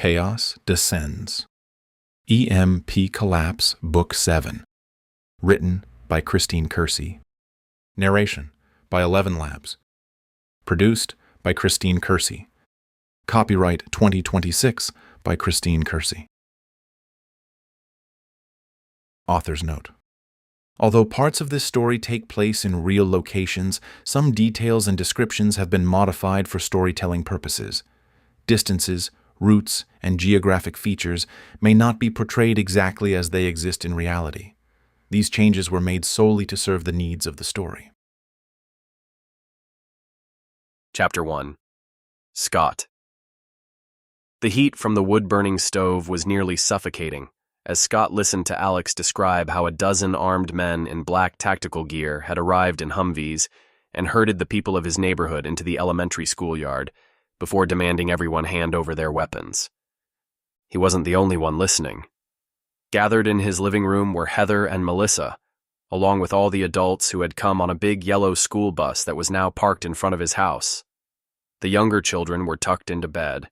Chaos Descends. EMP Collapse, Book 7. Written by Christine Kersey. Narration by 11 Labs. Produced by Christine Kersey. Copyright 2026 by Christine Kersey. Author's Note. Although parts of this story take place in real locations, some details and descriptions have been modified for storytelling purposes. Distances, routes, and geographic features may not be portrayed exactly as they exist in reality. These changes were made solely to serve the needs of the story. Chapter 1. Scott. The heat from the wood-burning stove was nearly suffocating as Scott listened to Alex describe how a dozen armed men in black tactical gear had arrived in Humvees and herded the people of his neighborhood into the elementary schoolyard before demanding everyone hand over their weapons. He wasn't the only one listening. Gathered in his living room were Heather and Melissa, along with all the adults who had come on a big yellow school bus that was now parked in front of his house. The younger children were tucked into bed,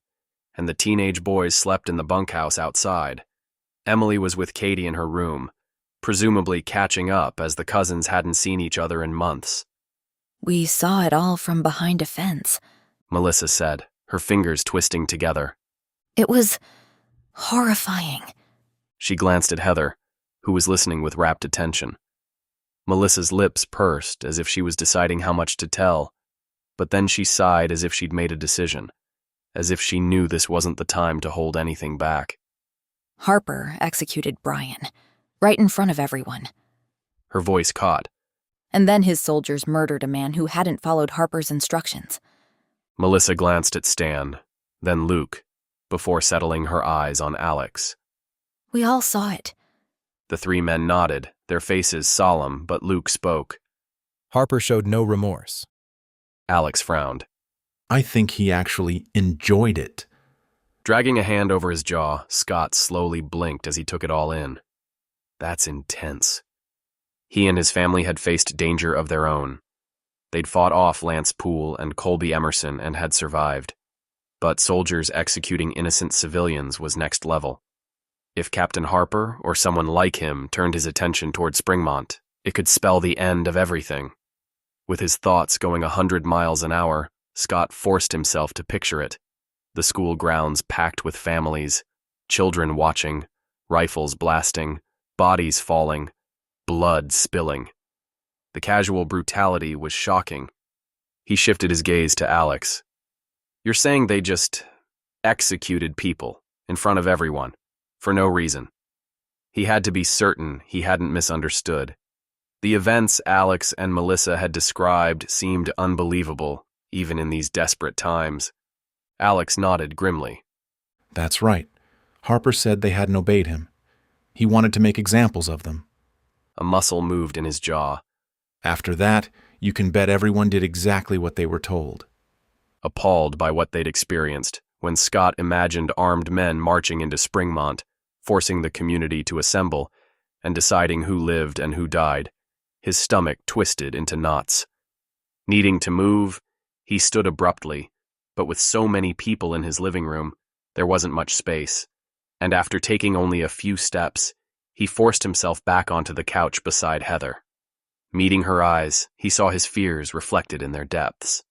and the teenage boys slept in the bunkhouse outside. Emily was with Katie in her room, presumably catching up as the cousins hadn't seen each other in months. "We saw it all from behind a fence," Melissa said, her fingers twisting together. "It was horrifying." She glanced at Heather, who was listening with rapt attention. Melissa's lips pursed as if she was deciding how much to tell, but then she sighed as if she'd made a decision, as if she knew this wasn't the time to hold anything back. "Harper executed Brian, right in front of everyone. Her voice caught. And then his soldiers murdered a man who hadn't followed Harper's instructions." Melissa glanced at Stan, then Luke, before settling her eyes on Alex. "We all saw it." The three men nodded, their faces solemn, but Luke spoke. Harper showed no remorse. Alex frowned. I think he actually enjoyed it. Dragging a hand over his jaw, Scott slowly blinked as he took it all in. That's intense. He and his family had faced danger of their own. They'd fought off Lance Poole and Colby Emerson and had survived. But soldiers executing innocent civilians was next level. If Captain Harper or someone like him turned his attention toward Springmont, it could spell the end of everything. With his thoughts going 100 miles an hour, Scott forced himself to picture it. The school grounds packed with families, children watching, rifles blasting, bodies falling, blood spilling. The casual brutality was shocking. He shifted his gaze to Alex. "You're saying they just executed people in front of everyone, for no reason?" He had to be certain he hadn't misunderstood. The events Alex and Melissa had described seemed unbelievable, even in these desperate times. Alex nodded grimly. That's right. Harper said they hadn't obeyed him. He wanted to make examples of them. A muscle moved in his jaw. After that, you can bet everyone did exactly what they were told. Appalled by what they'd experienced, when Scott imagined armed men marching into Springmont, forcing the community to assemble, and deciding who lived and who died, his stomach twisted into knots. Needing to move, he stood abruptly, but with so many people in his living room, there wasn't much space, and after taking only a few steps, he forced himself back onto the couch beside Heather. Meeting her eyes, he saw his fears reflected in their depths.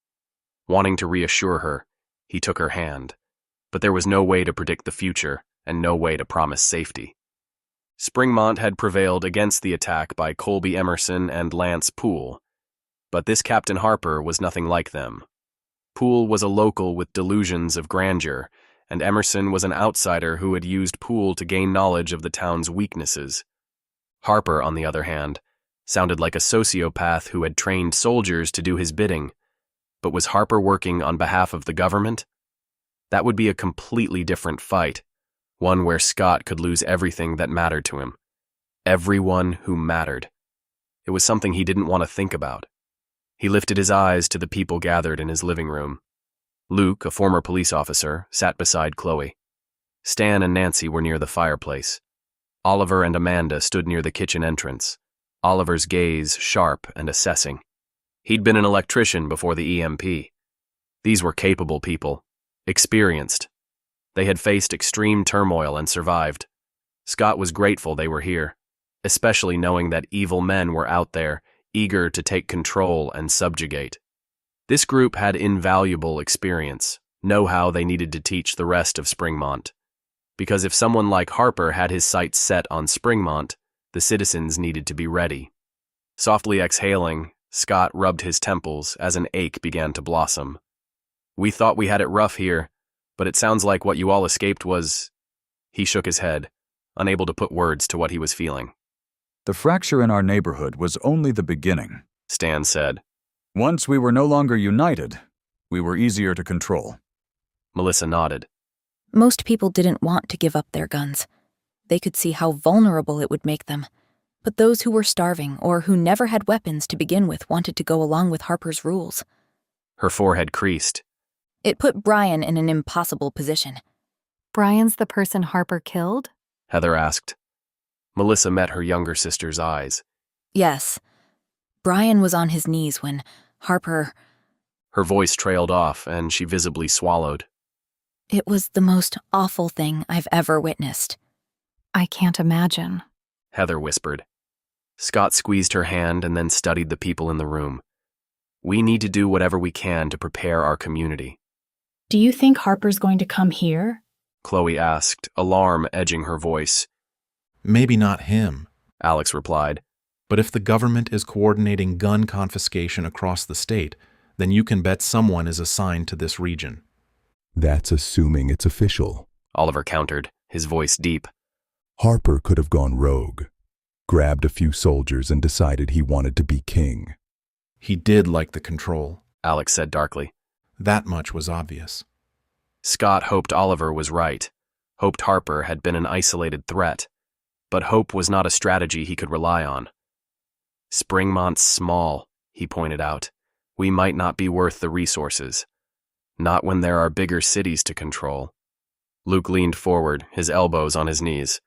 Wanting to reassure her, he took her hand, but there was no way to predict the future and no way to promise safety. Springmont had prevailed against the attack by Colby Emerson and Lance Poole, but this Captain Harper was nothing like them. Poole was a local with delusions of grandeur, and Emerson was an outsider who had used Poole to gain knowledge of the town's weaknesses. Harper, on the other hand, sounded like a sociopath who had trained soldiers to do his bidding. But was Harper working on behalf of the government? That would be a completely different fight, one where Scott could lose everything that mattered to him. Everyone who mattered. It was something he didn't want to think about. He lifted his eyes to the people gathered in his living room. Luke, a former police officer, sat beside Chloe. Stan and Nancy were near the fireplace. Oliver and Amanda stood near the kitchen entrance, Oliver's gaze sharp and assessing. He'd been an electrician before the EMP. These were capable people, experienced. They had faced extreme turmoil and survived. Scott was grateful they were here, especially knowing that evil men were out there, eager to take control and subjugate. This group had invaluable experience, know-how they needed to teach the rest of Springmont. Because if someone like Harper had his sights set on Springmont, the citizens needed to be ready. Softly exhaling, Scott rubbed his temples as an ache began to blossom. "We thought we had it rough here, but it sounds like what you all escaped was—" He shook his head, unable to put words to what he was feeling. "The fracture in our neighborhood was only the beginning," Stan said. "Once we were no longer united, we were easier to control." Melissa nodded. Most people didn't want to give up their guns. They could see how vulnerable it would make them. But those who were starving or who never had weapons to begin with wanted to go along with Harper's rules. Her forehead creased. It put Brian in an impossible position. "Brian's the person Harper killed?" Heather asked. Melissa met her younger sister's eyes. Yes. Brian was on his knees when Harper... Her voice trailed off, and she visibly swallowed. It was the most awful thing I've ever witnessed. "I can't imagine," Heather whispered. Scott squeezed her hand and then studied the people in the room. "We need to do whatever we can to prepare our community." "Do you think Harper's going to come here?" Chloe asked, alarm edging her voice. Maybe not him, Alex replied. but if the government is coordinating gun confiscation across the state, then you can bet someone is assigned to this region. That's assuming it's official. Oliver countered, his voice deep. Harper could have gone rogue, grabbed a few soldiers and decided he wanted to be king. He did like the control. Alex said darkly. That much was obvious. Scott hoped Oliver was right, hoped Harper had been an isolated threat, but hope was not a strategy he could rely on. Springmont's small, he pointed out. We might not be worth the resources. Not when there are bigger cities to control. Luke leaned forward, his elbows on his knees.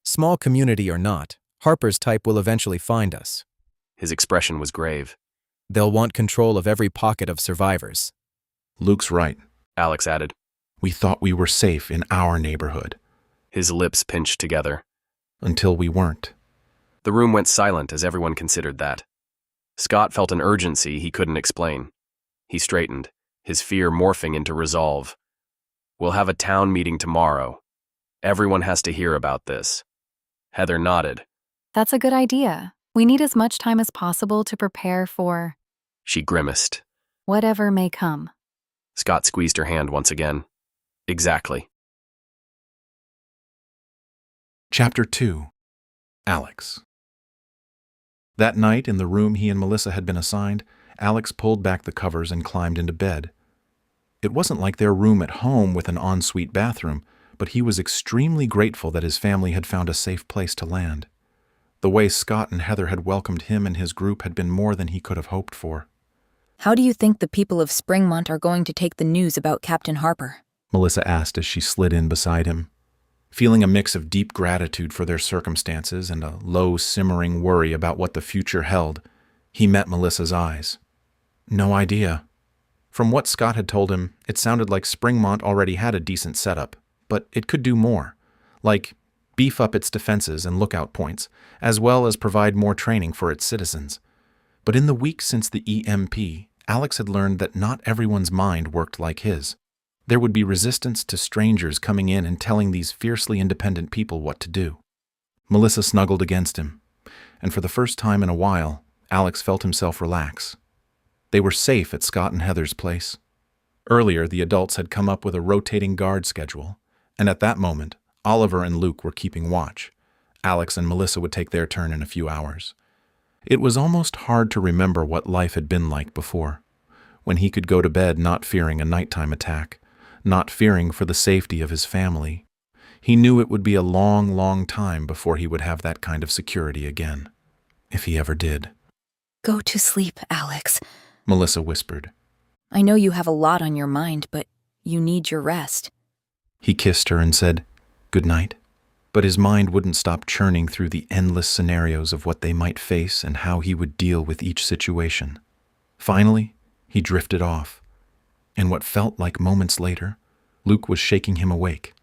Small community or not, Harper's type will eventually find us. His expression was grave. They'll want control of every pocket of survivors. Luke's right. Alex added. We thought we were safe in our neighborhood. His lips pinched together. Until we weren't. The room went silent as everyone considered that. Scott felt an urgency he couldn't explain. He straightened, his fear morphing into resolve. We'll have a town meeting tomorrow. Everyone has to hear about this. Heather nodded. "That's a good idea. We need as much time as possible to prepare for..." She grimaced. "Whatever may come." Scott squeezed her hand once again. Exactly. Chapter 2. Alex. That night, in the room he and Melissa had been assigned, Alex pulled back the covers and climbed into bed. It wasn't like their room at home with an ensuite bathroom, but he was extremely grateful that his family had found a safe place to land. The way Scott and Heather had welcomed him and his group had been more than he could have hoped for. How do you think the people of Springmont are going to take the news about Captain Harper? Melissa asked as she slid in beside him. Feeling a mix of deep gratitude for their circumstances and a low, simmering worry about what the future held, he met Melissa's eyes. No idea. From what Scott had told him, it sounded like Springmont already had a decent setup, but it could do more, like beef up its defenses and lookout points, as well as provide more training for its citizens. But in the weeks since the EMP, Alex had learned that not everyone's mind worked like his. There would be resistance to strangers coming in and telling these fiercely independent people what to do. Melissa snuggled against him, and for the first time in a while, Alex felt himself relax. They were safe at Scott and Heather's place. Earlier, the adults had come up with a rotating guard schedule, and at that moment, Oliver and Luke were keeping watch. Alex and Melissa would take their turn in a few hours. It was almost hard to remember what life had been like before, when he could go to bed not fearing a nighttime attack, not fearing for the safety of his family. He knew it would be a long, long time before he would have that kind of security again, if he ever did. Go to sleep, Alex, Melissa whispered. I know you have a lot on your mind, but you need your rest. He kissed her and said, "Good night." But his mind wouldn't stop churning through the endless scenarios of what they might face and how he would deal with each situation. Finally, he drifted off. And what felt like moments later, Luke was shaking him awake,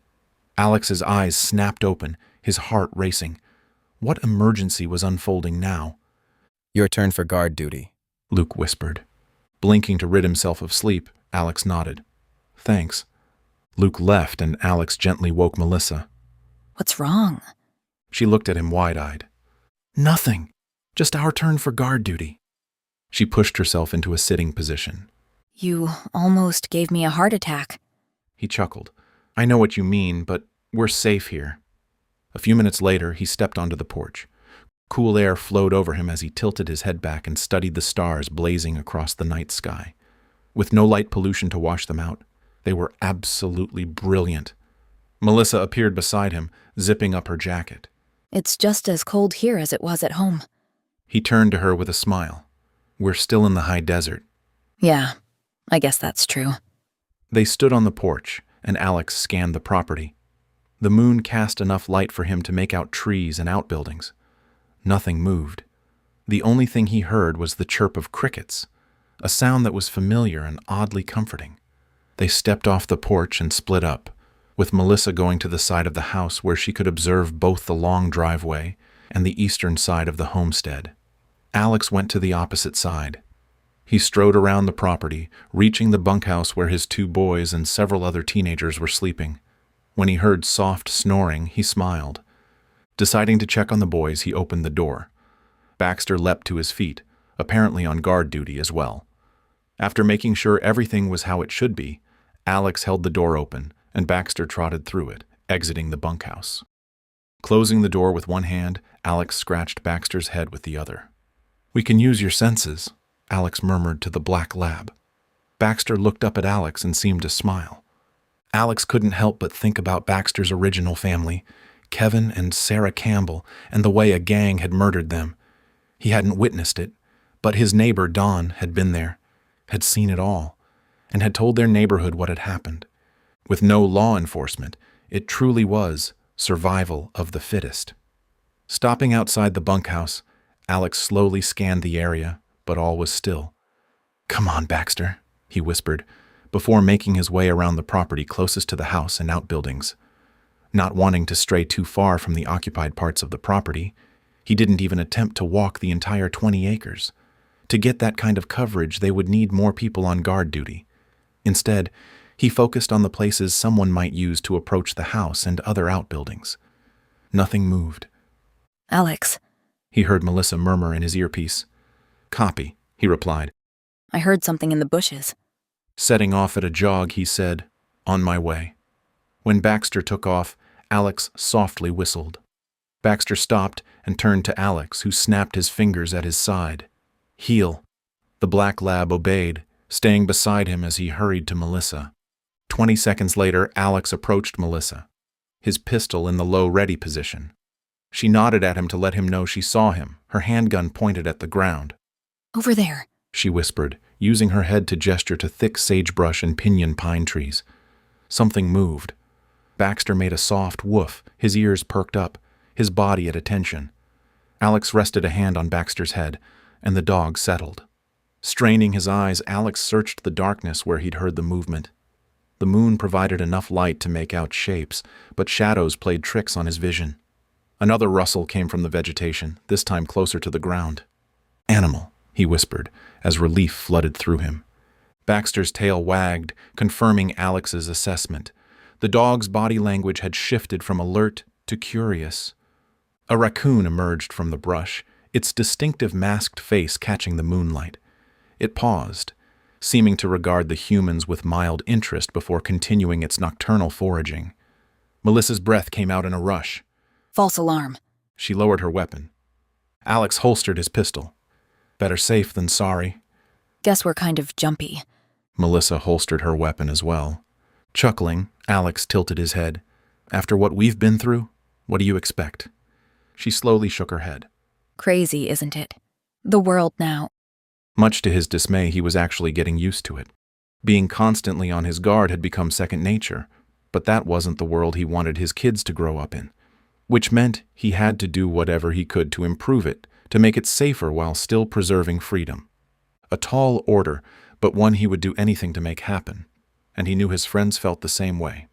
Alex's eyes snapped open, his heart racing. What emergency was unfolding now? Your turn for guard duty. Luke whispered. Blinking to rid himself of sleep, Alex nodded. Thanks. Luke left and Alex gently woke Melissa. What's wrong? She looked at him wide-eyed. Nothing. Just our turn for guard duty. She pushed herself into a sitting position. You almost gave me a heart attack. He chuckled. I know what you mean, but we're safe here. A few minutes later, he stepped onto the porch. Cool air flowed over him as he tilted his head back and studied the stars blazing across the night sky. With no light pollution to wash them out, they were absolutely brilliant. Melissa appeared beside him, zipping up her jacket. It's just as cold here as it was at home. He turned to her with a smile. We're still in the high desert. Yeah, I guess that's true. They stood on the porch, and Alex scanned the property. The moon cast enough light for him to make out trees and outbuildings. Nothing moved. The only thing he heard was the chirp of crickets, a sound that was familiar and oddly comforting. They stepped off the porch and split up, with Melissa going to the side of the house where she could observe both the long driveway and the eastern side of the homestead. Alex went to the opposite side. He strode around the property, reaching the bunkhouse where his 2 boys and several other teenagers were sleeping. When he heard soft snoring, he smiled. Deciding to check on the boys, he opened the door. Baxter leapt to his feet, apparently on guard duty as well. After making sure everything was how it should be, Alex held the door open, and Baxter trotted through it, exiting the bunkhouse. Closing the door with one hand, Alex scratched Baxter's head with the other. We can use your senses, Alex murmured to the black lab. Baxter looked up at Alex and seemed to smile. Alex couldn't help but think about Baxter's original family, Kevin and Sarah Campbell, and the way a gang had murdered them. He hadn't witnessed it, but his neighbor Don had been there, had seen it all, and had told their neighborhood what had happened. With no law enforcement, it truly was survival of the fittest. Stopping outside the bunkhouse, Alex slowly scanned the area, but all was still. Come on, Baxter, he whispered, before making his way around the property closest to the house and outbuildings. Not wanting to stray too far from the occupied parts of the property, he didn't even attempt to walk the entire 20 acres. To get that kind of coverage, they would need more people on guard duty. Instead, he focused on the places someone might use to approach the house and other outbuildings. Nothing moved. Alex, He heard Melissa murmur in his earpiece. Copy, he replied. I heard something in the bushes. Setting off at a jog, he said, On my way. When Baxter took off, Alex softly whistled. Baxter stopped and turned to Alex, who snapped his fingers at his side. Heel. The black lab obeyed, staying beside him as he hurried to Melissa. 20 seconds later, Alex approached Melissa, his pistol in the low ready position. She nodded at him to let him know she saw him, her handgun pointed at the ground. Over there, She whispered, using her head to gesture to thick sagebrush and pinyon pine trees. Something moved. Baxter made a soft woof, his ears perked up, his body at attention. Alex rested a hand on Baxter's head, and the dog settled. Straining his eyes, Alex searched the darkness where he'd heard the movement. The moon provided enough light to make out shapes, but shadows played tricks on his vision. Another rustle came from the vegetation, this time closer to the ground. Animal, he whispered, as relief flooded through him. Baxter's tail wagged, confirming Alex's assessment. The dog's body language had shifted from alert to curious. A raccoon emerged from the brush, its distinctive masked face catching the moonlight. It paused, seeming to regard the humans with mild interest before continuing its nocturnal foraging. Melissa's breath came out in a rush. false alarm. She lowered her weapon. Alex holstered his pistol. Better safe than sorry. Guess we're kind of jumpy. Melissa holstered her weapon as well. Chuckling, Alex tilted his head. After what we've been through, what do you expect? She slowly shook her head. Crazy, isn't it? The world now. Much to his dismay, he was actually getting used to it. Being constantly on his guard had become second nature, but that wasn't the world he wanted his kids to grow up in. Which meant he had to do whatever he could to improve it, to make it safer while still preserving freedom. A tall order, but one he would do anything to make happen, and he knew his friends felt the same way.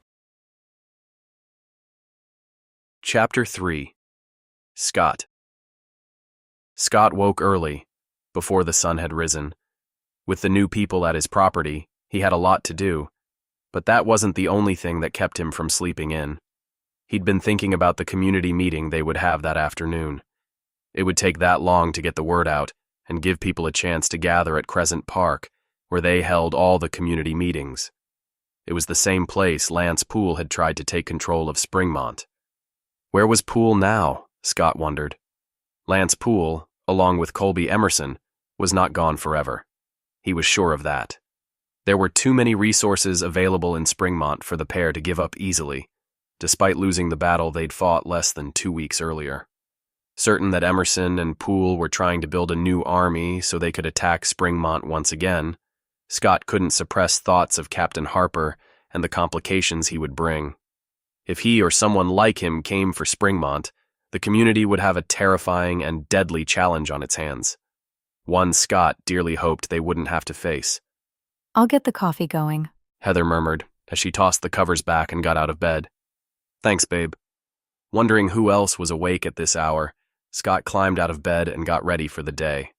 Chapter 3. Scott. Scott woke early, before the sun had risen. With the new people at his property, he had a lot to do, but that wasn't the only thing that kept him from sleeping in. He'd been thinking about the community meeting they would have that afternoon. It would take that long to get the word out and give people a chance to gather at Crescent Park, where they held all the community meetings. It was the same place Lance Poole had tried to take control of Springmont. Where was Poole now? Scott wondered. Lance Poole, along with Colby Emerson, was not gone forever. He was sure of that. There were too many resources available in Springmont for the pair to give up easily, despite losing the battle they'd fought less than 2 weeks earlier. Certain that Emerson and Poole were trying to build a new army so they could attack Springmont once again, Scott couldn't suppress thoughts of Captain Harper and the complications he would bring. If he or someone like him came for Springmont, the community would have a terrifying and deadly challenge on its hands. One Scott dearly hoped they wouldn't have to face. I'll get the coffee going. Heather murmured as she tossed the covers back and got out of bed. Thanks, babe. Wondering who else was awake at this hour, Scott climbed out of bed and got ready for the day.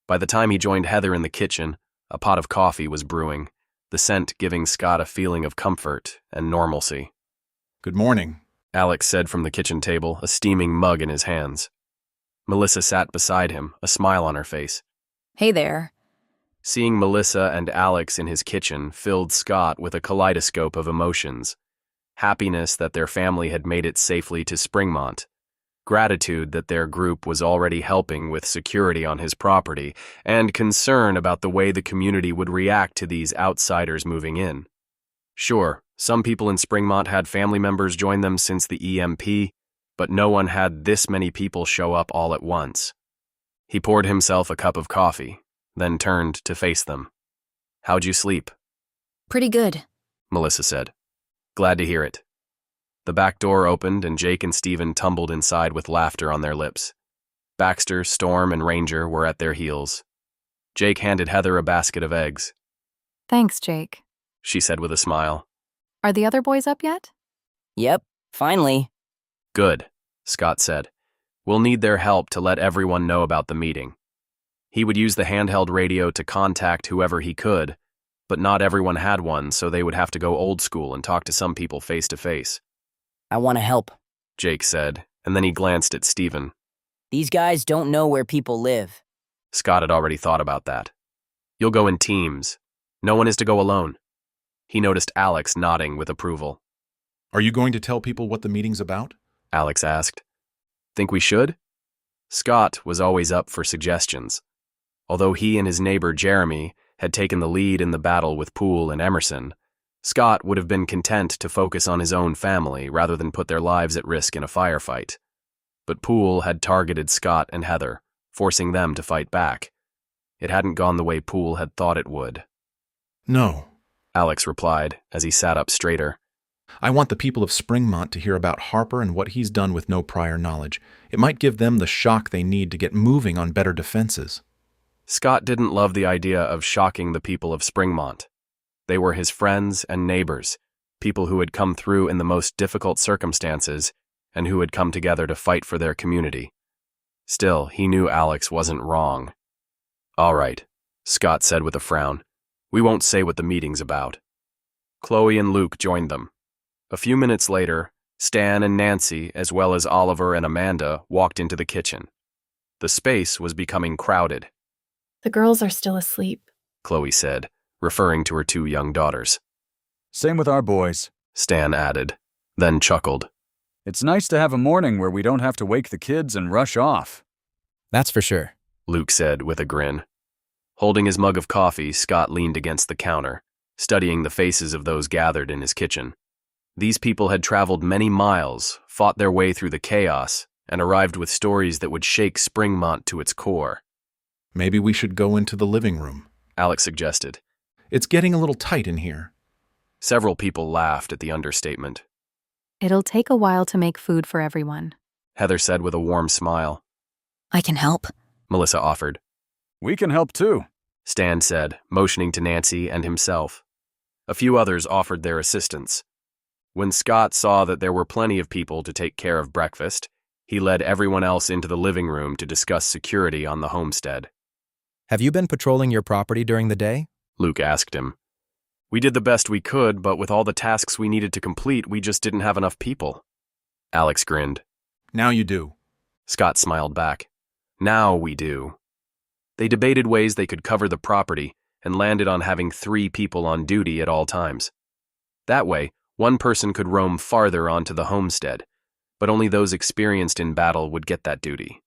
By the time he joined Heather in the kitchen, a pot of coffee was brewing, the scent giving Scott a feeling of comfort and normalcy. Good morning, Alex said from the kitchen table, a steaming mug in his hands. Melissa sat beside him, a smile on her face. Hey there. Seeing Melissa and Alex in his kitchen filled Scott with a kaleidoscope of emotions. Happiness that their family had made it safely to Springmont. Gratitude that their group was already helping with security on his property, and concern about the way the community would react to these outsiders moving in. Sure, some people in Springmont had family members join them since the EMP, but no one had this many people show up all at once. He poured himself a cup of coffee, then turned to face them. How'd you sleep? Pretty good. Melissa said. Glad to hear it. The back door opened and Jake and Stephen tumbled inside with laughter on their lips. Baxter, Storm, and Ranger were at their heels. Jake handed Heather a basket of eggs. Thanks, Jake. She said with a smile. Are the other boys up yet? Yep, finally. Good, Scott said. We'll need their help to let everyone know about the meeting. He would use the handheld radio to contact whoever he could, but not everyone had one, so they would have to go old school and talk to some people face to face. I want to help. Jake said, and then he glanced at Stephen. These guys don't know where people live. Scott had already thought about that. You'll go in teams. No one is to go alone. He noticed Alex nodding with approval. Are you going to tell people what the meeting's about? Alex asked. Think we should? Scott was always up for suggestions. Although he and his neighbor Jeremy had taken the lead in the battle with Poole and Emerson, Scott would have been content to focus on his own family rather than put their lives at risk in a firefight. But Poole had targeted Scott and Heather, forcing them to fight back. It hadn't gone the way Poole had thought it would. No, Alex replied as he sat up straighter. I want the people of Springmont to hear about Harper and what he's done with no prior knowledge. It might give them the shock they need to get moving on better defenses. Scott didn't love the idea of shocking the people of Springmont. They were his friends and neighbors, people who had come through in the most difficult circumstances and who had come together to fight for their community. Still, he knew Alex wasn't wrong. All right, Scott said with a frown. We won't say what the meeting's about. Chloe and Luke joined them. A few minutes later, Stan and Nancy, as well as Oliver and Amanda, walked into the kitchen. The space was becoming crowded. The girls are still asleep. Chloe said, referring to her 2 young daughters. Same with our boys. Stan added, then chuckled. It's nice to have a morning where we don't have to wake the kids and rush off. That's for sure. Luke said with a grin. Holding his mug of coffee, Scott leaned against the counter, studying the faces of those gathered in his kitchen. These people had traveled many miles, fought their way through the chaos, and arrived with stories that would shake Springmont to its core. Maybe we should go into the living room, Alex suggested. It's getting a little tight in here. Several people laughed at the understatement. It'll take a while to make food for everyone. Heather said with a warm smile. I can help. Melissa offered. We can help too. Stan said, motioning to Nancy and himself. A few others offered their assistance. When Scott saw that there were plenty of people to take care of breakfast, he led everyone else into the living room to discuss security on the homestead. Have you been patrolling your property during the day? Luke asked him. We did the best we could, but with all the tasks we needed to complete, we just didn't have enough people. Alex grinned. Now you do. Scott smiled back. Now we do. They debated ways they could cover the property and landed on having 3 people on duty at all times. That way, one person could roam farther onto the homestead, but only those experienced in battle would get that duty,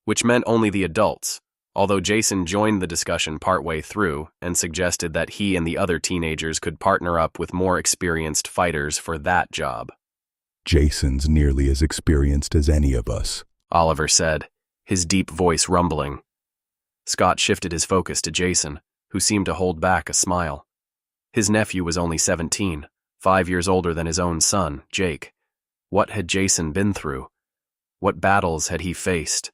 which meant only the adults, although Jason joined the discussion partway through and suggested that he and the other teenagers could partner up with more experienced fighters for that job. Jason's nearly as experienced as any of us, Oliver said, his deep voice rumbling. Scott shifted his focus to Jason, who seemed to hold back a smile. His nephew was only 17, 5 years older than his own son, Jake. What had Jason been through? What battles had he faced?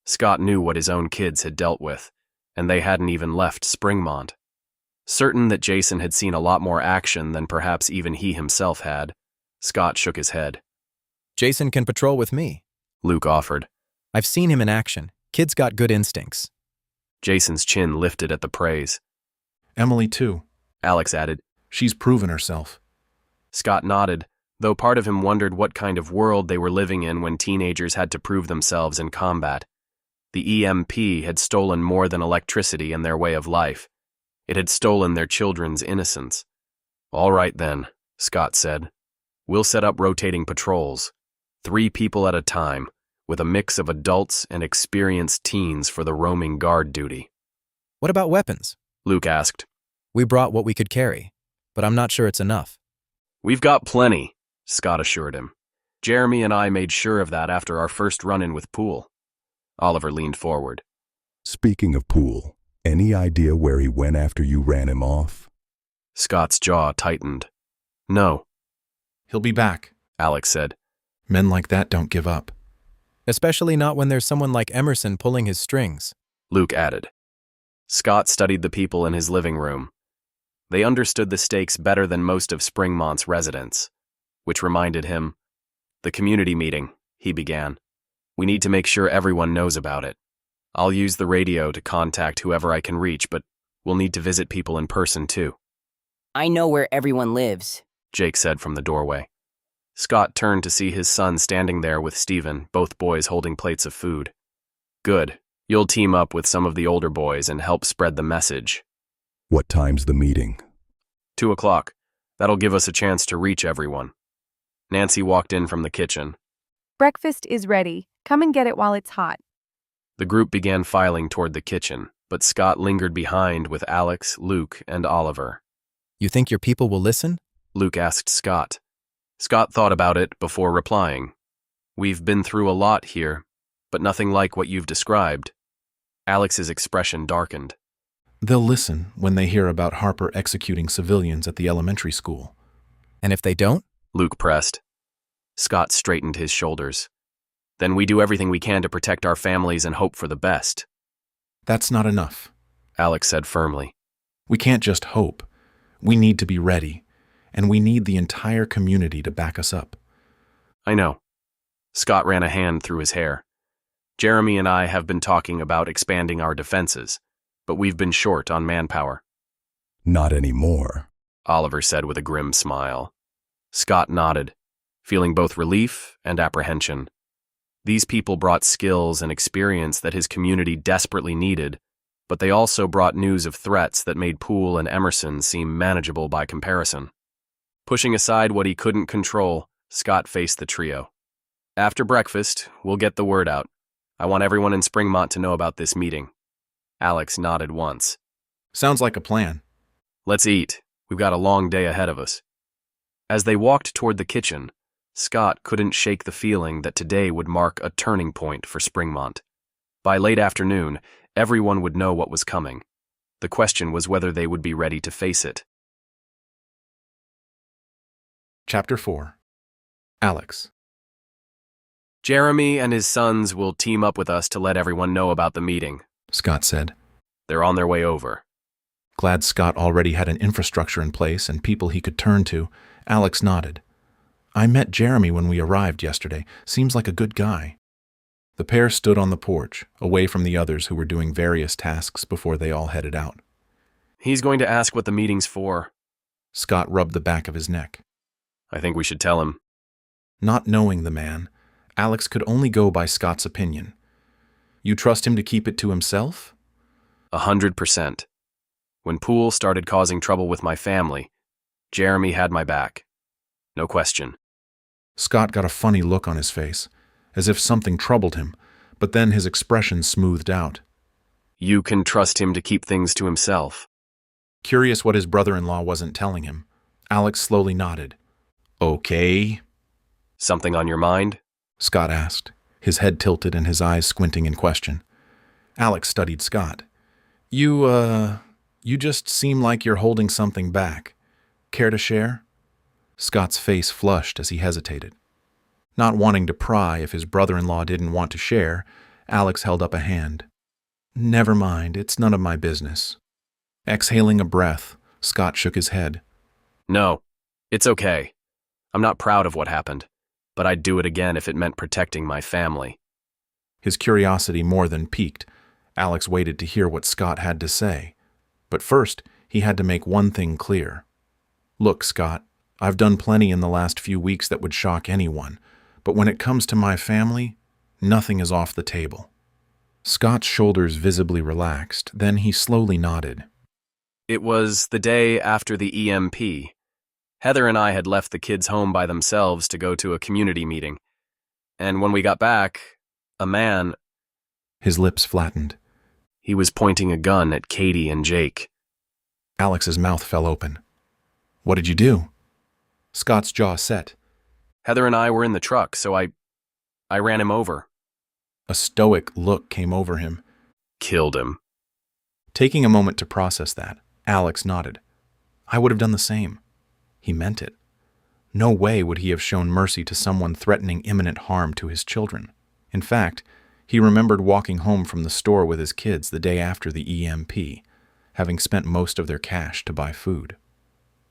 Scott knew what his own kids had dealt with, and they hadn't even left Springmont. Certain that Jason had seen a lot more action than perhaps even he himself had, Scott shook his head. Jason can patrol with me, Luke offered. I've seen him in action. Kid's got good instincts. Jason's chin lifted at the praise. Emily, too. Alex added. She's proven herself. Scott nodded, though part of him wondered what kind of world they were living in when teenagers had to prove themselves in combat. The EMP had stolen more than electricity and their way of life. It had stolen their children's innocence. All right then, Scott said. We'll set up rotating patrols, 3 people at a time, with a mix of adults and experienced teens for the roaming guard duty. What about weapons? Luke asked. We brought what we could carry, but I'm not sure it's enough. We've got plenty, Scott assured him. Jeremy and I made sure of that after our first run-in with Poole. Oliver leaned forward. Speaking of Poole, any idea where he went after you ran him off? Scott's jaw tightened. No. He'll be back, Alex said. Men like that don't give up. Especially not when there's someone like Emerson pulling his strings, Luke added. Scott studied the people in his living room. They understood the stakes better than most of Springmont's residents, which reminded him. The community meeting, he began. We need to make sure everyone knows about it. I'll use the radio to contact whoever I can reach, but we'll need to visit people in person too. I know where everyone lives, Jake said from the doorway. Scott turned to see his son standing there with Stephen, both boys holding plates of food. Good. You'll team up with some of the older boys and help spread the message. What time's the meeting? 2 o'clock. That'll give us a chance to reach everyone. Nancy walked in from the kitchen. Breakfast is ready. Come and get it while it's hot. The group began filing toward the kitchen, but Scott lingered behind with Alex, Luke, and Oliver. You think your people will listen? Luke asked Scott. Scott thought about it before replying. We've been through a lot here, but nothing like what you've described. Alex's expression darkened. They'll listen when they hear about Harper executing civilians at the elementary school. And if they don't? Luke pressed. Scott straightened his shoulders. Then we do everything we can to protect our families and hope for the best. That's not enough, Alex said firmly. We can't just hope. We need to be ready, and we need the entire community to back us up. I know. Scott ran a hand through his hair. Jeremy and I have been talking about expanding our defenses, but we've been short on manpower. Not anymore, Oliver said with a grim smile. Scott nodded, feeling both relief and apprehension. These people brought skills and experience that his community desperately needed, but they also brought news of threats that made Poole and Emerson seem manageable by comparison. Pushing aside what he couldn't control, Scott faced the trio. After breakfast, we'll get the word out. I want everyone in Springmont to know about this meeting. Alex nodded once. Sounds like a plan. Let's eat. We've got a long day ahead of us. As they walked toward the kitchen, Scott couldn't shake the feeling that today would mark a turning point for Springmont. By late afternoon, everyone would know what was coming. The question was whether they would be ready to face it. Chapter 4. Alex. Jeremy and his sons will team up with us to let everyone know about the meeting, Scott said. They're on their way over. Glad Scott already had an infrastructure in place and people he could turn to, Alex nodded. I met Jeremy when we arrived yesterday. Seems like a good guy. The pair stood on the porch, away from the others who were doing various tasks before they all headed out. He's going to ask what the meeting's for. Scott rubbed the back of his neck. I think we should tell him. Not knowing the man, Alex could only go by Scott's opinion. You trust him to keep it to himself? 100%. When Poole started causing trouble with my family, Jeremy had my back. No question. Scott got a funny look on his face, as if something troubled him, but then his expression smoothed out. You can trust him to keep things to himself. Curious what his brother-in-law wasn't telling him, Alex slowly nodded. Okay. Something on your mind? Scott asked, his head tilted and his eyes squinting in question. Alex studied Scott. You just seem like you're holding something back. Care to share? Scott's face flushed as he hesitated. Not wanting to pry if his brother-in-law didn't want to share, Alex held up a hand. Never mind, it's none of my business. Exhaling a breath, Scott shook his head. No, it's okay. I'm not proud of what happened, but I'd do it again if it meant protecting my family. His curiosity more than piqued. Alex waited to hear what Scott had to say. But first, he had to make one thing clear. Look, Scott, I've done plenty in the last few weeks that would shock anyone, but when it comes to my family, nothing is off the table. Scott's shoulders visibly relaxed, then he slowly nodded. It was the day after the EMP. Heather and I had left the kids home by themselves to go to a community meeting. And when we got back, a man... His lips flattened. He was pointing a gun at Katie and Jake. Alex's mouth fell open. What did you do? Scott's jaw set. Heather and I were in the truck, so I ran him over. A stoic look came over him. Killed him. Taking a moment to process that, Alex nodded. I would have done the same. He meant it. No way would he have shown mercy to someone threatening imminent harm to his children. In fact, he remembered walking home from the store with his kids the day after the EMP, having spent most of their cash to buy food.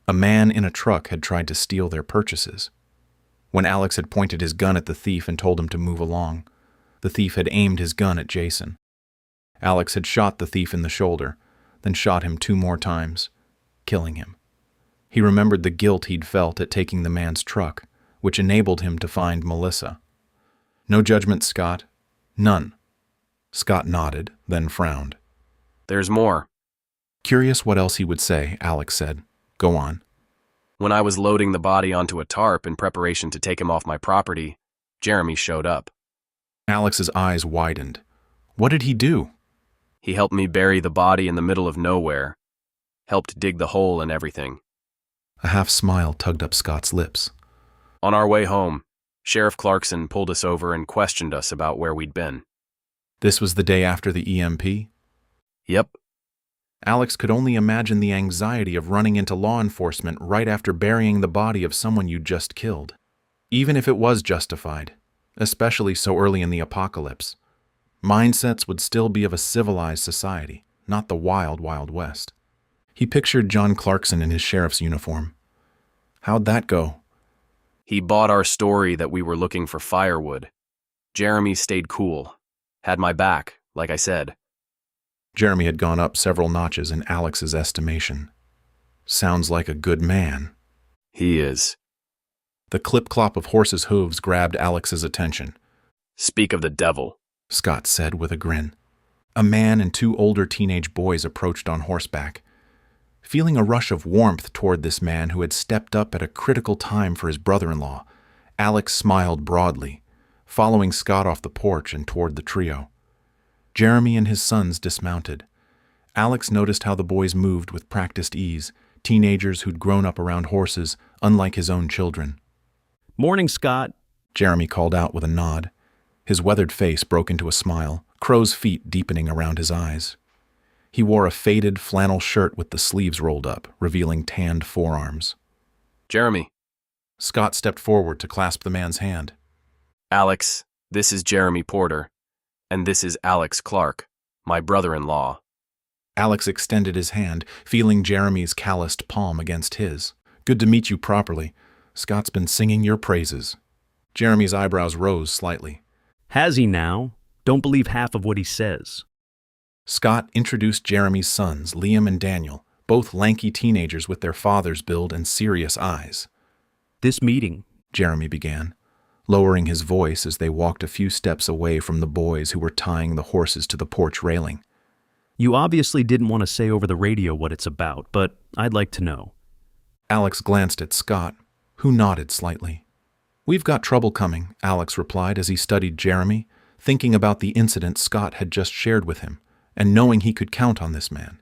A man in a truck had tried to steal their purchases. When Alex had pointed his gun at the thief and told him to move along, the thief had aimed his gun at Jason. Alex had shot the thief in the shoulder, then shot him 2 more times, killing him. He remembered the guilt he'd felt at taking the man's truck, which enabled him to find Melissa. No judgment, Scott. None. Scott nodded, then frowned. There's more. Curious what else he would say, Alex said. Go on. When I was loading the body onto a tarp in preparation to take him off my property, Jeremy showed up. Alex's eyes widened. What did he do? He helped me bury the body in the middle of nowhere. Helped dig the hole and everything. A half smile tugged up Scott's lips. On our way home, Sheriff Clarkson pulled us over and questioned us about where we'd been. This was the day after the EMP? Yep. Alex could only imagine the anxiety of running into law enforcement right after burying the body of someone you'd just killed. Even if it was justified, especially so early in the apocalypse, mindsets would still be of a civilized society, not the wild, wild west. He pictured John Clarkson in his sheriff's uniform. How'd that go? He bought our story that we were looking for firewood. Jeremy stayed cool. Had my back, like I said. Jeremy had gone up several notches in Alex's estimation. Sounds like a good man. He is. The clip-clop of horses' hooves grabbed Alex's attention. Speak of the devil, Scott said with a grin. A man and 2 older teenage boys approached on horseback. Feeling a rush of warmth toward this man who had stepped up at a critical time for his brother-in-law, Alex smiled broadly, following Scott off the porch and toward the trio. Jeremy and his sons dismounted. Alex noticed how the boys moved with practiced ease, teenagers who'd grown up around horses, unlike his own children. Morning, Scott, Jeremy called out with a nod. His weathered face broke into a smile, crow's feet deepening around his eyes. He wore a faded flannel shirt with the sleeves rolled up, revealing tanned forearms. Jeremy. Scott stepped forward to clasp the man's hand. Alex, this is Jeremy Porter, and this is Alex Clark, my brother-in-law. Alex extended his hand, feeling Jeremy's calloused palm against his. Good to meet you properly. Scott's been singing your praises. Jeremy's eyebrows rose slightly. Has he now? Don't believe half of what he says. Scott introduced Jeremy's sons, Liam and Daniel, both lanky teenagers with their father's build and serious eyes. This meeting, Jeremy began, lowering his voice as they walked a few steps away from the boys who were tying the horses to the porch railing. You obviously didn't want to say over the radio what it's about, but I'd like to know. Alex glanced at Scott, who nodded slightly. We've got trouble coming, Alex replied as he studied Jeremy, thinking about the incident Scott had just shared with him, and knowing he could count on this man.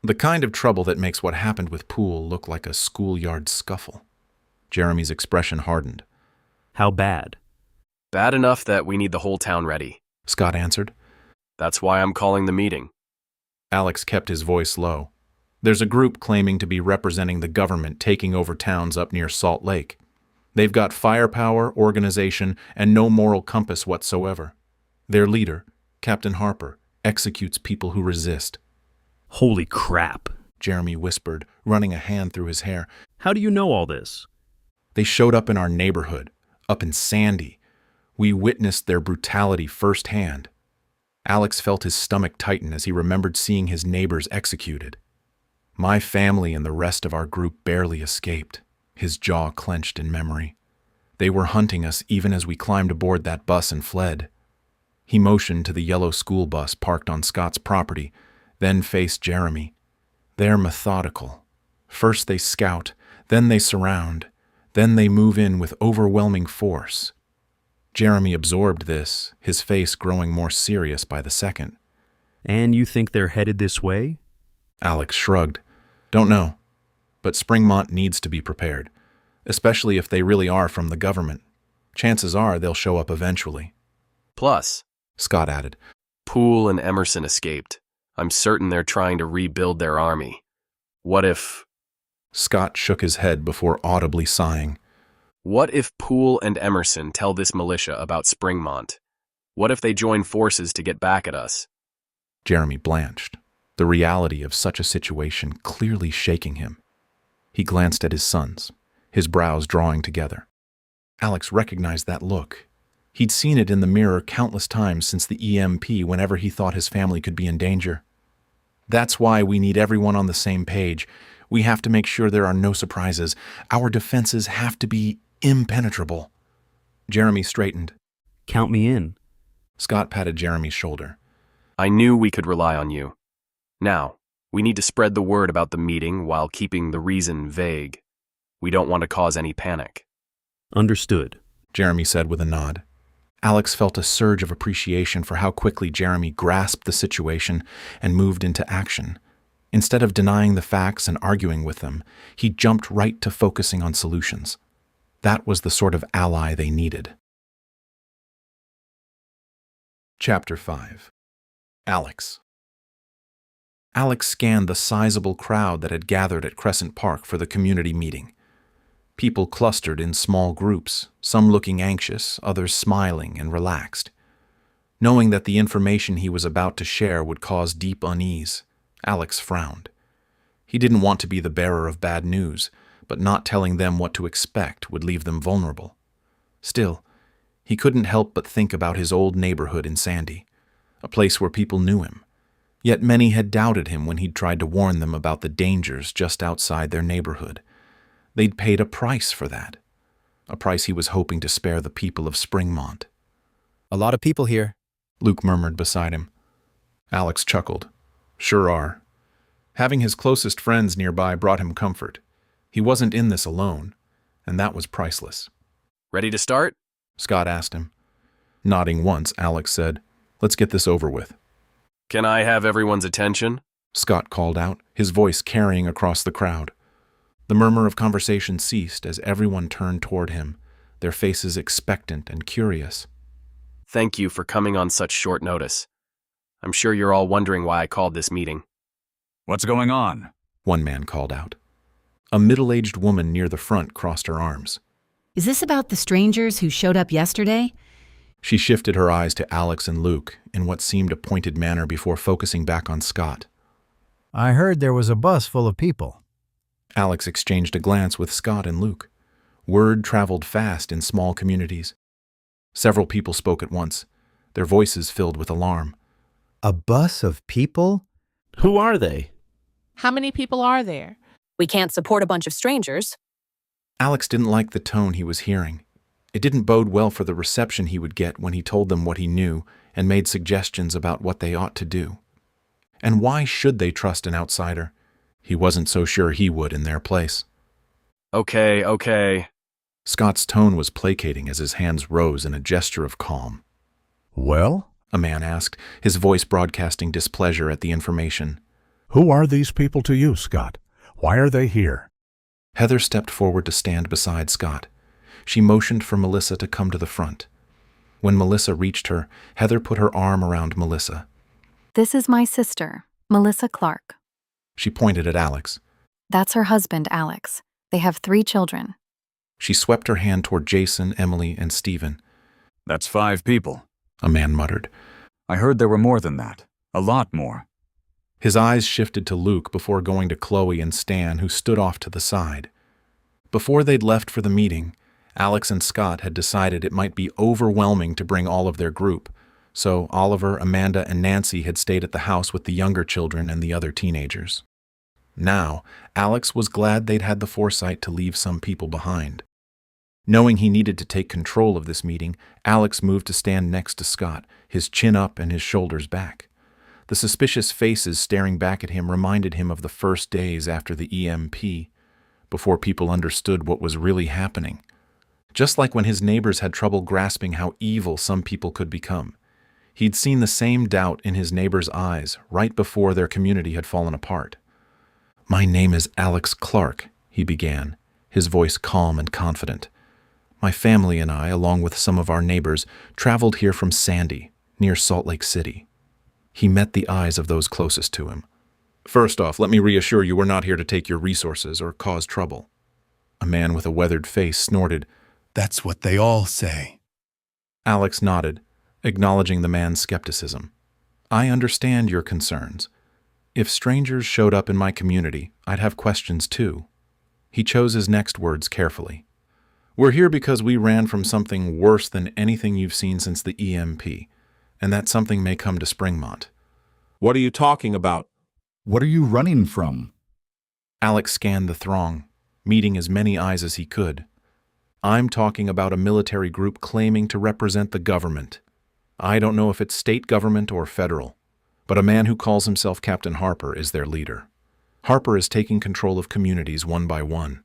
The kind of trouble that makes what happened with Poole look like a schoolyard scuffle. Jeremy's expression hardened. How bad? Bad enough that we need the whole town ready, Scott answered. That's why I'm calling the meeting. Alex kept his voice low. There's a group claiming to be representing the government taking over towns up near Salt Lake. They've got firepower, organization, and no moral compass whatsoever. Their leader, Captain Harper, executes people who resist. Holy crap, Jeremy whispered, running a hand through his hair. How do you know all this? They showed up in our neighborhood, up in Sandy. We witnessed their brutality firsthand. Alex felt his stomach tighten as he remembered seeing his neighbors executed. My family and the rest of our group barely escaped, his jaw clenched in memory. They were hunting us even as we climbed aboard that bus and fled. He motioned to the yellow school bus parked on Scott's property, then faced Jeremy. They're methodical. First they scout, then they surround, then they move in with overwhelming force. Jeremy absorbed this, his face growing more serious by the second. And you think they're headed this way? Alex shrugged. Don't know. But Springmont needs to be prepared, especially if they really are from the government. Chances are they'll show up eventually. Plus, Scott added, Poole and Emerson escaped. I'm certain they're trying to rebuild their army. What if... Scott shook his head before audibly sighing. What if Poole and Emerson tell this militia about Springmont? What if they join forces to get back at us? Jeremy blanched, the reality of such a situation clearly shaking him. He glanced at his sons, his brows drawing together. Alex recognized that look. He'd seen it in the mirror countless times since the EMP whenever he thought his family could be in danger. That's why we need everyone on the same page. We have to make sure there are no surprises. Our defenses have to be impenetrable. Jeremy straightened. Count me in. Scott patted Jeremy's shoulder. I knew we could rely on you. Now, we need to spread the word about the meeting while keeping the reason vague. We don't want to cause any panic. Understood, Jeremy said with a nod. Alex felt a surge of appreciation for how quickly Jeremy grasped the situation and moved into action. Instead of denying the facts and arguing with them, he jumped right to focusing on solutions. That was the sort of ally they needed. Chapter 5. Alex. Alex scanned the sizable crowd that had gathered at Crescent Park for the community meeting. People clustered in small groups, some looking anxious, others smiling and relaxed. Knowing that the information he was about to share would cause deep unease, Alex frowned. He didn't want to be the bearer of bad news, but not telling them what to expect would leave them vulnerable. Still, he couldn't help but think about his old neighborhood in Sandy, a place where people knew him. Yet many had doubted him when he'd tried to warn them about the dangers just outside their neighborhood. They'd paid a price for that, a price he was hoping to spare the people of Springmont. A lot of people here, Luke murmured beside him. Alex chuckled. Sure are. Having his closest friends nearby brought him comfort. He wasn't in this alone, and that was priceless. Ready to start? Scott asked him. Nodding once, Alex said, Let's get this over with. Can I have everyone's attention? Scott called out, his voice carrying across the crowd. The murmur of conversation ceased as everyone turned toward him, their faces expectant and curious. Thank you for coming on such short notice. I'm sure you're all wondering why I called this meeting. What's going on? One man called out. A middle-aged woman near the front crossed her arms. Is this about the strangers who showed up yesterday? She shifted her eyes to Alex and Luke in what seemed a pointed manner before focusing back on Scott. I heard there was a bus full of people. Alex exchanged a glance with Scott and Luke. Word traveled fast in small communities. Several people spoke at once, their voices filled with alarm. A bus of people? Who are they? How many people are there? We can't support a bunch of strangers. Alex didn't like the tone he was hearing. It didn't bode well for the reception he would get when he told them what he knew and made suggestions about what they ought to do. And why should they trust an outsider? He wasn't so sure he would in their place. Okay. Scott's tone was placating as his hands rose in a gesture of calm. Well? A man asked, his voice broadcasting displeasure at the information. Who are these people to you, Scott? Why are they here? Heather stepped forward to stand beside Scott. She motioned for Melissa to come to the front. When Melissa reached her, Heather put her arm around Melissa. This is my sister, Melissa Clark. She pointed at Alex. That's her husband, Alex. They have 3 children. She swept her hand toward Jason, Emily, and Stephen. That's 5 people. A man muttered. I heard there were more than that. A lot more. His eyes shifted to Luke before going to Chloe and Stan, who stood off to the side. Before they'd left for the meeting, Alex and Scott had decided it might be overwhelming to bring all of their group, so Oliver, Amanda, and Nancy had stayed at the house with the younger children and the other teenagers. Now, Alex was glad they'd had the foresight to leave some people behind. Knowing he needed to take control of this meeting, Alex moved to stand next to Scott, his chin up and his shoulders back. The suspicious faces staring back at him reminded him of the first days after the EMP, before people understood what was really happening. Just like when his neighbors had trouble grasping how evil some people could become. He'd seen the same doubt in his neighbors' eyes right before their community had fallen apart. "My name is Alex Clark," he began, his voice calm and confident. "My family and I, along with some of our neighbors, traveled here from Sandy, near Salt Lake City." He met the eyes of those closest to him. "First off, let me reassure you we're not here to take your resources or cause trouble." A man with a weathered face snorted. That's what they all say. Alex nodded, acknowledging the man's skepticism. "I understand your concerns. If strangers showed up in my community, I'd have questions too." He chose his next words carefully. "We're here because we ran from something worse than anything you've seen since the EMP, and that something may come to Springmont." "What are you talking about?" What are you running from? Alex scanned the throng, meeting as many eyes as he could. "I'm talking about a military group claiming to represent the government. I don't know if it's state government or federal, but a man who calls himself Captain Harper is their leader. Harper is taking control of communities one by one."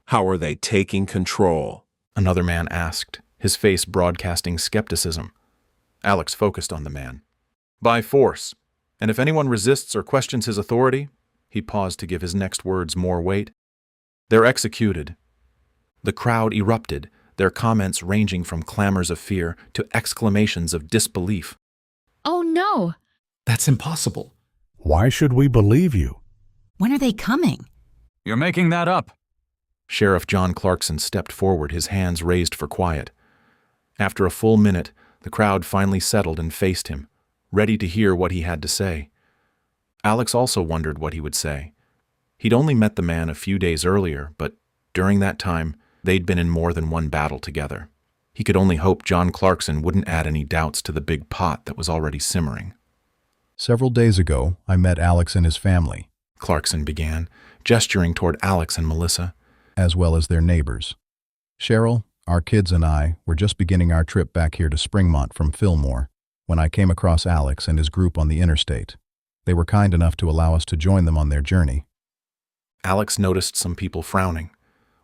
"How are they taking control?" Another man asked, his face broadcasting skepticism. Alex focused on the man. "By force. And if anyone resists or questions his authority," he paused to give his next words more weight, "they're executed." The crowd erupted, their comments ranging from clamors of fear to exclamations of disbelief. Oh no! That's impossible. Why should we believe you? When are they coming? You're making that up. Sheriff John Clarkson stepped forward, his hands raised for quiet. After a full minute, the crowd finally settled and faced him, ready to hear what he had to say. Alex also wondered what he would say. He'd only met the man a few days earlier, but during that time, they'd been in more than one battle together. He could only hope John Clarkson wouldn't add any doubts to the big pot that was already simmering. Several days ago, I met Alex and his family, Clarkson began, gesturing toward Alex and Melissa, as well as their neighbors. Cheryl, our kids and I were just beginning our trip back here to Springmont from Fillmore when I came across Alex and his group on the interstate. They were kind enough to allow us to join them on their journey. Alex noticed some people frowning.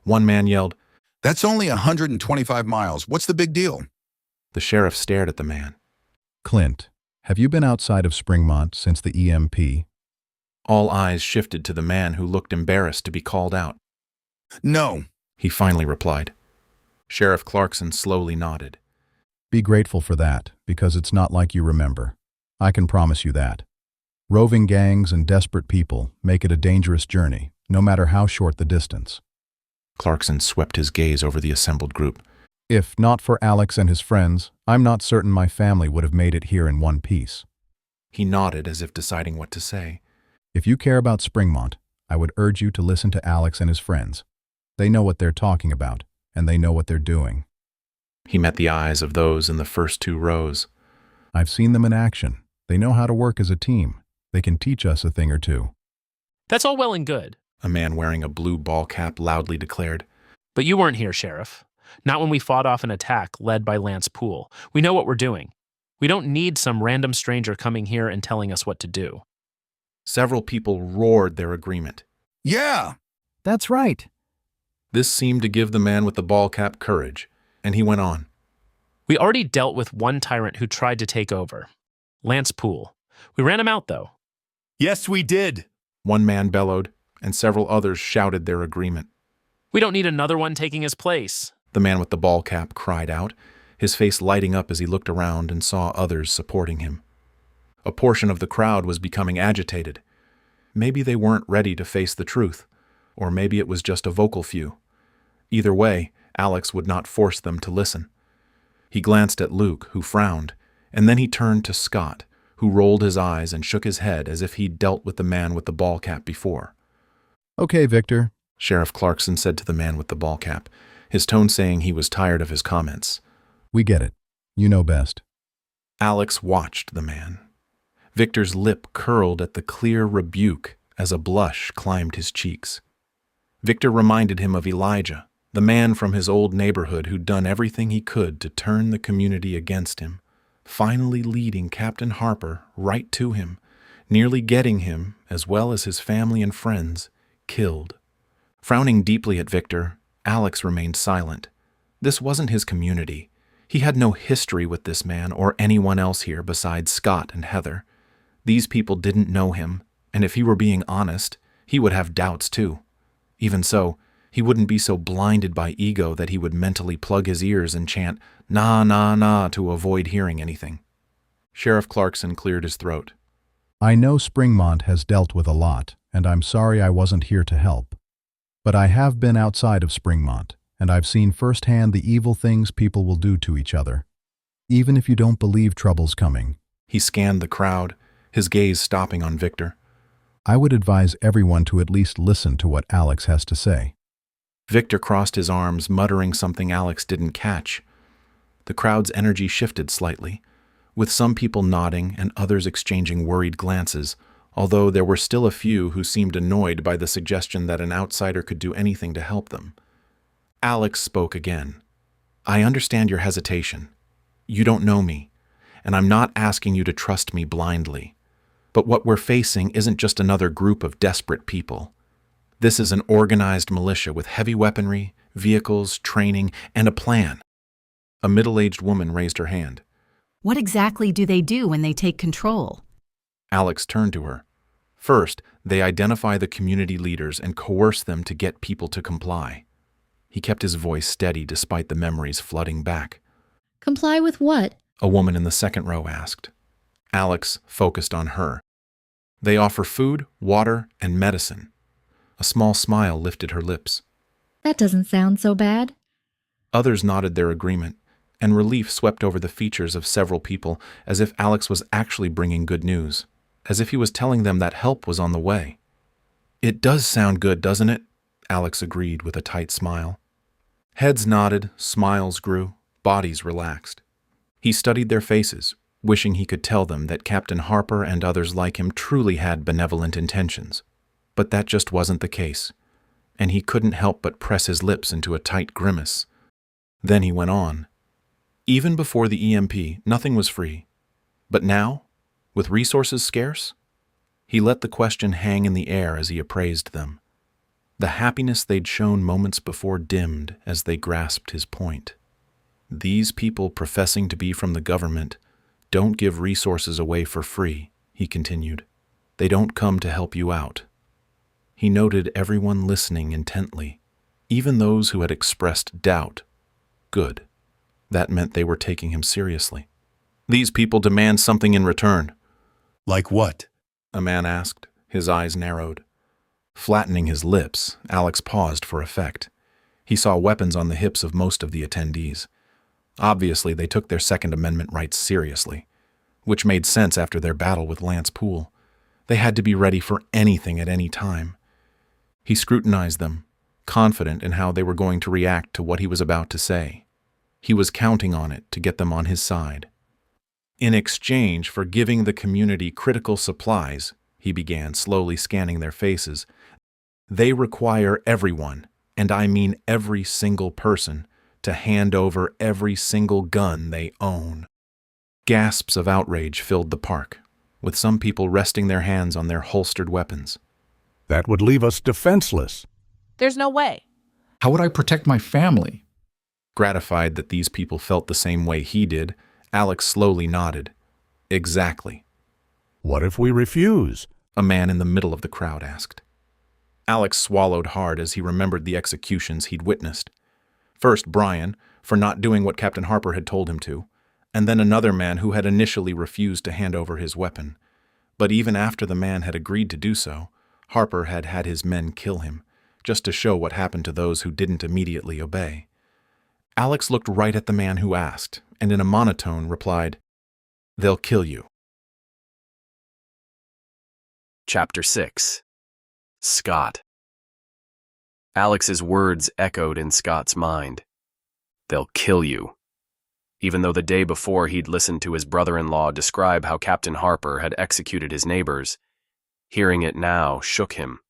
One man yelled, "That's only 125 miles. What's the big deal?" The sheriff stared at the man. Clint, have you been outside of Springmont since the EMP? All eyes shifted to the man who looked embarrassed to be called out. "No," he finally replied. Sheriff Clarkson slowly nodded. Be grateful for that, because it's not like you remember. I can promise you that. Roving gangs and desperate people make it a dangerous journey, no matter how short the distance. Clarkson swept his gaze over the assembled group. If not for Alex and his friends, I'm not certain my family would have made it here in one piece. He nodded as if deciding what to say. If you care about Springmont, I would urge you to listen to Alex and his friends. They know what they're talking about, and they know what they're doing. He met the eyes of those in the first 2 rows. I've seen them in action. They know how to work as a team. They can teach us a thing or two. That's all well and good, A man wearing a blue ball cap loudly declared. but you weren't here, Sheriff. Not when we fought off an attack led by Lance Poole. We know what we're doing. We don't need some random stranger coming here and telling us what to do. Several people roared their agreement. Yeah! That's right. This seemed to give the man with the ball cap courage, and he went on. We already dealt with one tyrant who tried to take over, Lance Poole. We ran him out, though. Yes, we did. One man bellowed, and several others shouted their agreement. We don't need another one taking his place. The man with the ball cap cried out, his face lighting up as he looked around and saw others supporting him. A portion of the crowd was becoming agitated. Maybe they weren't ready to face the truth, or maybe it was just a vocal few. Either way, Alex would not force them to listen. He glanced at Luke, who frowned, and then he turned to Scott, who rolled his eyes and shook his head as if he'd dealt with the man with the ball cap before. Okay, Victor. Sheriff Clarkson said to the man with the ball cap, his tone saying he was tired of his comments. We get it. You know best. Alex watched the man. Victor's lip curled at the clear rebuke as a blush climbed his cheeks. Victor reminded him of Elijah, the man from his old neighborhood who'd done everything he could to turn the community against him, finally leading Captain Harper right to him, nearly getting him, as well as his family and friends, killed. Frowning deeply at Victor, Alex remained silent. This wasn't his community. He had no history with this man or anyone else here besides Scott and Heather. These people didn't know him, and if he were being honest, he would have doubts too. Even so, he wouldn't be so blinded by ego that he would mentally plug his ears and chant, "Nah, nah, nah," to avoid hearing anything. Sheriff Clarkson cleared his throat. I know Springmont has dealt with a lot, and I'm sorry I wasn't here to help. But I have been outside of Springmont, and I've seen firsthand the evil things people will do to each other. Even if you don't believe trouble's coming. He scanned the crowd, his gaze stopping on Victor. I would advise everyone to at least listen to what Alex has to say. Victor crossed his arms, muttering something Alex didn't catch. The crowd's energy shifted slightly, with some people nodding and others exchanging worried glances, although there were still a few who seemed annoyed by the suggestion that an outsider could do anything to help them. Alex spoke again. I understand your hesitation. You don't know me, and I'm not asking you to trust me blindly. But what we're facing isn't just another group of desperate people. This is an organized militia with heavy weaponry, vehicles, training, and a plan. A middle-aged woman raised her hand. What exactly do they do when they take control? Alex turned to her. First, they identify the community leaders and coerce them to get people to comply. He kept his voice steady despite the memories flooding back. Comply with what? A woman in the second row asked. Alex focused on her. They offer food, water, and medicine. A small smile lifted her lips. That doesn't sound so bad. Others nodded their agreement, and relief swept over the features of several people as if Alex was actually bringing good news, as if he was telling them that help was on the way. It does sound good, doesn't it? Alex agreed with a tight smile. Heads nodded, smiles grew, bodies relaxed. He studied their faces, wishing he could tell them that Captain Harper and others like him truly had benevolent intentions. But that just wasn't the case, and he couldn't help but press his lips into a tight grimace. Then he went on. Even before the EMP, nothing was free. But now, with resources scarce? He let the question hang in the air as he appraised them. The happiness they'd shown moments before dimmed as they grasped his point. These people professing to be from the government don't give resources away for free, he continued. They don't come to help you out. He noted everyone listening intently, even those who had expressed doubt. Good. That meant they were taking him seriously. These people demand something in return. Like what? A man asked, his eyes narrowed. Flattening his lips, Alex paused for effect. He saw weapons on the hips of most of the attendees. Obviously, they took their Second Amendment rights seriously, which made sense after their battle with Lance Poole. They had to be ready for anything at any time. He scrutinized them, confident in how they were going to react to what he was about to say. He was counting on it to get them on his side. In exchange for giving the community critical supplies, he began, slowly scanning their faces, they require everyone, and I mean every single person, to hand over every single gun they own. Gasps of outrage filled the park, with some people resting their hands on their holstered weapons. That would leave us defenseless. There's no way. How would I protect my family? Gratified that these people felt the same way he did, Alex slowly nodded. Exactly. What if we refuse? A man in the middle of the crowd asked. Alex swallowed hard as he remembered the executions he'd witnessed. First Brian, for not doing what Captain Harper had told him to, and then another man who had initially refused to hand over his weapon. But even after the man had agreed to do so, Harper had had his men kill him, just to show what happened to those who didn't immediately obey. Alex looked right at the man who asked, and in a monotone replied, "They'll kill you." Chapter 6. Scott. Alex's words echoed in Scott's mind. They'll kill you. Even though the day before he'd listened to his brother-in-law describe how Captain Harper had executed his neighbors, hearing it now shook him.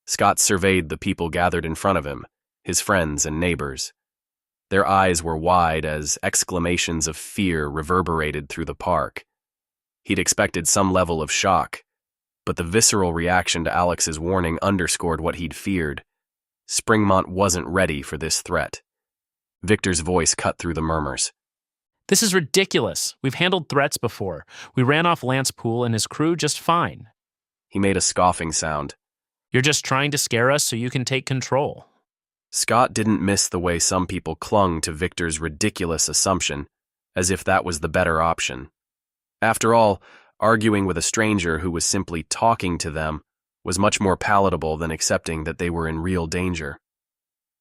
Scott surveyed the people gathered in front of him, his friends and neighbors. Their eyes were wide as exclamations of fear reverberated through the park. He'd expected some level of shock, but the visceral reaction to Alex's warning underscored what he'd feared. Springmont wasn't ready for this threat. Victor's voice cut through the murmurs. This is ridiculous. We've handled threats before. We ran off Lance Poole and his crew just fine. He made a scoffing sound. You're just trying to scare us so you can take control. Scott didn't miss the way some people clung to Victor's ridiculous assumption, as if that was the better option. After all, arguing with a stranger who was simply talking to them was much more palatable than accepting that they were in real danger.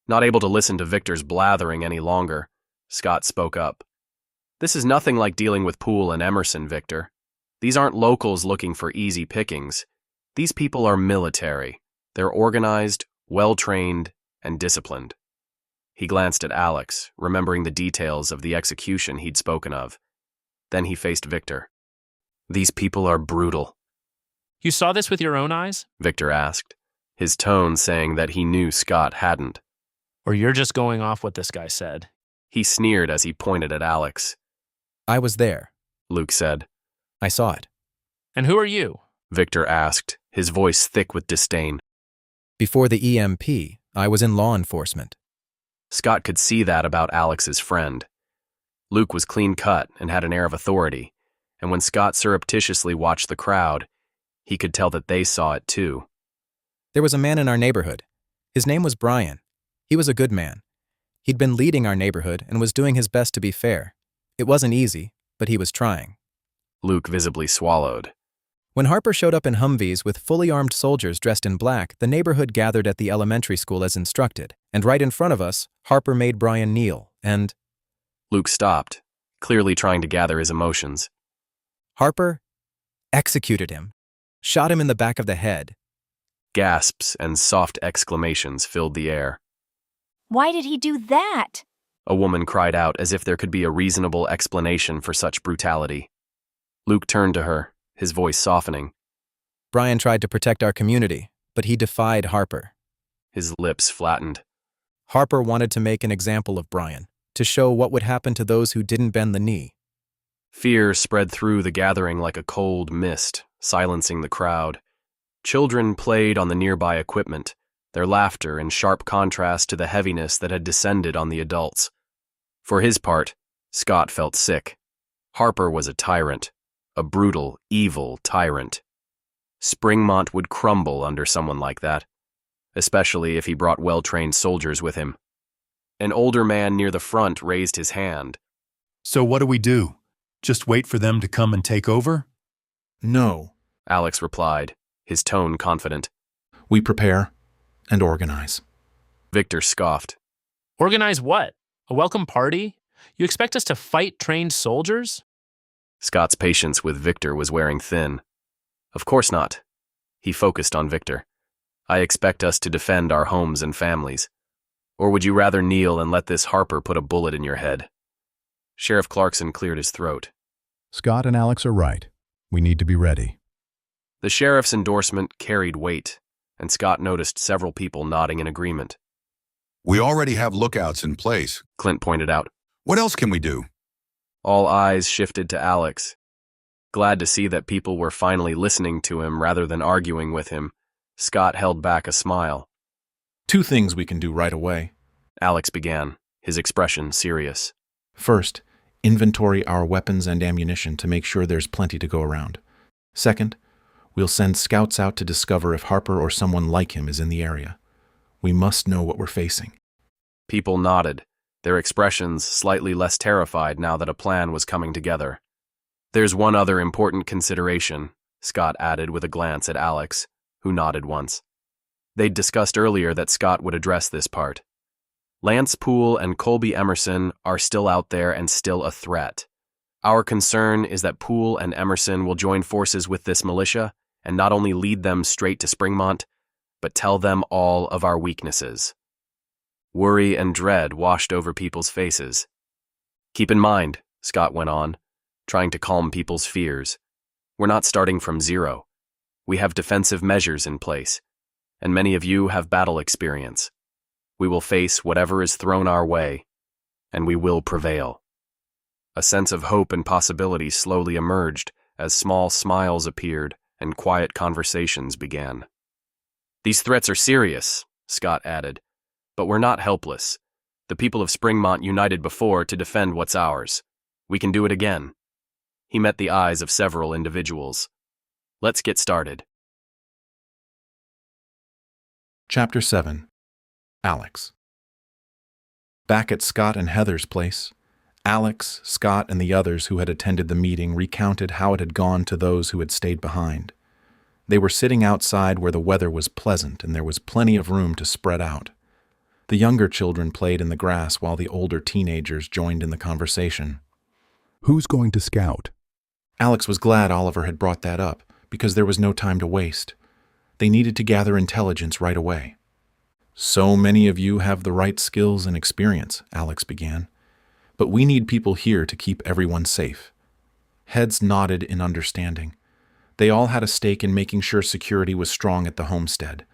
Not able to listen to Victor's blathering any longer, Scott spoke up. This is nothing like dealing with Poole and Emerson, Victor. These aren't locals looking for easy pickings. These people are military. They're organized, well-trained, and disciplined. He glanced at Alex, remembering the details of the execution he'd spoken of. Then he faced Victor. These people are brutal. You saw this with your own eyes? Victor asked, his tone saying that he knew Scott hadn't. Or you're just going off what this guy said? He sneered as he pointed at Alex. I was there, Luke said. I saw it. And who are you? Victor asked, his voice thick with disdain. Before the EMP, I was in law enforcement. Scott could see that about Alex's friend. Luke was clean-cut and had an air of authority, and when Scott surreptitiously watched the crowd, he could tell that they saw it too. There was a man in our neighborhood. His name was Brian. He was a good man. He'd been leading our neighborhood and was doing his best to be fair. It wasn't easy, but he was trying. Luke visibly swallowed. When Harper showed up in Humvees with fully armed soldiers dressed in black, the neighborhood gathered at the elementary school as instructed, and right in front of us, Harper made Brian kneel, and... Luke stopped, clearly trying to gather his emotions. Harper executed him, shot him in the back of the head. Gasps and soft exclamations filled the air. Why did he do that? A woman cried out as if there could be a reasonable explanation for such brutality. Luke turned to her, his voice softening. Brian tried to protect our community, but he defied Harper. His lips flattened. Harper wanted to make an example of Brian, to show what would happen to those who didn't bend the knee. Fear spread through the gathering like a cold mist, silencing the crowd. Children played on the nearby equipment, their laughter in sharp contrast to the heaviness that had descended on the adults. For his part, Scott felt sick. Harper was a tyrant, a brutal, evil tyrant. Springmont would crumble under someone like that, especially if he brought well-trained soldiers with him. An older man near the front raised his hand. So what do we do? Just wait for them to come and take over? No, Alex replied, his tone confident. We prepare and organize. Victor scoffed. Organize what? A welcome party? You expect us to fight trained soldiers? Scott's patience with Victor was wearing thin. Of course not. He focused on Victor. I expect us to defend our homes and families. Or would you rather kneel and let this Harper put a bullet in your head? Sheriff Clarkson cleared his throat. Scott and Alex are right. We need to be ready. The sheriff's endorsement carried weight, and Scott noticed several people nodding in agreement. We already have lookouts in place, Clint pointed out. What else can we do? All eyes shifted to Alex. Glad to see that people were finally listening to him rather than arguing with him, Scott held back a smile. 2 things we can do right away, Alex began, his expression serious. First, inventory our weapons and ammunition to make sure there's plenty to go around. Second, we'll send scouts out to discover if Harper or someone like him is in the area. We must know what we're facing. People nodded, their expressions slightly less terrified now that a plan was coming together. There's one other important consideration, Scott added with a glance at Alex, who nodded once. They'd discussed earlier that Scott would address this part. Lance Poole and Colby Emerson are still out there and still a threat. Our concern is that Poole and Emerson will join forces with this militia and not only lead them straight to Springmont, but tell them all of our weaknesses. Worry and dread washed over people's faces. Keep in mind, Scott went on, trying to calm people's fears, we're not starting from zero. We have defensive measures in place, and many of you have battle experience. We will face whatever is thrown our way, and we will prevail. A sense of hope and possibility slowly emerged as small smiles appeared and quiet conversations began. These threats are serious, Scott added, but we're not helpless. The people of Springmont united before to defend what's ours. We can do it again. He met the eyes of several individuals. Let's get started. Chapter 7. Alex. Back at Scott and Heather's place, Alex, Scott, and the others who had attended the meeting recounted how it had gone to those who had stayed behind. They were sitting outside where the weather was pleasant and there was plenty of room to spread out. The younger children played in the grass while the older teenagers joined in the conversation. Who's going to scout? Alex was glad Oliver had brought that up, because there was no time to waste. They needed to gather intelligence right away. So many of you have the right skills and experience, Alex began. But we need people here to keep everyone safe. Heads nodded in understanding. They all had a stake in making sure security was strong at the homestead.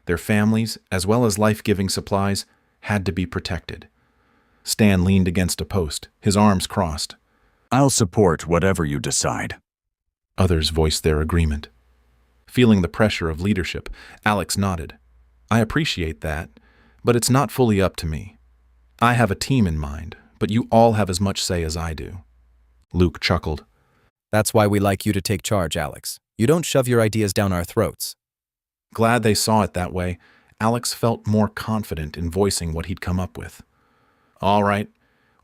Their families, as well as life-giving supplies, had to be protected. Stan leaned against a post, his arms crossed. I'll support whatever you decide. Others voiced their agreement. Feeling the pressure of leadership, Alex nodded. I appreciate that, but it's not fully up to me. I have a team in mind, but you all have as much say as I do. Luke chuckled. That's why we like you to take charge, Alex. You don't shove your ideas down our throats. Glad they saw it that way, Alex felt more confident in voicing what he'd come up with. All right,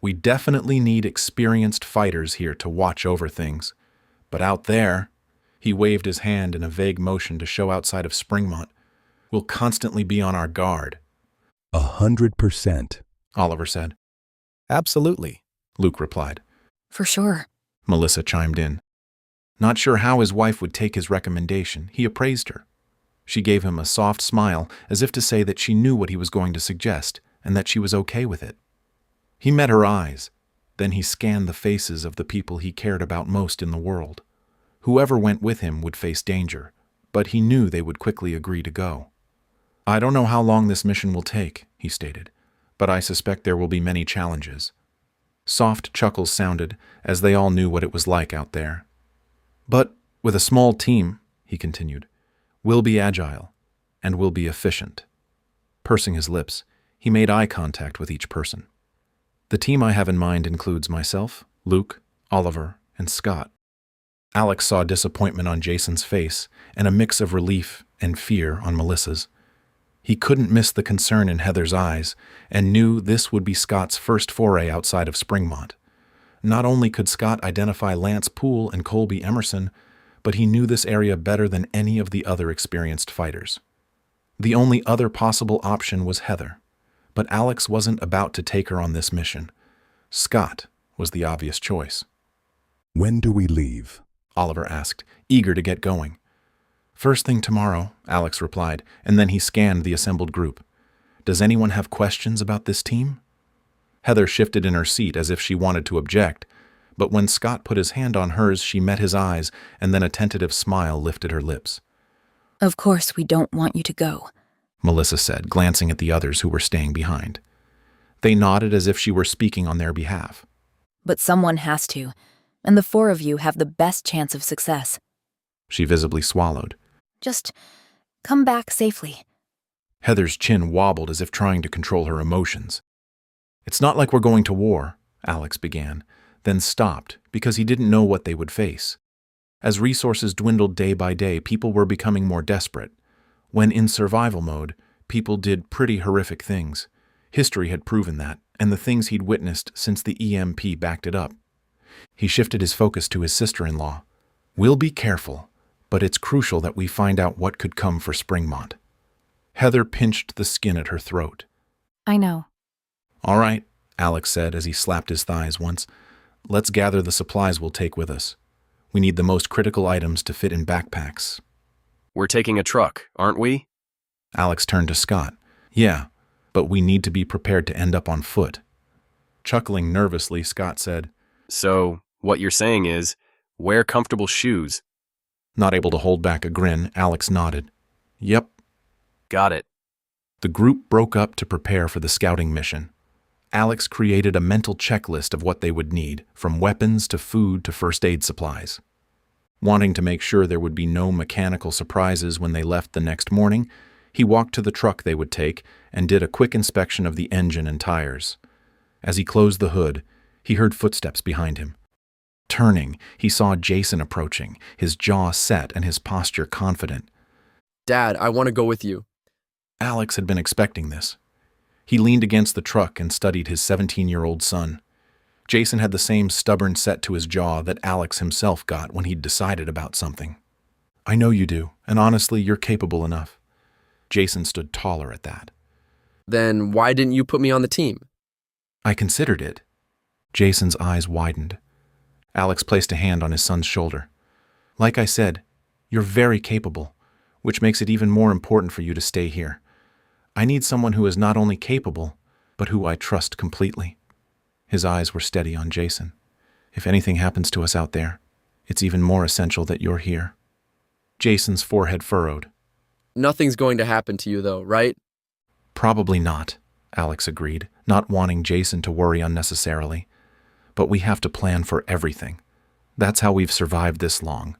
we definitely need experienced fighters here to watch over things. But out there, he waved his hand in a vague motion to show outside of Springmont, we'll constantly be on our guard. 100%, Oliver said. Absolutely, Luke replied. For sure, Melissa chimed in. Not sure how his wife would take his recommendation, he appraised her. She gave him a soft smile, as if to say that she knew what he was going to suggest, and that she was okay with it. He met her eyes. Then he scanned the faces of the people he cared about most in the world. Whoever went with him would face danger, but he knew they would quickly agree to go. I don't know how long this mission will take, he stated, but I suspect there will be many challenges. Soft chuckles sounded, as they all knew what it was like out there. But with a small team, he continued, we'll be agile, and we'll be efficient. Pursing his lips, he made eye contact with each person. The team I have in mind includes myself, Luke, Oliver, and Scott. Alex saw disappointment on Jason's face and a mix of relief and fear on Melissa's. He couldn't miss the concern in Heather's eyes and knew this would be Scott's first foray outside of Springmont. Not only could Scott identify Lance Poole and Colby Emerson, but he knew this area better than any of the other experienced fighters. The only other possible option was Heather, but Alex wasn't about to take her on this mission. Scott was the obvious choice. When do we leave? Oliver asked, eager to get going. First thing tomorrow, Alex replied, and then he scanned the assembled group. Does anyone have questions about this team? Heather shifted in her seat as if she wanted to object, but when Scott put his hand on hers, she met his eyes, and then a tentative smile lifted her lips. Of course we don't want you to go, Melissa said, glancing at the others who were staying behind. They nodded as if she were speaking on their behalf. but someone has to, and the 4 of you have the best chance of success. She visibly swallowed. Just come back safely. Heather's chin wobbled as if trying to control her emotions. It's not like we're going to war, Alex began, then stopped because he didn't know what they would face. As resources dwindled day by day, people were becoming more desperate. When in survival mode, people did pretty horrific things. History had proven that, and the things he'd witnessed since the EMP backed it up. He shifted his focus to his sister-in-law. We'll be careful, but it's crucial that we find out what could come for Springmont. Heather pinched the skin at her throat. I know. All right, Alex said as he slapped his thighs once. Let's gather the supplies we'll take with us. We need the most critical items to fit in backpacks. We're taking a truck, aren't we? Alex turned to Scott. Yeah, but we need to be prepared to end up on foot. Chuckling nervously, Scott said, So, what you're saying is, wear comfortable shoes. Not able to hold back a grin, Alex nodded. Yep. Got it. The group broke up to prepare for the scouting mission. Alex created a mental checklist of what they would need, from weapons to food to first aid supplies. Wanting to make sure there would be no mechanical surprises when they left the next morning, he walked to the truck they would take and did a quick inspection of the engine and tires. As he closed the hood, he heard footsteps behind him. Turning, he saw Jason approaching, his jaw set and his posture confident. Dad, I want to go with you. Alex had been expecting this. He leaned against the truck and studied his 17-year-old son. Jason had the same stubborn set to his jaw that Alex himself got when he'd decided about something. I know you do, and honestly, you're capable enough. Jason stood taller at that. Then why didn't you put me on the team? I considered it. Jason's eyes widened. Alex placed a hand on his son's shoulder. Like I said, you're very capable, which makes it even more important for you to stay here. I need someone who is not only capable, but who I trust completely. His eyes were steady on Jason. If anything happens to us out there, it's even more essential that you're here. Jason's forehead furrowed. Nothing's going to happen to you, though, right? Probably not, Alex agreed, not wanting Jason to worry unnecessarily. But we have to plan for everything. That's how we've survived this long.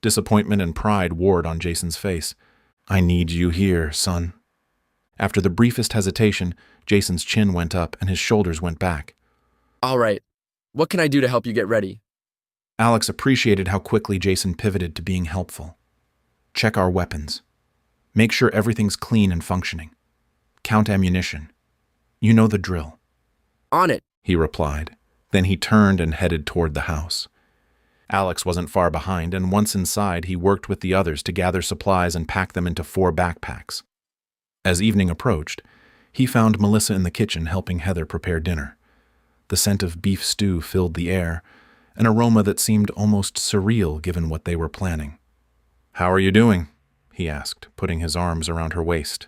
Disappointment and pride warred on Jason's face. I need you here, son. After the briefest hesitation, Jason's chin went up and his shoulders went back. All right. What can I do to help you get ready? Alex appreciated how quickly Jason pivoted to being helpful. Check our weapons. Make sure everything's clean and functioning. Count ammunition. You know the drill. On it, he replied. Then he turned and headed toward the house. Alex wasn't far behind, and once inside, he worked with the others to gather supplies and pack them into 4 backpacks. As evening approached, he found Melissa in the kitchen helping Heather prepare dinner. The scent of beef stew filled the air, an aroma that seemed almost surreal given what they were planning. How are you doing? He asked, putting his arms around her waist.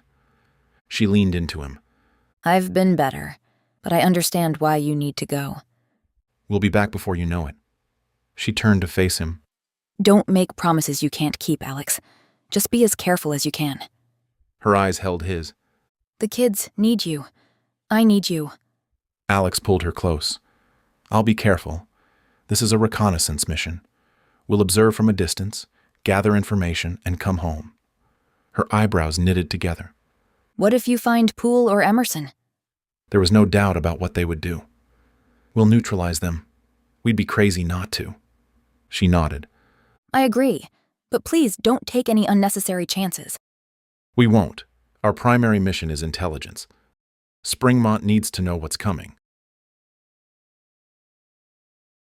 She leaned into him. I've been better, but I understand why you need to go. We'll be back before you know it. She turned to face him. Don't make promises you can't keep, Alex. Just be as careful as you can. Her eyes held his. The kids need you. I need you. Alex pulled her close. I'll be careful. This is a reconnaissance mission. We'll observe from a distance, gather information, and come home. Her eyebrows knitted together. What if you find Poole or Emerson? There was no doubt about what they would do. We'll neutralize them. We'd be crazy not to. She nodded. I agree, but please don't take any unnecessary chances. We won't. Our primary mission is intelligence. Springmont needs to know what's coming.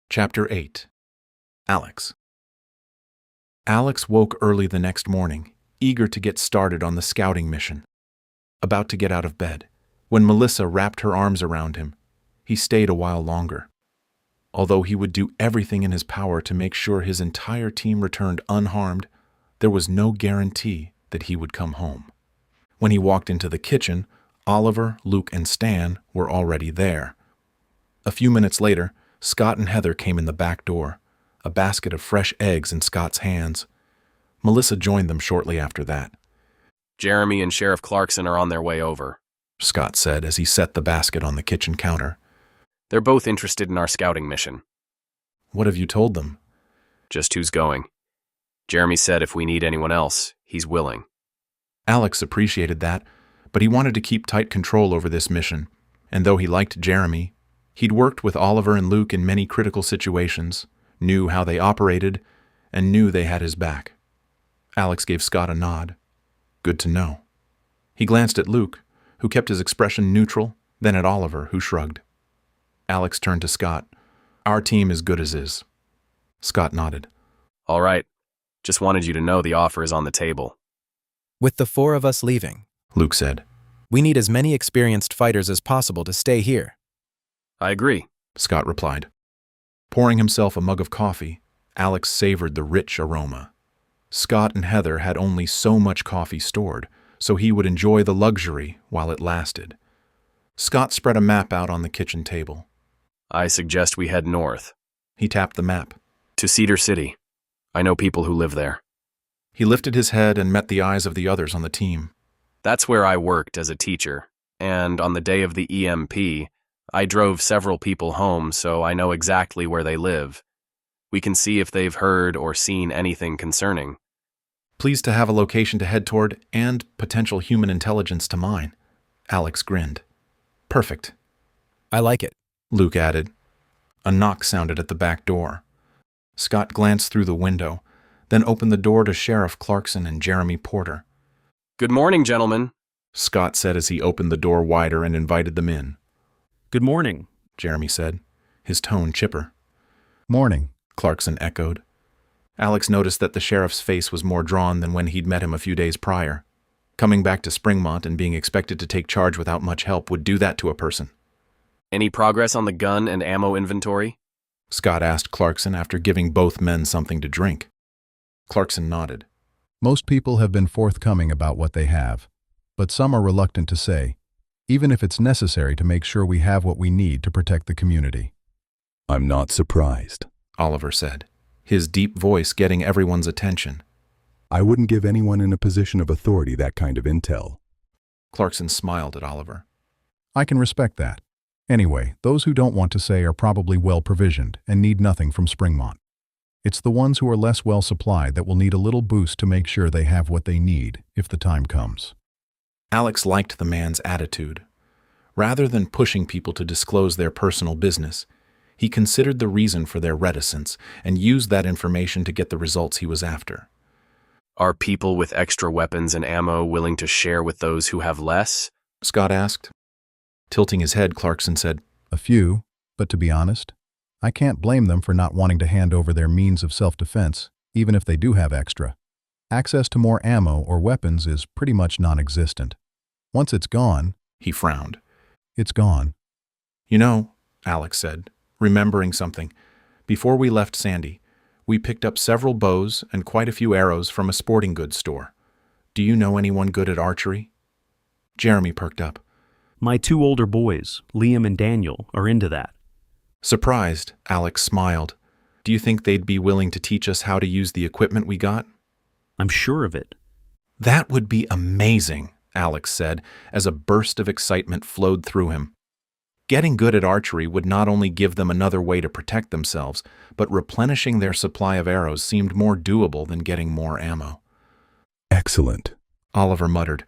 Chapter 8. Alex. Alex woke early the next morning, eager to get started on the scouting mission. About to get out of bed, when Melissa wrapped her arms around him, he stayed a while longer. Although he would do everything in his power to make sure his entire team returned unharmed, there was no guarantee that he would come home. When he walked into the kitchen, Oliver, Luke, and Stan were already there. A few minutes later, Scott and Heather came in the back door, a basket of fresh eggs in Scott's hands. Melissa joined them shortly after that. Jeremy and Sheriff Clarkson are on their way over, Scott said as he set the basket on the kitchen counter. They're both interested in our scouting mission. What have you told them? Just who's going. Jeremy said if we need anyone else, he's willing. Alex appreciated that, but he wanted to keep tight control over this mission, and though he liked Jeremy, he'd worked with Oliver and Luke in many critical situations, knew how they operated, and knew they had his back. Alex gave Scott a nod. Good to know. He glanced at Luke, who kept his expression neutral, then at Oliver, who shrugged. Alex turned to Scott. Our team is good as is. Scott nodded. All right. Just wanted you to know the offer is on the table. With the 4 of us leaving, Luke said, we need as many experienced fighters as possible to stay here. I agree, Scott replied. Pouring himself a mug of coffee, Alex savored the rich aroma. Scott and Heather had only so much coffee stored, so he would enjoy the luxury while it lasted. Scott spread a map out on the kitchen table. I suggest we head north. He tapped the map. To Cedar City. I know people who live there. He lifted his head and met the eyes of the others on the team. That's where I worked as a teacher, and on the day of the EMP, I drove several people home, so I know exactly where they live. We can see if they've heard or seen anything concerning. Pleased to have a location to head toward and potential human intelligence to mine. Alex grinned. Perfect. I like it, Luke added. A knock sounded at the back door. Scott glanced through the window, then opened the door to Sheriff Clarkson and Jeremy Porter. Good morning, gentlemen, Scott said as he opened the door wider and invited them in. Good morning, Jeremy said, his tone chipper. Morning, Clarkson echoed. Alex noticed that the sheriff's face was more drawn than when he'd met him a few days prior. Coming back to Springmont and being expected to take charge without much help would do that to a person. Any progress on the gun and ammo inventory? Scott asked Clarkson after giving both men something to drink. Clarkson nodded. Most people have been forthcoming about what they have, but some are reluctant to say, even if it's necessary to make sure we have what we need to protect the community. I'm not surprised, Oliver said, his deep voice getting everyone's attention. I wouldn't give anyone in a position of authority that kind of intel. Clarkson smiled at Oliver. I can respect that. Anyway, those who don't want to say are probably well provisioned and need nothing from Springmont. It's the ones who are less well supplied that will need a little boost to make sure they have what they need if the time comes. Alex liked the man's attitude. Rather than pushing people to disclose their personal business, he considered the reason for their reticence and used that information to get the results he was after. Are people with extra weapons and ammo willing to share with those who have less? Scott asked. Tilting his head, Clarkson said, A few, but to be honest, I can't blame them for not wanting to hand over their means of self-defense, even if they do have extra. Access to more ammo or weapons is pretty much non-existent. Once it's gone, he frowned. It's gone. You know, Alex said, remembering something, before we left Sandy, we picked up several bows and quite a few arrows from a sporting goods store. Do you know anyone good at archery? Jeremy perked up. My 2 older boys, Liam and Daniel, are into that. Surprised, Alex smiled. Do you think they'd be willing to teach us how to use the equipment we got? I'm sure of it. That would be amazing, Alex said, as a burst of excitement flowed through him. Getting good at archery would not only give them another way to protect themselves, but replenishing their supply of arrows seemed more doable than getting more ammo. Excellent, Oliver muttered.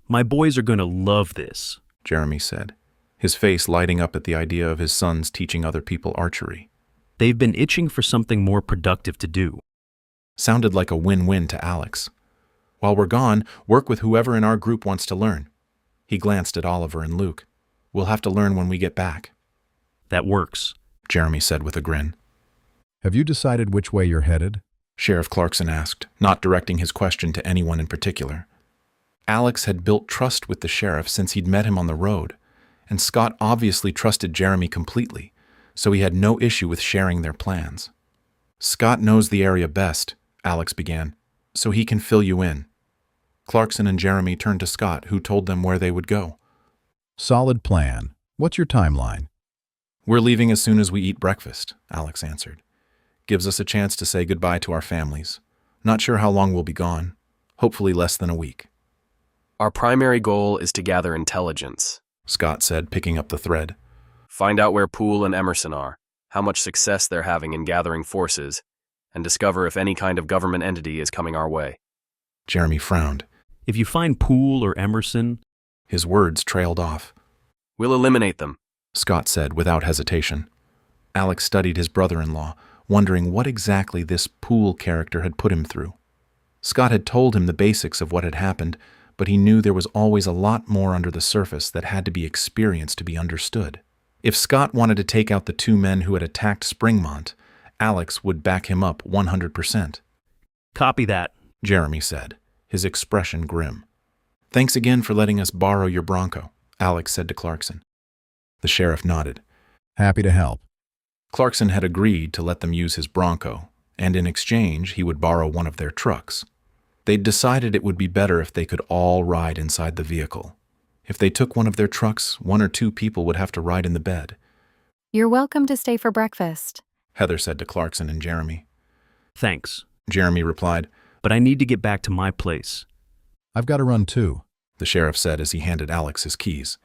My boys are going to love this, Jeremy said, his face lighting up at the idea of his sons teaching other people archery. They've been itching for something more productive to do. Sounded like a win-win to Alex. While we're gone, work with whoever in our group wants to learn. He glanced at Oliver and Luke. We'll have to learn when we get back. That works, Jeremy said with a grin. Have you decided which way you're headed? Sheriff Clarkson asked, not directing his question to anyone in particular. Alex had built trust with the sheriff since he'd met him on the road, and Scott obviously trusted Jeremy completely, so he had no issue with sharing their plans. Scott knows the area best, Alex began. so he can fill you in. Clarkson and Jeremy turned to Scott, who told them where they would go. Solid plan. What's your timeline? We're leaving as soon as we eat breakfast, Alex answered. Gives us a chance to say goodbye to our families. Not sure how long we'll be gone. Hopefully less than a week. Our primary goal is to gather intelligence, Scott said, picking up the thread. Find out where Poole and Emerson are, how much success they're having in gathering forces, and discover if any kind of government entity is coming our way. Jeremy frowned. If you find Poole or Emerson... His words trailed off. We'll eliminate them, Scott said without hesitation. Alex studied his brother-in-law, wondering what exactly this Poole character had put him through. Scott had told him the basics of what had happened, but he knew there was always a lot more under the surface that had to be experienced to be understood. If Scott wanted to take out the two men who had attacked Springmont, Alex would back him up 100%. Copy that, Jeremy said, his expression grim. Thanks again for letting us borrow your Bronco, Alex said to Clarkson. The sheriff nodded. Happy to help. Clarkson had agreed to let them use his Bronco, and in exchange he would borrow one of their trucks. They'd decided it would be better if they could all ride inside the vehicle. If they took one of their trucks, 1 or 2 people would have to ride in the bed. You're welcome to stay for breakfast, Heather said to Clarkson and Jeremy. Thanks, Jeremy replied. But I need to get back to my place. I've got to run too, the sheriff said as he handed Alex his keys.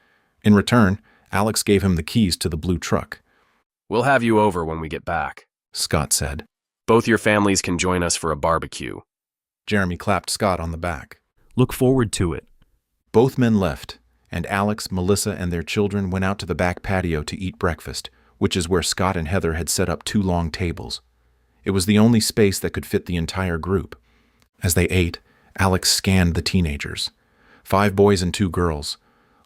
In return, Alex gave him the keys to the blue truck. We'll have you over when we get back, Scott said. Both your families can join us for a barbecue. Jeremy clapped Scott on the back. Look forward to it. Both men left, and Alex, Melissa, and their children went out to the back patio to eat breakfast, which is where Scott and Heather had set up 2 long tables. It was the only space that could fit the entire group. As they ate, Alex scanned the teenagers. 5 boys and 2 girls,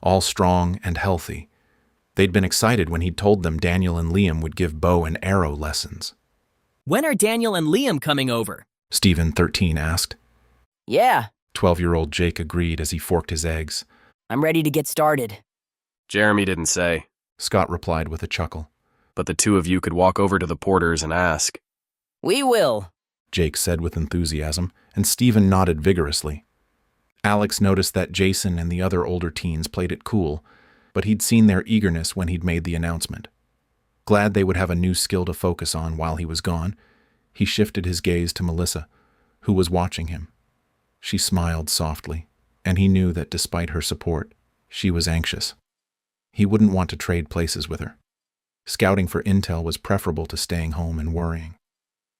all strong and healthy. They'd been excited when he'd told them Daniel and Liam would give bow and arrow lessons. When are Daniel and Liam coming over? Stephen, 13, asked. Yeah. 12-year-old Jake agreed as he forked his eggs. I'm ready to get started. Jeremy didn't say, Scott replied with a chuckle. But the 2 of you could walk over to the Porters and ask. We will, Jake said with enthusiasm, and Stephen nodded vigorously. Alex noticed that Jason and the other older teens played it cool, but he'd seen their eagerness when he'd made the announcement. Glad they would have a new skill to focus on while he was gone, he shifted his gaze to Melissa, who was watching him. She smiled softly, and he knew that despite her support, she was anxious. He wouldn't want to trade places with her. Scouting for intel was preferable to staying home and worrying.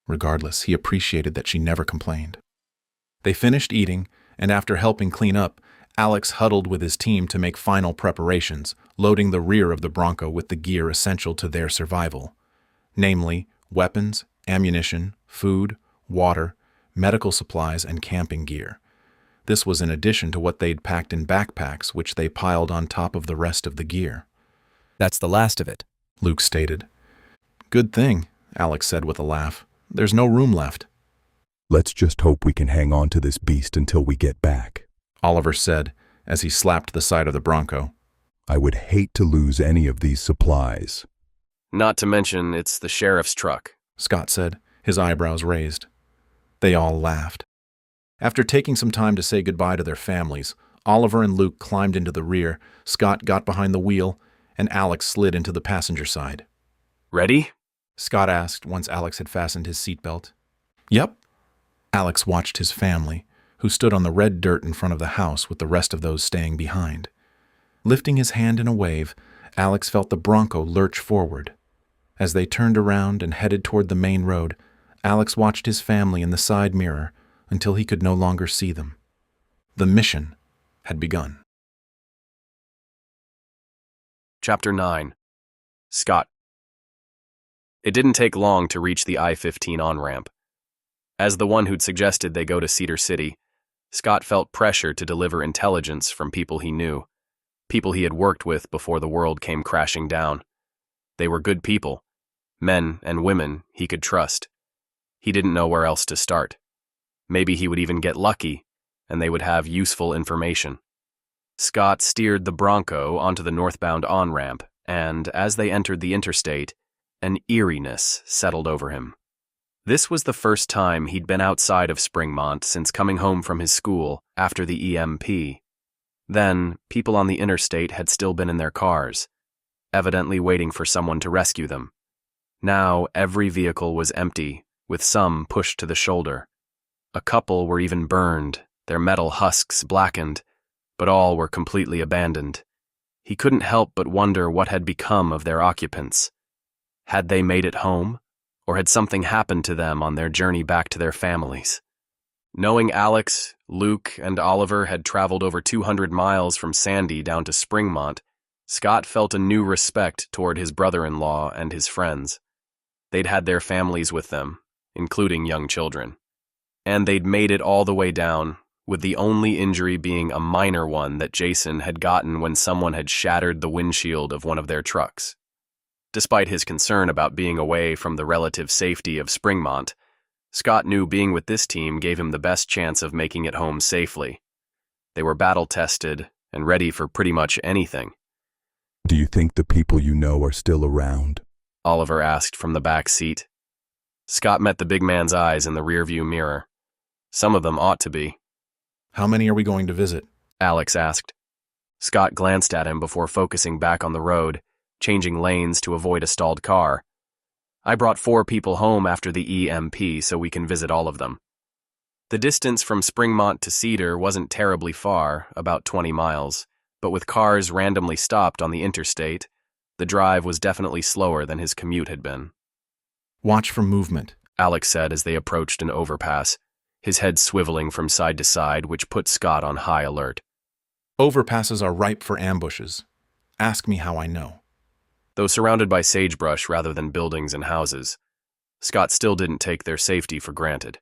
Regardless, he appreciated that she never complained. They finished eating, and after helping clean up, Alex huddled with his team to make final preparations, loading the rear of the Bronco with the gear essential to their survival, namely weapons, ammunition, food, water, medical supplies, and camping gear. This was in addition to what they'd packed in backpacks, which they piled on top of the rest of the gear. That's the last of it, Luke stated. Good thing, Alex said with a laugh. There's no room left. Let's just hope we can hang on to this beast until we get back, Oliver said as he slapped the side of the Bronco. I would hate to lose any of these supplies. Not to mention, it's the sheriff's truck, Scott said, his eyebrows raised. They all laughed. After taking some time to say goodbye to their families, Oliver and Luke climbed into the rear, Scott got behind the wheel, and Alex slid into the passenger side. Ready? Scott asked once Alex had fastened his seatbelt. Yep. Alex watched his family, who stood on the red dirt in front of the house with the rest of those staying behind. Lifting his hand in a wave, Alex felt the Bronco lurch forward. As they turned around and headed toward the main road, Alex watched his family in the side mirror until he could no longer see them. The mission had begun. Chapter 9. Scott. It didn't take long to reach the I-15 on-ramp. As the one who'd suggested they go to Cedar City, Scott felt pressure to deliver intelligence from people he knew, people he had worked with before the world came crashing down. They were good people, men and women he could trust. He didn't know where else to start. Maybe he would even get lucky, and they would have useful information. Scott steered the Bronco onto the northbound on-ramp, and as they entered the interstate, an eeriness settled over him. This was the first time he'd been outside of Springmont since coming home from his school after the EMP. Then, people on the interstate had still been in their cars, evidently waiting for someone to rescue them. Now, every vehicle was empty, with some pushed to the shoulder. A couple were even burned, their metal husks blackened, but all were completely abandoned. He couldn't help but wonder what had become of their occupants. Had they made it home, or had something happened to them on their journey back to their families? Knowing Alex, Luke, and Oliver had traveled over 200 miles from Sandy down to Springmont, Scott felt a new respect toward his brother-in-law and his friends. They'd had their families with them, including young children. And they'd made it all the way down, with the only injury being a minor one that Jason had gotten when someone had shattered the windshield of one of their trucks. Despite his concern about being away from the relative safety of Springmont, Scott knew being with this team gave him the best chance of making it home safely. They were battle-tested and ready for pretty much anything. Do you think the people you know are still around? Oliver asked from the back seat. Scott met the big man's eyes in the rearview mirror. Some of them ought to be. How many are we going to visit? Alex asked. Scott glanced at him before focusing back on the road, changing lanes to avoid a stalled car. I brought 4 people home after the EMP so we can visit all of them. The distance from Springmont to Cedar wasn't terribly far, about 20 miles, but with cars randomly stopped on the interstate, the drive was definitely slower than his commute had been. Watch for movement, Alex said as they approached an overpass, his head swiveling from side to side, which put Scott on high alert. Overpasses are ripe for ambushes. Ask me how I know. Though surrounded by sagebrush rather than buildings and houses, Scott still didn't take their safety for granted.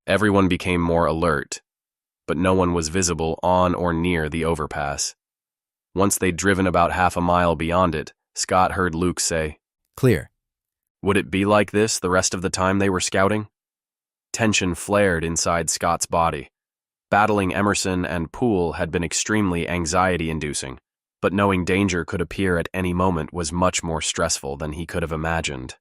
Everyone became more alert, but no one was visible on or near the overpass. Once they'd driven about half a mile beyond it, Scott heard Luke say, "Clear." Would it be like this the rest of the time they were scouting? Tension flared inside Scott's body. Battling Emerson and Poole had been extremely anxiety-inducing, but knowing danger could appear at any moment was much more stressful than he could have imagined.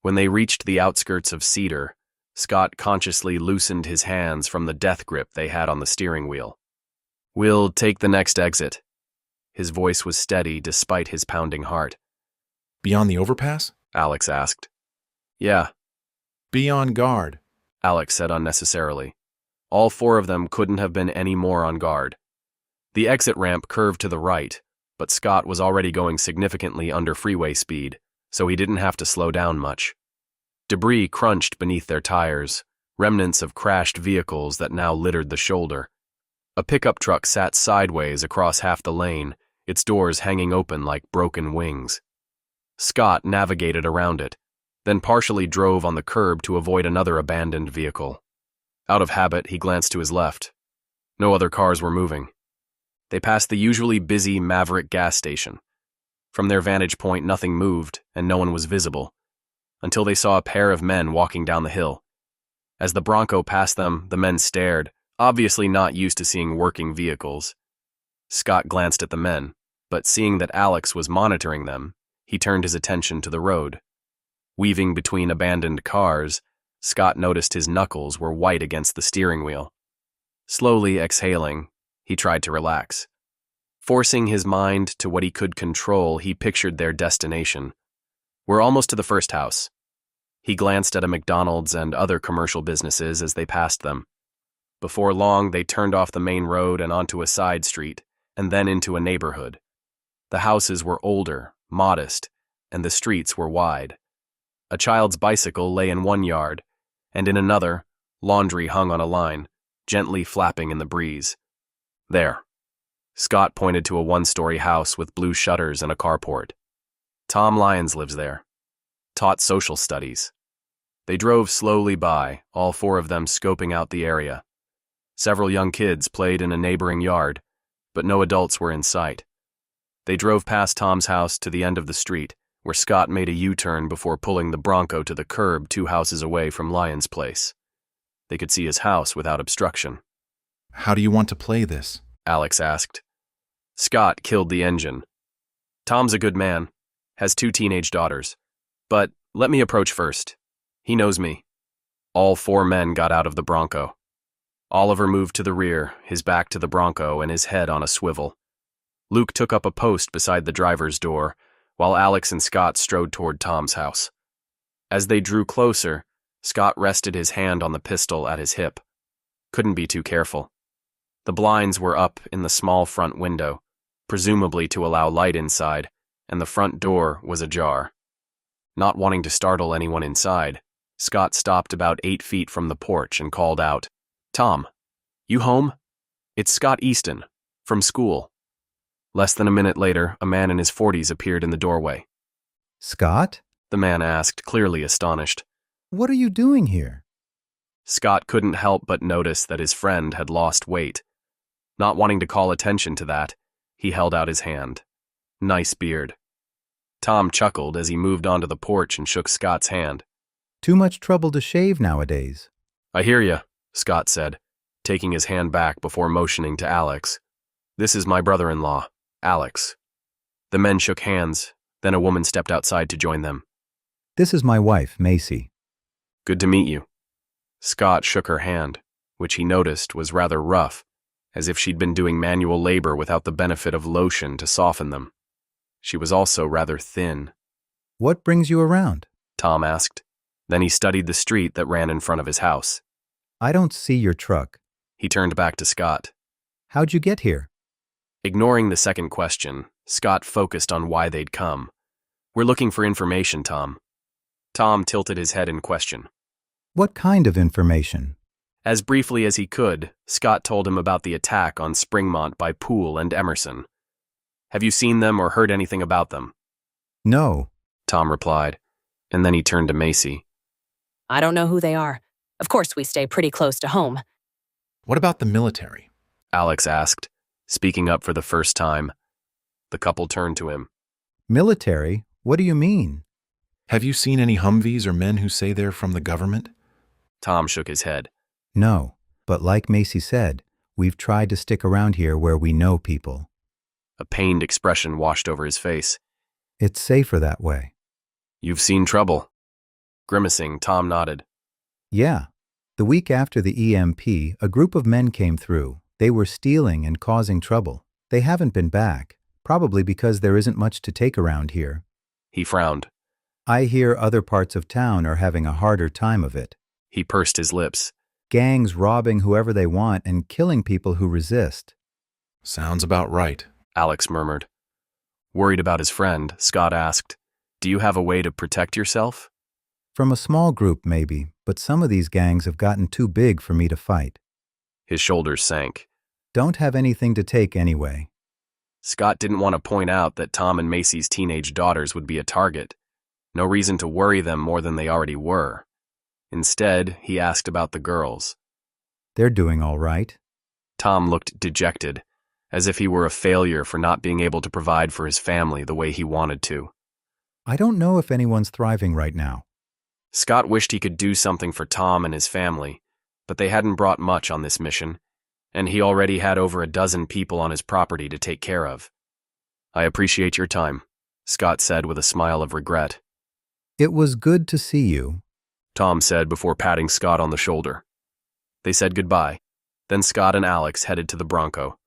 When they reached the outskirts of Cedar, Scott consciously loosened his hands from the death grip they had on the steering wheel. "We'll take the next exit." His voice was steady despite his pounding heart. Beyond the overpass? Alex asked. "Yeah." "Be on guard," Alex said unnecessarily. All 4 of them couldn't have been any more on guard. The exit ramp curved to the right, but Scott was already going significantly under freeway speed, so he didn't have to slow down much. Debris crunched beneath their tires, remnants of crashed vehicles that now littered the shoulder. A pickup truck sat sideways across half the lane, its doors hanging open like broken wings. Scott navigated around it, then partially drove on the curb to avoid another abandoned vehicle. Out of habit, he glanced to his left. No other cars were moving. They passed the usually busy Maverick gas station. From their vantage point, nothing moved, and no one was visible, until they saw a pair of men walking down the hill. As the Bronco passed them, the men stared, obviously not used to seeing working vehicles. Scott glanced at the men, but seeing that Alex was monitoring them, he turned his attention to the road. Weaving between abandoned cars, Scott noticed his knuckles were white against the steering wheel. Slowly exhaling, he tried to relax. Forcing his mind to what he could control, he pictured their destination. "We're almost to the first house." He glanced at a McDonald's and other commercial businesses as they passed them. Before long, they turned off the main road and onto a side street, and then into a neighborhood. The houses were older, modest, and the streets were wide. A child's bicycle lay in one yard, and in another, laundry hung on a line, gently flapping in the breeze. "There." Scott pointed to a one-story house with blue shutters and a carport. "Tom Lyons lives there. Taught social studies." They drove slowly by, all 4 of them scoping out the area. Several young kids played in a neighboring yard, but no adults were in sight. They drove past Tom's house to the end of the street, where Scott made a U-turn before pulling the Bronco to the curb 2 houses away from Lyons' place. They could see his house without obstruction. "How do you want to play this?" Alex asked. Scott killed the engine. "Tom's a good man, has 2 teenage daughters. But let me approach first." He knows me. All 4 men got out of the Bronco. Oliver moved to the rear, his back to the Bronco and his head on a swivel. Luke took up a post beside the driver's door, while Alex and Scott strode toward Tom's house. As they drew closer, Scott rested his hand on the pistol at his hip. Couldn't be too careful. The blinds were up in the small front window, presumably to allow light inside, and the front door was ajar. Not wanting to startle anyone inside, Scott stopped about 8 feet from the porch and called out, "Tom, you home? It's Scott Easton, from school." Less than a minute later, a man in his 40s appeared in the doorway. Scott? The man asked, clearly astonished. What are you doing here? Scott couldn't help but notice that his friend had lost weight. Not wanting to call attention to that, he held out his hand. Nice beard. Tom chuckled as he moved onto the porch and shook Scott's hand. Too much trouble to shave nowadays. I hear ya, Scott said, taking his hand back before motioning to Alex. This is my brother-in-law, Alex. The men shook hands, then a woman stepped outside to join them. This is my wife, Macy. Good to meet you. Scott shook her hand, which he noticed was rather rough, as if she'd been doing manual labor without the benefit of lotion to soften them. She was also rather thin. What brings you around? Tom asked. Then he studied the street that ran in front of his house. I don't see your truck. He turned back to Scott. How'd you get here? Ignoring the second question, Scott focused on why they'd come. We're looking for information, Tom. Tom tilted his head in question. What kind of information? As briefly as he could, Scott told him about the attack on Springmont by Poole and Emerson. Have you seen them or heard anything about them? No, Tom replied, and then he turned to Macy. I don't know who they are. Of course, we stay pretty close to home. What about the military? Alex asked, speaking up for the first time. The couple turned to him. Military? What do you mean? Have you seen any Humvees or men who say they're from the government? Tom shook his head. No, but like Macy said, we've tried to stick around here where we know people. A pained expression washed over his face. It's safer that way. You've seen trouble. Grimacing, Tom nodded. Yeah. The week after the EMP, a group of men came through. They were stealing and causing trouble. They haven't been back, probably because there isn't much to take around here. He frowned. I hear other parts of town are having a harder time of it. He pursed his lips. Gangs robbing whoever they want and killing people who resist. Sounds about right, Alex murmured. Worried about his friend, Scott asked, Do you have a way to protect yourself? From a small group, maybe, but some of these gangs have gotten too big for me to fight. His shoulders sank. Don't have anything to take anyway. Scott didn't want to point out that Tom and Macy's teenage daughters would be a target. No reason to worry them more than they already were. Instead, he asked about the girls. They're doing all right. Tom looked dejected, as if he were a failure for not being able to provide for his family the way he wanted to. I don't know if anyone's thriving right now. Scott wished he could do something for Tom and his family, but they hadn't brought much on this mission, and he already had over a dozen people on his property to take care of. I appreciate your time, Scott said with a smile of regret. It was good to see you, Tom said before patting Scott on the shoulder. They said goodbye. Then Scott and Alex headed to the Bronco.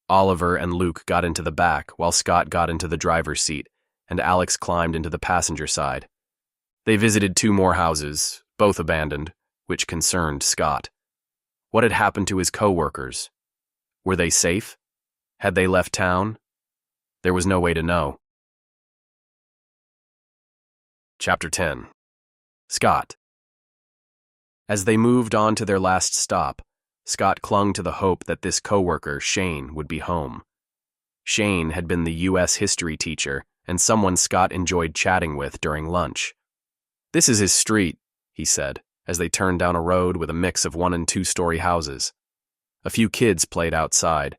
Oliver and Luke got into the back while Scott got into the driver's seat, and Alex climbed into the passenger side. They visited 2 more houses, both abandoned, which concerned Scott. What had happened to his co-workers? Were they safe? Had they left town? There was no way to know. Chapter 10. Scott. As they moved on to their last stop, Scott clung to the hope that this coworker, Shane, would be home. Shane had been the U.S. history teacher and someone Scott enjoyed chatting with during lunch. This is his street, he said, as they turned down a road with a mix of 1- and 2-story houses. A few kids played outside,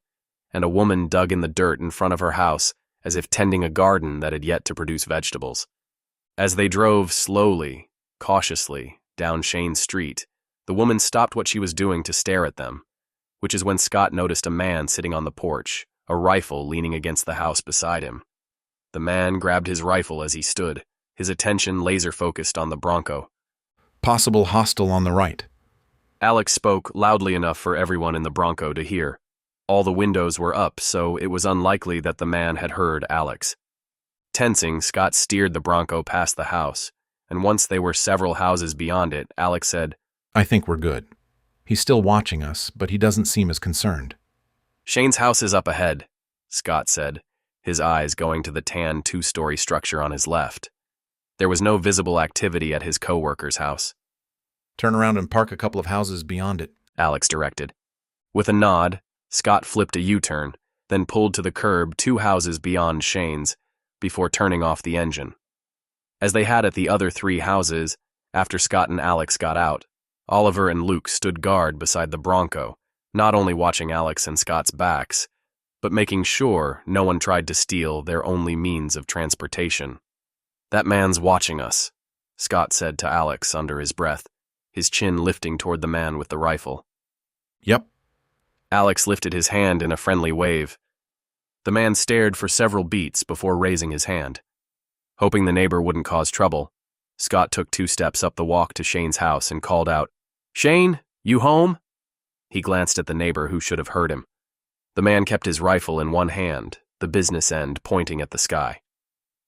and a woman dug in the dirt in front of her house as if tending a garden that had yet to produce vegetables. As they drove slowly, cautiously, down Shane's street, the woman stopped what she was doing to stare at them, which is when Scott noticed a man sitting on the porch, a rifle leaning against the house beside him. The man grabbed his rifle as he stood, his attention laser-focused on the Bronco. Possible hostile on the right. Alex spoke loudly enough for everyone in the Bronco to hear. All the windows were up, so it was unlikely that the man had heard Alex. Tensing, Scott steered the Bronco past the house, and once they were several houses beyond it, Alex said, I think we're good. He's still watching us, but he doesn't seem as concerned. Shane's house is up ahead, Scott said, his eyes going to the tan two-story structure on his left. There was no visible activity at his co-worker's house. Turn around and park a couple of houses beyond it, Alex directed. With a nod, Scott flipped a U-turn, then pulled to the curb 2 houses beyond Shane's, before turning off the engine. As they had at the other 3 houses, after Scott and Alex got out, Oliver and Luke stood guard beside the Bronco, not only watching Alex and Scott's backs, but making sure no one tried to steal their only means of transportation. That man's watching us, Scott said to Alex under his breath, his chin lifting toward the man with the rifle. Yep. Alex lifted his hand in a friendly wave. The man stared for several beats before raising his hand. Hoping the neighbor wouldn't cause trouble, Scott took 2 steps up the walk to Shane's house and called out, Shane, you home? He glanced at the neighbor who should have heard him. The man kept his rifle in one hand, the business end pointing at the sky.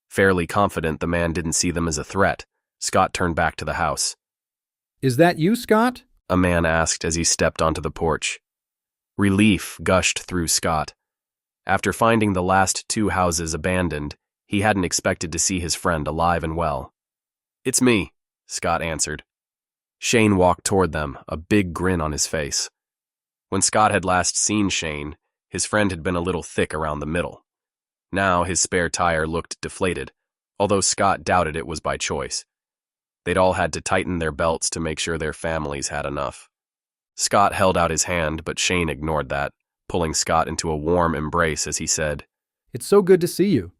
Fairly confident the man didn't see them as a threat, Scott turned back to the house. Is that you, Scott? A man asked as he stepped onto the porch. Relief gushed through Scott. After finding the last 2 houses abandoned, he hadn't expected to see his friend alive and well. It's me, Scott answered. Shane walked toward them, a big grin on his face. When Scott had last seen Shane, his friend had been a little thick around the middle. Now his spare tire looked deflated, although Scott doubted it was by choice. They'd all had to tighten their belts to make sure their families had enough. Scott held out his hand, but Shane ignored that, pulling Scott into a warm embrace as he said, It's so good to see you.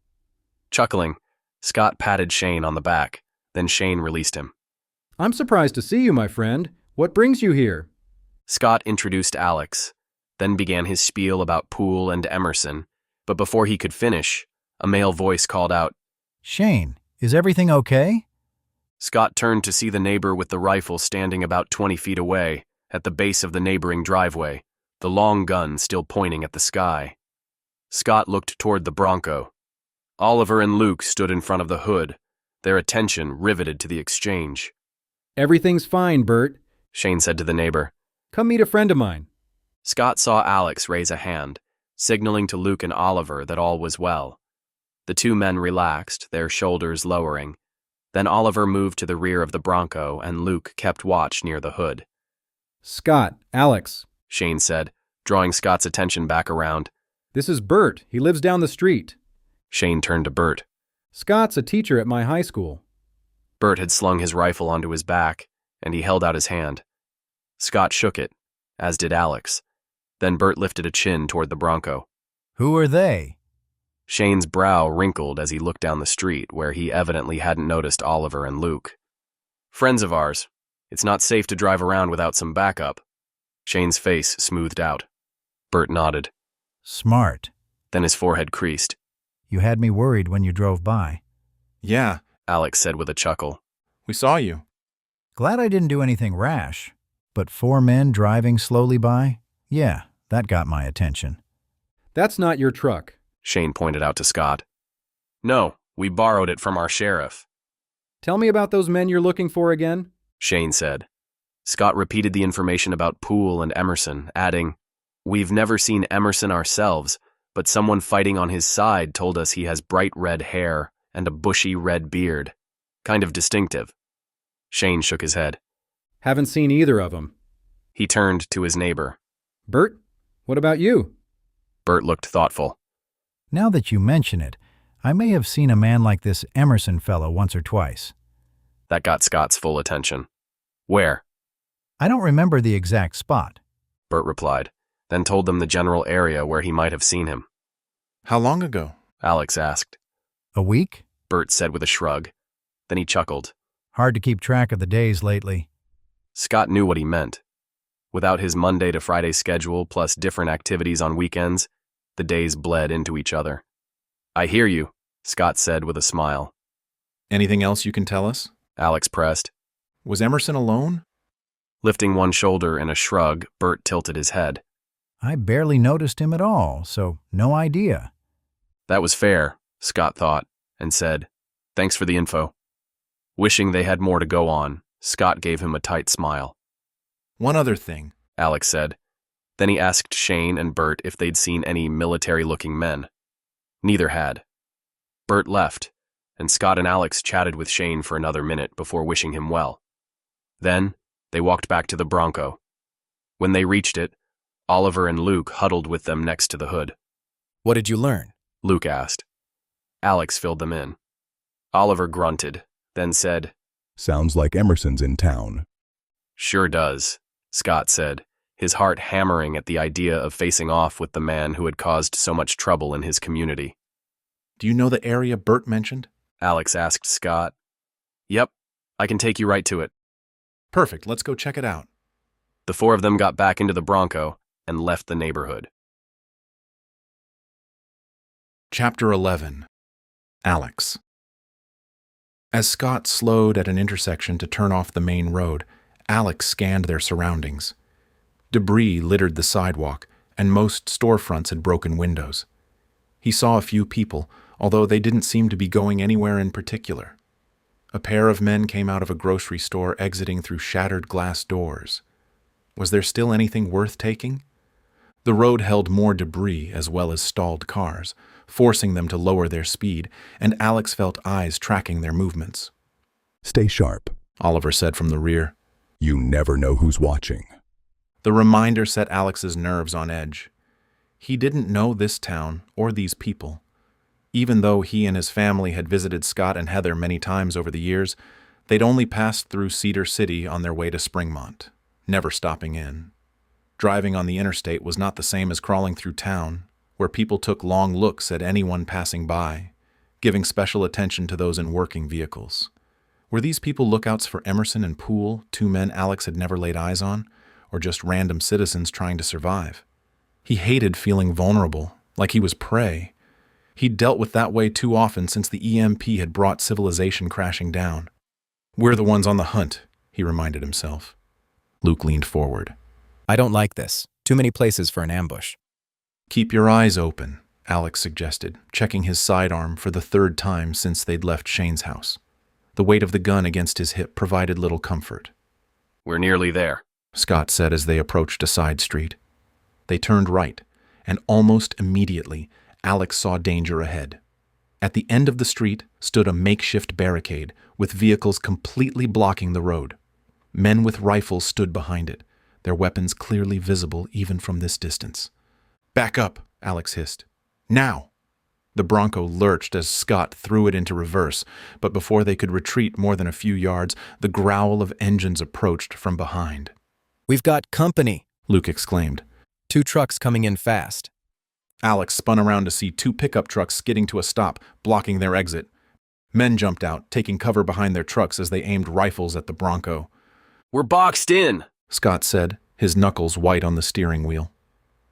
Chuckling, Scott patted Shane on the back, then Shane released him. I'm surprised to see you, my friend. What brings you here? Scott introduced Alex, then began his spiel about Poole and Emerson, but before he could finish, a male voice called out, Shane, is everything okay? Scott turned to see the neighbor with the rifle standing about 20 feet away, at the base of the neighboring driveway, the long gun still pointing at the sky. Scott looked toward the Bronco. Oliver and Luke stood in front of the hood, their attention riveted to the exchange. Everything's fine, Bert, Shane said to the neighbor. Come meet a friend of mine. Scott saw Alex raise a hand, signaling to Luke and Oliver that all was well. The 2 men relaxed, their shoulders lowering. Then Oliver moved to the rear of the Bronco and Luke kept watch near the hood. Scott, Alex, Shane said, drawing Scott's attention back around. This is Bert. He lives down the street. Shane turned to Bert. Scott's a teacher at my high school. Bert had slung his rifle onto his back, and he held out his hand. Scott shook it, as did Alex. Then Bert lifted a chin toward the Bronco. Who are they? Shane's brow wrinkled as he looked down the street, where he evidently hadn't noticed Oliver and Luke. Friends of ours. It's not safe to drive around without some backup. Shane's face smoothed out. Bert nodded. Smart. Then his forehead creased. You had me worried when you drove by. Yeah, Alex said with a chuckle. We saw you. Glad I didn't do anything rash. But 4 men driving slowly by? Yeah, that got my attention. That's not your truck, Shane pointed out to Scott. No, we borrowed it from our sheriff. Tell me about those men you're looking for again, Shane said. Scott repeated the information about Poole and Emerson, adding, We've never seen Emerson ourselves, but someone fighting on his side told us he has bright red hair and a bushy red beard. Kind of distinctive. Shane shook his head. Haven't seen either of them. He turned to his neighbor. Bert, what about you? Bert looked thoughtful. Now that you mention it, I may have seen a man like this Emerson fellow once or twice. That got Scott's full attention. Where? I don't remember the exact spot, Bert replied, then told them the general area where he might have seen him. How long ago? Alex asked. A week? Bert said with a shrug. Then he chuckled. Hard to keep track of the days lately. Scott knew what he meant. Without his Monday to Friday schedule plus different activities on weekends, the days bled into each other. I hear you, Scott said with a smile. Anything else you can tell us? Alex pressed. Was Emerson alone? Lifting one shoulder in a shrug, Bert tilted his head. I barely noticed him at all, so no idea. That was fair, Scott thought, and said, "Thanks for the info." Wishing they had more to go on, Scott gave him a tight smile. One other thing, Alex said. Then he asked Shane and Bert if they'd seen any military-looking men. Neither had. Bert left, and Scott and Alex chatted with Shane for another minute before wishing him well. Then, they walked back to the Bronco. When they reached it, Oliver and Luke huddled with them next to the hood. What did you learn? Luke asked. Alex filled them in. Oliver grunted, then said, Sounds like Emerson's in town. Sure does, Scott said, his heart hammering at the idea of facing off with the man who had caused so much trouble in his community. Do you know the area Bert mentioned? Alex asked Scott. Yep, I can take you right to it. Perfect, let's go check it out. The four of them got back into the Bronco and left the neighborhood. Chapter 11. Alex. As Scott slowed at an intersection to turn off the main road, Alex scanned their surroundings. Debris littered the sidewalk, and most storefronts had broken windows. He saw a few people, although they didn't seem to be going anywhere in particular. A pair of men came out of a grocery store exiting through shattered glass doors. Was there still anything worth taking? The road held more debris as well as stalled cars, forcing them to lower their speed, and Alex felt eyes tracking their movements. Stay sharp, Oliver said from the rear. You never know who's watching. The reminder set Alex's nerves on edge. He didn't know this town or these people. Even though he and his family had visited Scott and Heather many times over the years, they'd only passed through Cedar City on their way to Springmont, never stopping in. Driving on the interstate was not the same as crawling through town, where people took long looks at anyone passing by, giving special attention to those in working vehicles. Were these people lookouts for Emerson and Poole, two men Alex had never laid eyes on, or just random citizens trying to survive? He hated feeling vulnerable, like he was prey. He'd dealt with that way too often since the EMP had brought civilization crashing down. We're the ones on the hunt, he reminded himself. Luke leaned forward. I don't like this. Too many places for an ambush. Keep your eyes open, Alex suggested, checking his sidearm for the third time since they'd left Shane's house. The weight of the gun against his hip provided little comfort. We're nearly there, Scott said as they approached a side street. They turned right, and almost immediately, Alex saw danger ahead. At the end of the street stood a makeshift barricade with vehicles completely blocking the road. Men with rifles stood behind it, their weapons clearly visible even from this distance. Back up, Alex hissed. Now! The Bronco lurched as Scott threw it into reverse, but before they could retreat more than a few yards, the growl of engines approached from behind. We've got company, Luke exclaimed. 2 trucks coming in fast. Alex spun around to see 2 pickup trucks skidding to a stop, blocking their exit. Men jumped out, taking cover behind their trucks as they aimed rifles at the Bronco. We're boxed in, Scott said, his knuckles white on the steering wheel.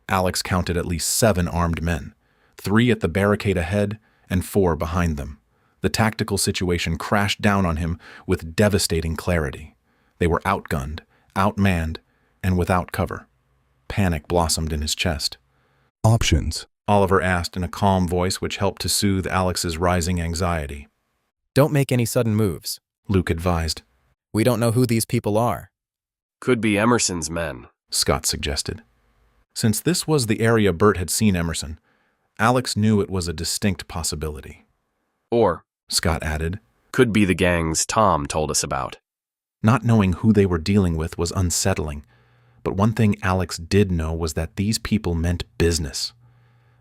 Alex counted at least 7 armed men, 3 at the barricade ahead and 4 behind them. The tactical situation crashed down on him with devastating clarity. They were outgunned, outmanned, and without cover. Panic blossomed in his chest. Options, Oliver asked in a calm voice which helped to soothe Alex's rising anxiety. Don't make any sudden moves, Luke advised. We don't know who these people are. Could be Emerson's men, Scott suggested. Since this was the area Bert had seen Emerson, Alex knew it was a distinct possibility. Or, Scott added, could be the gangs Tom told us about. Not knowing who they were dealing with was unsettling, but one thing Alex did know was that these people meant business.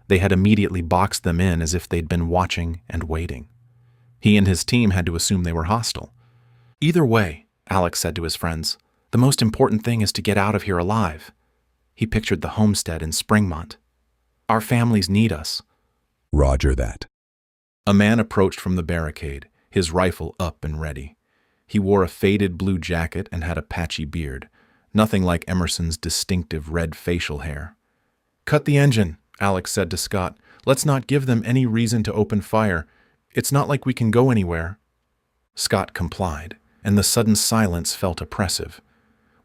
They had immediately boxed them in as if they'd been watching and waiting. He and his team had to assume they were hostile. Either way, Alex said to his friends, the most important thing is to get out of here alive. He pictured the homestead in Springmont. Our families need us. Roger that. A man approached from the barricade, his rifle up and ready. He wore a faded blue jacket and had a patchy beard, nothing like Emerson's distinctive red facial hair. Cut the engine, Alex said to Scott. Let's not give them any reason to open fire. It's not like we can go anywhere. Scott complied. and the sudden silence felt oppressive.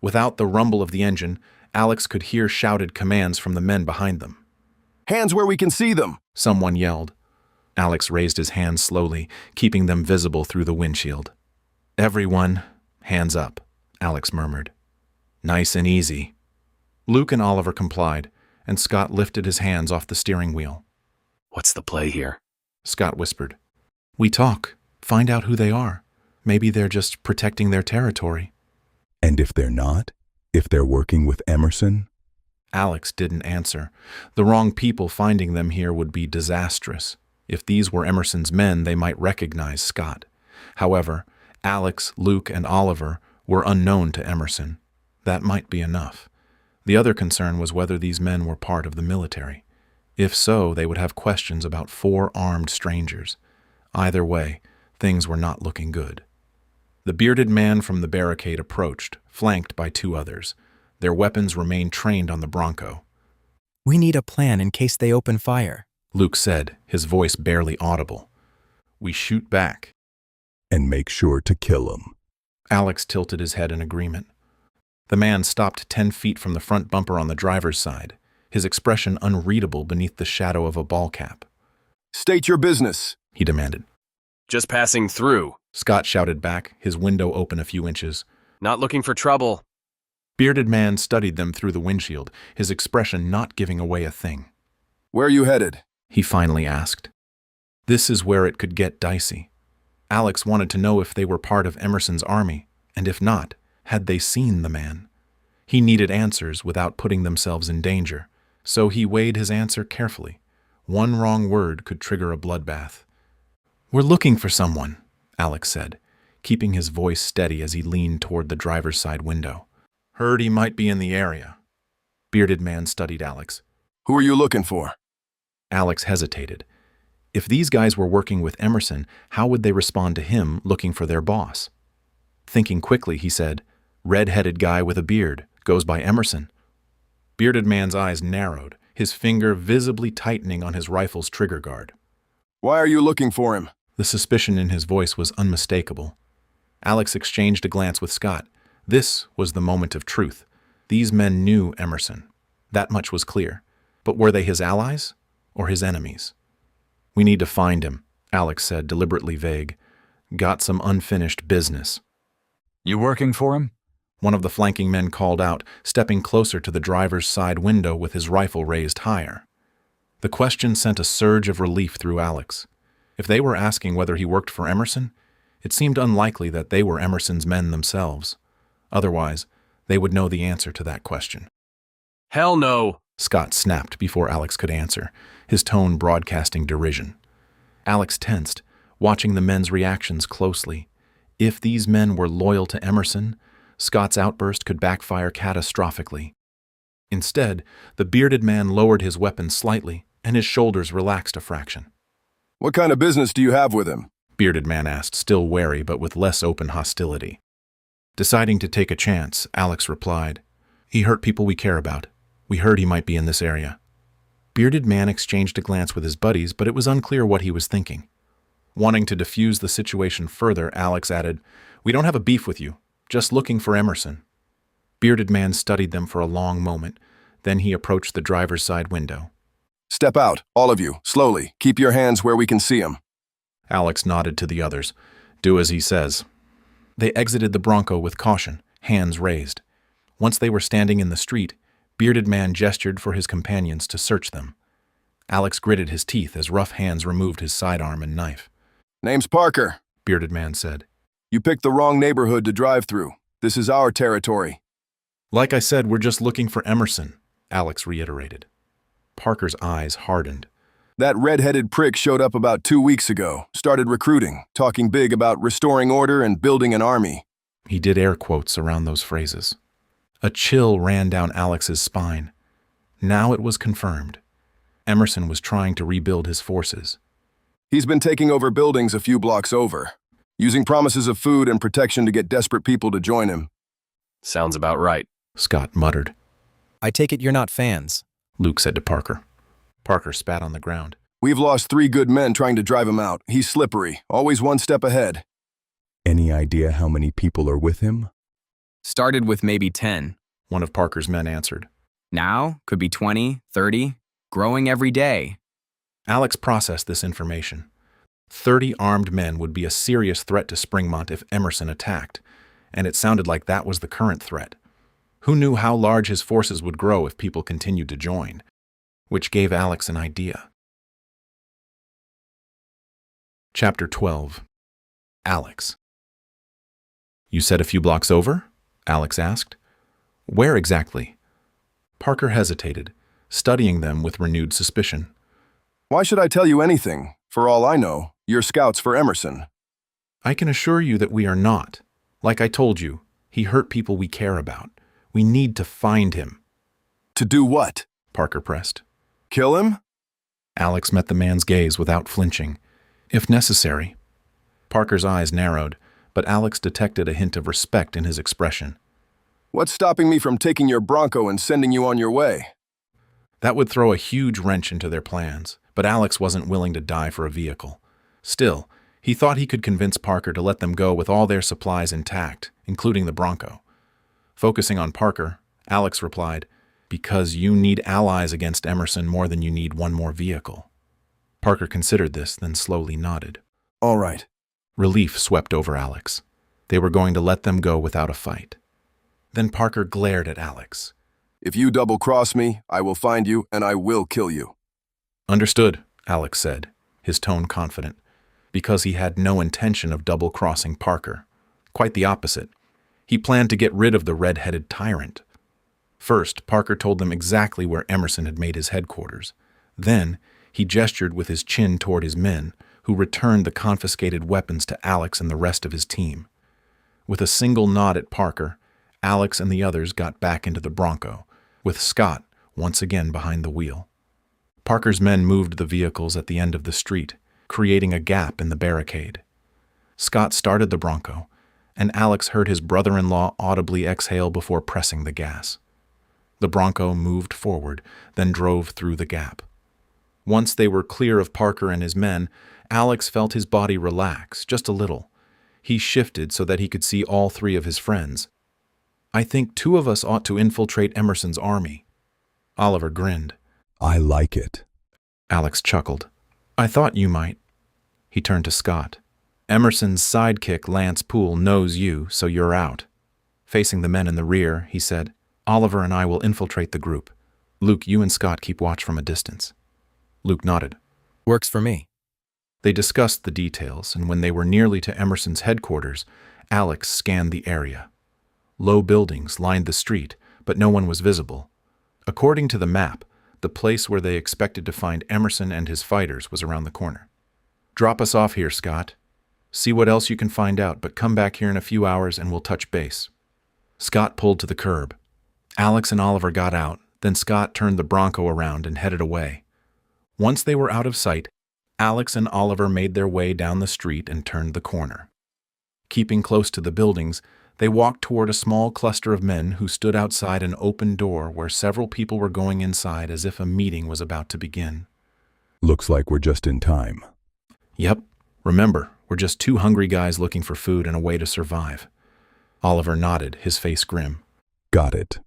Without the rumble of the engine, Alex could hear shouted commands from the men behind them. "Hands where we can see them!" Someone yelled. Alex raised his hands slowly, keeping them visible through the windshield. "Everyone, hands up," Alex murmured. "Nice and easy." Luke and Oliver complied, and Scott lifted his hands off the steering wheel. "What's the play here?" Scott whispered. "We talk, find out who they are. Maybe they're just protecting their territory." "And if they're not? If they're working with Emerson?" Alex didn't answer. The wrong people finding them here would be disastrous. If these were Emerson's men, they might recognize Scott. However, Alex, Luke, and Oliver were unknown to Emerson. That might be enough. The other concern was whether these men were part of the military. If so, they would have questions about 4 armed strangers. Either way, things were not looking good. The bearded man from the barricade approached, flanked by 2 others. Their weapons remained trained on the Bronco. "We need a plan in case they open fire," Luke said, his voice barely audible. "We shoot back." "And make sure to kill them." Alex tilted his head in agreement. The man stopped 10 feet from the front bumper on the driver's side, his expression unreadable beneath the shadow of a ball cap. "State your business," he demanded. "Just passing through," Scott shouted back, his window open a few inches. "Not looking for trouble." Bearded man studied them through the windshield, his expression not giving away a thing. "Where are you headed?" he finally asked. This is where it could get dicey. Alex wanted to know if they were part of Emerson's army, and if not, had they seen the man? He needed answers without putting themselves in danger, so he weighed his answer carefully. One wrong word could trigger a bloodbath. "We're looking for someone," Alex said, keeping his voice steady as he leaned toward the driver's side window. "Heard he might be in the area." Bearded man studied Alex. "Who are you looking for?" Alex hesitated. If these guys were working with Emerson, how would they respond to him looking for their boss? Thinking quickly, he said, "Red-headed guy with a beard, goes by Emerson." Bearded man's eyes narrowed, his finger visibly tightening on his rifle's trigger guard. "Why are you looking for him?" The suspicion in his voice was unmistakable. Alex exchanged a glance with Scott. This was the moment of truth. These men knew Emerson. That much was clear. But were they his allies or his enemies? "We need to find him," Alex said, deliberately vague. "Got some unfinished business." "You working for him?" One of the flanking men called out, stepping closer to the driver's side window with his rifle raised higher. The question sent a surge of relief through Alex. If they were asking whether he worked for Emerson, it seemed unlikely that they were Emerson's men themselves. Otherwise, they would know the answer to that question. "Hell no," Scott snapped before Alex could answer, his tone broadcasting derision. Alex tensed, watching the men's reactions closely. If these men were loyal to Emerson, Scott's outburst could backfire catastrophically. Instead, the bearded man lowered his weapon slightly, and his shoulders relaxed a fraction. "What kind of business do you have with him?" Bearded man asked, still wary but with less open hostility. Deciding to take a chance, Alex replied, "He hurt people we care about. We heard he might be in this area." Bearded man exchanged a glance with his buddies, but it was unclear what he was thinking. Wanting to diffuse the situation further, Alex added, "We don't have a beef with you, just looking for Emerson." Bearded man studied them for a long moment. Then he approached the driver's side window. "Step out, all of you, slowly. Keep your hands where we can see him." Alex nodded to the others. "Do as he says." They exited the Bronco with caution, hands raised. Once they were standing in the street, Bearded man gestured for his companions to search them. Alex gritted his teeth as rough hands removed his sidearm and knife. "Name's Parker," Bearded man said. "You picked the wrong neighborhood to drive through. This is our territory." "Like I said, we're just looking for Emerson," Alex reiterated. Parker's eyes hardened. "That red-headed prick showed up about 2 weeks ago, started recruiting, talking big about restoring order and building an army." He did air quotes around those phrases. A chill ran down Alex's spine. Now it was confirmed. Emerson was trying to rebuild his forces. "He's been taking over buildings a few blocks over, using promises of food and protection to get desperate people to join him." "Sounds about right," Scott muttered. "I take it you're not fans," Luke said to Parker. Parker spat on the ground. "We've lost 3 good men trying to drive him out. He's slippery, always one step ahead." Any idea how many people are with him? Started with maybe 10. One of Parker's men answered. Now, could be 20, 30, growing every day. Alex processed this information. 30 armed men would be a serious threat to Springmont if Emerson attacked, and it sounded like that was the current threat. Who knew how large his forces would grow if people continued to join? Which gave Alex an idea. Chapter 12. Alex. You said a few blocks over? Alex asked. Where exactly? Parker hesitated, studying them with renewed suspicion. Why should I tell you anything? For all I know, you're scouts for Emerson. I can assure you that we are not. Like I told you, he hurt people we care about. We need to find him. To do what? Parker pressed. Kill him? Alex met the man's gaze without flinching. If necessary. Parker's eyes narrowed, but Alex detected a hint of respect in his expression. What's stopping me from taking your Bronco and sending you on your way? That would throw a huge wrench into their plans, but Alex wasn't willing to die for a vehicle. Still, he thought he could convince Parker to let them go with all their supplies intact, including the Bronco. Focusing on Parker, Alex replied, Because you need allies against Emerson more than you need one more vehicle. Parker considered this, then slowly nodded. All right. Relief swept over Alex. They were going to let them go without a fight. Then Parker glared at Alex. If you double-cross me, I will find you and I will kill you. Understood, Alex said, his tone confident, because he had no intention of double-crossing Parker. Quite the opposite. He planned to get rid of the red-headed tyrant. First, Parker told them exactly where Emerson had made his headquarters. Then, he gestured with his chin toward his men, who returned the confiscated weapons to Alex and the rest of his team. With a single nod at Parker, Alex and the others got back into the Bronco, with Scott once again behind the wheel. Parker's men moved the vehicles at the end of the street, creating a gap in the barricade. Scott started the Bronco, and Alex heard his brother-in-law audibly exhale before pressing the gas. The Bronco moved forward, then drove through the gap. Once they were clear of Parker and his men, Alex felt his body relax, just a little. He shifted so that he could see all three of his friends. I think 2 of us ought to infiltrate Emerson's army. Oliver grinned. I like it. Alex chuckled. I thought you might. He turned to Scott. Emerson's sidekick, Lance Poole, knows you, so you're out. Facing the men in the rear, he said, Oliver and I will infiltrate the group. Luke, you and Scott keep watch from a distance. Luke nodded. Works for me. They discussed the details, and when they were nearly to Emerson's headquarters, Alex scanned the area. Low buildings lined the street, but no one was visible. According to the map, the place where they expected to find Emerson and his fighters was around the corner. Drop us off here, Scott. See what else you can find out, but come back here in a few hours and we'll touch base. Scott pulled to the curb. Alex and Oliver got out, then Scott turned the Bronco around and headed away. Once they were out of sight, Alex and Oliver made their way down the street and turned the corner. Keeping close to the buildings, they walked toward a small cluster of men who stood outside an open door where several people were going inside as if a meeting was about to begin. Looks like we're just in time. Yep. Remember, we're just 2 hungry guys looking for food and a way to survive. Oliver nodded, his face grim. Got it.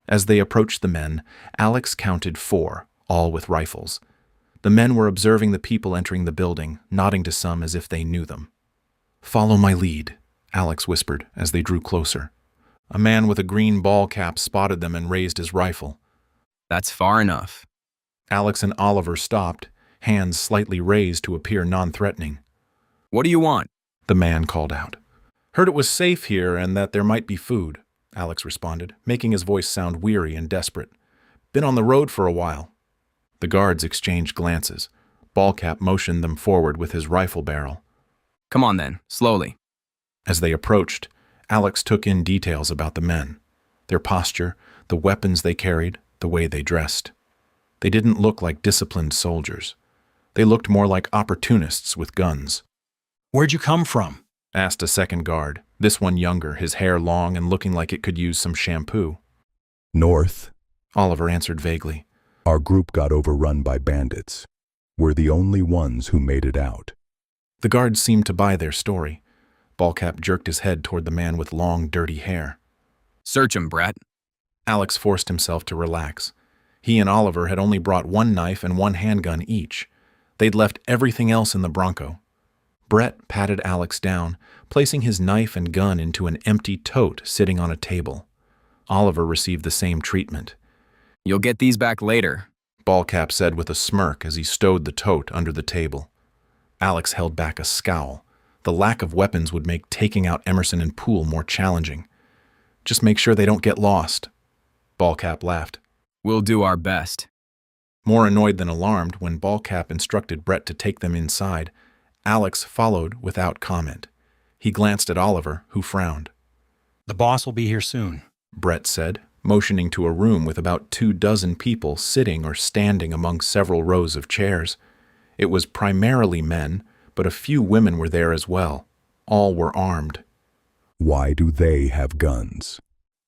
As they approached the men, Alex counted 4, all with rifles. The men were observing the people entering the building, nodding to some as if they knew them. Follow my lead, Alex whispered as they drew closer. A man with a green ball cap spotted them and raised his rifle. That's far enough. Alex and Oliver stopped, hands slightly raised to appear non-threatening. What do you want? The man called out. Heard it was safe here and that there might be food, Alex responded, making his voice sound weary and desperate. Been on the road for a while. The guards exchanged glances. Ballcap motioned them forward with his rifle barrel. Come on then, slowly. As they approached, Alex took in details about the men. Their posture, the weapons they carried, the way they dressed. They didn't look like disciplined soldiers. They looked more like opportunists with guns. Where'd you come from? Asked a second guard, this one younger, his hair long and looking like it could use some shampoo. North. Oliver answered vaguely. Our group got overrun by bandits. We're the only ones who made it out. The guards seemed to buy their story. Ballcap jerked his head toward the man with long, dirty hair. Search him, Brett. Alex forced himself to relax. He and Oliver had only brought one knife and one handgun each. They'd left everything else in the Bronco. Brett patted Alex down, placing his knife and gun into an empty tote sitting on a table. Oliver received the same treatment. You'll get these back later, Ballcap said with a smirk as he stowed the tote under the table. Alex held back a scowl. The lack of weapons would make taking out Emerson and Poole more challenging. Just make sure they don't get lost. Ballcap laughed. We'll do our best. More annoyed than alarmed, when Ballcap instructed Brett to take them inside, Alex followed without comment. He glanced at Oliver, who frowned. The boss will be here soon, Brett said, motioning to a room with about 24 people sitting or standing among several rows of chairs. It was primarily men, but a few women were there as well. All were armed. Why do they have guns?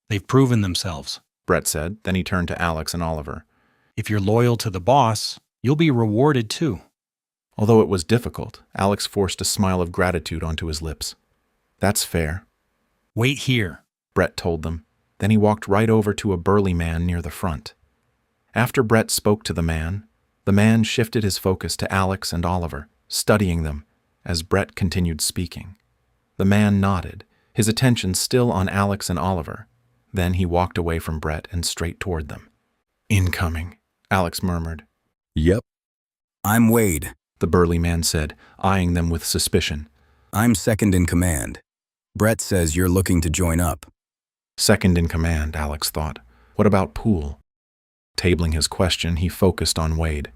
They've proven themselves, Brett said. Then he turned to Alex and Oliver. If you're loyal to the boss, you'll be rewarded too. Although it was difficult, Alex forced a smile of gratitude onto his lips. That's fair. Wait here, Brett told them. Then he walked right over to a burly man near the front. After Brett spoke to the man shifted his focus to Alex and Oliver, studying them as Brett continued speaking. The man nodded, his attention still on Alex and Oliver. Then he walked away from Brett and straight toward them. Incoming, Alex murmured. Yep. I'm Wade, the burly man said, eyeing them with suspicion. I'm second in command. Brett says you're looking to join up. Second in command, Alex thought. What about Poole? Tabling his question, he focused on Wade.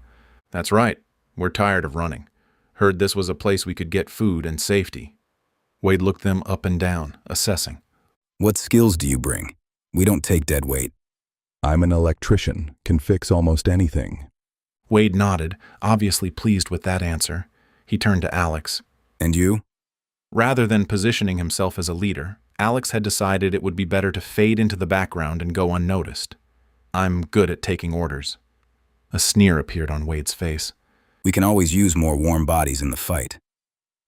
That's right. We're tired of running. Heard this was a place we could get food and safety. Wade looked them up and down, assessing. What skills do you bring? We don't take dead weight. I'm an electrician, can fix almost anything. Wade nodded, obviously pleased with that answer. He turned to Alex. And you? Rather than positioning himself as a leader, Alex had decided it would be better to fade into the background and go unnoticed. I'm good at taking orders. A sneer appeared on Wade's face. We can always use more warm bodies in the fight.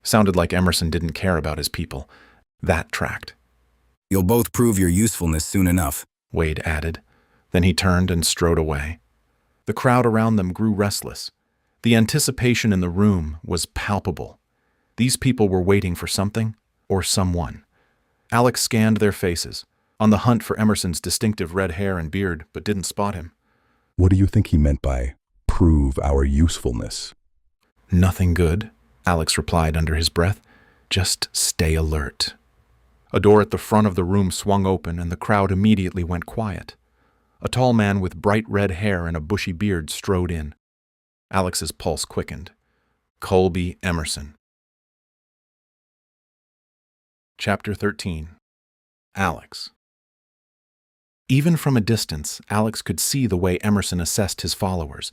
Sounded like Emerson didn't care about his people. That tracked. You'll both prove your usefulness soon enough, Wade added. Then he turned and strode away. The crowd around them grew restless. The anticipation in the room was palpable. These people were waiting for something or someone. Alex scanned their faces, on the hunt for Emerson's distinctive red hair and beard, but didn't spot him. What do you think he meant by prove our usefulness? Nothing good, Alex replied under his breath. Just stay alert. A door at the front of the room swung open and the crowd immediately went quiet. A tall man with bright red hair and a bushy beard strode in. Alex's pulse quickened. Colby Emerson. Chapter 13. Alex. Even from a distance, Alex could see the way Emerson assessed his followers,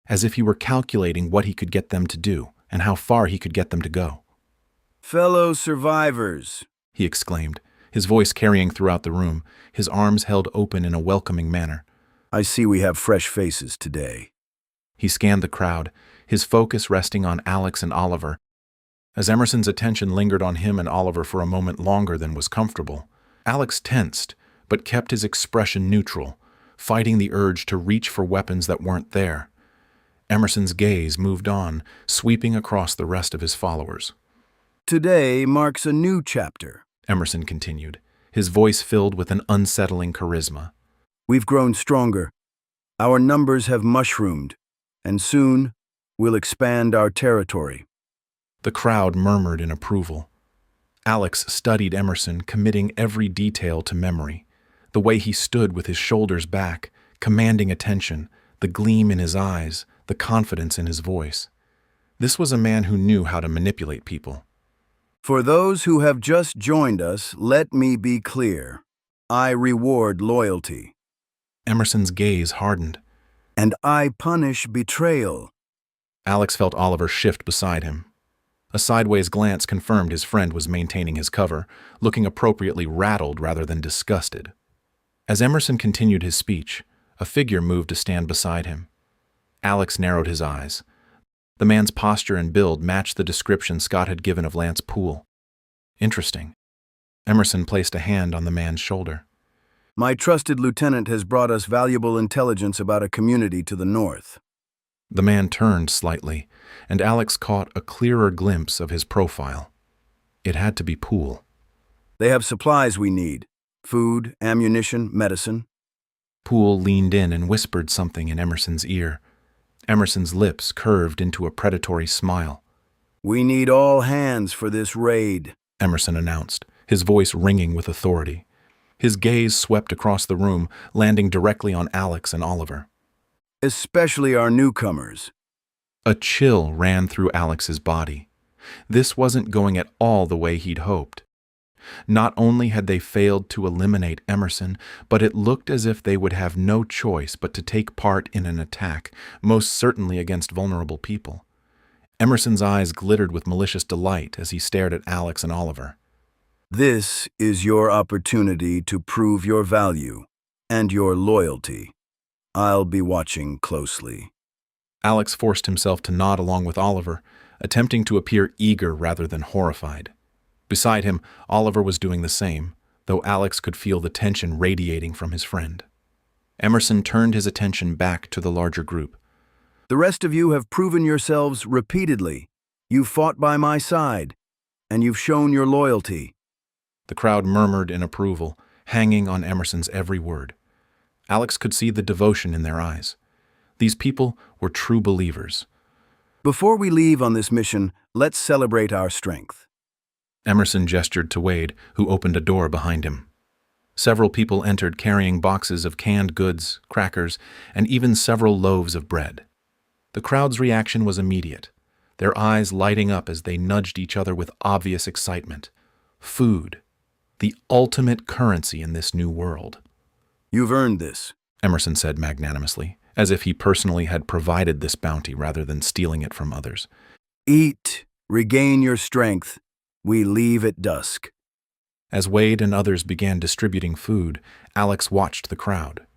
as if he were calculating what he could get them to do and how far he could get them to go. Fellow survivors, he exclaimed, his voice carrying throughout the room, his arms held open in a welcoming manner. I see we have fresh faces today. He scanned the crowd, his focus resting on Alex and Oliver. As Emerson's attention lingered on him and Oliver for a moment longer than was comfortable, Alex tensed, but kept his expression neutral, fighting the urge to reach for weapons that weren't there. Emerson's gaze moved on, sweeping across the rest of his followers. Today marks a new chapter, Emerson continued, his voice filled with an unsettling charisma. We've grown stronger. Our numbers have mushroomed, and soon we'll expand our territory. The crowd murmured in approval. Alex studied Emerson, committing every detail to memory. The way he stood with his shoulders back, commanding attention, the gleam in his eyes, the confidence in his voice. This was a man who knew how to manipulate people. For those who have just joined us, let me be clear. I reward loyalty. Emerson's gaze hardened. And I punish betrayal. Alex felt Oliver shift beside him. A sideways glance confirmed his friend was maintaining his cover, looking appropriately rattled rather than disgusted. As Emerson continued his speech, a figure moved to stand beside him. Alex narrowed his eyes. The man's posture and build matched the description Scott had given of Lance Poole. Interesting. Emerson placed a hand on the man's shoulder. My trusted lieutenant has brought us valuable intelligence about a community to the north. The man turned slightly, and Alex caught a clearer glimpse of his profile. It had to be Poole. They have supplies we need: food, ammunition, medicine. Poole leaned in and whispered something in Emerson's ear. Emerson's lips curved into a predatory smile. We need all hands for this raid, Emerson announced, his voice ringing with authority. His gaze swept across the room, landing directly on Alex and Oliver. Especially our newcomers. A chill ran through Alex's body. This wasn't going at all the way he'd hoped. Not only had they failed to eliminate Emerson, but it looked as if they would have no choice but to take part in an attack, most certainly against vulnerable people. Emerson's eyes glittered with malicious delight as he stared at Alex and Oliver. This is your opportunity to prove your value and your loyalty. I'll be watching closely. Alex forced himself to nod along with Oliver, attempting to appear eager rather than horrified. Beside him, Oliver was doing the same, though Alex could feel the tension radiating from his friend. Emerson turned his attention back to the larger group. The rest of you have proven yourselves repeatedly. You've fought by my side, and you've shown your loyalty. The crowd murmured in approval, hanging on Emerson's every word. Alex could see the devotion in their eyes. These people were true believers. Before we leave on this mission, let's celebrate our strength. Emerson gestured to Wade, who opened a door behind him. Several people entered carrying boxes of canned goods, crackers, and even several loaves of bread. The crowd's reaction was immediate, their eyes lighting up as they nudged each other with obvious excitement. Food, the ultimate currency in this new world. You've earned this, Emerson said magnanimously, as if he personally had provided this bounty rather than stealing it from others. Eat, regain your strength. We leave at dusk. As Wade and others began distributing food, Alex watched the crowd.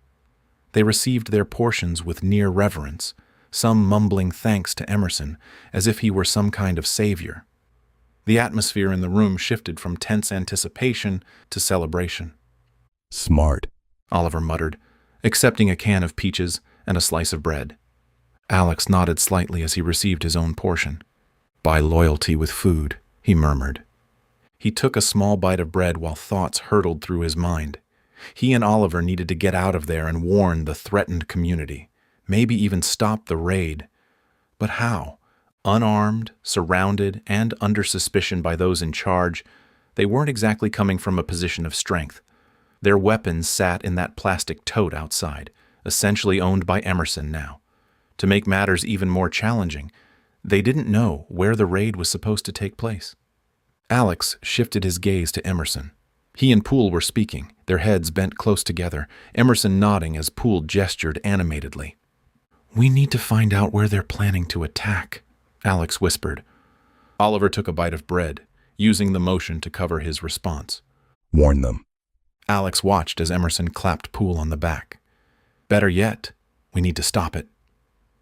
They received their portions with near reverence, some mumbling thanks to Emerson, as if he were some kind of savior. The atmosphere in the room shifted from tense anticipation to celebration. Smart, Oliver muttered, accepting a can of peaches and a slice of bread. Alex nodded slightly as he received his own portion. Buy loyalty with food, he murmured. He took a small bite of bread while thoughts hurtled through his mind. He and Oliver needed to get out of there and warn the threatened community, maybe even stop the raid. But how? Unarmed, surrounded, and under suspicion by those in charge, they weren't exactly coming from a position of strength. Their weapons sat in that plastic tote outside, essentially owned by Emerson now. To make matters even more challenging, they didn't know where the raid was supposed to take place. Alex shifted his gaze to Emerson. He and Poole were speaking, their heads bent close together, Emerson nodding as Poole gestured animatedly. We need to find out where they're planning to attack, Alex whispered. Oliver took a bite of bread, using the motion to cover his response. Warn them. Alex watched as Emerson clapped Poole on the back. Better yet, we need to stop it.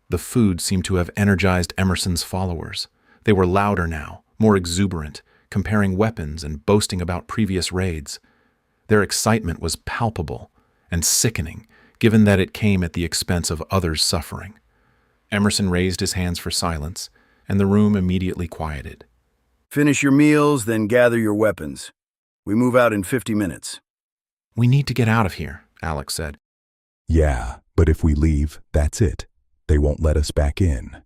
The food seemed to have energized Emerson's followers. They were louder now, more exuberant, comparing weapons and boasting about previous raids. Their excitement was palpable and sickening, given that it came at the expense of others' suffering. Emerson raised his hands for silence, and the room immediately quieted. Finish your meals, then gather your weapons. We move out in 50 minutes. We need to get out of here, Alex said. Yeah, but if we leave, that's it. They won't let us back in.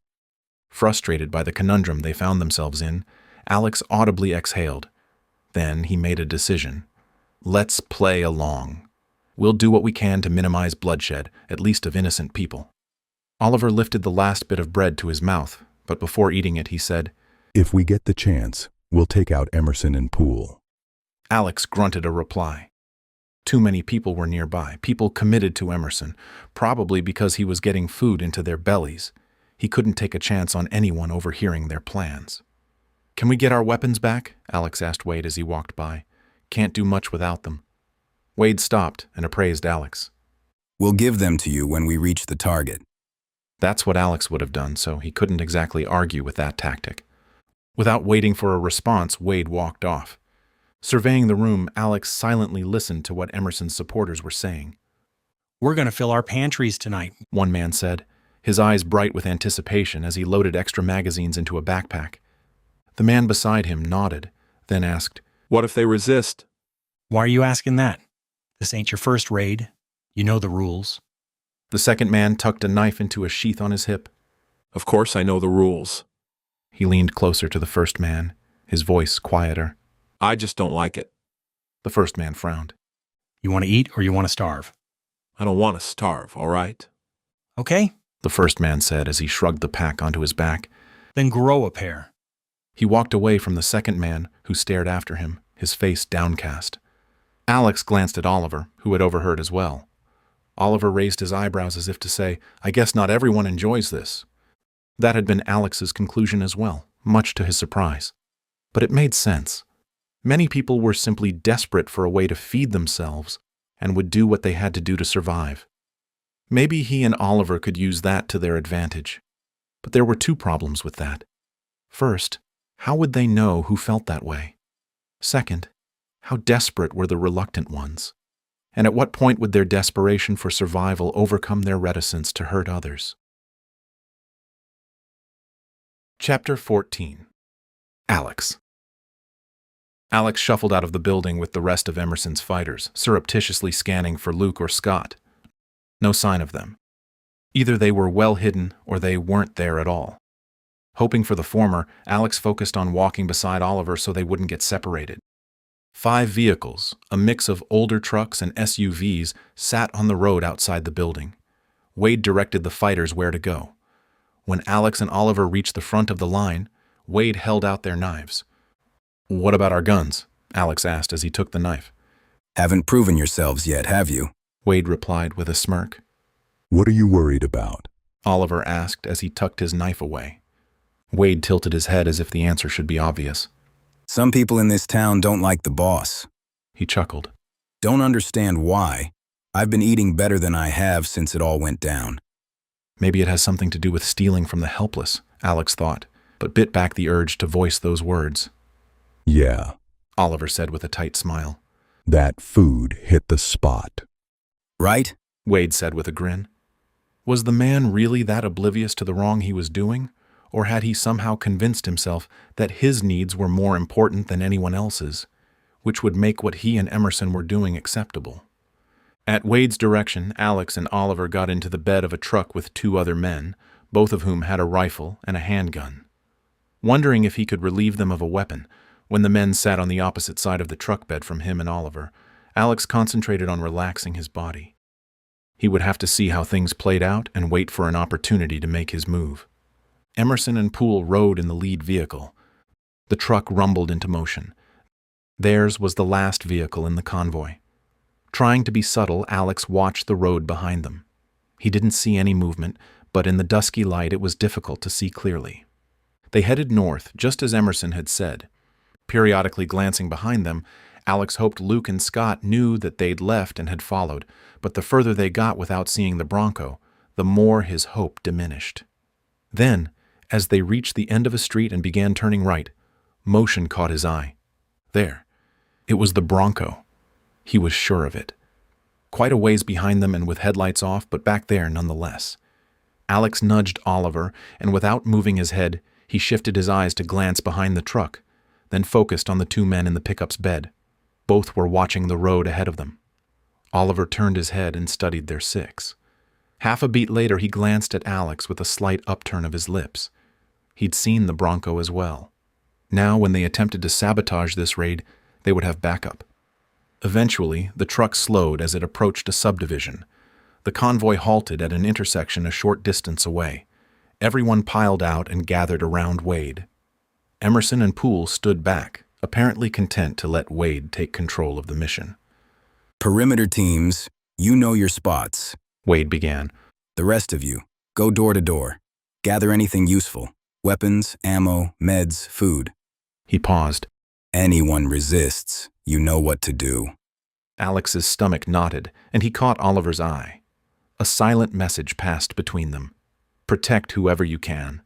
Frustrated by the conundrum they found themselves in, Alex audibly exhaled. Then he made a decision. Let's play along. We'll do what we can to minimize bloodshed, at least of innocent people. Oliver lifted the last bit of bread to his mouth, but before eating it, he said, If we get the chance, we'll take out Emerson and Poole. Alex grunted a reply. Too many people were nearby, people committed to Emerson, probably because he was getting food into their bellies. He couldn't take a chance on anyone overhearing their plans. Can we get our weapons back? Alex asked Wade as he walked by. Can't do much without them. Wade stopped and appraised Alex. We'll give them to you when we reach the target. That's what Alex would have done, so he couldn't exactly argue with that tactic. Without waiting for a response, Wade walked off. Surveying the room, Alex silently listened to what Emerson's supporters were saying. "We're going to fill our pantries tonight," one man said, his eyes bright with anticipation as he loaded extra magazines into a backpack. The man beside him nodded, then asked, "What if they resist?" "Why are you asking that? This ain't your first raid. You know the rules." The second man tucked a knife into a sheath on his hip. "Of course I know the rules." He leaned closer to the first man, his voice quieter. "I just don't like it." The first man frowned. "You want to eat or you want to starve?" "I don't want to starve, all right?" "Okay," the first man said as he shrugged the pack onto his back. "Then grow a pair." He walked away from the second man, who stared after him, his face downcast. Alex glanced at Oliver, who had overheard as well. Oliver raised his eyebrows as if to say, "I guess not everyone enjoys this." That had been Alex's conclusion as well, much to his surprise. But it made sense. Many people were simply desperate for a way to feed themselves and would do what they had to do to survive. Maybe he and Oliver could use that to their advantage. But there were two problems with that. First, how would they know who felt that way? Second, how desperate were the reluctant ones? And at what point would their desperation for survival overcome their reticence to hurt others? Chapter 14. Alex. Alex shuffled out of the building with the rest of Emerson's fighters, surreptitiously scanning for Luke or Scott. No sign of them. Either they were well hidden or they weren't there at all. Hoping for the former, Alex focused on walking beside Oliver so they wouldn't get separated. 5 vehicles, a mix of older trucks and SUVs, sat on the road outside the building. Wade directed the fighters where to go. When Alex and Oliver reached the front of the line, Wade held out their knives. "What about our guns?" Alex asked as he took the knife. "Haven't proven yourselves yet, have you?" Wade replied with a smirk. "What are you worried about?" Oliver asked as he tucked his knife away. Wade tilted his head as if the answer should be obvious. "Some people in this town don't like the boss." He chuckled. "Don't understand why. I've been eating better than I have since it all went down." Maybe it has something to do with stealing from the helpless, Alex thought, but bit back the urge to voice those words. "Yeah," Oliver said with a tight smile. "That food hit the spot." "Right?" Wade said with a grin. Was the man really that oblivious to the wrong he was doing? Or had he somehow convinced himself that his needs were more important than anyone else's, which would make what he and Emerson were doing acceptable? At Wade's direction, Alex and Oliver got into the bed of a truck with 2 other men, both of whom had a rifle and a handgun. Wondering if he could relieve them of a weapon, when the men sat on the opposite side of the truck bed from him and Oliver, Alex concentrated on relaxing his body. He would have to see how things played out and wait for an opportunity to make his move. Emerson and Poole rode in the lead vehicle. The truck rumbled into motion. Theirs was the last vehicle in the convoy. Trying to be subtle, Alex watched the road behind them. He didn't see any movement, but in the dusky light it was difficult to see clearly. They headed north, just as Emerson had said. Periodically glancing behind them, Alex hoped Luke and Scott knew that they'd left and had followed, but the further they got without seeing the Bronco, the more his hope diminished. Then, as they reached the end of a street and began turning right, motion caught his eye. There. It was the Bronco. He was sure of it. Quite a ways behind them and with headlights off, but back there nonetheless. Alex nudged Oliver, and without moving his head, he shifted his eyes to glance behind the truck, then focused on the 2 men in the pickup's bed. Both were watching the road ahead of them. Oliver turned his head and studied their 6. Half a beat later, he glanced at Alex with a slight upturn of his lips. He'd seen the Bronco as well. Now, when they attempted to sabotage this raid, they would have backup. Eventually, the truck slowed as it approached a subdivision. The convoy halted at an intersection a short distance away. Everyone piled out and gathered around Wade. Emerson and Poole stood back, apparently content to let Wade take control of the mission. "Perimeter teams, you know your spots," Wade began. "The rest of you, go door to door. Gather anything useful. Weapons, ammo, meds, food." He paused. "Anyone resists, you know what to do." Alex's stomach knotted, and he caught Oliver's eye. A silent message passed between them. Protect whoever you can.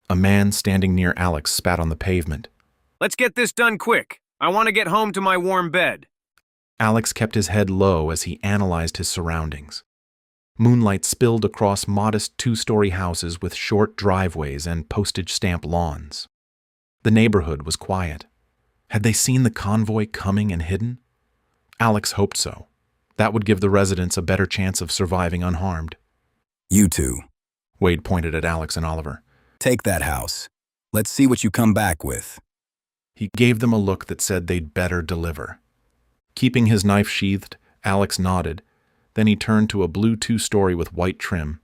A man standing near Alex spat on the pavement. "Let's get this done quick. I want to get home to my warm bed. Alex kept his head low as he analyzed his surroundings. Moonlight spilled across modest two-story houses with short driveways and postage stamp lawns. The neighborhood was quiet. Had they seen the convoy coming and hidden? Alex hoped so. That would give the residents a better chance of surviving unharmed. You two. Wade pointed at Alex and Oliver. Take that house. Let's see what you come back with. He gave them a look that said they'd better deliver. Keeping his knife sheathed, Alex nodded. Then he turned to a blue two-story with white trim.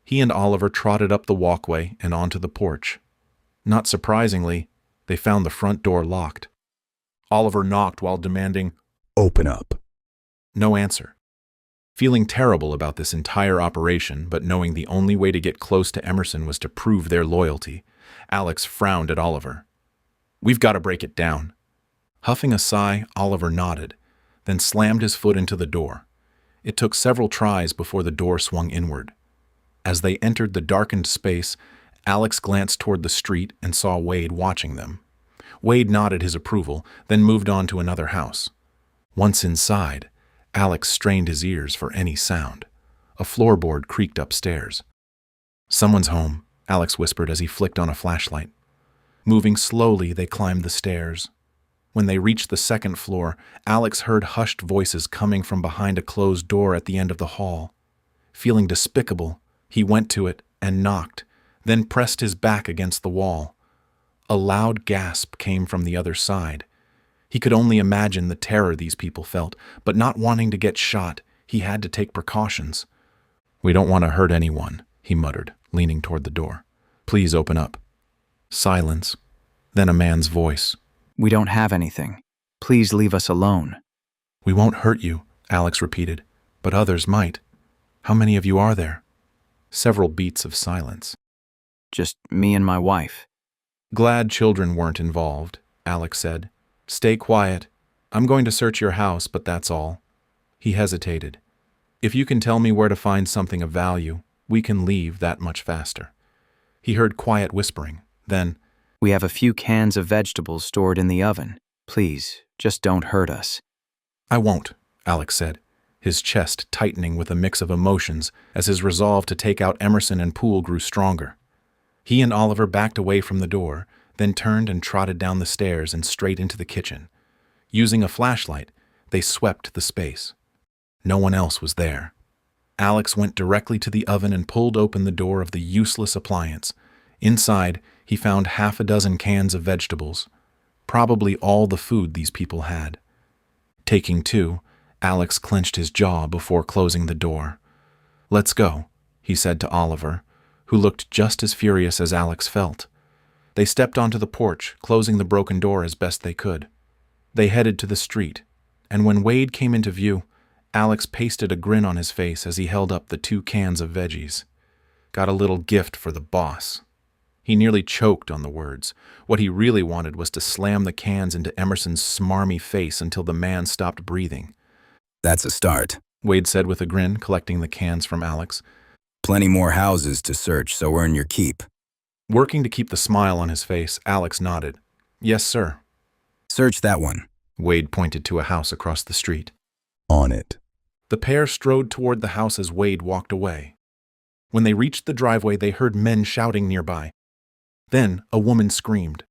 He and Oliver trotted up the walkway and onto the porch. Not surprisingly, they found the front door locked. Oliver knocked while demanding, "Open up." No answer. Feeling terrible about this entire operation, but knowing the only way to get close to Emerson was to prove their loyalty, Alex frowned at Oliver. "We've got to break it down." Huffing a sigh, Oliver nodded, then slammed his foot into the door. It took several tries before the door swung inward. As they entered the darkened space, Alex glanced toward the street and saw Wade watching them. Wade nodded his approval, then moved on to another house. Once inside, Alex strained his ears for any sound. A floorboard creaked upstairs. "Someone's home," Alex whispered as he flicked on a flashlight. Moving slowly, they climbed the stairs. When they reached the second floor, Alex heard hushed voices coming from behind a closed door at the end of the hall. Feeling despicable, he went to it and knocked, then pressed his back against the wall. A loud gasp came from the other side. He could only imagine the terror these people felt, but not wanting to get shot, he had to take precautions. "We don't want to hurt anyone," he muttered, leaning toward the door. "Please open up." Silence, then a man's voice. "We don't have anything. Please leave us alone." "We won't hurt you," Alex repeated, "but others might. How many of you are there?" Several beats of silence. "Just me and my wife." "Glad children weren't involved," Alex said. "Stay quiet. I'm going to search your house, but that's all." He hesitated. "If you can tell me where to find something of value, we can leave that much faster." He heard quiet whispering. Then, "We have a few cans of vegetables stored in the oven. Please, just don't hurt us." "I won't," Alex said, his chest tightening with a mix of emotions as his resolve to take out Emerson and Poole grew stronger. He and Oliver backed away from the door, then turned and trotted down the stairs and straight into the kitchen. Using a flashlight, they swept the space. No one else was there. Alex went directly to the oven and pulled open the door of the useless appliance. Inside, he found half a dozen cans of vegetables, probably all the food these people had. Taking two, Alex clenched his jaw before closing the door. "Let's go," he said to Oliver, who looked just as furious as Alex felt. They stepped onto the porch, closing the broken door as best they could. They headed to the street, and when Wade came into view, Alex pasted a grin on his face as he held up the 2 cans of veggies. "Got a little gift for the boss." He nearly choked on the words. What he really wanted was to slam the cans into Emerson's smarmy face until the man stopped breathing. "That's a start," Wade said with a grin, collecting the cans from Alex. "Plenty more houses to search, so earn your keep." Working to keep the smile on his face, Alex nodded. "Yes, sir." "Search that one." Wade pointed to a house across the street. "On it." The pair strode toward the house as Wade walked away. When they reached the driveway, they heard men shouting nearby. Then a woman screamed.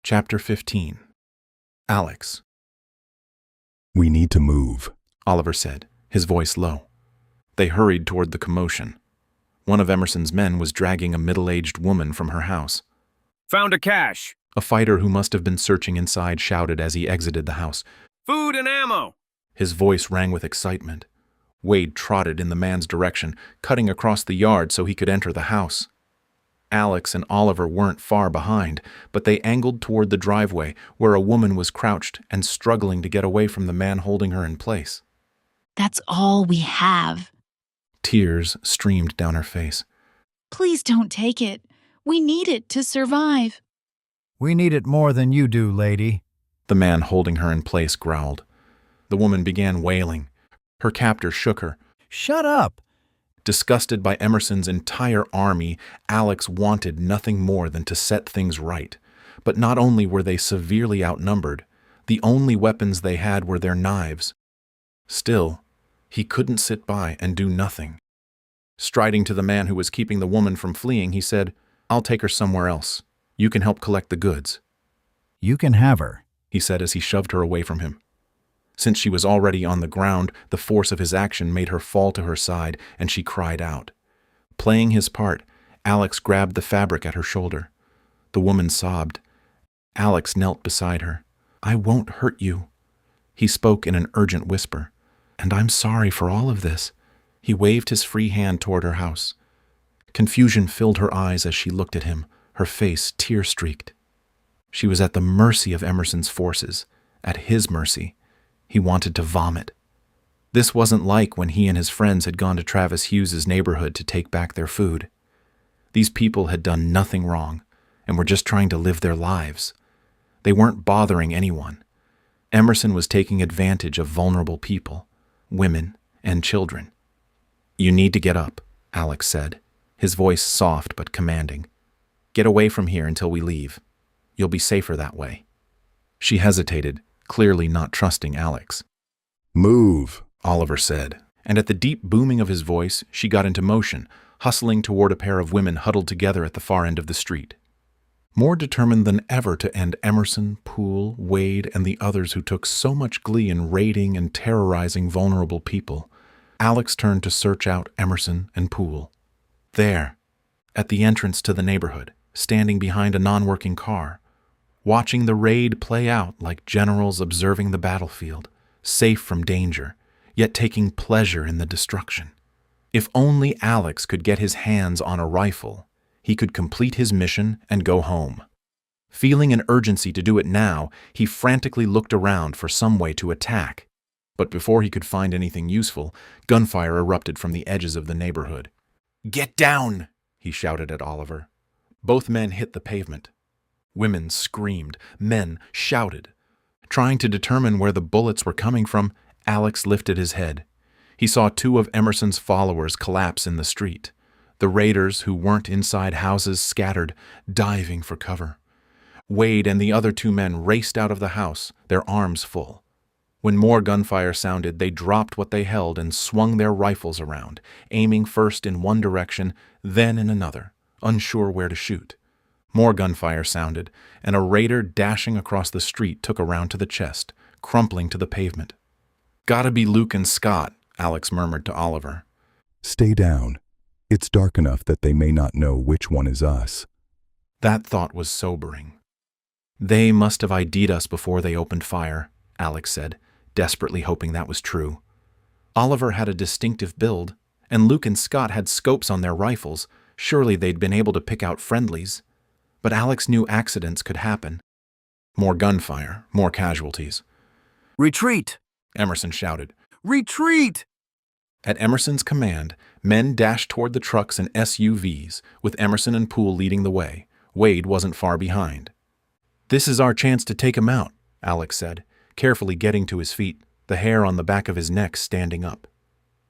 Chapter 15. Alex. "We need to move," Oliver said, his voice low. They hurried toward the commotion. One of Emerson's men was dragging a middle-aged woman from her house. Found a cache. A fighter who must have been searching inside shouted as he exited the house. Food and ammo. His voice rang with excitement. Wade trotted in the man's direction, cutting across the yard so he could enter the house. Alex and Oliver weren't far behind, but they angled toward the driveway where a woman was crouched and struggling to get away from the man holding her in place. "That's all we have." Tears streamed down her face. "Please don't take it. We need it to survive." "We need it more than you do, lady," the man holding her in place growled. The woman began wailing. Her captor shook her. "Shut up!" Disgusted by Emerson's entire army, Alex wanted nothing more than to set things right. But not only were they severely outnumbered, the only weapons they had were their knives. Still, he couldn't sit by and do nothing. Striding to the man who was keeping the woman from fleeing, he said, "I'll take her somewhere else. You can help collect the goods." "You can have her," he said as he shoved her away from him. Since she was already on the ground, the force of his action made her fall to her side, and she cried out. Playing his part, Alex grabbed the fabric at her shoulder. The woman sobbed. Alex knelt beside her. "I won't hurt you." He spoke in an urgent whisper. "And I'm sorry for all of this." He waved his free hand toward her house. Confusion filled her eyes as she looked at him, her face tear-streaked. She was at the mercy of Emerson's forces, at his mercy. He wanted to vomit. This wasn't like when he and his friends had gone to Travis Hughes's neighborhood to take back their food. These people had done nothing wrong and were just trying to live their lives. They weren't bothering anyone. Emerson was taking advantage of vulnerable people, women, and children. "You need to get up," Alex said, his voice soft but commanding. "Get away from here until we leave. You'll be safer that way." She hesitated, clearly not trusting Alex. "Move," Oliver said, and at the deep booming of his voice, she got into motion, hustling toward a pair of women huddled together at the far end of the street. More determined than ever to end Emerson, Poole, Wade, and the others who took so much glee in raiding and terrorizing vulnerable people, Alex turned to search out Emerson and Poole. There, at the entrance to the neighborhood, standing behind a non-working car, watching the raid play out like generals observing the battlefield, safe from danger, yet taking pleasure in the destruction. If only Alex could get his hands on a rifle, he could complete his mission and go home. Feeling an urgency to do it now, he frantically looked around for some way to attack. But before he could find anything useful, gunfire erupted from the edges of the neighborhood. "Get down!" he shouted at Oliver. Both men hit the pavement. Women screamed, men shouted. Trying to determine where the bullets were coming from, Alex lifted his head. He saw two of Emerson's followers collapse in the street. The raiders who weren't inside houses scattered, diving for cover. Wade and the other two men raced out of the house, their arms full. When more gunfire sounded, they dropped what they held and swung their rifles around, aiming first in one direction, then in another, unsure where to shoot. More gunfire sounded, and a raider dashing across the street took a round to the chest, crumpling to the pavement. "Gotta be Luke and Scott," Alex murmured to Oliver. "Stay down. It's dark enough that they may not know which one is us." That thought was sobering. "They must have ID'd us before they opened fire," Alex said, desperately hoping that was true. Oliver had a distinctive build, and Luke and Scott had scopes on their rifles. Surely they'd been able to pick out friendlies. But Alex knew accidents could happen. More gunfire, more casualties. "Retreat!" Emerson shouted. "Retreat!" At Emerson's command, men dashed toward the trucks and SUVs, with Emerson and Poole leading the way. Wade wasn't far behind. "This is our chance to take him out," Alex said, carefully getting to his feet, the hair on the back of his neck standing up.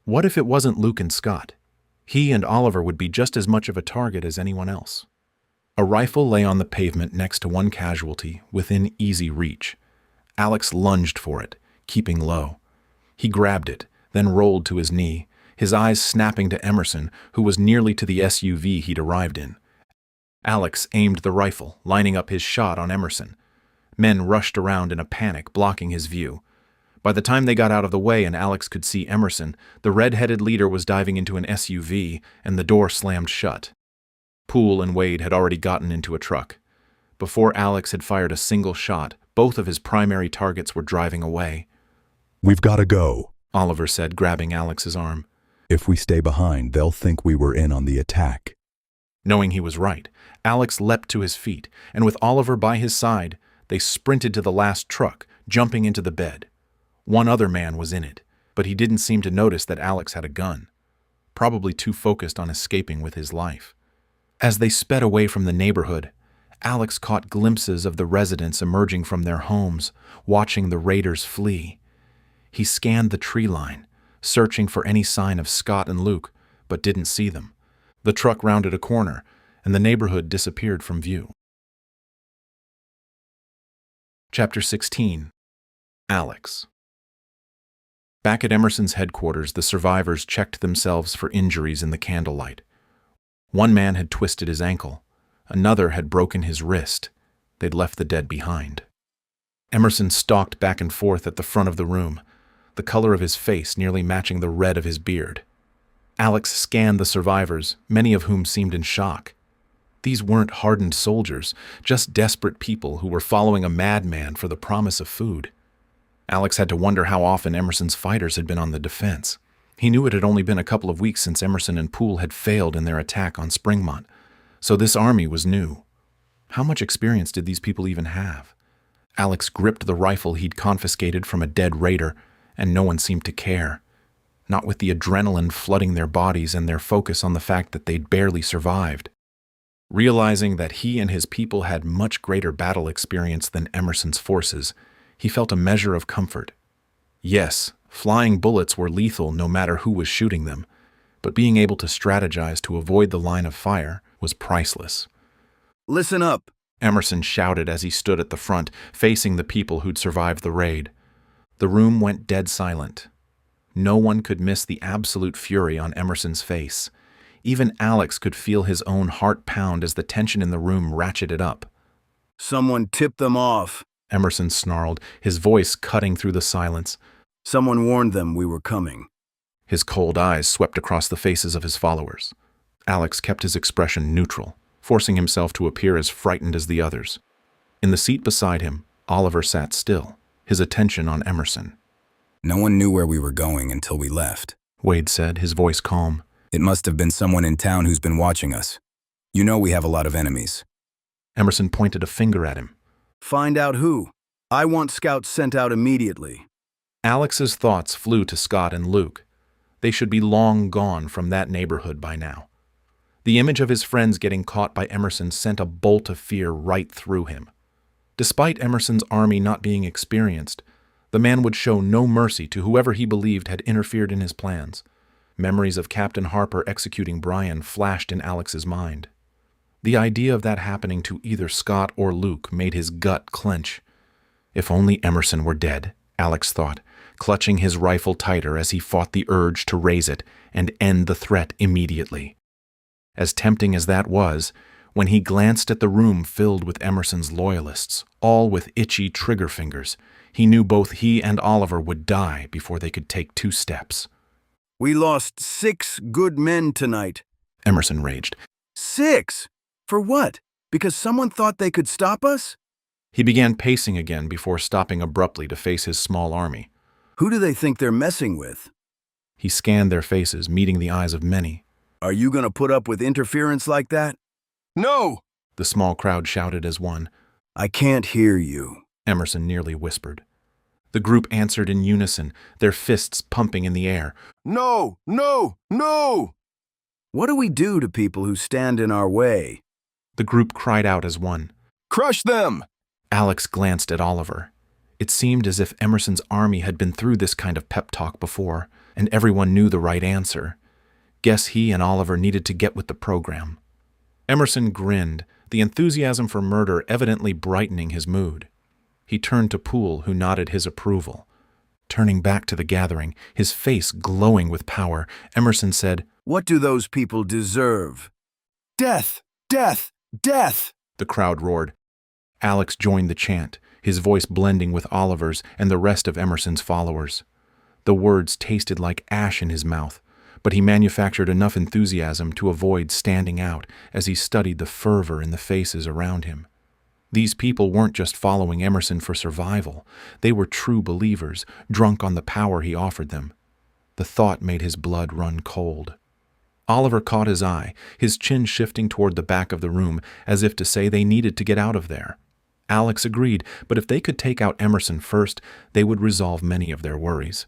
What if it wasn't Luke and Scott? He and Oliver would be just as much of a target as anyone else. A rifle lay on the pavement next to one casualty, within easy reach. Alex lunged for it, keeping low. He grabbed it, then rolled to his knee, his eyes snapping to Emerson, who was nearly to the SUV he'd arrived in. Alex aimed the rifle, lining up his shot on Emerson. Men rushed around in a panic, blocking his view. By the time they got out of the way and Alex could see Emerson, the red-headed leader was diving into an SUV, and the door slammed shut. Poole and Wade had already gotten into a truck. Before Alex had fired a single shot, both of his primary targets were driving away. "We've got to go," Oliver said, grabbing Alex's arm. "If we stay behind, they'll think we were in on the attack." Knowing he was right, Alex leapt to his feet, and with Oliver by his side, they sprinted to the last truck, jumping into the bed. One other man was in it, but he didn't seem to notice that Alex had a gun, probably too focused on escaping with his life. As they sped away from the neighborhood, Alex caught glimpses of the residents emerging from their homes, watching the raiders flee. He scanned the tree line, searching for any sign of Scott and Luke, but didn't see them. The truck rounded a corner, and the neighborhood disappeared from view. Chapter 16. Alex. Back at Emerson's headquarters, the survivors checked themselves for injuries in the candlelight. One man had twisted his ankle. Another had broken his wrist. They'd left the dead behind. Emerson stalked back and forth at the front of the room, the color of his face nearly matching the red of his beard. Alex scanned the survivors, many of whom seemed in shock. These weren't hardened soldiers, just desperate people who were following a madman for the promise of food. Alex had to wonder how often Emerson's fighters had been on the defense. He knew it had only been a couple of weeks since Emerson and Poole had failed in their attack on Springmont, so this army was new. How much experience did these people even have? Alex gripped the rifle he'd confiscated from a dead raider, and no one seemed to care. Not with the adrenaline flooding their bodies and their focus on the fact that they'd barely survived. Realizing that he and his people had much greater battle experience than Emerson's forces, he felt a measure of comfort. Yes, flying bullets were lethal no matter who was shooting them, but being able to strategize to avoid the line of fire was priceless. Listen up, Emerson shouted as he stood at the front, facing the people who'd survived the raid. The room went dead silent. No one could miss the absolute fury on Emerson's face. Even Alex could feel his own heart pound as the tension in the room ratcheted up. Someone tipped them off, Emerson snarled, his voice cutting through the silence. Someone warned them we were coming. His cold eyes swept across the faces of his followers. Alex kept his expression neutral, forcing himself to appear as frightened as the others. In the seat beside him, Oliver sat still, his attention on Emerson. No one knew where we were going until we left, Wade said, his voice calm. It must have been someone in town who's been watching us. You know we have a lot of enemies. Emerson pointed a finger at him. Find out who. I want scouts sent out immediately. Alex's thoughts flew to Scott and Luke. They should be long gone from that neighborhood by now. The image of his friends getting caught by Emerson sent a bolt of fear right through him. Despite Emerson's army not being experienced, the man would show no mercy to whoever he believed had interfered in his plans. Memories of Captain Harper executing Brian flashed in Alex's mind. The idea of that happening to either Scott or Luke made his gut clench. If only Emerson were dead, Alex thought, clutching his rifle tighter as he fought the urge to raise it and end the threat immediately. As tempting as that was, when he glanced at the room filled with Emerson's loyalists, all with itchy trigger fingers, he knew both he and Oliver would die before they could take 2 steps. We lost 6 good men tonight, Emerson raged. 6? For what? Because someone thought they could stop us? He began pacing again before stopping abruptly to face his small army. Who do they think they're messing with? He scanned their faces, meeting the eyes of many. Are you going to put up with interference like that? No! The small crowd shouted as one. I can't hear you, Emerson nearly whispered. The group answered in unison, their fists pumping in the air. No! No! No! What do we do to people who stand in our way? The group cried out as one. Crush them! Alex glanced at Oliver. It seemed as if Emerson's army had been through this kind of pep talk before, and everyone knew the right answer. Guess he and Oliver needed to get with the program. Emerson grinned, the enthusiasm for murder evidently brightening his mood. He turned to Poole, who nodded his approval. Turning back to the gathering, his face glowing with power, Emerson said, What do those people deserve? Death! Death! Death! The crowd roared. Alex joined the chant, his voice blending with Oliver's and the rest of Emerson's followers. The words tasted like ash in his mouth, but he manufactured enough enthusiasm to avoid standing out as he studied the fervor in the faces around him. These people weren't just following Emerson for survival. They were true believers, drunk on the power he offered them. The thought made his blood run cold. Oliver caught his eye, his chin shifting toward the back of the room, as if to say they needed to get out of there. Alex agreed, but if they could take out Emerson first, they would resolve many of their worries.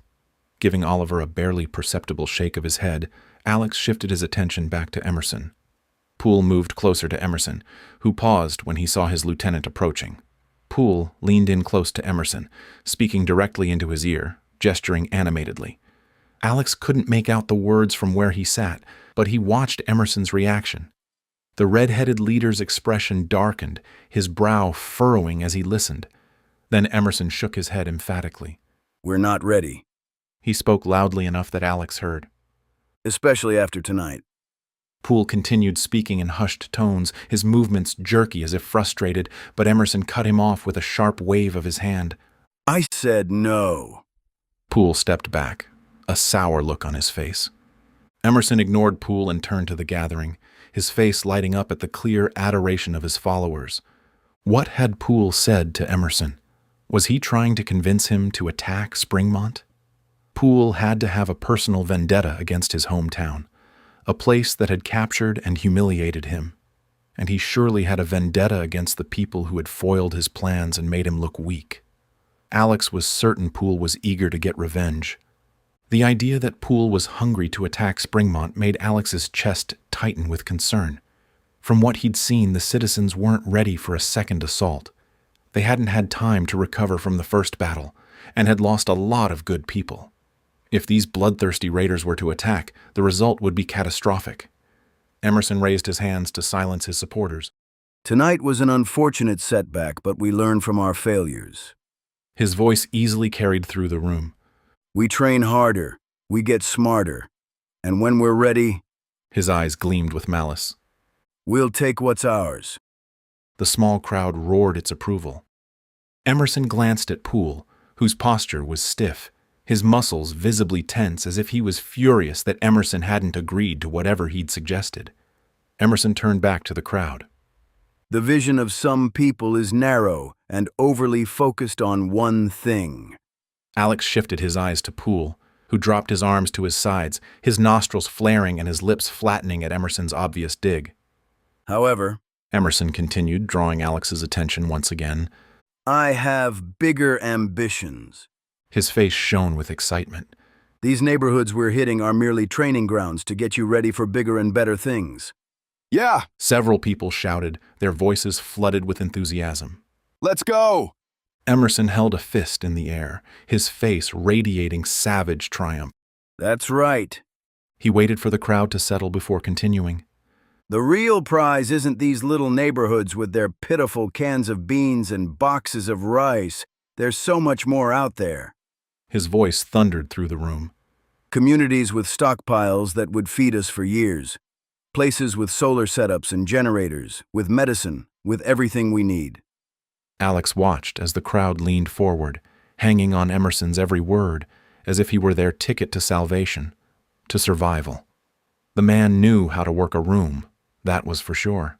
Giving Oliver a barely perceptible shake of his head, Alex shifted his attention back to Emerson. Poole moved closer to Emerson, who paused when he saw his lieutenant approaching. Poole leaned in close to Emerson, speaking directly into his ear, gesturing animatedly. Alex couldn't make out the words from where he sat, but he watched Emerson's reaction. The red-headed leader's expression darkened, his brow furrowing as he listened. Then Emerson shook his head emphatically. We're not ready. He spoke loudly enough that Alex heard. Especially after tonight. Poole continued speaking in hushed tones, his movements jerky as if frustrated, but Emerson cut him off with a sharp wave of his hand. I said no. Poole stepped back, a sour look on his face. Emerson ignored Poole and turned to the gathering, his face lighting up at the clear adoration of his followers. What had Poole said to Emerson? Was he trying to convince him to attack Springmont? Poole had to have a personal vendetta against his hometown, a place that had captured and humiliated him, and he surely had a vendetta against the people who had foiled his plans and made him look weak. Alex was certain Poole was eager to get revenge. The idea that Poole was hungry to attack Springmont made Alex's chest tighten with concern. From what he'd seen, the citizens weren't ready for a second assault. They hadn't had time to recover from the first battle, and had lost a lot of good people. If these bloodthirsty raiders were to attack, the result would be catastrophic. Emerson raised his hands to silence his supporters. Tonight was an unfortunate setback, but we learned from our failures. His voice easily carried through the room. We train harder, we get smarter, and when we're ready, his eyes gleamed with malice, we'll take what's ours. The small crowd roared its approval. Emerson glanced at Poole, whose posture was stiff, his muscles visibly tense as if he was furious that Emerson hadn't agreed to whatever he'd suggested. Emerson turned back to the crowd. The vision of some people is narrow and overly focused on one thing. Alex shifted his eyes to Poole, who dropped his arms to his sides, his nostrils flaring and his lips flattening at Emerson's obvious dig. However, Emerson continued, drawing Alex's attention once again, I have bigger ambitions. His face shone with excitement. These neighborhoods we're hitting are merely training grounds to get you ready for bigger and better things. Yeah! Several people shouted, their voices flooded with enthusiasm. Let's go! Emerson held a fist in the air, his face radiating savage triumph. That's right. He waited for the crowd to settle before continuing. The real prize isn't these little neighborhoods with their pitiful cans of beans and boxes of rice. There's so much more out there. His voice thundered through the room. Communities with stockpiles that would feed us for years. Places with solar setups and generators, with medicine, with everything we need. Alex watched as the crowd leaned forward, hanging on Emerson's every word, as if he were their ticket to salvation, to survival. The man knew how to work a room, that was for sure.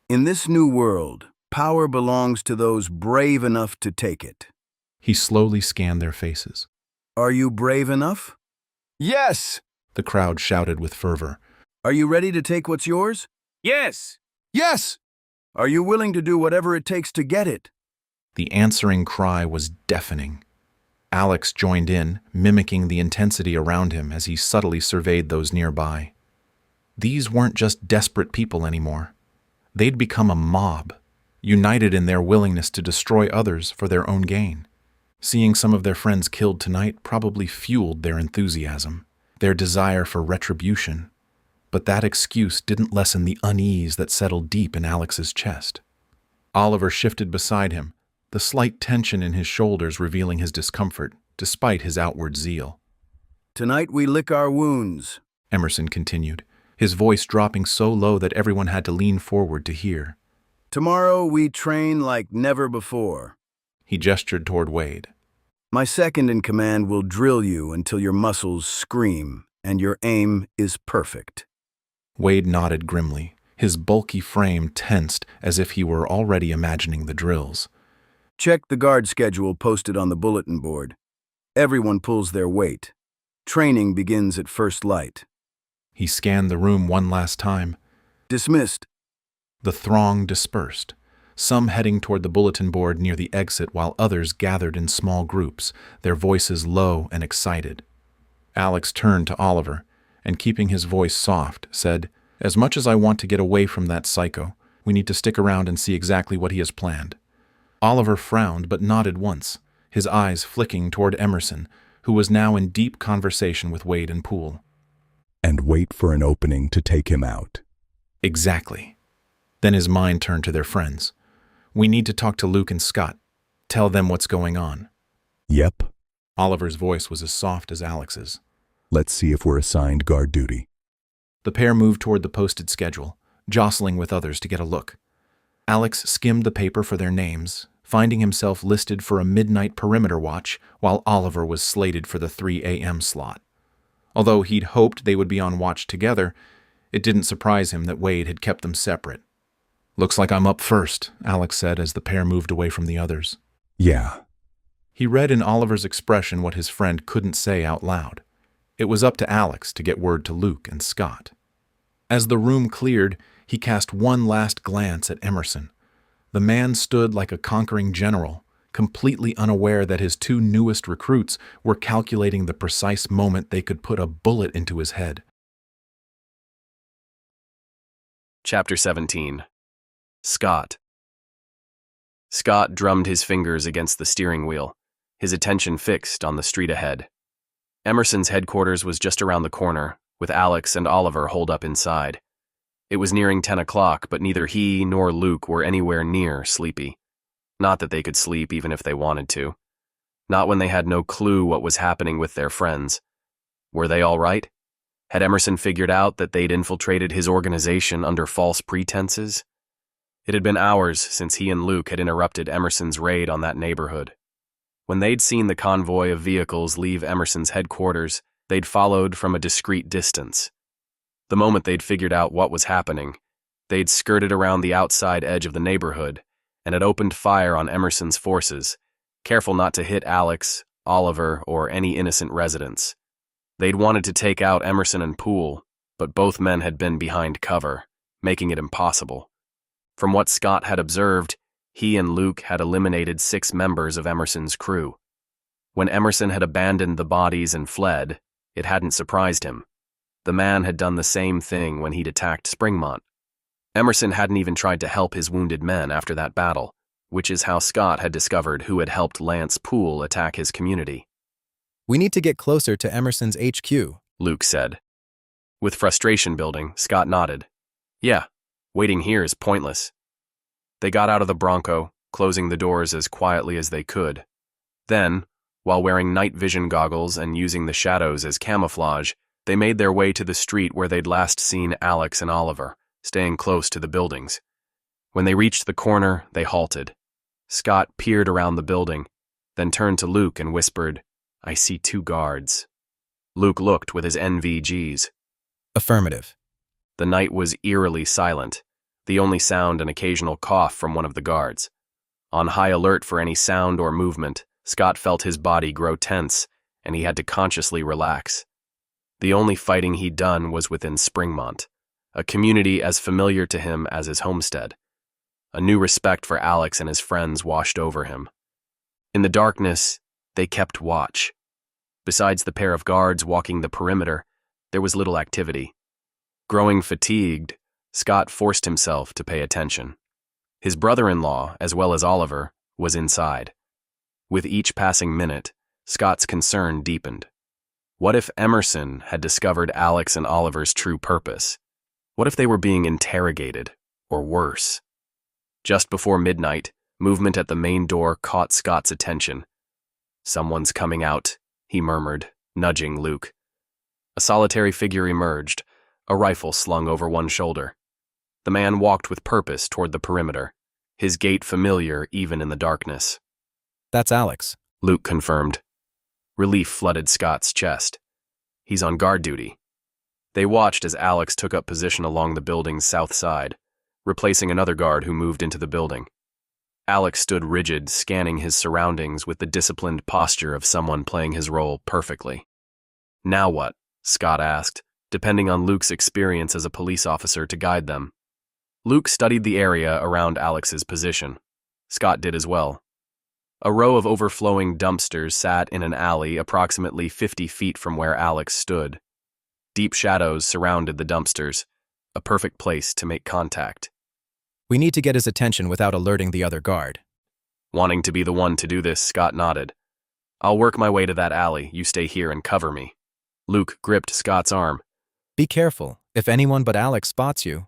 In this new world, power belongs to those brave enough to take it. He slowly scanned their faces. Are you brave enough? Yes! The crowd shouted with fervor. Are you ready to take what's yours? Yes! Yes! Are you willing to do whatever it takes to get it? The answering cry was deafening. Alex joined in, mimicking the intensity around him as he subtly surveyed those nearby. These weren't just desperate people anymore. They'd become a mob, united in their willingness to destroy others for their own gain. Seeing some of their friends killed tonight probably fueled their enthusiasm, their desire for retribution. But that excuse didn't lessen the unease that settled deep in Alex's chest. Oliver shifted beside him, the slight tension in his shoulders revealing his discomfort, despite his outward zeal. Tonight we lick our wounds, Emerson continued, his voice dropping so low that everyone had to lean forward to hear. Tomorrow we train like never before. He gestured toward Wade. My second in command will drill you until your muscles scream and your aim is perfect. Wade nodded grimly, his bulky frame tensed as if he were already imagining the drills. Check the guard schedule posted on the bulletin board. Everyone pulls their weight. Training begins at first light. He scanned the room one last time. Dismissed. The throng dispersed, some heading toward the bulletin board near the exit while others gathered in small groups, their voices low and excited. Alex turned to Oliver, and keeping his voice soft, said, As much as I want to get away from that psycho, we need to stick around and see exactly what he has planned. Oliver frowned but nodded once, his eyes flicking toward Emerson, who was now in deep conversation with Wade and Poole. And wait for an opening to take him out. Exactly. Then his mind turned to their friends. We need to talk to Luke and Scott. tell them what's going on. Yep. Oliver's voice was as soft as Alex's. Let's see if we're assigned guard duty. The pair moved toward the posted schedule, jostling with others to get a look. Alex skimmed the paper for their names, finding himself listed for a midnight perimeter watch, while Oliver was slated for the 3 a.m. slot. Although he'd hoped they would be on watch together, it didn't surprise him that Wade had kept them separate. "Looks like I'm up first," Alex said as the pair moved away from the others. Yeah. He read in Oliver's expression what his friend couldn't say out loud. It was up to Alex to get word to Luke and Scott. As the room cleared, he cast one last glance at Emerson. The man stood like a conquering general, completely unaware that his two newest recruits were calculating the precise moment they could put a bullet into his head. Chapter 17. Scott. Scott drummed his fingers against the steering wheel, his attention fixed on the street ahead. Emerson's headquarters was just around the corner, with Alex and Oliver holed up inside. It was nearing 10 o'clock, but neither he nor Luke were anywhere near sleepy. Not that they could sleep even if they wanted to. Not when they had no clue what was happening with their friends. Were they all right? Had Emerson figured out that they'd infiltrated his organization under false pretenses? It had been hours since he and Luke had interrupted Emerson's raid on that neighborhood. When they'd seen the convoy of vehicles leave Emerson's headquarters, they'd followed from a discreet distance. The moment they'd figured out what was happening, they'd skirted around the outside edge of the neighborhood and had opened fire on Emerson's forces, careful not to hit Alex, Oliver, or any innocent residents. They'd wanted to take out Emerson and Poole, but both men had been behind cover, making it impossible. From what Scott had observed, he and Luke had eliminated 6 members of Emerson's crew. When Emerson had abandoned the bodies and fled, it hadn't surprised him. The man had done the same thing when he'd attacked Springmont. Emerson hadn't even tried to help his wounded men after that battle, which is how Scott had discovered who had helped Lance Poole attack his community. "We need to get closer to Emerson's HQ," Luke said. With frustration building, Scott nodded. "Yeah, waiting here is pointless." They got out of the Bronco, closing the doors as quietly as they could. Then, while wearing night vision goggles and using the shadows as camouflage, they made their way to the street where they'd last seen Alex and Oliver, staying close to the buildings. When they reached the corner, they halted. Scott peered around the building, then turned to Luke and whispered, "I see 2 guards." Luke looked with his NVGs. Affirmative. The night was eerily silent, the only sound an occasional cough from one of the guards. On high alert for any sound or movement, Scott felt his body grow tense, and he had to consciously relax. The only fighting he'd done was within Springmont, a community as familiar to him as his homestead. A new respect for Alex and his friends washed over him. In the darkness, they kept watch. Besides the pair of guards walking the perimeter, there was little activity. Growing fatigued, Scott forced himself to pay attention. His brother-in-law, as well as Oliver, was inside. With each passing minute, Scott's concern deepened. What if Emerson had discovered Alex and Oliver's true purpose? What if they were being interrogated, or worse? Just before midnight, movement at the main door caught Scott's attention. "Someone's coming out," he murmured, nudging Luke. A solitary figure emerged, a rifle slung over one shoulder. The man walked with purpose toward the perimeter, his gait familiar even in the darkness. "That's Alex," Luke confirmed. Relief flooded Scott's chest. "He's on guard duty." They watched as Alex took up position along the building's south side, replacing another guard who moved into the building. Alex stood rigid, scanning his surroundings with the disciplined posture of someone playing his role perfectly. "Now what?" Scott asked, depending on Luke's experience as a police officer to guide them. Luke studied the area around Alex's position. Scott did as well. A row of overflowing dumpsters sat in an alley approximately 50 feet from where Alex stood. Deep shadows surrounded the dumpsters, a perfect place to make contact. "We need to get his attention without alerting the other guard." Wanting to be the one to do this, Scott nodded. "I'll work my way to that alley. You stay here and cover me." Luke gripped Scott's arm. "Be careful. If anyone but Alex spots you."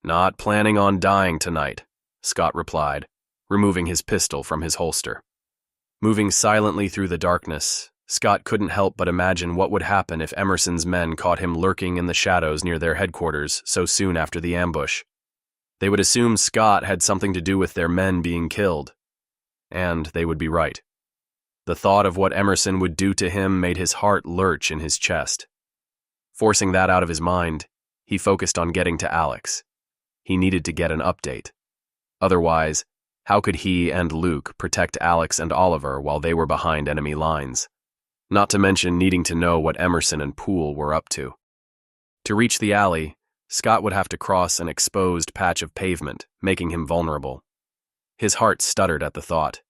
"Not planning on dying tonight," Scott replied, removing his pistol from his holster. Moving silently through the darkness, Scott couldn't help but imagine what would happen if Emerson's men caught him lurking in the shadows near their headquarters so soon after the ambush. They would assume Scott had something to do with their men being killed. And they would be right. The thought of what Emerson would do to him made his heart lurch in his chest. Forcing that out of his mind, he focused on getting to Alex. He needed to get an update. Otherwise, how could he and Luke protect Alex and Oliver while they were behind enemy lines? Not to mention needing to know what Emerson and Poole were up to. To reach the alley, Scott would have to cross an exposed patch of pavement, making him vulnerable. His heart stuttered at the thought.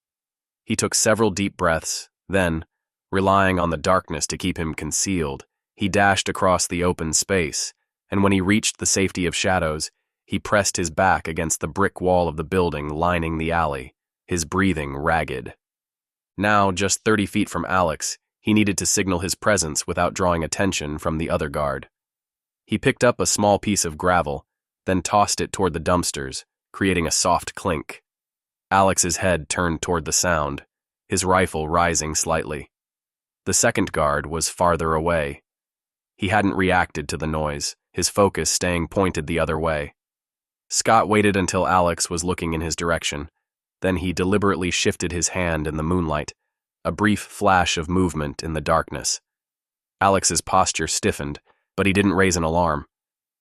He took several deep breaths, then, relying on the darkness to keep him concealed, he dashed across the open space, and when he reached the safety of shadows, he pressed his back against the brick wall of the building lining the alley, his breathing ragged. Now, just 30 feet from Alex, he needed to signal his presence without drawing attention from the other guard. He picked up a small piece of gravel, then tossed it toward the dumpsters, creating a soft clink. Alex's head turned toward the sound, his rifle rising slightly. The second guard was farther away. He hadn't reacted to the noise, his focus staying pointed the other way. Scott waited until Alex was looking in his direction. Then he deliberately shifted his hand in the moonlight, a brief flash of movement in the darkness. Alex's posture stiffened, but he didn't raise an alarm.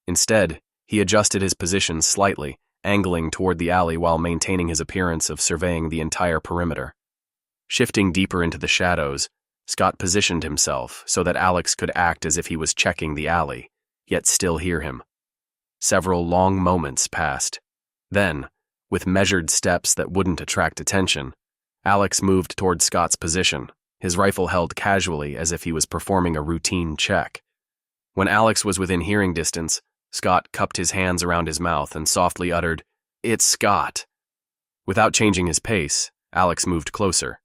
Instead, he adjusted his position slightly, angling toward the alley while maintaining his appearance of surveying the entire perimeter. Shifting deeper into the shadows, Scott positioned himself so that Alex could act as if he was checking the alley, yet still hear him. Several long moments passed. Then, with measured steps that wouldn't attract attention, Alex moved toward Scott's position, his rifle held casually as if he was performing a routine check. When Alex was within hearing distance, Scott cupped his hands around his mouth and softly uttered, "It's Scott." Without changing his pace, Alex moved closer.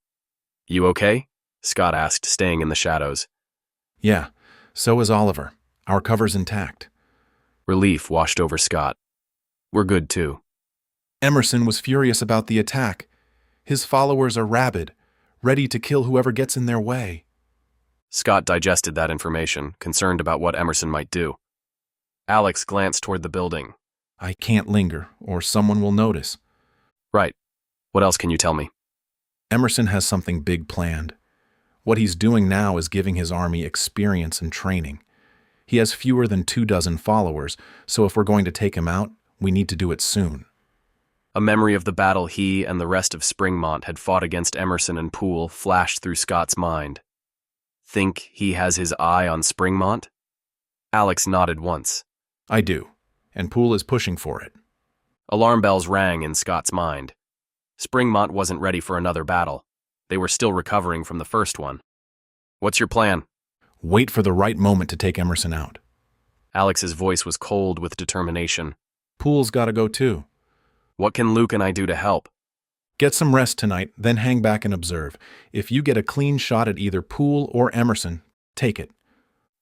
"You okay?" Scott asked, staying in the shadows. "Yeah, so is Oliver. Our cover's intact." Relief washed over Scott. "We're good, too." Emerson was furious about the attack. His followers are rabid, ready to kill whoever gets in their way. Scott digested that information, concerned about what Emerson might do. Alex glanced toward the building. "I can't linger, or someone will notice." "Right. What else can you tell me?" "Emerson has something big planned. What he's doing now is giving his army experience and training. He has fewer than 24 followers, so if we're going to take him out, we need to do it soon." A memory of the battle he and the rest of Springmont had fought against Emerson and Poole flashed through Scott's mind. Think he has his eye on Springmont? Alex nodded once. "I do, and Poole is pushing for it." Alarm bells rang in Scott's mind. Springmont wasn't ready for another battle. They were still recovering from the first one. "What's your plan?" "Wait for the right moment to take Emerson out." Alex's voice was cold with determination. "Poole's gotta go too." "What can Luke and I do to help?" "Get some rest tonight, then hang back and observe. If you get a clean shot at either Poole or Emerson, take it."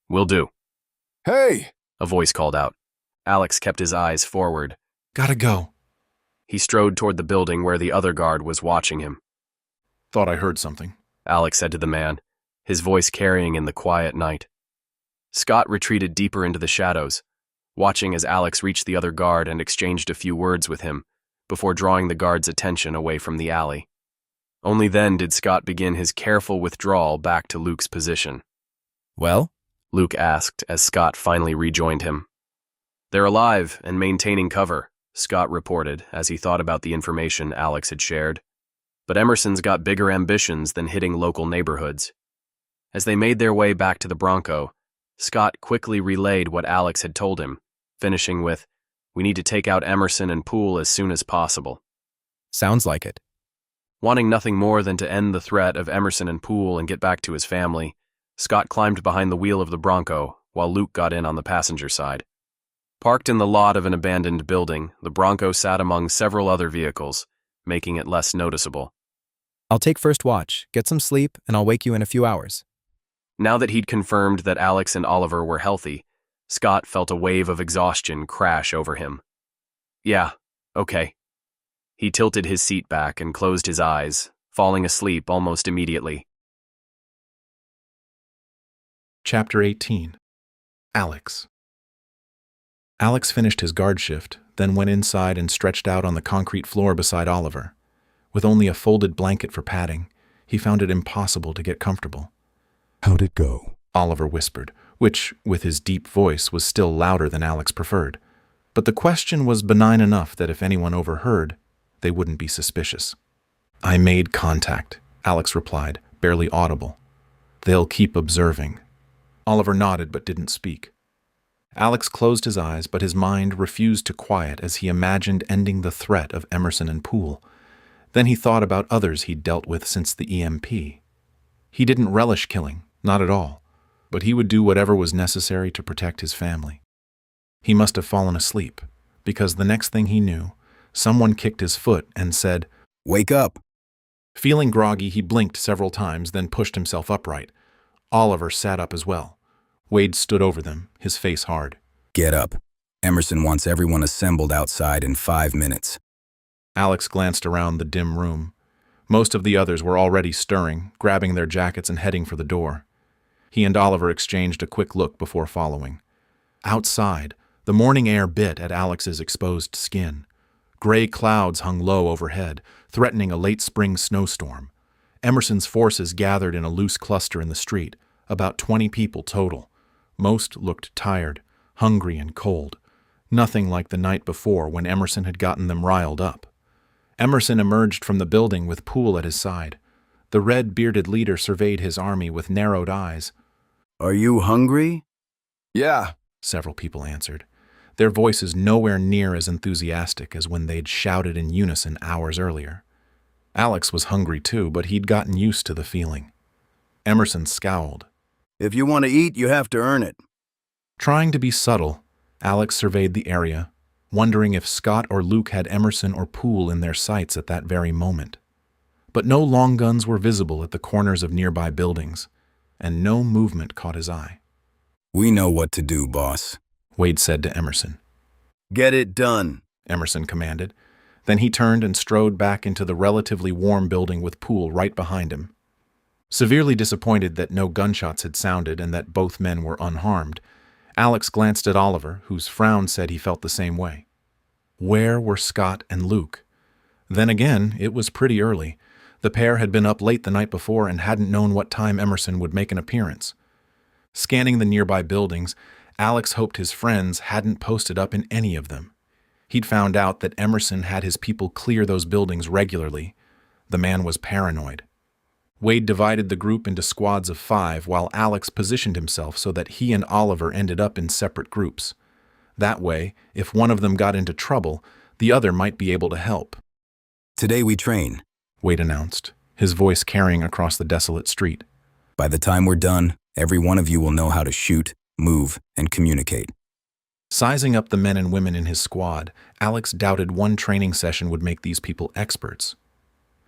"Will do." "Hey!" a voice called out. Alex kept his eyes forward. "Gotta go." He strode toward the building where the other guard was watching him. "Thought I heard something," Alex said to the man, his voice carrying in the quiet night. Scott retreated deeper into the shadows, watching as Alex reached the other guard and exchanged a few words with him, before drawing the guard's attention away from the alley. Only then did Scott begin his careful withdrawal back to Luke's position. "Well?" Luke asked as Scott finally rejoined him. "They're alive and maintaining cover," Scott reported as he thought about the information Alex had shared. But Emerson's got bigger ambitions than hitting local neighborhoods. As they made their way back to the Bronco, Scott quickly relayed what Alex had told him, finishing with, "We need to take out Emerson and Poole as soon as possible." "Sounds like it." Wanting nothing more than to end the threat of Emerson and Poole and get back to his family, Scott climbed behind the wheel of the Bronco while Luke got in on the passenger side. Parked in the lot of an abandoned building, the Bronco sat among several other vehicles, making it less noticeable. "I'll take first watch, get some sleep, and I'll wake you in a few hours." Now that he'd confirmed that Alex and Oliver were healthy, Scott felt a wave of exhaustion crash over him. "Yeah, okay." He tilted his seat back and closed his eyes, falling asleep almost immediately. Chapter 18. Alex. Alex finished his guard shift, then went inside and stretched out on the concrete floor beside Oliver. With only a folded blanket for padding, he found it impossible to get comfortable. "How'd it go?" Oliver whispered, which, with his deep voice, was still louder than Alex preferred. But the question was benign enough that if anyone overheard, they wouldn't be suspicious. "I made contact," Alex replied, barely audible. "They'll keep observing." Oliver nodded but didn't speak. Alex closed his eyes, but his mind refused to quiet as he imagined ending the threat of Emerson and Poole. Then he thought about others he'd dealt with since the EMP. He didn't relish killing, not at all, but he would do whatever was necessary to protect his family. He must have fallen asleep, because the next thing he knew, someone kicked his foot and said, "Wake up!" Feeling groggy, he blinked several times, then pushed himself upright. Oliver sat up as well. Wade stood over them, his face hard. "Get up. Emerson wants everyone assembled outside in 5 minutes. Alex glanced around the dim room. Most of the others were already stirring, grabbing their jackets and heading for the door. He and Oliver exchanged a quick look before following. Outside, the morning air bit at Alex's exposed skin. Gray clouds hung low overhead, threatening a late spring snowstorm. Emerson's forces gathered in a loose cluster in the street, about 20 people total. Most looked tired, hungry and cold, nothing like the night before when Emerson had gotten them riled up. Emerson emerged from the building with Poole at his side. The red-bearded leader surveyed his army with narrowed eyes. "Are you hungry?" "Yeah," several people answered, their voices nowhere near as enthusiastic as when they'd shouted in unison hours earlier. Alex was hungry too, but he'd gotten used to the feeling. Emerson scowled. "If you want to eat, you have to earn it." Trying to be subtle, Alex surveyed the area, wondering if Scott or Luke had Emerson or Poole in their sights at that very moment. But no long guns were visible at the corners of nearby buildings, and no movement caught his eye. "We know what to do, boss," Wade said to Emerson. "Get it done," Emerson commanded. Then he turned and strode back into the relatively warm building with Poole right behind him. Severely disappointed that no gunshots had sounded and that both men were unharmed, Alex glanced at Oliver, whose frown said he felt the same way. Where were Scott and Luke? Then again, it was pretty early. The pair had been up late the night before and hadn't known what time Emerson would make an appearance. Scanning the nearby buildings, Alex hoped his friends hadn't posted up in any of them. He'd found out that Emerson had his people clear those buildings regularly. The man was paranoid. Wade divided the group into squads of 5 while Alex positioned himself so that he and Oliver ended up in separate groups. That way, if one of them got into trouble, the other might be able to help. "Today we train," Wade announced, his voice carrying across the desolate street. "By the time we're done, every one of you will know how to shoot, move, and communicate." Sizing up the men and women in his squad, Alex doubted one training session would make these people experts.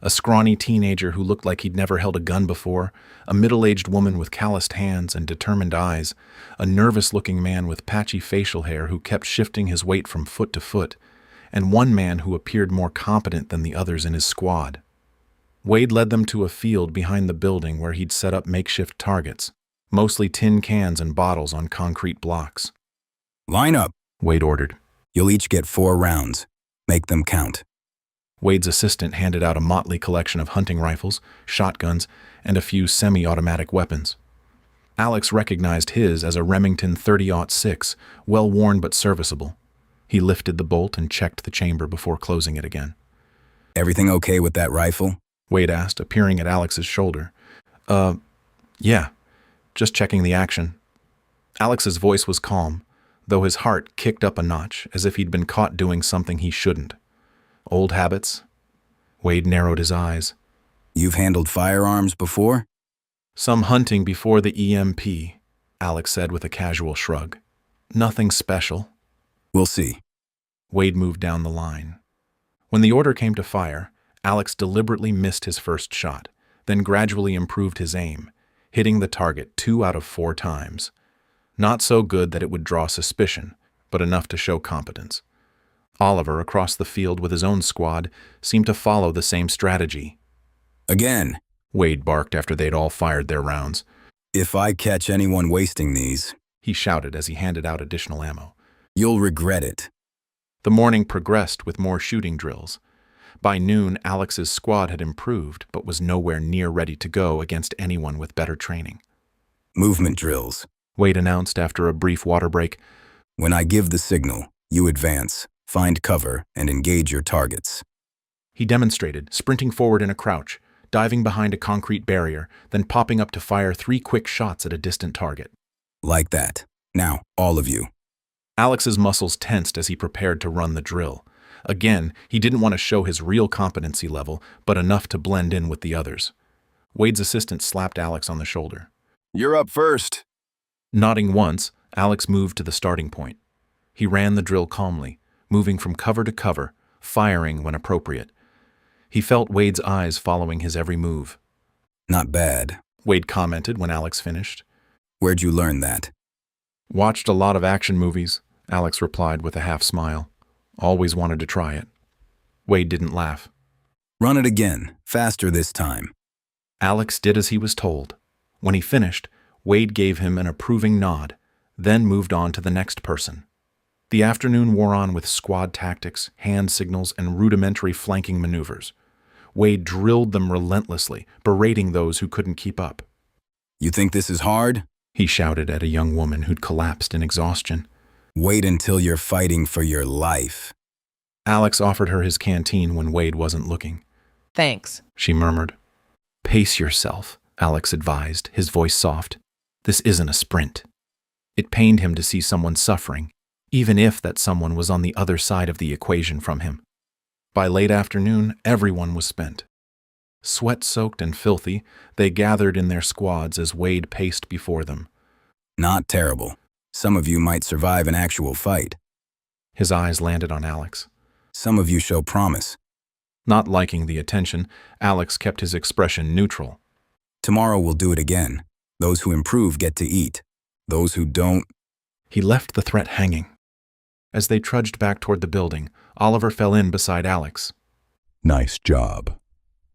A scrawny teenager who looked like he'd never held a gun before, a middle-aged woman with calloused hands and determined eyes, a nervous-looking man with patchy facial hair who kept shifting his weight from foot to foot, and one man who appeared more competent than the others in his squad. Wade led them to a field behind the building where he'd set up makeshift targets, mostly tin cans and bottles on concrete blocks. "Line up," Wade ordered. "You'll each get 4 rounds. Make them count." Wade's assistant handed out a motley collection of hunting rifles, shotguns, and a few semi-automatic weapons. Alex recognized his as a Remington 30-06, well-worn but serviceable. He lifted the bolt and checked the chamber before closing it again. "Everything okay with that rifle?" Wade asked, appearing at Alex's shoulder. Yeah. Just checking the action." Alex's voice was calm, though his heart kicked up a notch, as if he'd been caught doing something he shouldn't. Old habits? Wade narrowed his eyes. "You've handled firearms before?" "Some hunting before the EMP," Alex said with a casual shrug. "Nothing special." "We'll see." Wade moved down the line. When the order came to fire, Alex deliberately missed his first shot, then gradually improved his aim, hitting the target 2 out of 4 times. Not so good that it would draw suspicion, but enough to show competence. Oliver, across the field with his own squad, seemed to follow the same strategy. Again, Wade barked after they'd all fired their rounds. If I catch anyone wasting these, he shouted as he handed out additional ammo. You'll regret it. The morning progressed with more shooting drills. By noon, Alex's squad had improved, but was nowhere near ready to go against anyone with better training. Movement drills, Wade announced after a brief water break. When I give the signal, you advance, find cover, and engage your targets. He demonstrated, sprinting forward in a crouch, diving behind a concrete barrier, then popping up to fire 3 quick shots at a distant target. Like that. Now, all of you. Alex's muscles tensed as he prepared to run the drill. Again, he didn't want to show his real competency level, but enough to blend in with the others. Wade's assistant slapped Alex on the shoulder. You're up first. Nodding once, Alex moved to the starting point. He ran the drill calmly, moving from cover to cover, firing when appropriate. He felt Wade's eyes following his every move. Not bad, Wade commented when Alex finished. Where'd you learn that? Watched a lot of action movies, Alex replied with a half smile. Always wanted to try it. Wade didn't laugh. Run it again, faster this time. Alex did as he was told. When he finished, Wade gave him an approving nod, then moved on to the next person. The afternoon wore on with squad tactics, hand signals, and rudimentary flanking maneuvers. Wade drilled them relentlessly, berating those who couldn't keep up. You think this is hard? He shouted at a young woman who'd collapsed in exhaustion. Wait until you're fighting for your life. Alex offered her his canteen when Wade wasn't looking. Thanks, she murmured. Pace yourself, Alex advised, his voice soft. This isn't a sprint. It pained him to see someone suffering, even if that someone was on the other side of the equation from him. By late afternoon, everyone was spent. Sweat-soaked and filthy, they gathered in their squads as Wade paced before them. Not terrible. Some of you might survive an actual fight. His eyes landed on Alex. Some of you show promise. Not liking the attention, Alex kept his expression neutral. Tomorrow we'll do it again. Those who improve get to eat. Those who don't... He left the threat hanging. As they trudged back toward the building, Oliver fell in beside Alex. Nice job.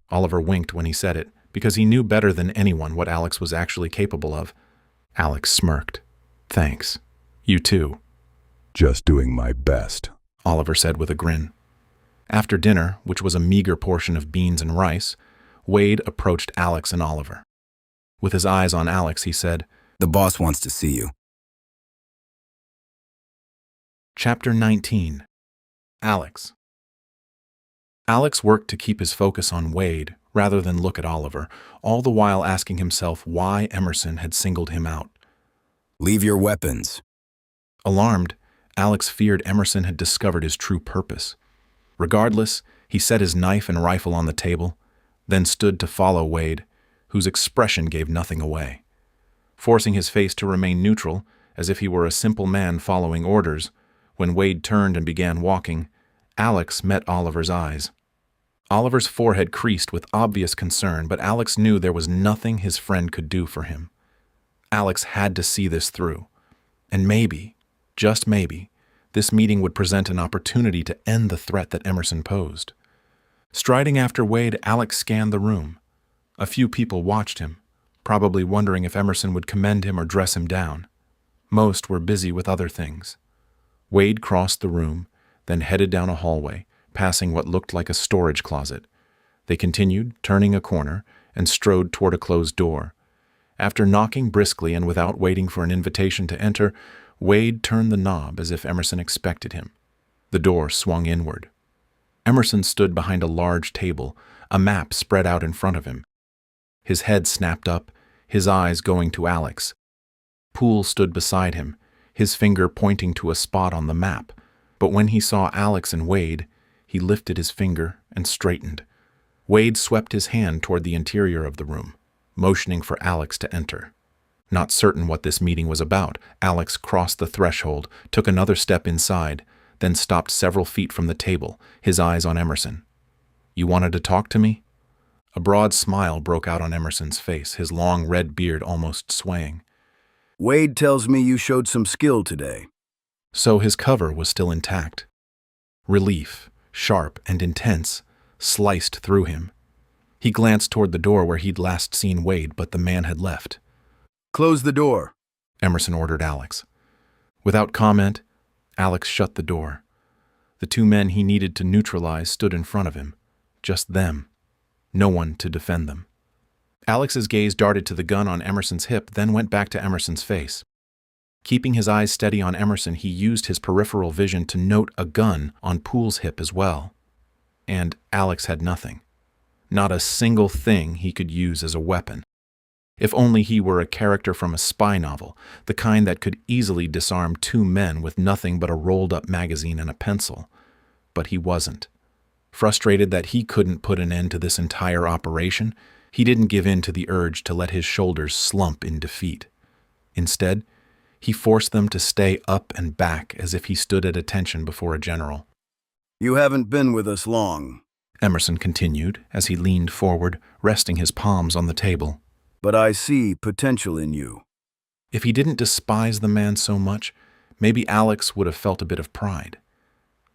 Oliver winked when he said it, because he knew better than anyone what Alex was actually capable of. Alex smirked. Thanks. You too. Just doing my best, Oliver said with a grin. After dinner, which was a meager portion of beans and rice, Wade approached Alex and Oliver. With his eyes on Alex, he said, The boss wants to see you. Chapter 19. Alex. Alex worked to keep his focus on Wade rather than look at Oliver, all the while asking himself why Emerson had singled him out. Leave your weapons. Alarmed, Alex feared Emerson had discovered his true purpose. Regardless, he set his knife and rifle on the table, then stood to follow Wade, whose expression gave nothing away. Forcing his face to remain neutral, as if he were a simple man following orders, when Wade turned and began walking, Alex met Oliver's eyes. Oliver's forehead creased with obvious concern, but Alex knew there was nothing his friend could do for him. Alex had to see this through. And maybe, just maybe, this meeting would present an opportunity to end the threat that Emerson posed. Striding after Wade, Alex scanned the room. A few people watched him, probably wondering if Emerson would commend him or dress him down. Most were busy with other things. Wade crossed the room, then headed down a hallway, passing what looked like a storage closet. They continued, turning a corner, and strode toward a closed door. After knocking briskly and without waiting for an invitation to enter, Wade turned the knob as if Emerson expected him. The door swung inward. Emerson stood behind a large table, a map spread out in front of him. His head snapped up, his eyes going to Alex. Poole stood beside him, his finger pointing to a spot on the map, but when he saw Alex and Wade, he lifted his finger and straightened. Wade swept his hand toward the interior of the room, motioning for Alex to enter. Not certain what this meeting was about, Alex crossed the threshold, took another step inside, then stopped several feet from the table, his eyes on Emerson. You wanted to talk to me? A broad smile broke out on Emerson's face, his long red beard almost swaying. Wade tells me you showed some skill today. So his cover was still intact. Relief, sharp and intense, sliced through him. He glanced toward the door where he'd last seen Wade, but the man had left. Close the door, Emerson ordered Alex. Without comment, Alex shut the door. The two men he needed to neutralize stood in front of him. Just them. No one to defend them. Alex's gaze darted to the gun on Emerson's hip, then went back to Emerson's face. Keeping his eyes steady on Emerson, he used his peripheral vision to note a gun on Poole's hip as well. And Alex had nothing. Not a single thing he could use as a weapon. If only he were a character from a spy novel, the kind that could easily disarm two men with nothing but a rolled-up magazine and a pencil. But he wasn't. Frustrated that he couldn't put an end to this entire operation, he didn't give in to the urge to let his shoulders slump in defeat. Instead, he forced them to stay up and back as if he stood at attention before a general. You haven't been with us long, Emerson continued as he leaned forward, resting his palms on the table. But I see potential in you. If he didn't despise the man so much, maybe Alex would have felt a bit of pride,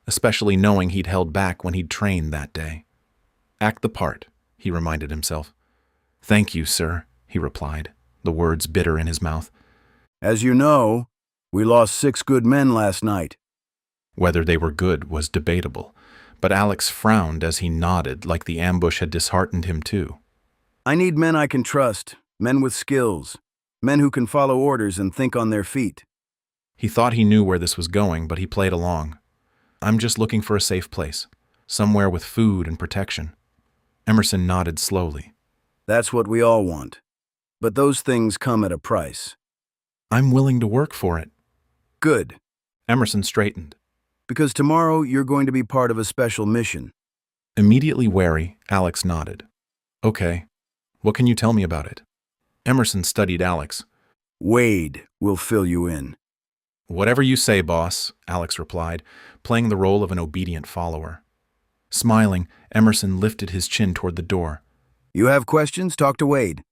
especially knowing he'd held back when he'd trained that day. Act the part, he reminded himself. Thank you, sir, he replied, the words bitter in his mouth. As you know, we lost 6 good men last night. Whether they were good was debatable, but Alex frowned as he nodded like the ambush had disheartened him too. I need men I can trust, men with skills, men who can follow orders and think on their feet. He thought he knew where this was going, but he played along. I'm just looking for a safe place, somewhere with food and protection. Emerson nodded slowly. That's what we all want. But those things come at a price. I'm willing to work for it. Good. Emerson straightened. Because tomorrow you're going to be part of a special mission. Immediately wary, Alex nodded. Okay. What can you tell me about it? Emerson studied Alex. Wade will fill you in. Whatever you say, boss, Alex replied, playing the role of an obedient follower. Smiling, Emerson lifted his chin toward the door. You have questions? Talk to Wade.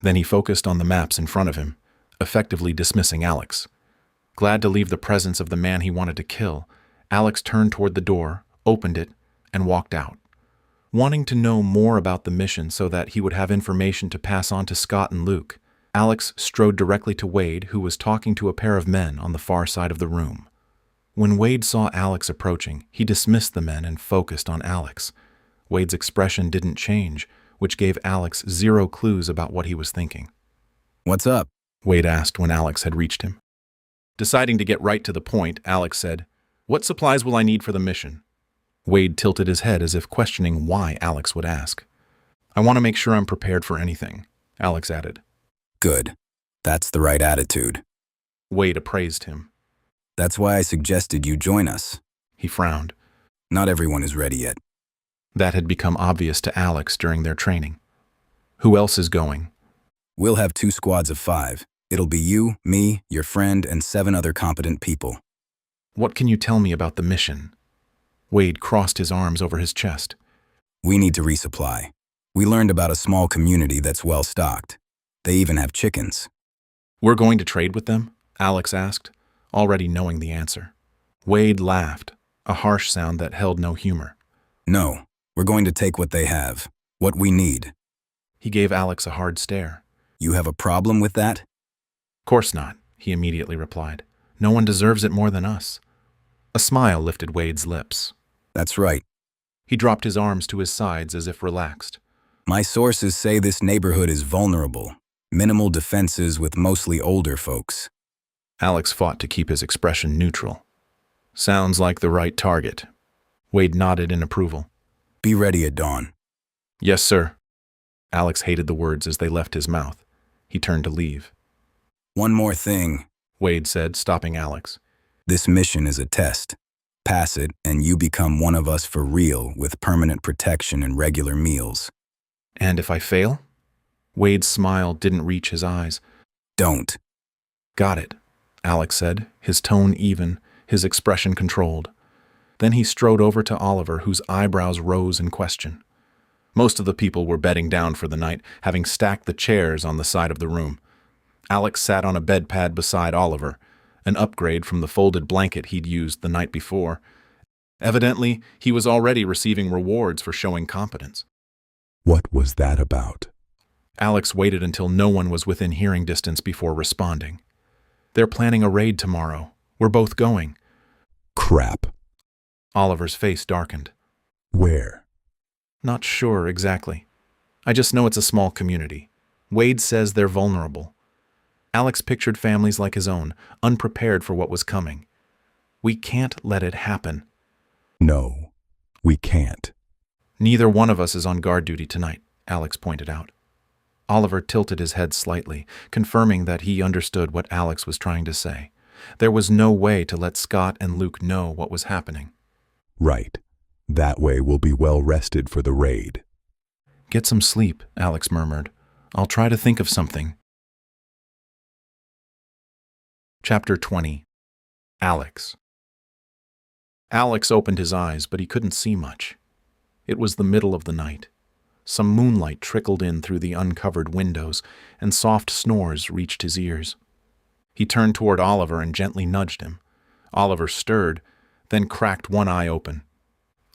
Then he focused on the maps in front of him, effectively dismissing Alex. Glad to leave the presence of the man he wanted to kill, Alex turned toward the door, opened it, and walked out. Wanting to know more about the mission so that he would have information to pass on to Scott and Luke, Alex strode directly to Wade, who was talking to a pair of men on the far side of the room. When Wade saw Alex approaching, he dismissed the men and focused on Alex. Wade's expression didn't change, which gave Alex 0 clues about what he was thinking. What's up? Wade asked when Alex had reached him. Deciding to get right to the point, Alex said, What supplies will I need for the mission? Wade tilted his head as if questioning why Alex would ask. I want to make sure I'm prepared for anything, Alex added. Good. That's the right attitude. Wade appraised him. That's why I suggested you join us. He frowned. Not everyone is ready yet. That had become obvious to Alex during their training. Who else is going? We'll have 2 squads of 5. It'll be you, me, your friend, and 7 other competent people. What can you tell me about the mission? Wade crossed his arms over his chest. We need to resupply. We learned about a small community that's well stocked. They even have chickens. We're going to trade with them? Alex asked, already knowing the answer. Wade laughed, a harsh sound that held no humor. No, we're going to take what they have, what we need. He gave Alex a hard stare. You have a problem with that? Course not, he immediately replied. No one deserves it more than us. A smile lifted Wade's lips. That's right. He dropped his arms to his sides as if relaxed. My sources say this neighborhood is vulnerable. Minimal defenses with mostly older folks. Alex fought to keep his expression neutral. Sounds like the right target. Wade nodded in approval. Be ready at dawn. Yes, sir. Alex hated the words as they left his mouth. He turned to leave. One more thing, Wade said, stopping Alex. This mission is a test. Pass it, and you become one of us for real with permanent protection and regular meals. And if I fail? Wade's smile didn't reach his eyes. Don't. Got it, Alex said, his tone even, his expression controlled. Then he strode over to Oliver, whose eyebrows rose in question. Most of the people were bedding down for the night, having stacked the chairs on the side of the room. Alex sat on a bed pad beside Oliver, an upgrade from the folded blanket he'd used the night before. Evidently, he was already receiving rewards for showing competence. What was that about? Alex waited until no one was within hearing distance before responding. They're planning a raid tomorrow. We're both going. Crap. Oliver's face darkened. Where? Not sure exactly. I just know it's a small community. Wade says they're vulnerable. Alex pictured families like his own, unprepared for what was coming. We can't let it happen. No, we can't. Neither one of us is on guard duty tonight, Alex pointed out. Oliver tilted his head slightly, confirming that he understood what Alex was trying to say. There was no way to let Scott and Luke know what was happening. Right. That way we'll be well rested for the raid. Get some sleep, Alex murmured. I'll try to think of something. Chapter 20. Alex. Alex opened his eyes, but he couldn't see much. It was the middle of the night. Some moonlight trickled in through the uncovered windows, and soft snores reached his ears. He turned toward Oliver and gently nudged him. Oliver stirred, then cracked one eye open.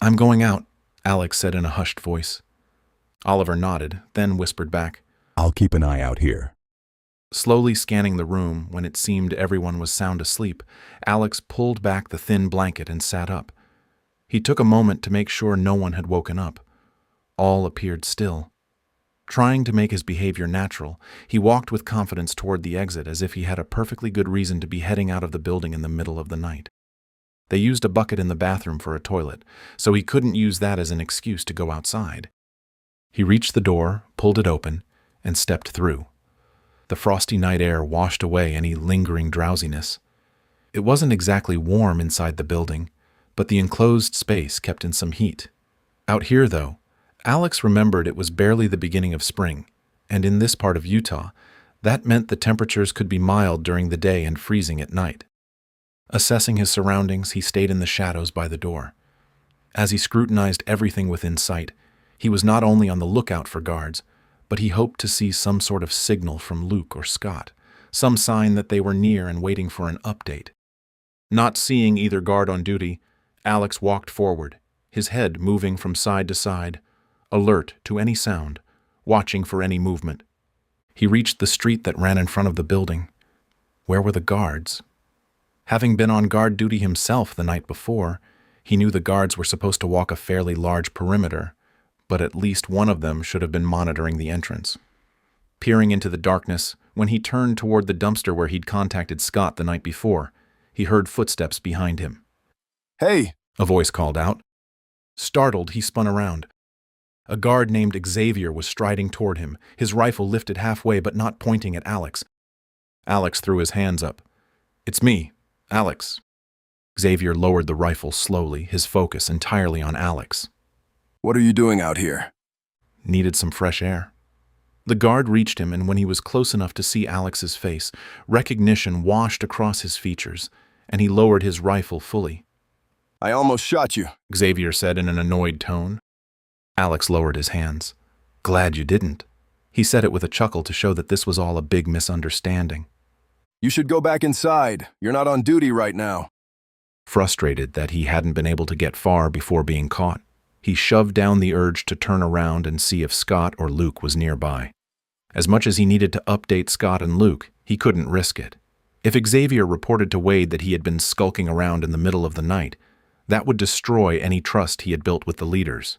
I'm going out, Alex said in a hushed voice. Oliver nodded, then whispered back, I'll keep an eye out here. Slowly scanning the room when it seemed everyone was sound asleep, Alex pulled back the thin blanket and sat up. He took a moment to make sure no one had woken up. All appeared still. Trying to make his behavior natural, he walked with confidence toward the exit as if he had a perfectly good reason to be heading out of the building in the middle of the night. They used a bucket in the bathroom for a toilet, so he couldn't use that as an excuse to go outside. He reached the door, pulled it open, and stepped through. The frosty night air washed away any lingering drowsiness. It wasn't exactly warm inside the building, but the enclosed space kept in some heat. Out here, though, Alex remembered it was barely the beginning of spring, and in this part of Utah, that meant the temperatures could be mild during the day and freezing at night. Assessing his surroundings, he stayed in the shadows by the door. As he scrutinized everything within sight, he was not only on the lookout for guards, but he hoped to see some sort of signal from Luke or Scott, some sign that they were near and waiting for an update. Not seeing either guard on duty, Alex walked forward, his head moving from side to side, alert to any sound, watching for any movement. He reached the street that ran in front of the building. Where were the guards? Having been on guard duty himself the night before, he knew the guards were supposed to walk a fairly large perimeter, but at least one of them should have been monitoring the entrance. Peering into the darkness, when he turned toward the dumpster where he'd contacted Scott the night before, he heard footsteps behind him. Hey! A voice called out. Startled, he spun around. A guard named Xavier was striding toward him, his rifle lifted halfway but not pointing at Alex. Alex threw his hands up. It's me, Alex. Xavier lowered the rifle slowly, his focus entirely on Alex. What are you doing out here? Needed some fresh air. The guard reached him, and when he was close enough to see Alex's face, recognition washed across his features, and he lowered his rifle fully. I almost shot you, Xavier said in an annoyed tone. Alex lowered his hands. Glad you didn't. He said it with a chuckle to show that this was all a big misunderstanding. You should go back inside. You're not on duty right now. Frustrated that he hadn't been able to get far before being caught, he shoved down the urge to turn around and see if Scott or Luke was nearby. As much as he needed to update Scott and Luke, he couldn't risk it. If Xavier reported to Wade that he had been skulking around in the middle of the night, that would destroy any trust he had built with the leaders.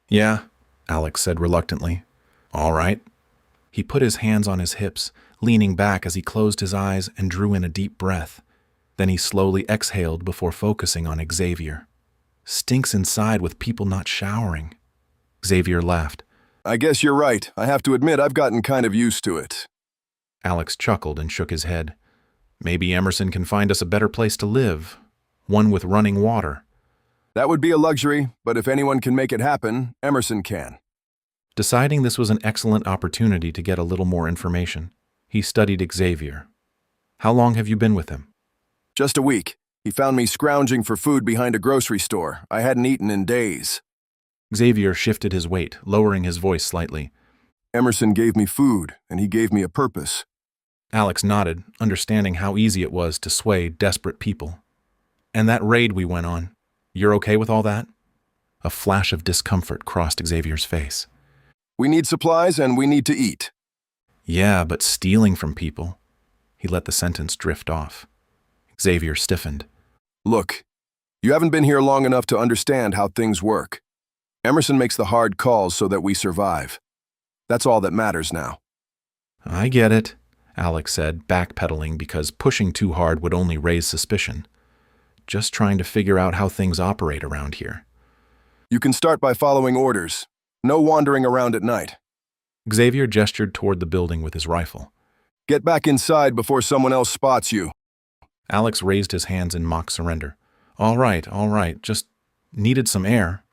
Yeah, Alex said reluctantly. All right. He put his hands on his hips, leaning back as he closed his eyes and drew in a deep breath. Then he slowly exhaled before focusing on Xavier. Stinks inside with people not showering. Xavier laughed. I guess you're right. I have to admit I've gotten kind of used to it. Alex chuckled and shook his head. Maybe Emerson can find us a better place to live. One with running water. That would be a luxury, but if anyone can make it happen, Emerson can. Deciding this was an excellent opportunity to get a little more information, he studied Xavier. How long have you been with him? Just a week. He found me scrounging for food behind a grocery store. I hadn't eaten in days. Xavier shifted his weight, lowering his voice slightly. Emerson gave me food, and he gave me a purpose. Alex nodded, understanding how easy it was to sway desperate people. And that raid we went on, you're okay with all that? A flash of discomfort crossed Xavier's face. We need supplies and we need to eat. Yeah, but stealing from people. He let the sentence drift off. Xavier stiffened. Look, you haven't been here long enough to understand how things work. Emerson makes the hard calls so that we survive. That's all that matters now. I get it, Alex said, backpedaling because pushing too hard would only raise suspicion. Just trying to figure out how things operate around here. You can start by following orders. No wandering around at night. Xavier gestured toward the building with his rifle. Get back inside before someone else spots you. Alex raised his hands in mock surrender. All right, just needed some air.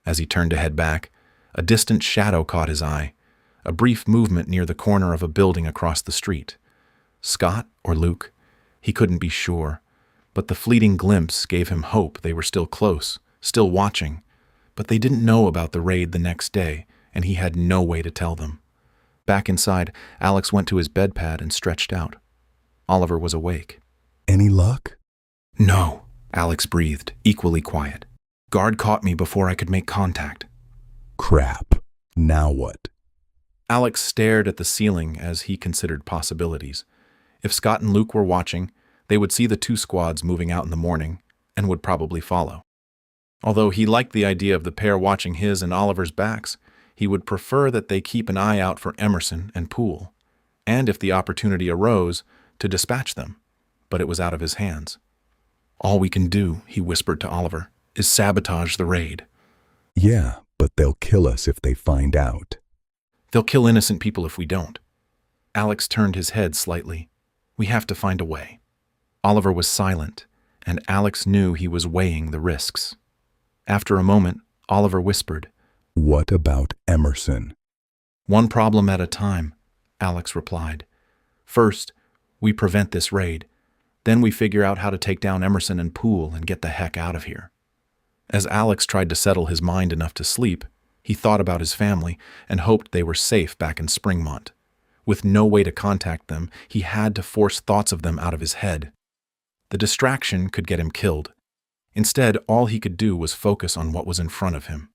As he turned to head back, a distant shadow caught his eye, a brief movement near the corner of a building across the street. Scott or Luke? He couldn't be sure, but the fleeting glimpse gave him hope they were still close, still watching. But they didn't know about the raid the next day, and he had no way to tell them. Back inside, Alex went to his bedpad and stretched out. Oliver was awake. Any luck? No, Alex breathed, equally quiet. Guard caught me before I could make contact. Crap. Now what? Alex stared at the ceiling as he considered possibilities. If Scott and Luke were watching, they would see the two squads moving out in the morning and would probably follow. Although he liked the idea of the pair watching his and Oliver's backs, he would prefer that they keep an eye out for Emerson and Poole, and if the opportunity arose, to dispatch them. But it was out of his hands. All we can do, he whispered to Oliver, is sabotage the raid. Yeah, but they'll kill us if they find out. They'll kill innocent people if we don't. Alex turned his head slightly. We have to find a way. Oliver was silent, and Alex knew he was weighing the risks. After a moment, Oliver whispered, What about Emerson? One problem at a time, Alex replied. First, we prevent this raid. Then we figure out how to take down Emerson and Poole and get the heck out of here. As Alex tried to settle his mind enough to sleep, he thought about his family and hoped they were safe back in Springmont. With no way to contact them, he had to force thoughts of them out of his head. The distraction could get him killed. Instead, all he could do was focus on what was in front of him.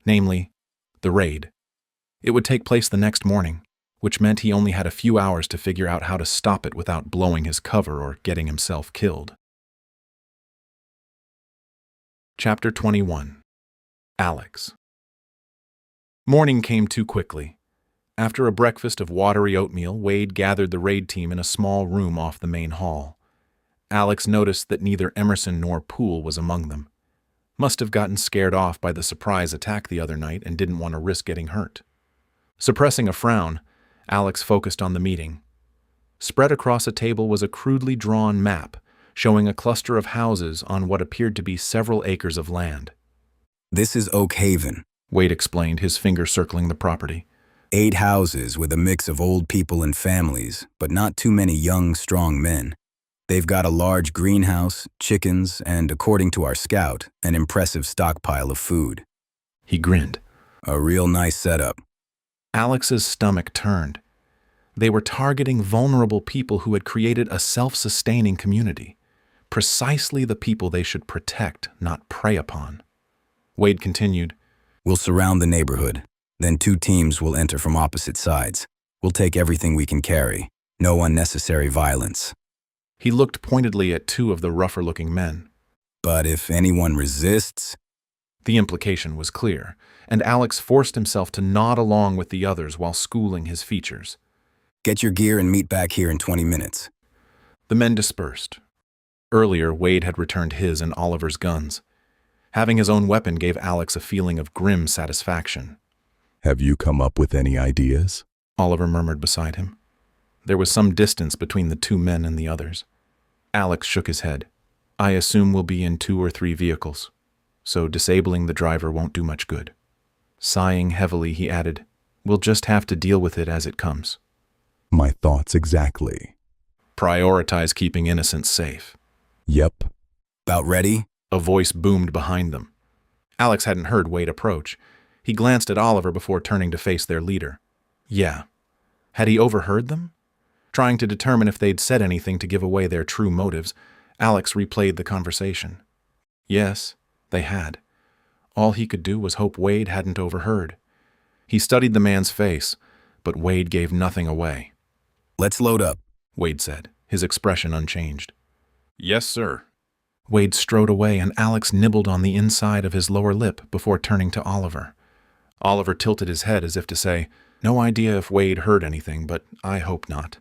Namely, the raid. It would take place the next morning, which meant he only had a few hours to figure out how to stop it without blowing his cover or getting himself killed. Chapter 21. Alex. Morning came too quickly. After a breakfast of watery oatmeal, Wade gathered the raid team in a small room off the main hall. Alex noticed that neither Emerson nor Poole was among them. Must have gotten scared off by the surprise attack the other night and didn't want to risk getting hurt. Suppressing a frown, Alex focused on the meeting. Spread across a table was a crudely drawn map showing a cluster of houses on what appeared to be several acres of land. This is Oak Haven, Wade explained, his finger circling the property. 8 houses with a mix of old people and families, but not too many young, strong men. They've got a large greenhouse, chickens, and, according to our scout, an impressive stockpile of food. He grinned. A real nice setup. Alex's stomach turned. They were targeting vulnerable people who had created a self-sustaining community. Precisely the people they should protect, not prey upon. Wade continued. We'll surround the neighborhood. Then 2 teams will enter from opposite sides. We'll take everything we can carry. No unnecessary violence. He looked pointedly at 2 of the rougher-looking men. But if anyone resists... The implication was clear, and Alex forced himself to nod along with the others while schooling his features. Get your gear and meet back here in 20 minutes. The men dispersed. Earlier, Wade had returned his and Oliver's guns. Having his own weapon gave Alex a feeling of grim satisfaction. Have you come up with any ideas? Oliver murmured beside him. There was some distance between the 2 men and the others. Alex shook his head. I assume we'll be in 2 or 3 vehicles, so disabling the driver won't do much good. Sighing heavily, he added, We'll just have to deal with it as it comes. My thoughts exactly. Prioritize keeping innocents safe. Yep. About ready? A voice boomed behind them. Alex hadn't heard Wade approach. He glanced at Oliver before turning to face their leader. Yeah. Had he overheard them? Trying to determine if they'd said anything to give away their true motives, Alex replayed the conversation. Yes, they had. All he could do was hope Wade hadn't overheard. He studied the man's face, but Wade gave nothing away. Let's load up, Wade said, his expression unchanged. Yes, sir. Wade strode away and Alex nibbled on the inside of his lower lip before turning to Oliver. Oliver tilted his head as if to say, no idea if Wade heard anything, but I hope not.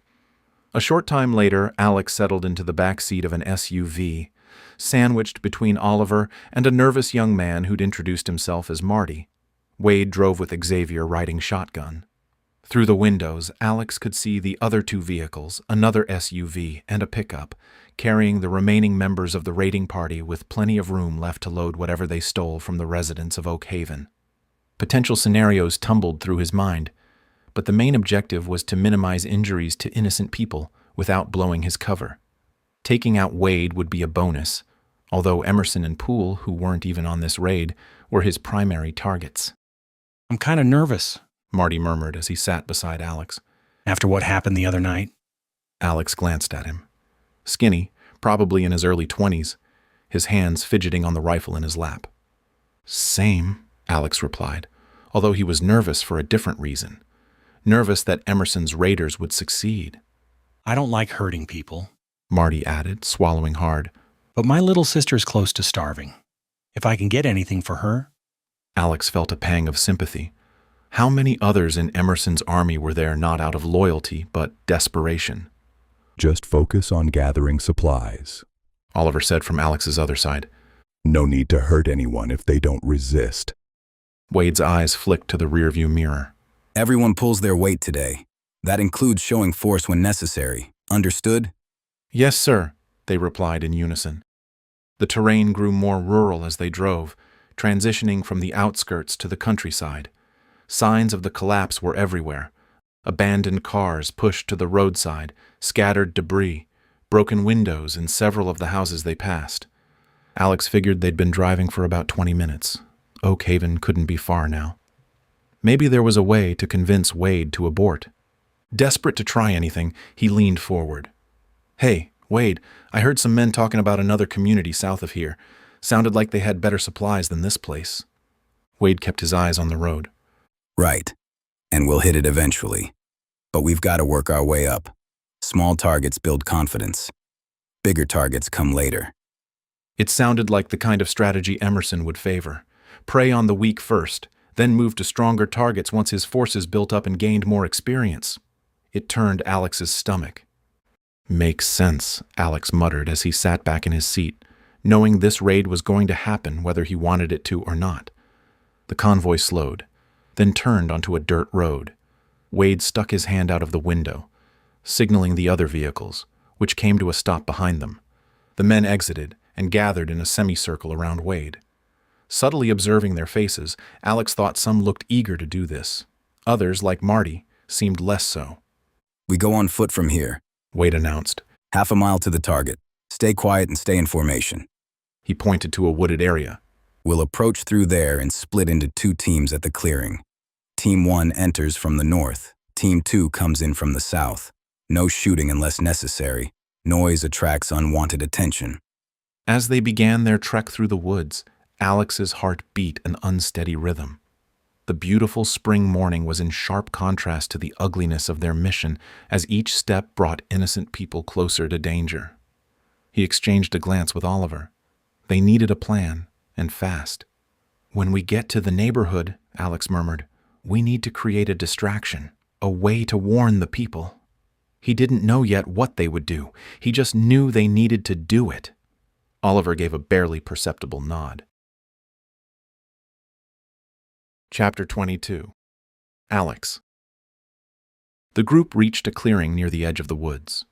A short time later, Alex settled into the back seat of an SUV, sandwiched between Oliver and a nervous young man who'd introduced himself as Marty. Wade drove with Xavier riding shotgun. Through the windows, Alex could see the other two vehicles, another SUV and a pickup, carrying the remaining members of the raiding party with plenty of room left to load whatever they stole from the residents of Oak Haven. Potential scenarios tumbled through his mind, but the main objective was to minimize injuries to innocent people without blowing his cover. Taking out Wade would be a bonus, although Emerson and Poole, who weren't even on this raid, were his primary targets. I'm kind of nervous, Marty murmured as he sat beside Alex. After what happened the other night. Alex glanced at him. Skinny, probably in his early 20s, his hands fidgeting on the rifle in his lap. Same, Alex replied, although he was nervous for a different reason. Nervous that Emerson's raiders would succeed. I don't like hurting people, Marty added, swallowing hard. But my little sister's close to starving. If I can get anything for her. Alex felt a pang of sympathy. How many others in Emerson's army were there not out of loyalty, but desperation? Just focus on gathering supplies, Oliver said from Alex's other side. No need to hurt anyone if they don't resist. Wade's eyes flicked to the rearview mirror. Everyone pulls their weight today. That includes showing force when necessary. Understood? Yes, sir, they replied in unison. The terrain grew more rural as they drove, transitioning from the outskirts to the countryside. Signs of the collapse were everywhere. Abandoned cars pushed to the roadside, scattered debris, broken windows in several of the houses they passed. Alex figured they'd been driving for about 20 minutes. Oak Haven couldn't be far now. Maybe there was a way to convince Wade to abort. Desperate to try anything, he leaned forward. Hey, Wade, I heard some men talking about another community south of here. Sounded like they had better supplies than this place. Wade kept his eyes on the road. Right. And we'll hit it eventually. But we've got to work our way up. Small targets build confidence. Bigger targets come later. It sounded like the kind of strategy Emerson would favor. Prey on the weak first, then move to stronger targets once his forces built up and gained more experience. It turned Alex's stomach. Makes sense, Alex muttered as he sat back in his seat, knowing this raid was going to happen whether he wanted it to or not. The convoy slowed, then turned onto a dirt road. Wade stuck his hand out of the window, signaling the other vehicles, which came to a stop behind them. The men exited and gathered in a semicircle around Wade. Subtly observing their faces, Alex thought some looked eager to do this. Others, like Marty, seemed less so. We go on foot from here, Wade announced. Half a mile to the target. Stay quiet and stay in formation. He pointed to a wooded area. We'll approach through there and split into 2 teams at the clearing. Team 1 enters from the north. Team 2 comes in from the south. No shooting unless necessary. Noise attracts unwanted attention. As they began their trek through the woods, Alex's heart beat an unsteady rhythm. The beautiful spring morning was in sharp contrast to the ugliness of their mission as each step brought innocent people closer to danger. He exchanged a glance with Oliver. They needed a plan, and fast. When we get to the neighborhood, Alex murmured, we need to create a distraction, a way to warn the people. He didn't know yet what they would do. He just knew they needed to do it. Oliver gave a barely perceptible nod. Chapter 22. Alex. The group reached a clearing near the edge of the woods.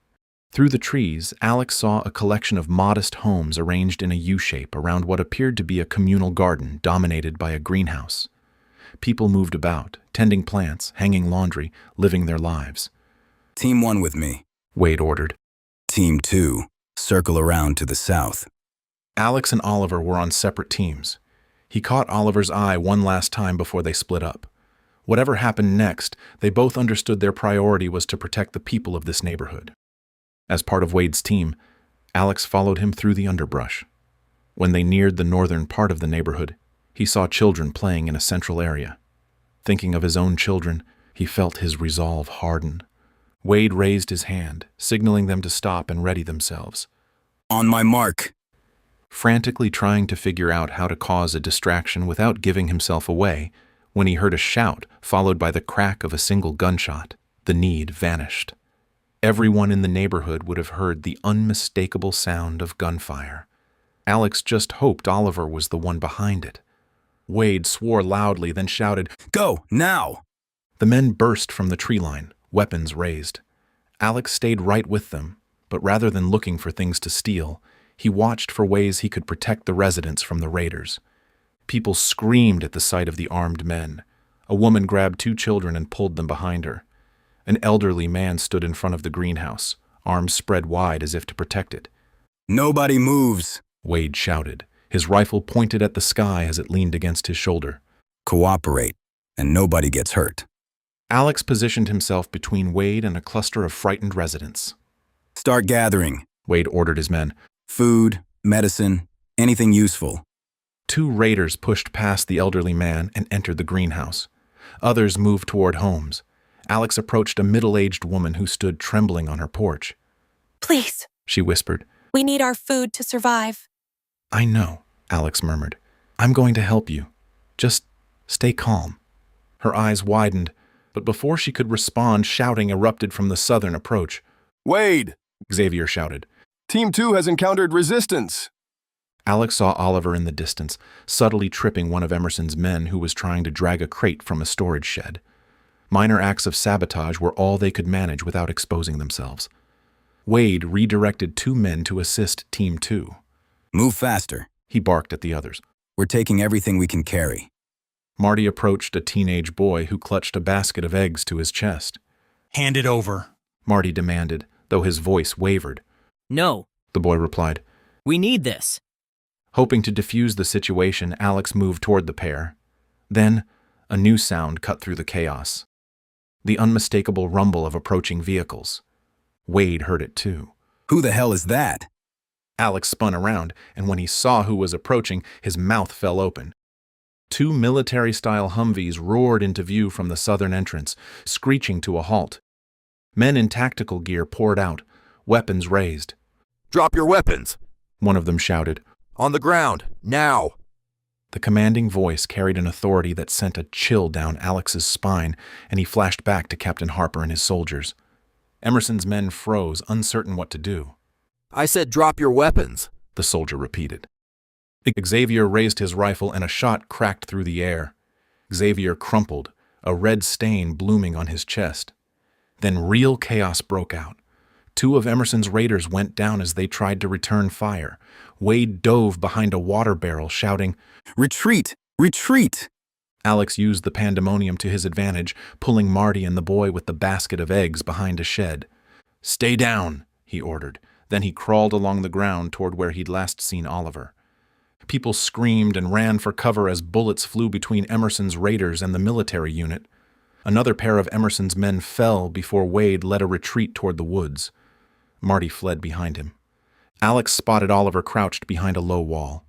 Through the trees, Alex saw a collection of modest homes arranged in a U-shape around what appeared to be a communal garden dominated by a greenhouse. People moved about, tending plants, hanging laundry, living their lives. Team 1 with me, Wade ordered. Team 2, circle around to the south. Alex and Oliver were on separate teams. He caught Oliver's eye one last time before they split up. Whatever happened next, they both understood their priority was to protect the people of this neighborhood. As part of Wade's team, Alex followed him through the underbrush. When they neared the northern part of the neighborhood, he saw children playing in a central area. Thinking of his own children, he felt his resolve harden. Wade raised his hand, signaling them to stop and ready themselves. On my mark. Frantically trying to figure out how to cause a distraction without giving himself away, when he heard a shout followed by the crack of a single gunshot, the need vanished. Everyone in the neighborhood would have heard the unmistakable sound of gunfire. Alex just hoped Oliver was the one behind it. Wade swore loudly, then shouted, "Go, now!" The men burst from the tree line, weapons raised. Alex stayed right with them, but rather than looking for things to steal, he watched for ways he could protect the residents from the raiders. People screamed at the sight of the armed men. A woman grabbed 2 children and pulled them behind her. An elderly man stood in front of the greenhouse, arms spread wide as if to protect it. "Nobody moves," Wade shouted, his rifle pointed at the sky as it leaned against his shoulder. "Cooperate, and nobody gets hurt." Alex positioned himself between Wade and a cluster of frightened residents. "Start gathering," Wade ordered his men. "Food, medicine, anything useful." 2 raiders pushed past the elderly man and entered the greenhouse. Others moved toward homes. Alex approached a middle-aged woman who stood trembling on her porch. "Please," she whispered. "we need our food to survive." "I know," Alex murmured. "I'm going to help you. Just stay calm." Her eyes widened, but before she could respond, shouting erupted from the southern approach. "Wade!" Xavier shouted. "Team 2 has encountered resistance." Alex saw Oliver in the distance, subtly tripping one of Emerson's men who was trying to drag a crate from a storage shed. Minor acts of sabotage were all they could manage without exposing themselves. Wade redirected 2 men to assist Team 2. "Move faster," he barked at the others. "We're taking everything we can carry." Marty approached a teenage boy who clutched a basket of eggs to his chest. "Hand it over," Marty demanded, though his voice wavered. "No," the boy replied. "We need this." Hoping to defuse the situation, Alex moved toward the pair. Then, a new sound cut through the chaos. The unmistakable rumble of approaching vehicles. Wade heard it too. "Who the hell is that?" Alex spun around, and when he saw who was approaching, his mouth fell open. 2 military-style Humvees roared into view from the southern entrance, screeching to a halt. Men in tactical gear poured out, weapons raised. "Drop your weapons," one of them shouted. "On the ground, now!" The commanding voice carried an authority that sent a chill down Alex's spine, and he flashed back to Captain Harper and his soldiers. Emerson's men froze, uncertain what to do. "I said drop your weapons," the soldier repeated. Xavier raised his rifle and a shot cracked through the air. Xavier crumpled, a red stain blooming on his chest. Then real chaos broke out. 2 of Emerson's raiders went down as they tried to return fire. Wade dove behind a water barrel, shouting, "Retreat! Retreat!" Alex used the pandemonium to his advantage, pulling Marty and the boy with the basket of eggs behind a shed. "Stay down," he ordered. Then he crawled along the ground toward where he'd last seen Oliver. People screamed and ran for cover as bullets flew between Emerson's raiders and the military unit. Another pair of Emerson's men fell before Wade led a retreat toward the woods. Marty fled behind him. Alex spotted Oliver crouched behind a low wall.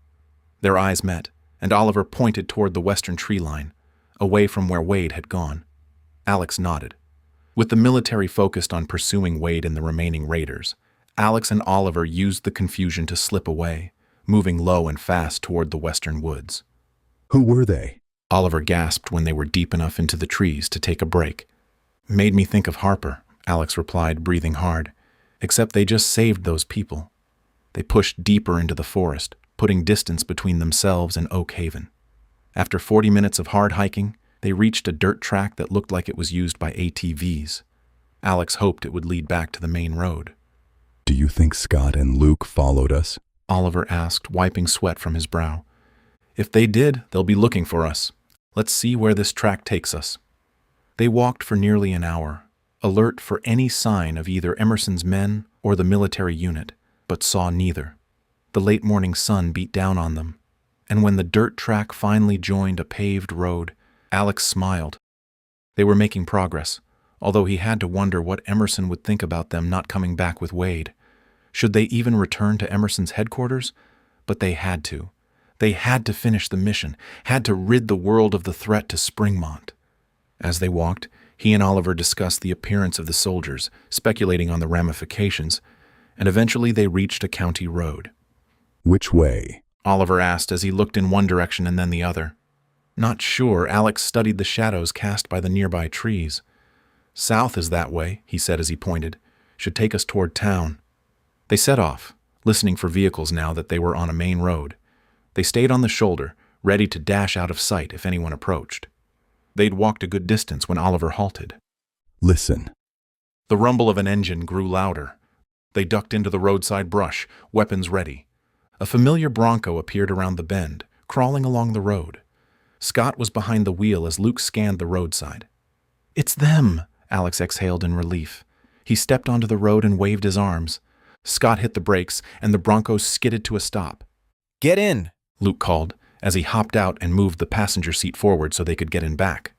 Their eyes met, and Oliver pointed toward the western tree line, away from where Wade had gone. Alex nodded. With the military focused on pursuing Wade and the remaining raiders, Alex and Oliver used the confusion to slip away, moving low and fast toward the western woods. "Who were they?" Oliver gasped when they were deep enough into the trees to take a break. "Made me think of Harper," Alex replied, breathing hard. "Except they just saved those people." They pushed deeper into the forest, putting distance between themselves and Oak Haven. After 40 minutes of hard hiking, they reached a dirt track that looked like it was used by ATVs. Alex hoped it would lead back to the main road. "Do you think Scott and Luke followed us?" Oliver asked, wiping sweat from his brow. "If they did, they'll be looking for us. Let's see where this track takes us." They walked for nearly an hour, alert for any sign of either Emerson's men or the military unit, but saw neither. The late morning sun beat down on them, and when the dirt track finally joined a paved road, Alex smiled. They were making progress, although he had to wonder what Emerson would think about them not coming back with Wade. Should they even return to Emerson's headquarters? But they had to. They had to finish the mission, had to rid the world of the threat to Springmont. As they walked, he and Oliver discussed the appearance of the soldiers, speculating on the ramifications, and eventually they reached a county road. Which way? Oliver asked as he looked in one direction and then the other. Not sure, Alex studied the shadows cast by the nearby trees. South is that way, he said as he pointed. Should take us toward town. They set off, listening for vehicles now that they were on a main road. They stayed on the shoulder, ready to dash out of sight if anyone approached. They'd walked a good distance when Oliver halted. Listen. The rumble of an engine grew louder. They ducked into the roadside brush, weapons ready. A familiar Bronco appeared around the bend, crawling along the road. Scott was behind the wheel as Luke scanned the roadside. "It's them," Alex exhaled in relief. He stepped onto the road and waved his arms. Scott hit the brakes, and the Bronco skidded to a stop. "Get in," Luke called, as he hopped out and moved the passenger seat forward so they could get in back.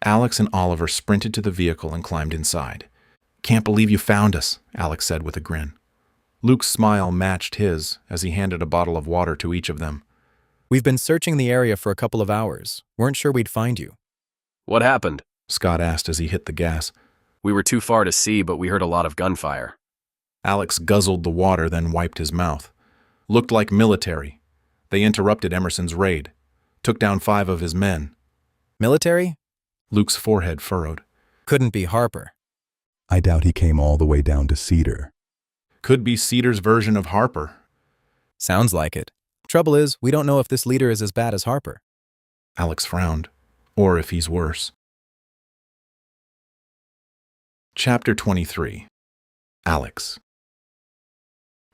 Alex and Oliver sprinted to the vehicle and climbed inside. "Can't believe you found us," Alex said with a grin. Luke's smile matched his as he handed a bottle of water to each of them. "We've been searching the area for a couple of hours. Weren't sure we'd find you." What happened? Scott asked as he hit the gas. We were too far to see, but we heard a lot of gunfire. Alex guzzled the water, then wiped his mouth. Looked like military. They interrupted Emerson's raid. Took down 5 of his men. "Military?" Luke's forehead furrowed. "Couldn't be Harper." I doubt he came all the way down to Cedar. "Could be Cedar's version of Harper." "Sounds like it. Trouble is, we don't know if this leader is as bad as Harper." Alex frowned. Or if he's worse. Chapter 23. Alex.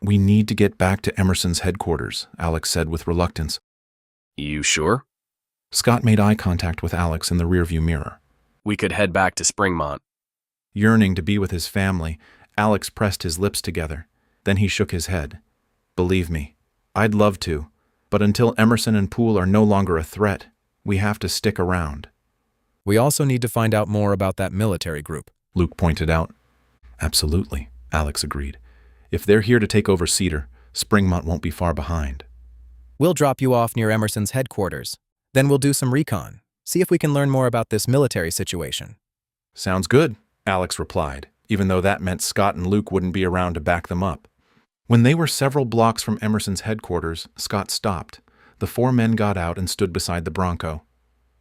"We need to get back to Emerson's headquarters," Alex said with reluctance. You sure? Scott made eye contact with Alex in the rearview mirror. We could head back to Springmont. Yearning to be with his family, Alex pressed his lips together. Then he shook his head. "Believe me, I'd love to, but until Emerson and Poole are no longer a threat, we have to stick around." "We also need to find out more about that military group," Luke pointed out. "Absolutely," Alex agreed. "If they're here to take over Cedar, Springmont won't be far behind." "We'll drop you off near Emerson's headquarters. Then we'll do some recon, see if we can learn more about this military situation." "Sounds good," Alex replied, even though that meant Scott and Luke wouldn't be around to back them up. When they were several blocks from Emerson's headquarters, Scott stopped. The 4 men got out and stood beside the Bronco.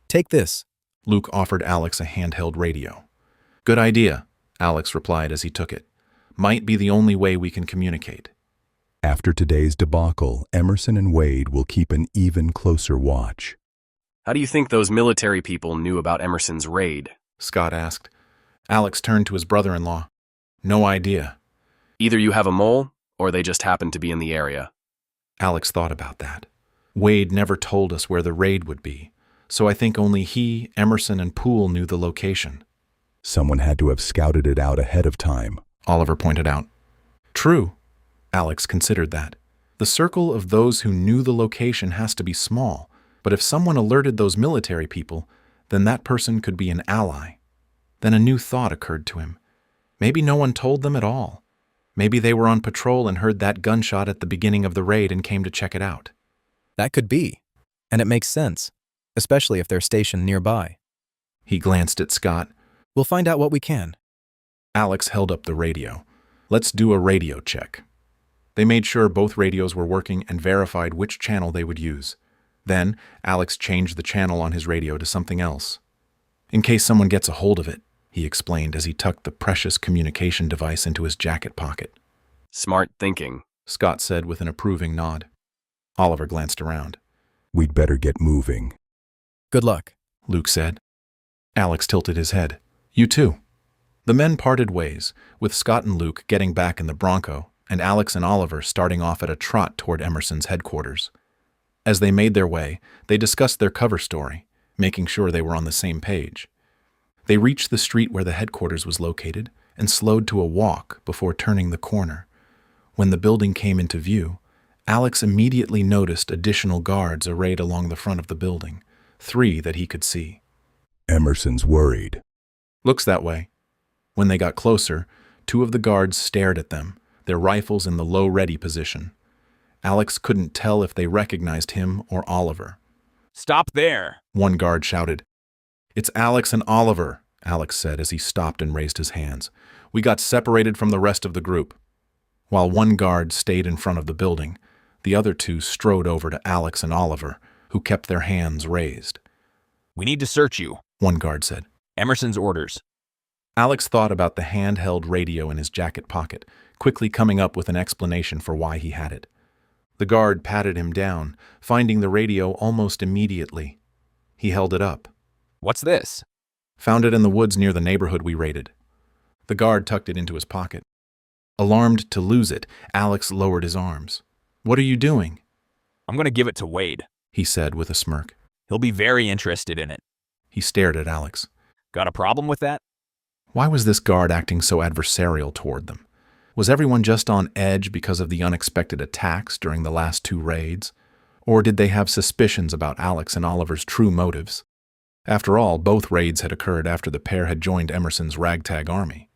"Take this." Luke offered Alex a handheld radio. "Good idea," Alex replied as he took it. "Might be the only way we can communicate." After today's debacle, Emerson and Wade will keep an even closer watch. How do you think those military people knew about Emerson's raid? Scott asked. Alex turned to his brother-in-law. "No idea." Either you have a mole, or they just happened to be in the area. Alex thought about that. Wade never told us where the raid would be, so I think only he, Emerson, and Poole knew the location. Someone had to have scouted it out ahead of time, Oliver pointed out. True. Alex considered that. The circle of those who knew the location has to be small, but if someone alerted those military people, then that person could be an ally. Then a new thought occurred to him. Maybe no one told them at all. Maybe they were on patrol and heard that gunshot at the beginning of the raid and came to check it out. That could be. And it makes sense, especially if they're stationed nearby. He glanced at Scott. We'll find out what we can. Alex held up the radio. Let's do a radio check. They made sure both radios were working and verified which channel they would use. Then, Alex changed the channel on his radio to something else. In case someone gets a hold of it, he explained as he tucked the precious communication device into his jacket pocket. Smart thinking, Scott said with an approving nod. Oliver glanced around. We'd better get moving. Good luck, Luke said. Alex tilted his head. You too. The men parted ways, with Scott and Luke getting back in the Bronco, and Alex and Oliver starting off at a trot toward Emerson's headquarters. As they made their way, they discussed their cover story, making sure they were on the same page. They reached the street where the headquarters was located and slowed to a walk before turning the corner. When the building came into view, Alex immediately noticed additional guards arrayed along the front of the building, 3 that he could see. Emerson's worried. Looks that way. When they got closer, 2 of the guards stared at them, their rifles in the low ready position. Alex couldn't tell if they recognized him or Oliver. Stop there, one guard shouted. "It's Alex and Oliver," Alex said as he stopped and raised his hands. "We got separated from the rest of the group." While one guard stayed in front of the building, the other two strode over to Alex and Oliver, who kept their hands raised. "We need to search you," one guard said. "Emerson's orders." Alex thought about the handheld radio in his jacket pocket, quickly coming up with an explanation for why he had it. The guard patted him down, finding the radio almost immediately. He held it up. "What's this?" "Found it in the woods near the neighborhood we raided." The guard tucked it into his pocket. Alarmed to lose it, Alex lowered his arms. "What are you doing?" "I'm going to give it to Wade," he said with a smirk. "He'll be very interested in it." He stared at Alex. "Got a problem with that?" Why was this guard acting so adversarial toward them? Was everyone just on edge because of the unexpected attacks during the last two raids? Or did they have suspicions about Alex and Oliver's true motives? After all, both raids had occurred after the pair had joined Emerson's ragtag army.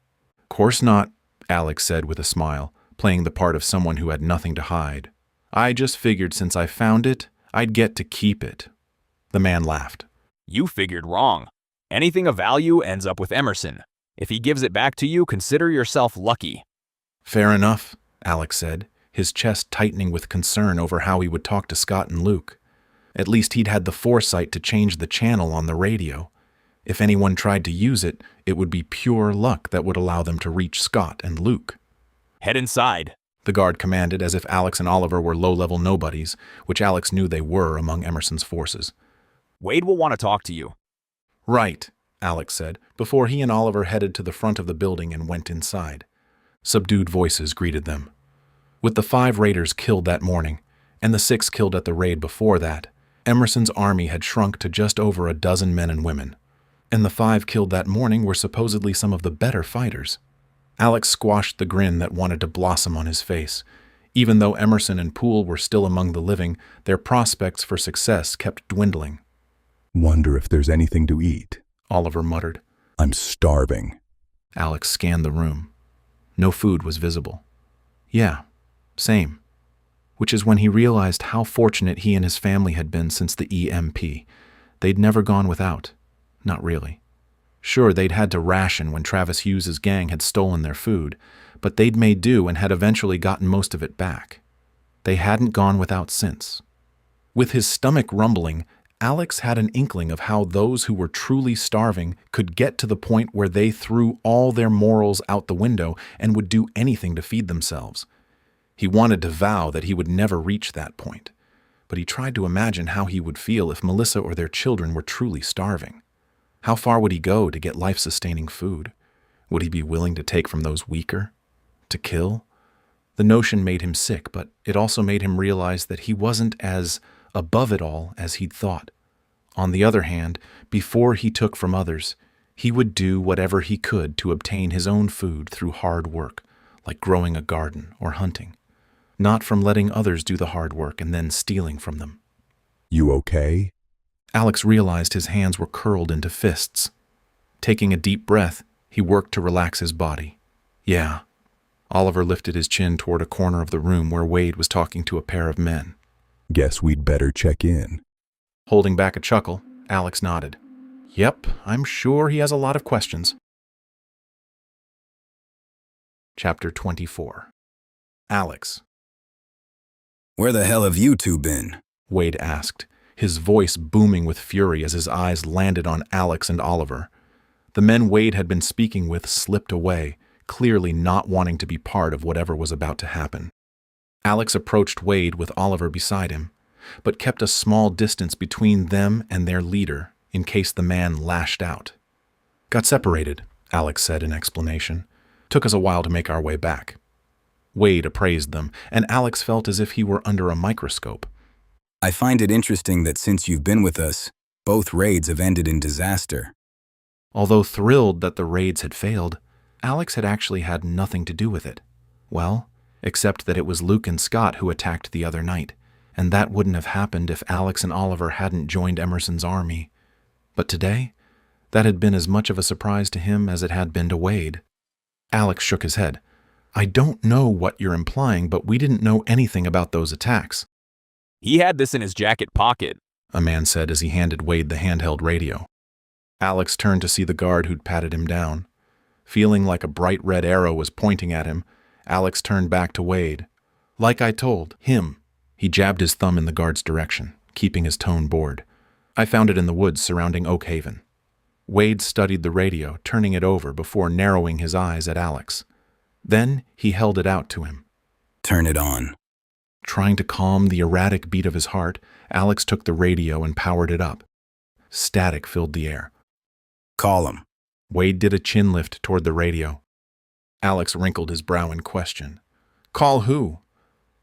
"Course not," Alex said with a smile, playing the part of someone who had nothing to hide. "I just figured since I found it, I'd get to keep it." The man laughed. "You figured wrong. Anything of value ends up with Emerson. If he gives it back to you, consider yourself lucky." "Fair enough," Alex said, his chest tightening with concern over how he would talk to Scott and Luke. At least he'd had the foresight to change the channel on the radio. If anyone tried to use it, it would be pure luck that would allow them to reach Scott and Luke. "Head inside," the guard commanded, as if Alex and Oliver were low-level nobodies, which Alex knew they were among Emerson's forces. "Wade will want to talk to you." "Right," Alex said, before he and Oliver headed to the front of the building and went inside. Subdued voices greeted them. With the 5 raiders killed that morning, and the 6 killed at the raid before that, Emerson's army had shrunk to just over a dozen men and women. And the 5 killed that morning were supposedly some of the better fighters. Alex squashed the grin that wanted to blossom on his face. Even though Emerson and Poole were still among the living, their prospects for success kept dwindling. "Wonder if there's anything to eat," Oliver muttered. "I'm starving." Alex scanned the room. No food was visible. Yeah, same. Which is when he realized how fortunate he and his family had been since the EMP. They'd never gone without. Not really. Sure, they'd had to ration when Travis Hughes's gang had stolen their food, but they'd made do and had eventually gotten most of it back. They hadn't gone without since. With his stomach rumbling, Alex had an inkling of how those who were truly starving could get to the point where they threw all their morals out the window and would do anything to feed themselves. He wanted to vow that he would never reach that point, but he tried to imagine how he would feel if Melissa or their children were truly starving. How far would he go to get life-sustaining food? Would he be willing to take from those weaker? To kill? The notion made him sick, but it also made him realize that he wasn't as above it all as he'd thought. On the other hand, before he took from others, he would do whatever he could to obtain his own food through hard work, like growing a garden or hunting, not from letting others do the hard work and then stealing from them. "You okay?" Alex realized his hands were curled into fists. Taking a deep breath, he worked to relax his body. Yeah. Oliver lifted his chin toward a corner of the room where Wade was talking to a pair of men. "Guess we'd better check in." Holding back a chuckle, Alex nodded. Yep, I'm sure he has a lot of questions. Chapter 24. Alex. "Where the hell have you two been?" Wade asked, his voice booming with fury as his eyes landed on Alex and Oliver. The men Wade had been speaking with slipped away, clearly not wanting to be part of whatever was about to happen. Alex approached Wade with Oliver beside him, but kept a small distance between them and their leader in case the man lashed out. "Got separated," Alex said in explanation. "Took us a while to make our way back." Wade appraised them, and Alex felt as if he were under a microscope. "I find it interesting that since you've been with us, both raids have ended in disaster." Although thrilled that the raids had failed, Alex had actually had nothing to do with it. Well, except that it was Luke and Scott who attacked the other night, and that wouldn't have happened if Alex and Oliver hadn't joined Emerson's army. But today, that had been as much of a surprise to him as it had been to Wade. Alex shook his head. "I don't know what you're implying, but we didn't know anything about those attacks." "He had this in his jacket pocket," a man said as he handed Wade the handheld radio. Alex turned to see the guard who'd patted him down. Feeling like a bright red arrow was pointing at him, Alex turned back to Wade. Like I told him. He jabbed his thumb in the guard's direction, keeping his tone bored. I found it in the woods surrounding Oak Haven. Wade studied the radio, turning it over before narrowing his eyes at Alex. Then he held it out to him. Turn it on. Trying to calm the erratic beat of his heart, Alex took the radio and powered it up. Static filled the air. Call him. Wade did a chin lift toward the radio. Alex wrinkled his brow in question. Call who?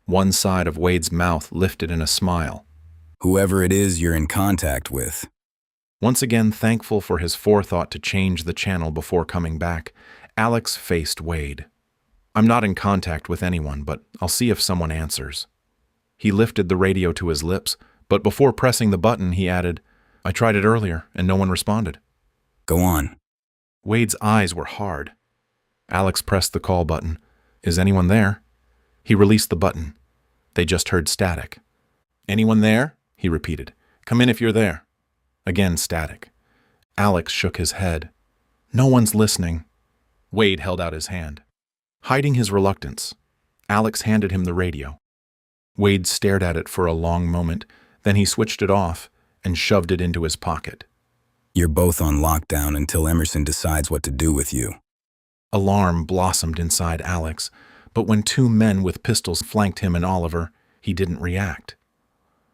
One side of Wade's mouth lifted in a smile. Whoever it is you're in contact with. Once again thankful for his forethought to change the channel before coming back, Alex faced Wade. I'm not in contact with anyone, but I'll see if someone answers. He lifted the radio to his lips, but before pressing the button, he added, I tried it earlier, and no one responded. Go on. Wade's eyes were hard. Alex pressed the call button. Is anyone there? He released the button. They just heard static. Anyone there? He repeated. Come in if you're there. Again static. Alex shook his head. No one's listening. Wade held out his hand. Hiding his reluctance, Alex handed him the radio. Wade stared at it for a long moment, then he switched it off and shoved it into his pocket. You're both on lockdown until Emerson decides what to do with you. Alarm blossomed inside Alex, but when two men with pistols flanked him and Oliver, he didn't react.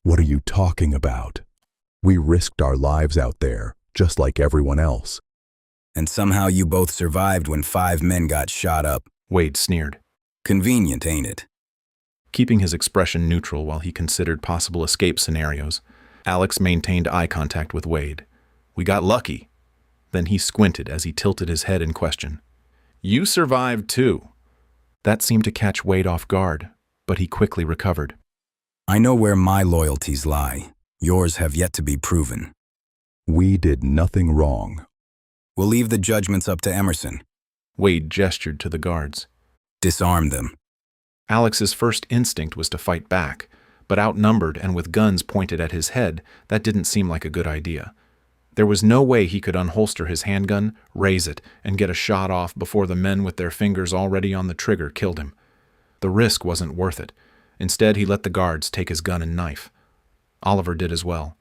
What are you talking about? We risked our lives out there, just like everyone else. And somehow you both survived when 5 men got shot up. Wade sneered. Convenient, ain't it? Keeping his expression neutral while he considered possible escape scenarios, Alex maintained eye contact with Wade. We got lucky. Then he squinted as he tilted his head in question. You survived too. That seemed to catch Wade off guard, but he quickly recovered. I know where my loyalties lie. Yours have yet to be proven. We did nothing wrong. We'll leave the judgments up to Emerson. Wade gestured to the guards. Disarm them. Alex's first instinct was to fight back, but outnumbered and with guns pointed at his head, that didn't seem like a good idea. There was no way he could unholster his handgun, raise it, and get a shot off before the men with their fingers already on the trigger killed him. The risk wasn't worth it. Instead, he let the guards take his gun and knife. Oliver did as well.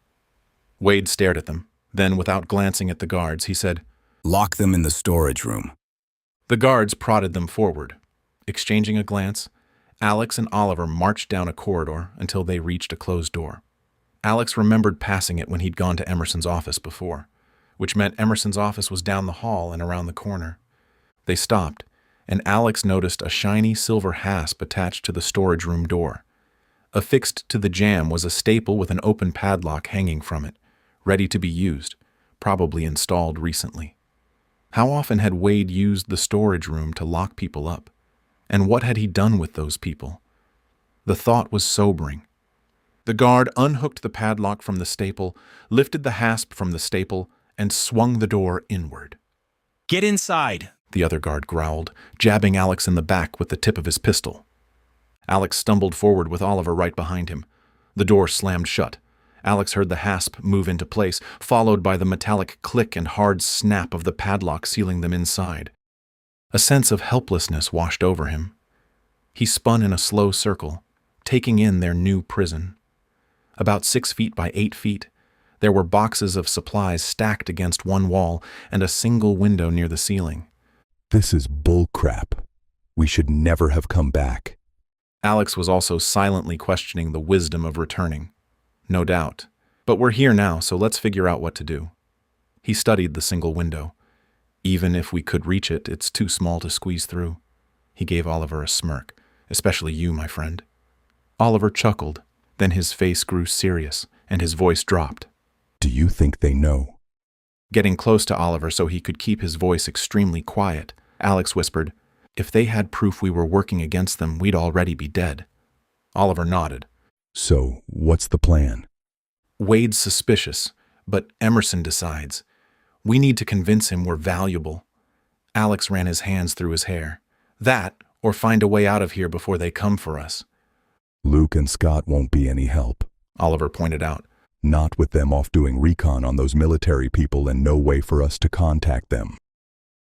Wade stared at them. Then, without glancing at the guards, he said, Lock them in the storage room. The guards prodded them forward. Exchanging a glance, Alex and Oliver marched down a corridor until they reached a closed door. Alex remembered passing it when he'd gone to Emerson's office before, which meant Emerson's office was down the hall and around the corner. They stopped, and Alex noticed a shiny silver hasp attached to the storage room door. Affixed to the jamb was a staple with an open padlock hanging from it, ready to be used, probably installed recently. How often had Wade used the storage room to lock people up? And what had he done with those people? The thought was sobering. The guard unhooked the padlock from the staple, lifted the hasp from the staple, and swung the door inward. Get inside, the other guard growled, jabbing Alex in the back with the tip of his pistol. Alex stumbled forward with Oliver right behind him. The door slammed shut. Alex heard the hasp move into place, followed by the metallic click and hard snap of the padlock sealing them inside. A sense of helplessness washed over him. He spun in a slow circle, taking in their new prison. About 6 feet by 8 feet, there were boxes of supplies stacked against one wall and a single window near the ceiling. This is bullcrap. We should never have come back. Alex was also silently questioning the wisdom of returning. No doubt. But we're here now, so let's figure out what to do. He studied the single window. Even if we could reach it, it's too small to squeeze through. He gave Oliver a smirk. Especially you, my friend. Oliver chuckled. Then his face grew serious, and his voice dropped. Do you think they know? Getting close to Oliver so he could keep his voice extremely quiet, Alex whispered, If they had proof we were working against them, we'd already be dead. Oliver nodded. So, what's the plan? Wade's suspicious, but Emerson decides. We need to convince him we're valuable. Alex ran his hands through his hair. That, or find a way out of here before they come for us. Luke and Scott won't be any help, Oliver pointed out. Not with them off doing recon on those military people and no way for us to contact them.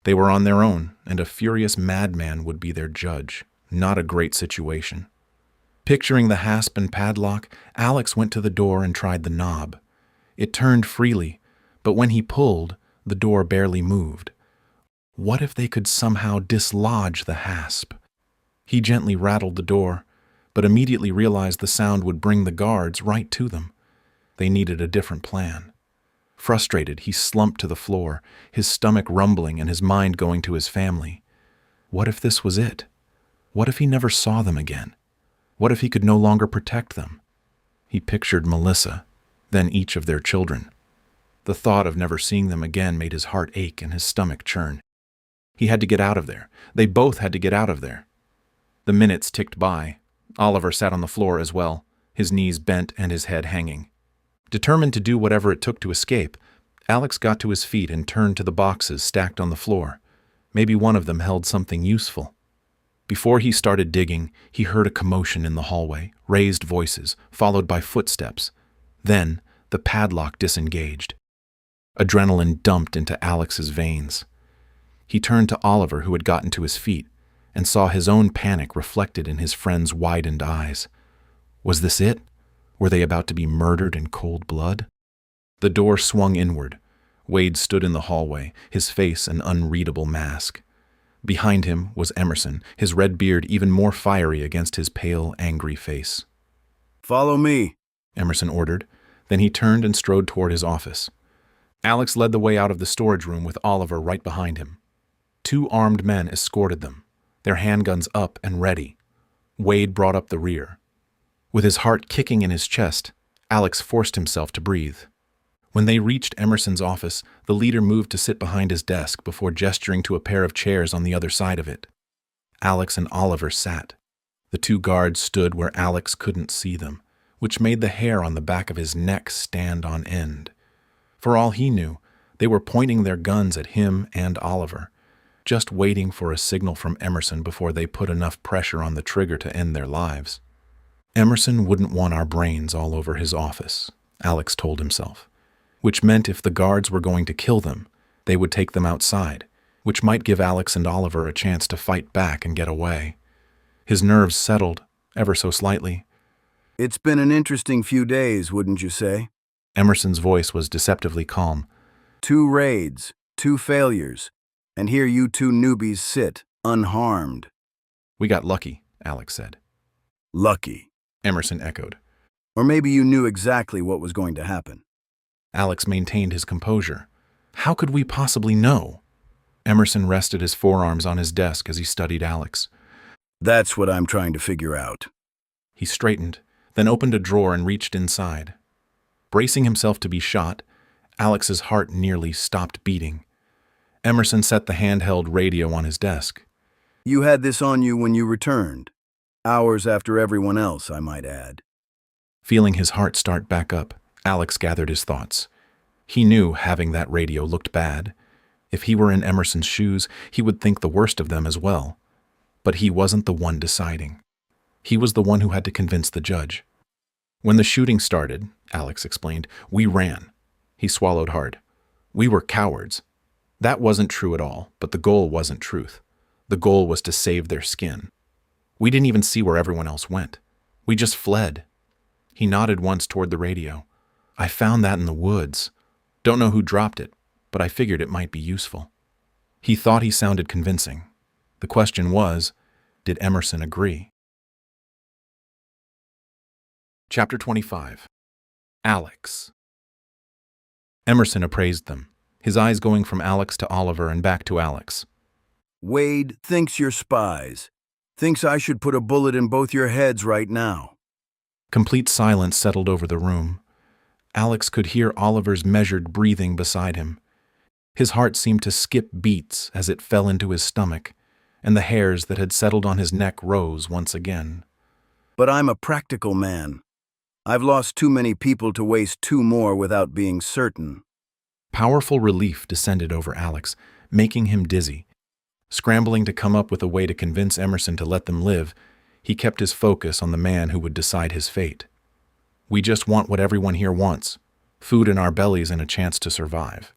They were on their own, and a furious madman would be their judge. Not a great situation. Picturing the hasp and padlock, Alex went to the door and tried the knob. It turned freely, but when he pulled, the door barely moved. What if they could somehow dislodge the hasp? He gently rattled the door, but immediately realized the sound would bring the guards right to them. They needed a different plan. Frustrated, he slumped to the floor, his stomach rumbling and his mind going to his family. What if this was it? What if he never saw them again? What if he could no longer protect them? He pictured Melissa, then each of their children. The thought of never seeing them again made his heart ache and his stomach churn. He had to get out of there. They both had to get out of there. The minutes ticked by. Oliver sat on the floor as well, his knees bent and his head hanging. Determined to do whatever it took to escape, Alex got to his feet and turned to the boxes stacked on the floor. Maybe one of them held something useful. Before he started digging, he heard a commotion in the hallway, raised voices, followed by footsteps. Then, the padlock disengaged. Adrenaline dumped into Alex's veins. He turned to Oliver, who had gotten to his feet, and saw his own panic reflected in his friend's widened eyes. Was this it? Were they about to be murdered in cold blood? The door swung inward. Wade stood in the hallway, his face an unreadable mask. Behind him was Emerson, his red beard even more fiery against his pale, angry face. "Follow me," Emerson ordered. Then he turned and strode toward his office. Alex led the way out of the storage room with Oliver right behind him. 2 armed men escorted them, their handguns up and ready. Wade brought up the rear. With his heart kicking in his chest, Alex forced himself to breathe. When they reached Emerson's office, the leader moved to sit behind his desk before gesturing to a pair of chairs on the other side of it. Alex and Oliver sat. The 2 guards stood where Alex couldn't see them, which made the hair on the back of his neck stand on end. For all he knew, they were pointing their guns at him and Oliver, just waiting for a signal from Emerson before they put enough pressure on the trigger to end their lives. Emerson wouldn't want our brains all over his office, Alex told himself, which meant if the guards were going to kill them, they would take them outside, which might give Alex and Oliver a chance to fight back and get away. His nerves settled, ever so slightly. "It's been an interesting few days, wouldn't you say?" Emerson's voice was deceptively calm. 2 raids, 2 failures, and here you 2 newbies sit, unharmed. "We got lucky," Alex said. "Lucky," Emerson echoed. "Or maybe you knew exactly what was going to happen." Alex maintained his composure. "How could we possibly know?" Emerson rested his forearms on his desk as he studied Alex. "That's what I'm trying to figure out." He straightened, then opened a drawer and reached inside. Bracing himself to be shot, Alex's heart nearly stopped beating. Emerson set the handheld radio on his desk. "You had this on you when you returned. Hours after everyone else, I might add." Feeling his heart start back up, Alex gathered his thoughts. He knew having that radio looked bad. If he were in Emerson's shoes, he would think the worst of them as well. But he wasn't the one deciding. He was the one who had to convince the judge. "When the shooting started," Alex explained, "we ran." He swallowed hard. "We were cowards." That wasn't true at all, but the goal wasn't truth. The goal was to save their skin. We didn't even see where everyone else went. We just fled. He nodded once toward the radio. "I found that in the woods. Don't know who dropped it, but I figured it might be useful." He thought he sounded convincing. The question was, did Emerson agree? Chapter 25. Alex. Emerson appraised them, his eyes going from Alex to Oliver and back to Alex. "Wade thinks you're spies. Thinks I should put a bullet in both your heads right now." Complete silence settled over the room. Alex could hear Oliver's measured breathing beside him. His heart seemed to skip beats as it fell into his stomach, and the hairs that had settled on his neck rose once again. "But I'm a practical man. I've lost too many people to waste 2 more without being certain." Powerful relief descended over Alex, making him dizzy. Scrambling to come up with a way to convince Emerson to let them live, he kept his focus on the man who would decide his fate. We just want what everyone here wants: food in our bellies and a chance to survive.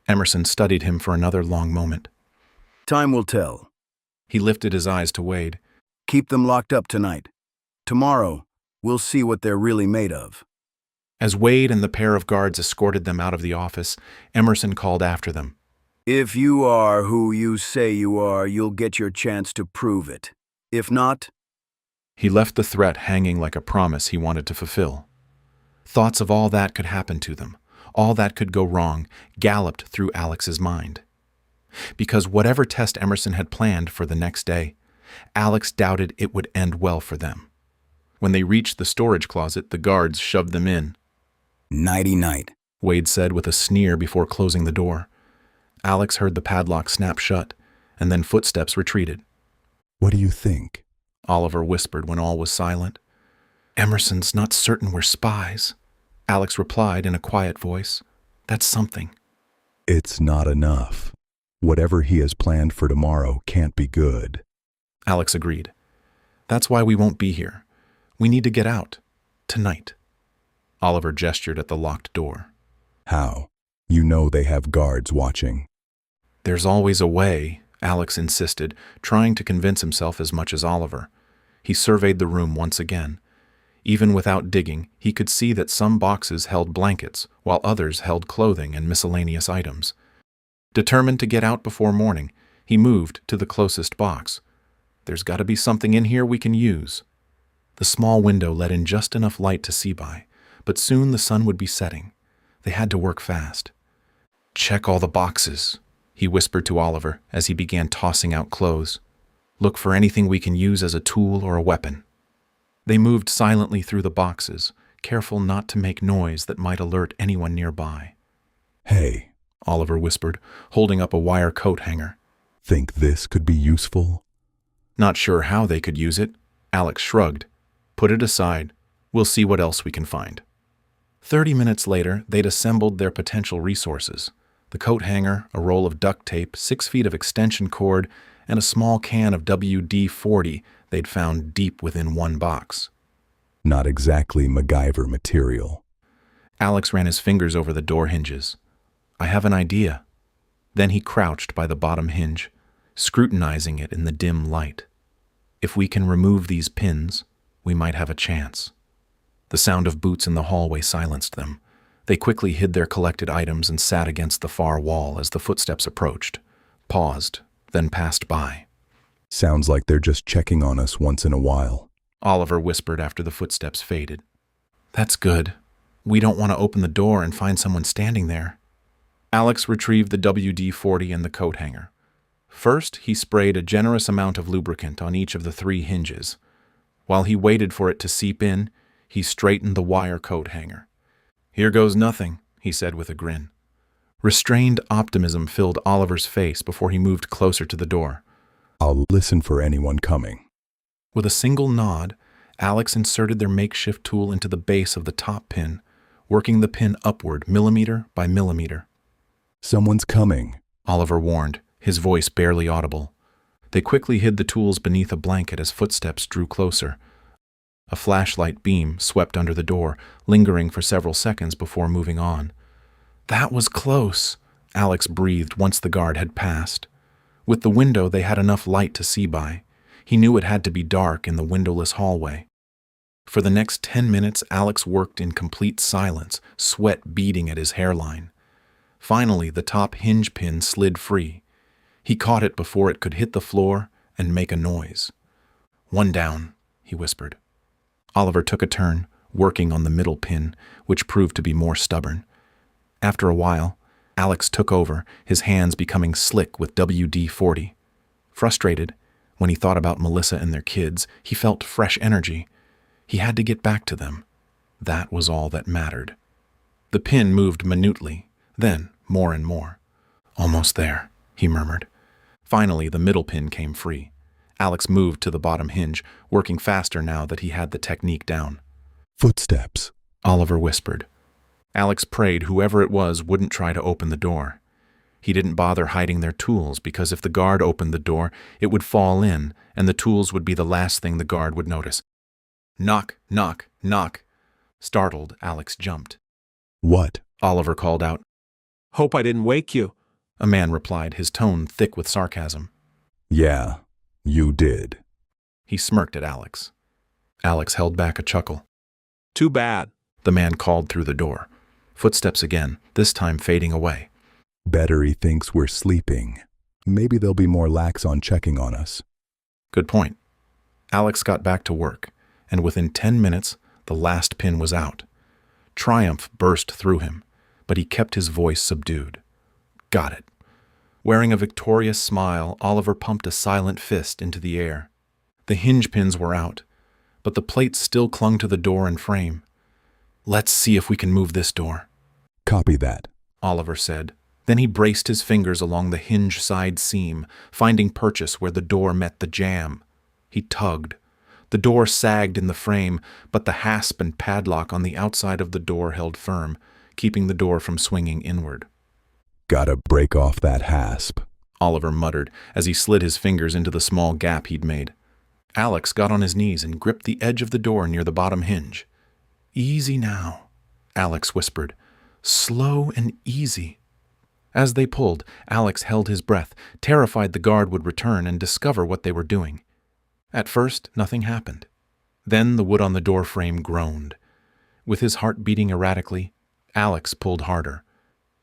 Emerson studied him for another long moment. Time will tell. He lifted his eyes to Wade. Keep them locked up tonight. Tomorrow, we'll see what they're really made of. As Wade and the pair of guards escorted them out of the office, Emerson called after them. If you are who you say you are, you'll get your chance to prove it. If not... He left the threat hanging like a promise he wanted to fulfill. Thoughts of all that could happen to them, all that could go wrong, galloped through Alex's mind. Because whatever test Emerson had planned for the next day, Alex doubted it would end well for them. When they reached the storage closet, the guards shoved them in. Nighty-night, Wade said with a sneer before closing the door. Alex heard the padlock snap shut, and then footsteps retreated. What do you think? Oliver whispered when all was silent. Emerson's not certain we're spies, Alex replied in a quiet voice. That's something. It's not enough. Whatever he has planned for tomorrow can't be good. Alex agreed. That's why we won't be here. We need to get out. Tonight. Oliver gestured at the locked door. How? You know they have guards watching. There's always a way, Alex insisted, trying to convince himself as much as Oliver. He surveyed the room once again. Even without digging, he could see that some boxes held blankets, while others held clothing and miscellaneous items. Determined to get out before morning, he moved to the closest box. There's got to be something in here we can use. The small window let in just enough light to see by, but soon the sun would be setting. They had to work fast. Check all the boxes, he whispered to Oliver as he began tossing out clothes. Look for anything we can use as a tool or a weapon. They moved silently through the boxes, careful not to make noise that might alert anyone nearby. Hey, Oliver whispered, holding up a wire coat hanger. Think this could be useful? Not sure how they could use it. Alex shrugged. Put it aside. We'll see what else we can find. 30 minutes later, they'd assembled their potential resources. The coat hanger, a roll of duct tape, 6 feet of extension cord, and a small can of WD-40 they'd found deep within one box. Not exactly MacGyver material. Alex ran his fingers over the door hinges. I have an idea. Then he crouched by the bottom hinge, scrutinizing it in the dim light. If we can remove these pins, we might have a chance. The sound of boots in the hallway silenced them. They quickly hid their collected items and sat against the far wall as the footsteps approached, paused, then passed by. Sounds like they're just checking on us once in a while, Oliver whispered after the footsteps faded. That's good. We don't want to open the door and find someone standing there. Alex retrieved the WD-40 and the coat hanger. First, he sprayed a generous amount of lubricant on each of the 3 hinges. While he waited for it to seep in, he straightened the wire coat hanger. Here goes nothing, he said with a grin. Restrained optimism filled Oliver's face before he moved closer to the door. I'll listen for anyone coming. With a single nod, Alex inserted their makeshift tool into the base of the top pin, working the pin upward millimeter by millimeter. Someone's coming, Oliver warned, his voice barely audible. They quickly hid the tools beneath a blanket as footsteps drew closer. A flashlight beam swept under the door, lingering for several seconds before moving on. That was close, Alex breathed once the guard had passed. With the window, they had enough light to see by. He knew it had to be dark in the windowless hallway. For the next 10 minutes, Alex worked in complete silence, sweat beading at his hairline. Finally, the top hinge pin slid free. He caught it before it could hit the floor and make a noise. One down, he whispered. Oliver took a turn, working on the middle pin, which proved to be more stubborn. After a while, Alex took over, his hands becoming slick with WD-40. Frustrated, when he thought about Melissa and their kids, he felt fresh energy. He had to get back to them. That was all that mattered. The pin moved minutely, then more and more. Almost there, he murmured. Finally, the middle pin came free. Alex moved to the bottom hinge, working faster now that he had the technique down. Footsteps, Oliver whispered. Alex prayed whoever it was wouldn't try to open the door. He didn't bother hiding their tools because if the guard opened the door, it would fall in, and the tools would be the last thing the guard would notice. Knock, knock, knock. Startled, Alex jumped. What? Oliver called out. Hope I didn't wake you. A man replied, his tone thick with sarcasm. Yeah, you did. He smirked at Alex. Alex held back a chuckle. Too bad. The man called through the door. Footsteps again, this time fading away. Better he thinks we're sleeping. Maybe they'll be more lax on checking on us. Good point. Alex got back to work, and within 10 minutes, the last pin was out. Triumph burst through him, but he kept his voice subdued. Got it. Wearing a victorious smile, Oliver pumped a silent fist into the air. The hinge pins were out, but the plates still clung to the door and frame. Let's see if we can move this door. Copy that, Oliver said. Then he braced his fingers along the hinge side seam, finding purchase where the door met the jamb. He tugged. The door sagged in the frame, but the hasp and padlock on the outside of the door held firm, keeping the door from swinging inward. Gotta break off that hasp, Oliver muttered as he slid his fingers into the small gap he'd made. Alex got on his knees and gripped the edge of the door near the bottom hinge. Easy now, Alex whispered. Slow and easy. As they pulled, Alex held his breath, terrified the guard would return and discover what they were doing. At first, nothing happened. Then the wood on the door frame groaned. With his heart beating erratically, Alex pulled harder.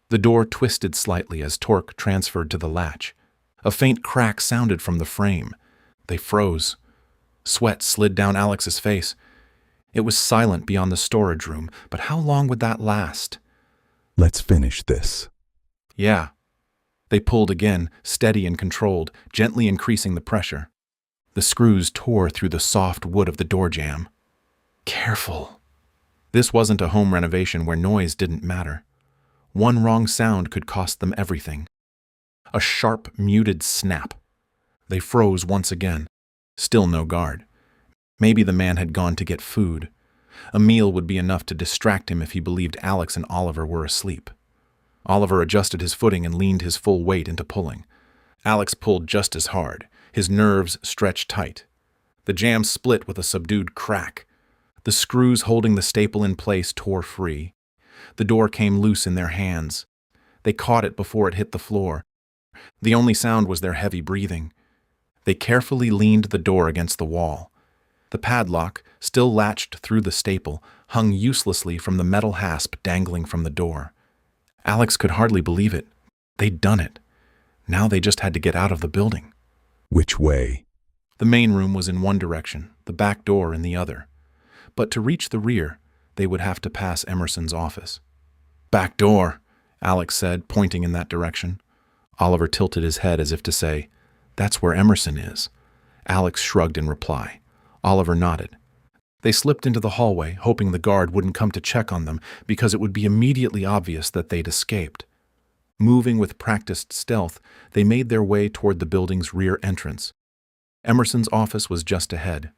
The door twisted slightly as torque transferred to the latch. A faint crack sounded from the frame. They froze. Sweat slid down Alex's face. It was silent beyond the storage room, but how long would that last? Let's finish this. Yeah. They pulled again, steady and controlled, gently increasing the pressure. The screws tore through the soft wood of the door jamb. Careful. This wasn't a home renovation where noise didn't matter. One wrong sound could cost them everything. A sharp, muted snap. They froze once again. Still no guard. Maybe the man had gone to get food. A meal would be enough to distract him if he believed Alex and Oliver were asleep. Oliver adjusted his footing and leaned his full weight into pulling. Alex pulled just as hard, his nerves stretched tight. The jamb split with a subdued crack. The screws holding the staple in place tore free. The door came loose in their hands. They caught it before it hit the floor. The only sound was their heavy breathing. They carefully leaned the door against the wall. The padlock, still latched through the staple, hung uselessly from the metal hasp dangling from the door. Alex could hardly believe it. They'd done it. Now they just had to get out of the building. Which way? The main room was in one direction, the back door in the other. But to reach the rear, they would have to pass Emerson's office. Back door, Alex said, pointing in that direction. Oliver tilted his head as if to say, That's where Emerson is. Alex shrugged in reply. Oliver nodded. They slipped into the hallway, hoping the guard wouldn't come to check on them because it would be immediately obvious that they'd escaped. Moving with practiced stealth, they made their way toward the building's rear entrance. Emerson's office was just ahead.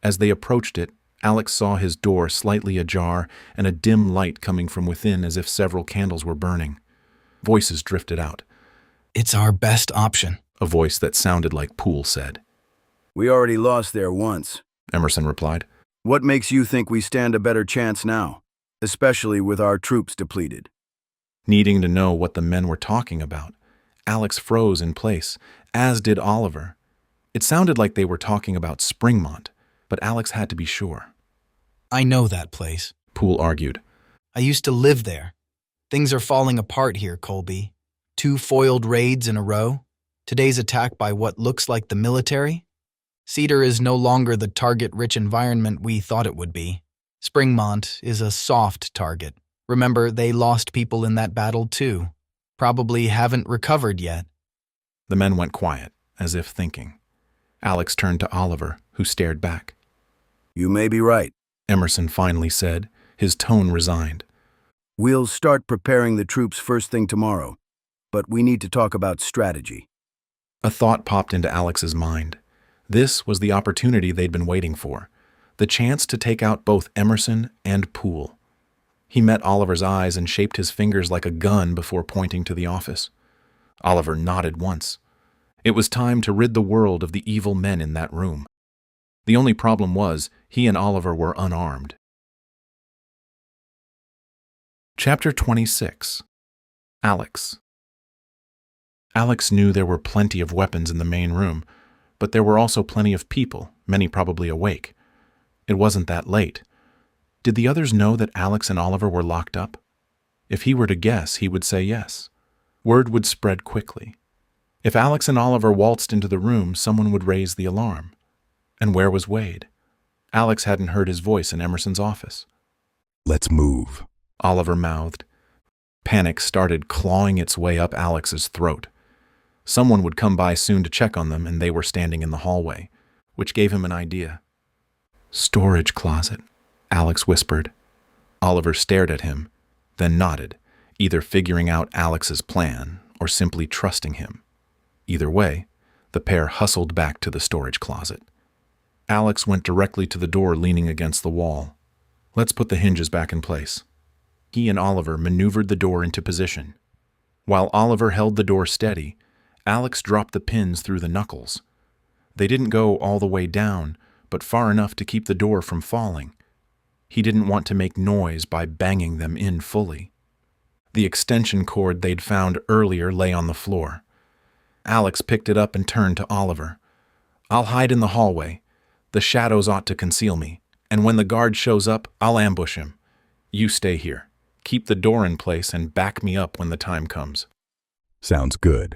As they approached it, Alex saw his door slightly ajar and a dim light coming from within as if several candles were burning. Voices drifted out. It's our best option, A voice that sounded like Poole said. We already lost there once, Emerson replied. What makes you think we stand a better chance now, especially with our troops depleted? Needing to know what the men were talking about, Alex froze in place, as did Oliver. It sounded like they were talking about Springmont, but Alex had to be sure. I know that place, Poole argued. I used to live there. Things are falling apart here, Colby. 2 foiled raids in a row. Today's attack by what looks like the military. Cedar is no longer the target-rich environment we thought it would be. Springmont is a soft target. Remember, they lost people in that battle too. Probably haven't recovered yet. The men went quiet, as if thinking. Alex turned to Oliver, who stared back. You may be right, Emerson finally said, his tone resigned. We'll start preparing the troops first thing tomorrow, but we need to talk about strategy. A thought popped into Alex's mind. This was the opportunity they'd been waiting for, the chance to take out both Emerson and Poole. He met Oliver's eyes and shaped his fingers like a gun before pointing to the office. Oliver nodded once. It was time to rid the world of the evil men in that room. The only problem was, he and Oliver were unarmed. Chapter 26. Alex. Alex knew there were plenty of weapons in the main room, but there were also plenty of people, many probably awake. It wasn't that late. Did the others know that Alex and Oliver were locked up? If he were to guess, he would say yes. Word would spread quickly. If Alex and Oliver waltzed into the room, someone would raise the alarm. And where was Wade? Alex hadn't heard his voice in Emerson's office. Let's move, Oliver mouthed. Panic started clawing its way up Alex's throat. Someone would come by soon to check on them, and they were standing in the hallway, which gave him an idea. Storage closet, Alex whispered. Oliver stared at him, then nodded, either figuring out Alex's plan or simply trusting him. Either way, the pair hustled back to the storage closet. Alex went directly to the door leaning against the wall. Let's put the hinges back in place. He and Oliver maneuvered the door into position. While Oliver held the door steady, Alex dropped the pins through the knuckles. They didn't go all the way down, but far enough to keep the door from falling. He didn't want to make noise by banging them in fully. The extension cord they'd found earlier lay on the floor. Alex picked it up and turned to Oliver. I'll hide in the hallway. The shadows ought to conceal me, and when the guard shows up, I'll ambush him. You stay here. Keep the door in place and back me up when the time comes. Sounds good.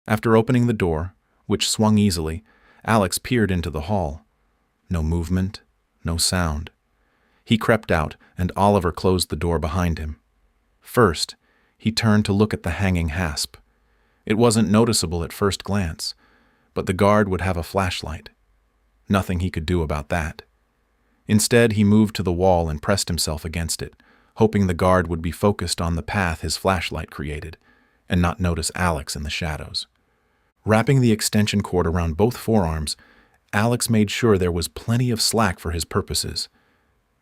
After opening the door, which swung easily, Alex peered into the hall. No movement, no sound. He crept out, and Oliver closed the door behind him. First, he turned to look at the hanging hasp. It wasn't noticeable at first glance, but the guard would have a flashlight. Nothing he could do about that. Instead, he moved to the wall and pressed himself against it, hoping the guard would be focused on the path his flashlight created, and not notice Alex in the shadows. Wrapping the extension cord around both forearms, Alex made sure there was plenty of slack for his purposes.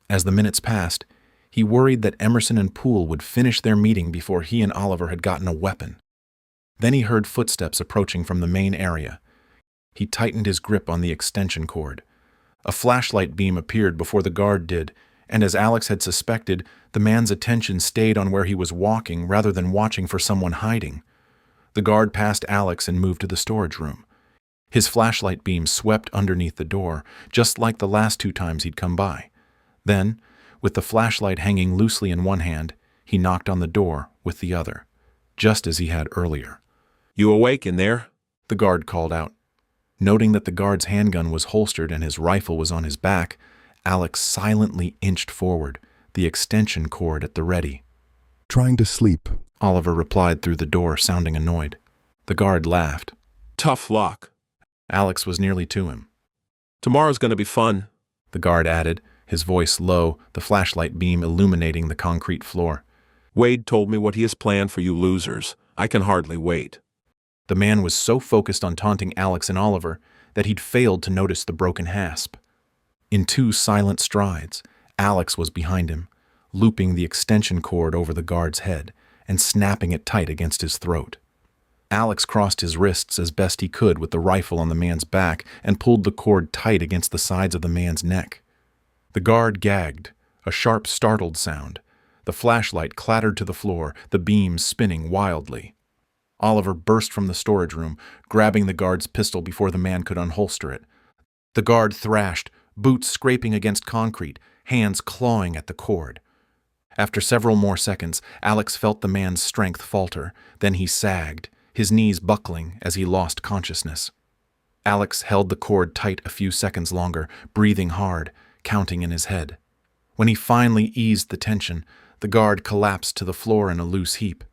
As the minutes passed, he worried that Emerson and Poole would finish their meeting before he and Oliver had gotten a weapon. Then he heard footsteps approaching from the main area. He tightened his grip on the extension cord. A flashlight beam appeared before the guard did, and as Alex had suspected, the man's attention stayed on where he was walking rather than watching for someone hiding. The guard passed Alex and moved to the storage room. His flashlight beam swept underneath the door, just like the last 2 times he'd come by. Then, with the flashlight hanging loosely in one hand, he knocked on the door with the other, just as he had earlier. You awake in there? The guard called out. Noting that the guard's handgun was holstered and his rifle was on his back, Alex silently inched forward, the extension cord at the ready. Trying to sleep, Oliver replied through the door, sounding annoyed. The guard laughed. Tough luck. Alex was nearly to him. Tomorrow's going to be fun, the guard added, his voice low, the flashlight beam illuminating the concrete floor. Wade told me what he has planned for you losers. I can hardly wait. The man was so focused on taunting Alex and Oliver that he'd failed to notice the broken hasp. In 2 silent strides, Alex was behind him, looping the extension cord over the guard's head and snapping it tight against his throat. Alex crossed his wrists as best he could with the rifle on the man's back and pulled the cord tight against the sides of the man's neck. The guard gagged, a sharp, startled sound. The flashlight clattered to the floor, the beam spinning wildly. Oliver burst from the storage room, grabbing the guard's pistol before the man could unholster it. The guard thrashed, boots scraping against concrete, hands clawing at the cord. After several more seconds, Alex felt the man's strength falter. Then he sagged, his knees buckling as he lost consciousness. Alex held the cord tight a few seconds longer, breathing hard, counting in his head. When he finally eased the tension, the guard collapsed to the floor in a loose heap.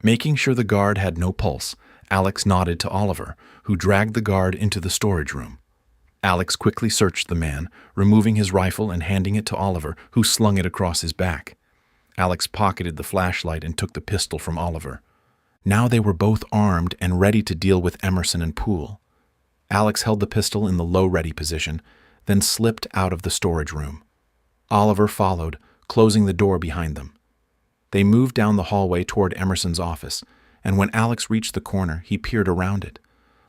Making sure the guard had no pulse, Alex nodded to Oliver, who dragged the guard into the storage room. Alex quickly searched the man, removing his rifle and handing it to Oliver, who slung it across his back. Alex pocketed the flashlight and took the pistol from Oliver. Now they were both armed and ready to deal with Emerson and Poole. Alex held the pistol in the low-ready position, then slipped out of the storage room. Oliver followed, closing the door behind them. They moved down the hallway toward Emerson's office, and when Alex reached the corner, he peered around it.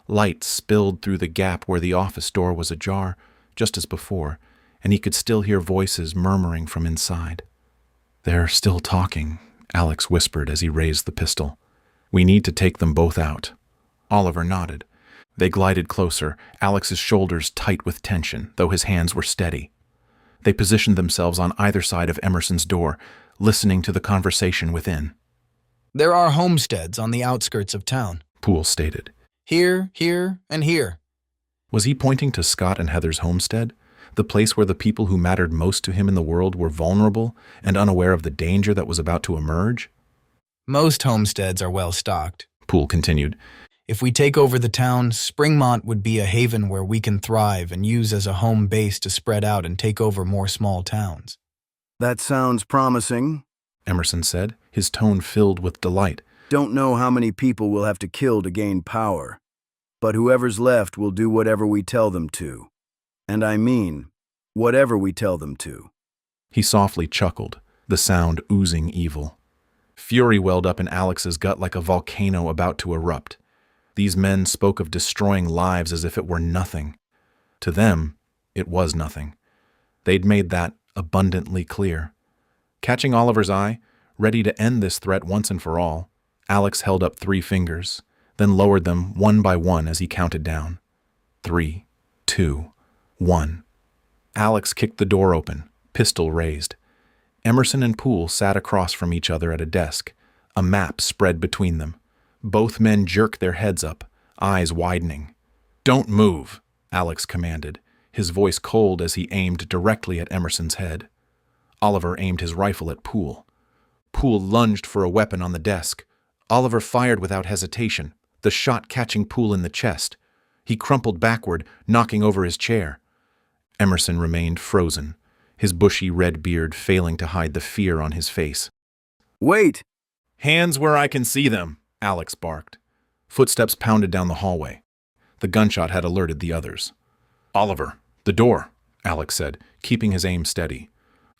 Light spilled through the gap where the office door was ajar, just as before, and he could still hear voices murmuring from inside. They're still talking, Alex whispered as he raised the pistol. "We need to take them both out." Oliver nodded. They glided closer, Alex's shoulders tight with tension, though his hands were steady. They positioned themselves on either side of Emerson's door, listening to the conversation within. "There are homesteads on the outskirts of town," Poole stated. "Here, here, and here." Was he pointing to Scott and Heather's homestead? The place where the people who mattered most to him in the world were vulnerable and unaware of the danger that was about to emerge? "Most homesteads are well stocked," Poole continued. "If we take over the town, Springmont would be a haven where we can thrive and use as a home base to spread out and take over more small towns." "That sounds promising," Emerson said, his tone filled with delight. "Don't know how many people we'll have to kill to gain power, but whoever's left will do whatever we tell them to. And I mean, whatever we tell them to." He softly chuckled, the sound oozing evil. Fury welled up in Alex's gut like a volcano about to erupt. These men spoke of destroying lives as if it were nothing. To them, it was nothing. They'd made that abundantly clear. Catching Oliver's eye, ready to end this threat once and for all, Alex held up 3 fingers, then lowered them one by one as he counted down. 3, 2, 1. Alex kicked the door open, pistol raised. Emerson and Poole sat across from each other at a desk, a map spread between them. Both men jerked their heads up, eyes widening. "Don't move," Alex commanded, his voice cold as he aimed directly at Emerson's head. Oliver aimed his rifle at Poole. Poole lunged for a weapon on the desk. Oliver fired without hesitation, the shot catching Poole in the chest. He crumpled backward, knocking over his chair. Emerson remained frozen, his bushy red beard failing to hide the fear on his face. "Wait!" "Hands where I can see them," Alex barked. Footsteps pounded down the hallway. The gunshot had alerted the others. "Oliver, the door," Alex said, keeping his aim steady.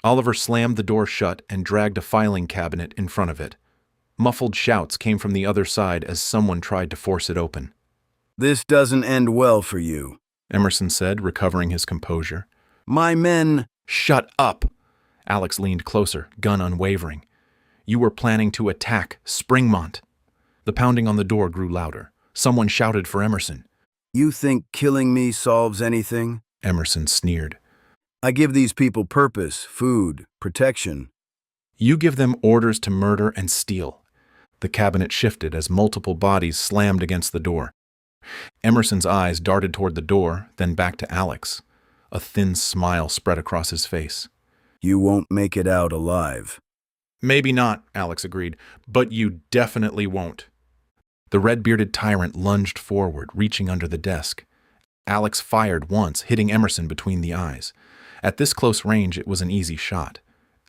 Oliver slammed the door shut and dragged a filing cabinet in front of it. Muffled shouts came from the other side as someone tried to force it open. "This doesn't end well for you," Emerson said, recovering his composure. "My men—" "Shut up!" Alex leaned closer, gun unwavering. "You were planning to attack Springmont." The pounding on the door grew louder. Someone shouted for Emerson. "You think killing me solves anything?" Emerson sneered. "I give these people purpose, food, protection." "You give them orders to murder and steal." The cabinet shifted as multiple bodies slammed against the door. Emerson's eyes darted toward the door, then back to Alex. A thin smile spread across his face. "You won't make it out alive." "Maybe not," Alex agreed, "but you definitely won't." The red-bearded tyrant lunged forward, reaching under the desk. Alex fired once, hitting Emerson between the eyes. At this close range, it was an easy shot.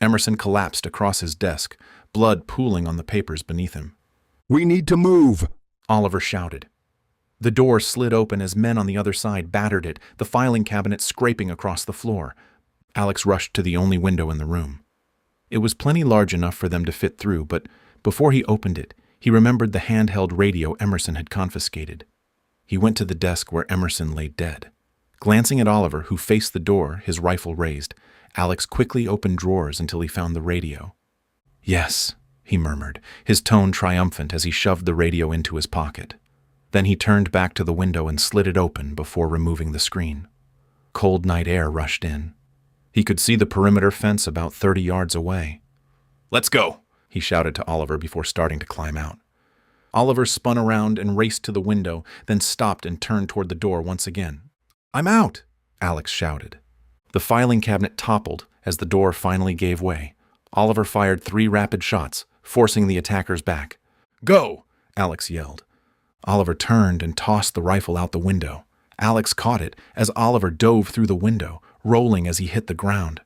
Emerson collapsed across his desk, blood pooling on the papers beneath him. "We need to move," Oliver shouted. The door slid open as men on the other side battered it, the filing cabinet scraping across the floor. Alex rushed to the only window in the room. It was plenty large enough for them to fit through, but before he opened it, he remembered the handheld radio Emerson had confiscated. He went to the desk where Emerson lay dead. Glancing at Oliver, who faced the door, his rifle raised, Alex quickly opened drawers until he found the radio. "Yes," he murmured, his tone triumphant as he shoved the radio into his pocket. Then he turned back to the window and slid it open before removing the screen. Cold night air rushed in. He could see the perimeter fence about 30 yards away. "Let's go," he shouted to Oliver before starting to climb out. Oliver spun around and raced to the window, then stopped and turned toward the door once again. "I'm out," Alex shouted. The filing cabinet toppled as the door finally gave way. Oliver fired 3 rapid shots, forcing the attackers back. "Go!" Alex yelled. Oliver turned and tossed the rifle out the window. Alex caught it as Oliver dove through the window, rolling as he hit the ground.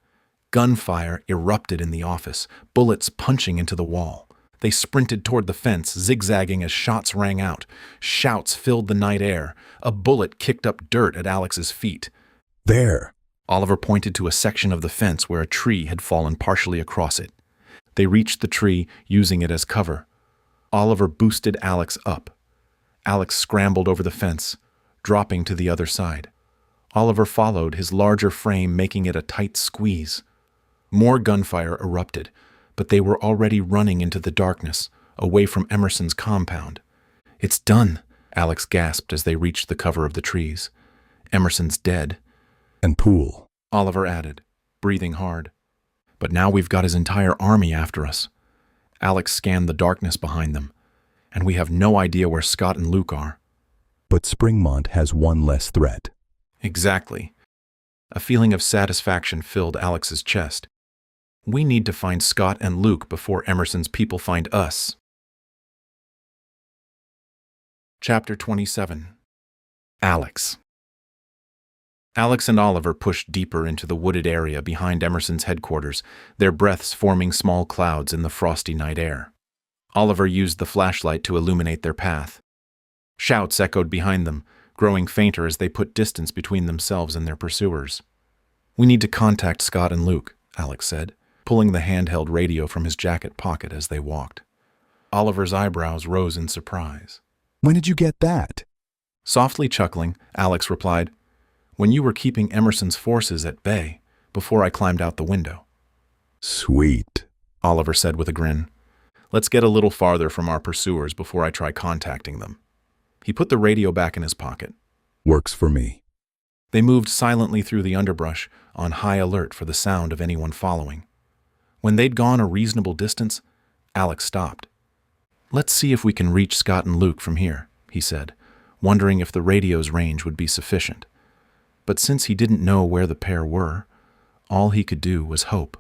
Gunfire erupted in the office, bullets punching into the wall. They sprinted toward the fence, zigzagging as shots rang out. Shouts filled the night air. A bullet kicked up dirt at Alex's feet. "There." Oliver pointed to a section of the fence where a tree had fallen partially across it. They reached the tree, using it as cover. Oliver boosted Alex up. Alex scrambled over the fence, dropping to the other side. Oliver followed, his larger frame making it a tight squeeze. More gunfire erupted, but they were already running into the darkness, away from Emerson's compound. "It's done," Alex gasped as they reached the cover of the trees. "Emerson's dead." "And Poole," Oliver added, breathing hard. "But now we've got his entire army after us." Alex scanned the darkness behind them, "and we have no idea where Scott and Luke are." "But Springmont has one less threat." "Exactly." A feeling of satisfaction filled Alex's chest. "We need to find Scott and Luke before Emerson's people find us." Chapter 27. Alex. Alex and Oliver pushed deeper into the wooded area behind Emerson's headquarters, their breaths forming small clouds in the frosty night air. Oliver used the flashlight to illuminate their path. Shouts echoed behind them, growing fainter as they put distance between themselves and their pursuers. "We need to contact Scott and Luke," Alex said, pulling the handheld radio from his jacket pocket as they walked. Oliver's eyebrows rose in surprise. "When did you get that?" Softly chuckling, Alex replied, "When you were keeping Emerson's forces at bay, before I climbed out the window." "Sweet," Oliver said with a grin. "Let's get a little farther from our pursuers before I try contacting them." He put the radio back in his pocket. "Works for me." They moved silently through the underbrush, on high alert for the sound of anyone following. When they'd gone a reasonable distance, Alex stopped. "Let's see if we can reach Scott and Luke from here," he said, wondering if the radio's range would be sufficient. But since he didn't know where the pair were, all he could do was hope.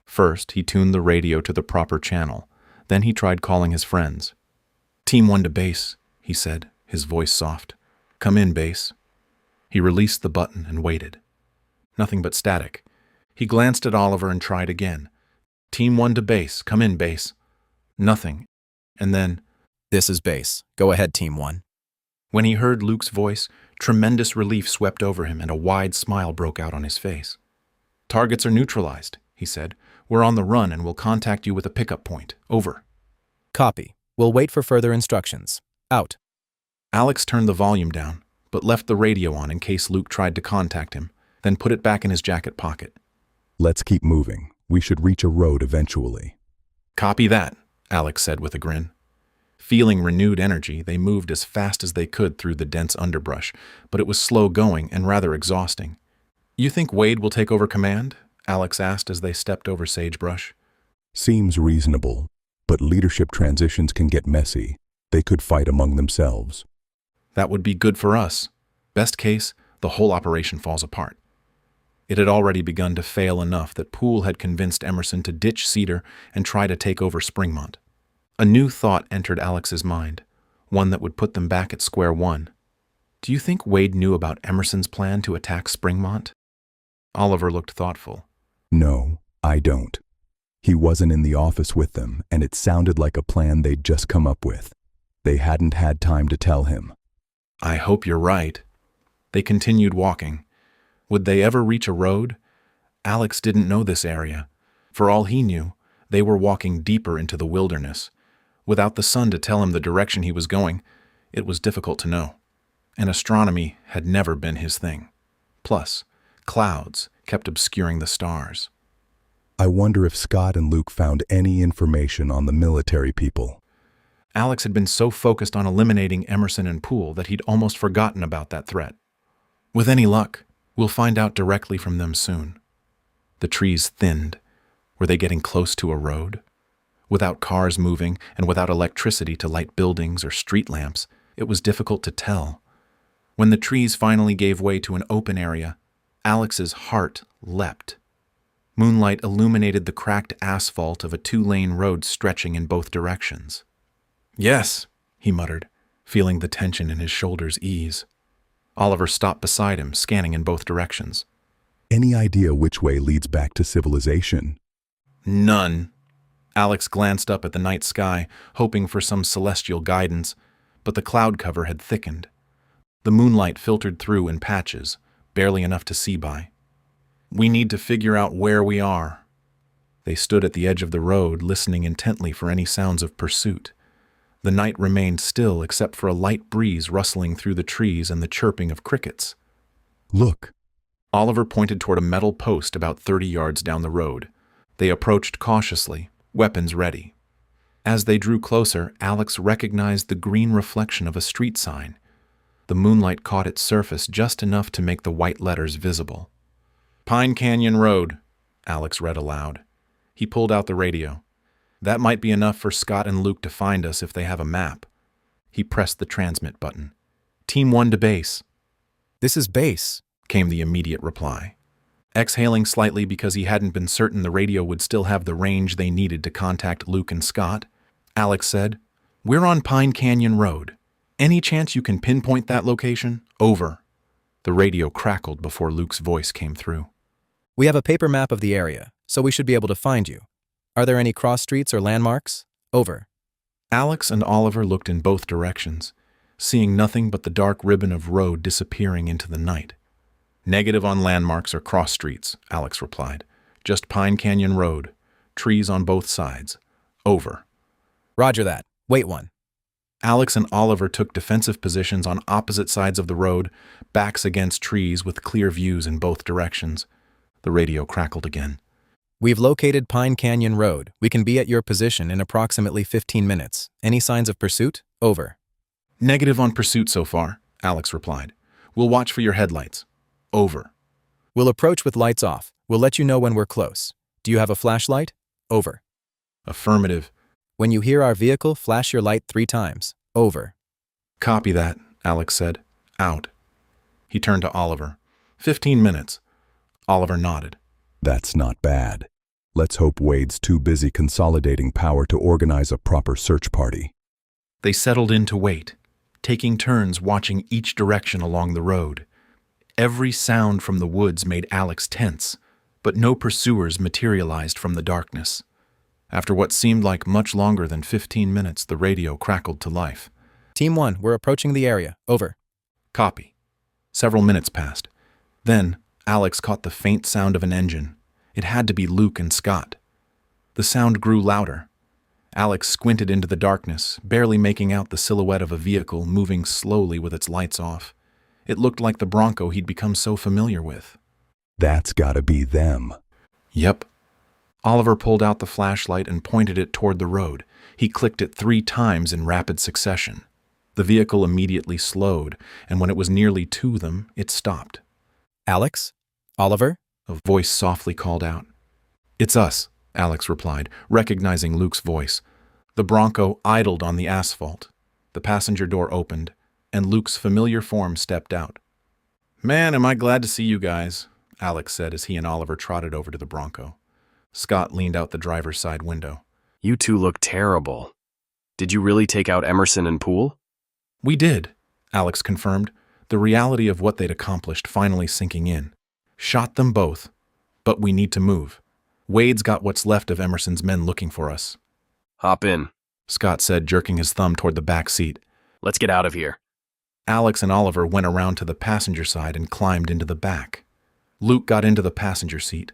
First, he tuned the radio to the proper channel. Then he tried calling his friends. "Team 1 to base," he said, his voice soft. "Come in, base." He released the button and waited. Nothing but static. He glanced at Oliver and tried again. "Team 1 to base. Come in, base." Nothing. And then, "This is base. Go ahead, Team 1. When he heard Luke's voice, tremendous relief swept over him and a wide smile broke out on his face. "Targets are neutralized," he said. "We're on the run and we'll contact you with a pickup point. Over." "Copy. We'll wait for further instructions. Out." Alex turned the volume down, but left the radio on in case Luke tried to contact him, then put it back in his jacket pocket. "Let's keep moving. We should reach a road eventually." "Copy that," Alex said with a grin. Feeling renewed energy, they moved as fast as they could through the dense underbrush, but it was slow going and rather exhausting. "You think Wade will take over command?" Alex asked as they stepped over sagebrush. "Seems reasonable, but leadership transitions can get messy. They could fight among themselves." "That would be good for us. Best case, the whole operation falls apart." It had already begun to fail enough that Poole had convinced Emerson to ditch Cedar and try to take over Springmont. A new thought entered Alex's mind, one that would put them back at square one. "Do you think Wade knew about Emerson's plan to attack Springmont?" Oliver looked thoughtful. "No, I don't. He wasn't in the office with them, and it sounded like a plan they'd just come up with. They hadn't had time to tell him." "I hope you're right." They continued walking. Would they ever reach a road? Alex didn't know this area. For all he knew, they were walking deeper into the wilderness. Without the sun to tell him the direction he was going, it was difficult to know. And astronomy had never been his thing. Plus, clouds kept obscuring the stars. "I wonder if Scott and Luke found any information on the military people." Alex had been so focused on eliminating Emerson and Poole that he'd almost forgotten about that threat. "With any luck, we'll find out directly from them soon." The trees thinned. Were they getting close to a road? Without cars moving and without electricity to light buildings or street lamps, it was difficult to tell. When the trees finally gave way to an open area, Alex's heart leapt. Moonlight illuminated the cracked asphalt of a 2-lane road stretching in both directions. "Yes," he muttered, feeling the tension in his shoulders ease. Oliver stopped beside him, scanning in both directions. "Any idea which way leads back to civilization?" "None." Alex glanced up at the night sky, hoping for some celestial guidance, but the cloud cover had thickened. The moonlight filtered through in patches, barely enough to see by. "We need to figure out where we are." They stood at the edge of the road, listening intently for any sounds of pursuit. The night remained still except for a light breeze rustling through the trees and the chirping of crickets. "Look." Oliver pointed toward a metal post about 30 yards down the road. They approached cautiously, weapons ready. As they drew closer, Alex recognized the green reflection of a street sign. The moonlight caught its surface just enough to make the white letters visible. "Pine Canyon Road," Alex read aloud. He pulled out the radio. "That might be enough for Scott and Luke to find us if they have a map." He pressed the transmit button. "Team 1 to base." "This is base," came the immediate reply. Exhaling slightly because he hadn't been certain the radio would still have the range they needed to contact Luke and Scott, Alex said, "We're on Pine Canyon Road. Any chance you can pinpoint that location? Over." The radio crackled before Luke's voice came through. "We have a paper map of the area, so we should be able to find you. Are there any cross streets or landmarks? Over." Alex and Oliver looked in both directions, seeing nothing but the dark ribbon of road disappearing into the night. "Negative on landmarks or cross streets," Alex replied. "Just Pine Canyon Road. Trees on both sides. Over." "Roger that. Wait one." Alex and Oliver took defensive positions on opposite sides of the road, backs against trees with clear views in both directions. The radio crackled again. "We've located Pine Canyon Road. We can be at your position in approximately 15 minutes. Any signs of pursuit? Over." "Negative on pursuit so far," Alex replied. "We'll watch for your headlights. Over." "We'll approach with lights off. We'll let you know when we're close. Do you have a flashlight? Over." "Affirmative." "When you hear our vehicle, flash your light 3 times. Over." "Copy that," Alex said. "Out." He turned to Oliver. 15 minutes. Oliver nodded. "That's not bad. Let's hope Wade's too busy consolidating power to organize a proper search party." They settled in to wait, taking turns watching each direction along the road. Every sound from the woods made Alex tense, but no pursuers materialized from the darkness. After what seemed like much longer than 15 minutes, the radio crackled to life. "Team 1, we're approaching the area. Over." "Copy." Several minutes passed. Then, Alex caught the faint sound of an engine. It had to be Luke and Scott. The sound grew louder. Alex squinted into the darkness, barely making out the silhouette of a vehicle moving slowly with its lights off. It looked like the Bronco he'd become so familiar with. "That's gotta be them." "Yep." Oliver pulled out the flashlight and pointed it toward the road. He clicked it 3 times in rapid succession. The vehicle immediately slowed, and when it was nearly to them, it stopped. "Alex? Oliver?" A voice softly called out. "It's us," Alex replied, recognizing Luke's voice. The Bronco idled on the asphalt. The passenger door opened, and Luke's familiar form stepped out. "Man, am I glad to see you guys," Alex said as he and Oliver trotted over to the Bronco. Scott leaned out the driver's side window. "You two look terrible. Did you really take out Emerson and Poole?" "We did," Alex confirmed, the reality of what they'd accomplished finally sinking in. "Shot them both, but we need to move. Wade's got what's left of Emerson's men looking for us." "Hop in," Scott said, jerking his thumb toward the back seat. "Let's get out of here." Alex and Oliver went around to the passenger side and climbed into the back. Luke got into the passenger seat.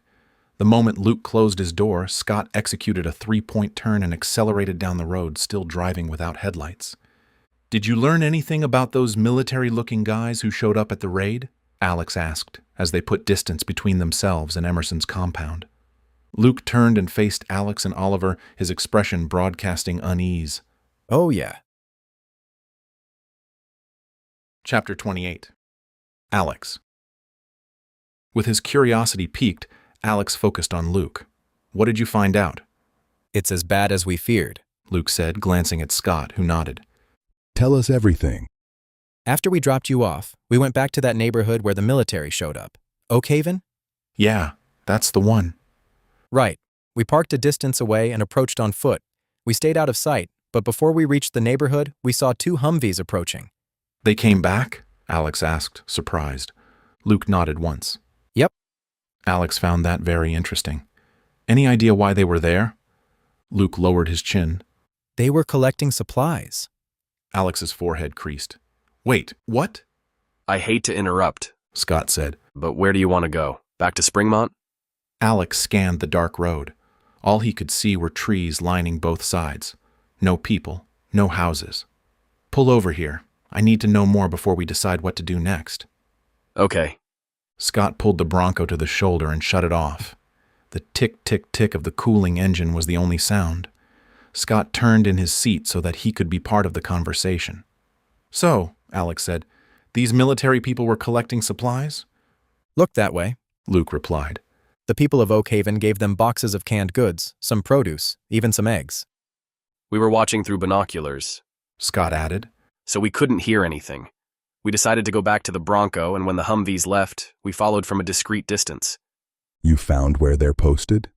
The moment Luke closed his door, Scott executed a 3-point turn and accelerated down the road, still driving without headlights. "Did you learn anything about those military-looking guys who showed up at the raid?" Alex asked, as they put distance between themselves and Emerson's compound. Luke turned and faced Alex and Oliver, his expression broadcasting unease. "Oh, yeah." Chapter 28. Alex. With his curiosity piqued, Alex focused on Luke. "What did you find out?" "It's as bad as we feared," Luke said, glancing at Scott, who nodded. "Tell us everything." "After we dropped you off, we went back to that neighborhood where the military showed up. Oak Haven?" "Yeah, that's the one." "Right. We parked a distance away and approached on foot. We stayed out of sight, but before we reached the neighborhood, we saw 2 Humvees approaching." "They came back?" Alex asked, surprised. Luke nodded once. "Yep." Alex found that very interesting. "Any idea why they were there?" Luke lowered his chin. "They were collecting supplies." Alex's forehead creased. "Wait, what?" "I hate to interrupt," Scott said. "but where do you want to go? Back to Springmont?" Alex scanned the dark road. All he could see were trees lining both sides. No people, no houses. "Pull over here. I need to know more before we decide what to do next." "Okay." Scott pulled the Bronco to the shoulder and shut it off. The tick-tick-tick of the cooling engine was the only sound. Scott turned in his seat so that he could be part of the conversation. "So," Alex said, "these military people were collecting supplies?" "Looked that way," Luke replied. "The people of Oak Haven gave them boxes of canned goods, some produce, even some eggs." "We were watching through binoculars," Scott added. "so we couldn't hear anything. We decided to go back to the Bronco, and when the Humvees left, we followed from a discreet distance." You found where they're posted?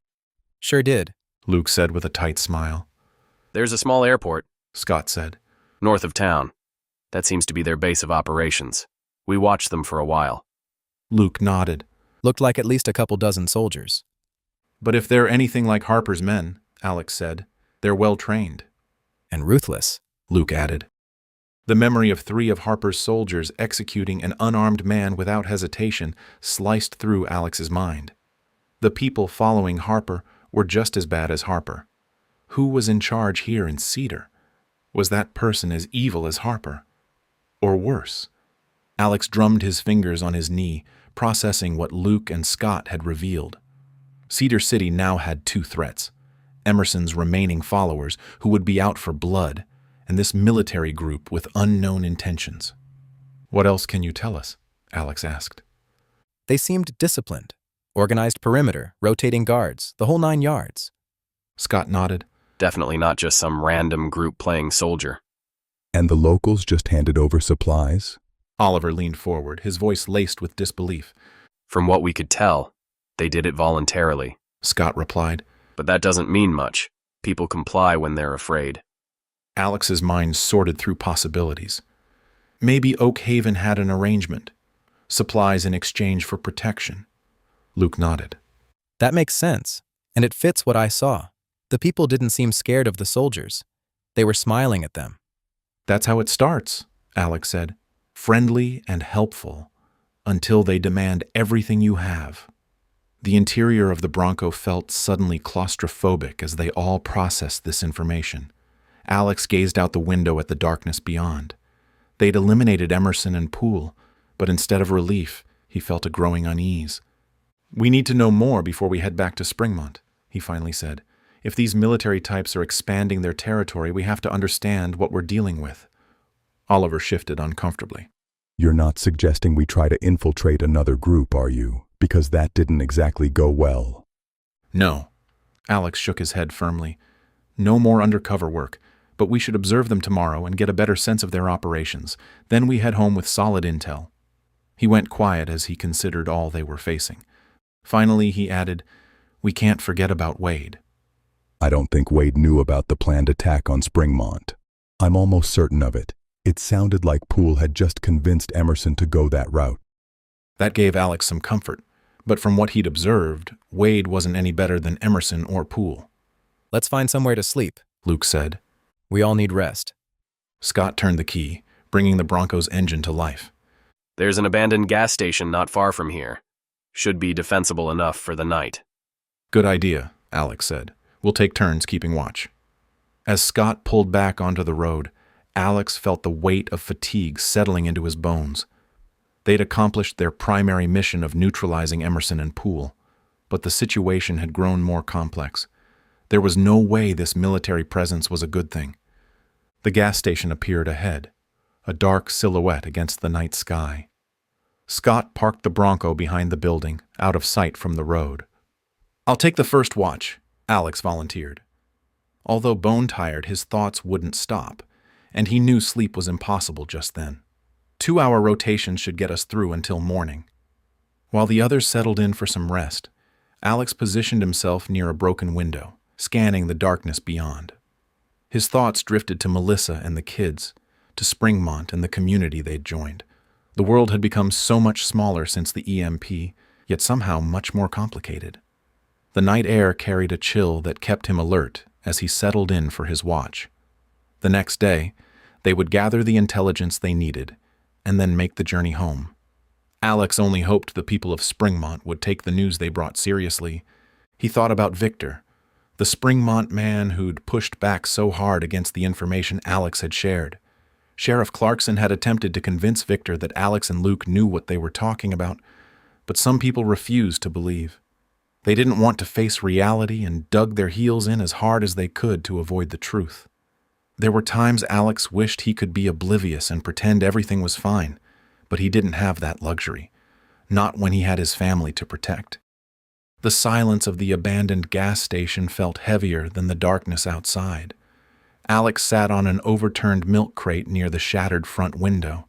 "Sure did," Luke said with a tight smile. "There's a small airport," Scott said, "north of town. That seems to be their base of operations. We watched them for a while." Luke nodded. "Looked like at least a couple dozen soldiers." "But if they're anything like Harper's men," Alex said, "they're well-trained." "And ruthless," Luke added. The memory of 3 of Harper's soldiers executing an unarmed man without hesitation sliced through Alex's mind. The people following Harper were just as bad as Harper. Who was in charge here in Cedar? Was that person as evil as Harper? Or worse? Alex drummed his fingers on his knee, processing what Luke and Scott had revealed. Cedar City now had 2 threats: Emerson's remaining followers, who would be out for blood, and this military group with unknown intentions. "What else can you tell us?" Alex asked. "They seemed disciplined. Organized perimeter, rotating guards, the whole 9 yards." Scott nodded. "Definitely not just some random group playing soldier." "And the locals just handed over supplies?" Oliver leaned forward, his voice laced with disbelief. "From what we could tell, they did it voluntarily," Scott replied. "But that doesn't mean much. People comply when they're afraid." Alex's mind sorted through possibilities. Maybe Oak Haven had an arrangement. Supplies in exchange for protection. Luke nodded. "That makes sense, and it fits what I saw. The people didn't seem scared of the soldiers. They were smiling at them." "That's how it starts," Alex said. "Friendly and helpful, until they demand everything you have." The interior of the Bronco felt suddenly claustrophobic as they all processed this information. Alex gazed out the window at the darkness beyond. They'd eliminated Emerson and Poole, but instead of relief, he felt a growing unease. "We need to know more before we head back to Springmont," he finally said. "If these military types are expanding their territory, we have to understand what we're dealing with." Oliver shifted uncomfortably. "You're not suggesting we try to infiltrate another group, are you? Because that didn't exactly go well." "No." Alex shook his head firmly. "No more undercover work, but we should observe them tomorrow and get a better sense of their operations. Then we head home with solid intel." He went quiet as he considered all they were facing. Finally, he added, "We can't forget about Wade." "I don't think Wade knew about the planned attack on Springmont. I'm almost certain of it. It sounded like Poole had just convinced Emerson to go that route." That gave Alex some comfort, but from what he'd observed, Wade wasn't any better than Emerson or Poole. "Let's find somewhere to sleep," Luke said. "We all need rest." Scott turned the key, bringing the Bronco's engine to life. "There's an abandoned gas station not far from here. Should be defensible enough for the night." "Good idea," Alex said. "We'll take turns keeping watch." As Scott pulled back onto the road, Alex felt the weight of fatigue settling into his bones. They'd accomplished their primary mission of neutralizing Emerson and Poole, but the situation had grown more complex. There was no way this military presence was a good thing. The gas station appeared ahead, a dark silhouette against the night sky. Scott parked the Bronco behind the building, out of sight from the road. "I'll take the first watch," Alex volunteered. Although bone-tired, his thoughts wouldn't stop, and he knew sleep was impossible just then. 2-hour rotations should get us through until morning. While the others settled in for some rest, Alex positioned himself near a broken window, scanning the darkness beyond. His thoughts drifted to Melissa and the kids, to Springmont and the community they'd joined. The world had become so much smaller since the EMP, yet somehow much more complicated. The night air carried a chill that kept him alert as he settled in for his watch. The next day, they would gather the intelligence they needed, and then make the journey home. Alex only hoped the people of Springmont would take the news they brought seriously. He thought about Victor, the Springmont man who'd pushed back so hard against the information Alex had shared. Sheriff Clarkson had attempted to convince Victor that Alex and Luke knew what they were talking about, but some people refused to believe. They didn't want to face reality and dug their heels in as hard as they could to avoid the truth. There were times Alex wished he could be oblivious and pretend everything was fine, but he didn't have that luxury, not when he had his family to protect. The silence of the abandoned gas station felt heavier than the darkness outside. Alex sat on an overturned milk crate near the shattered front window,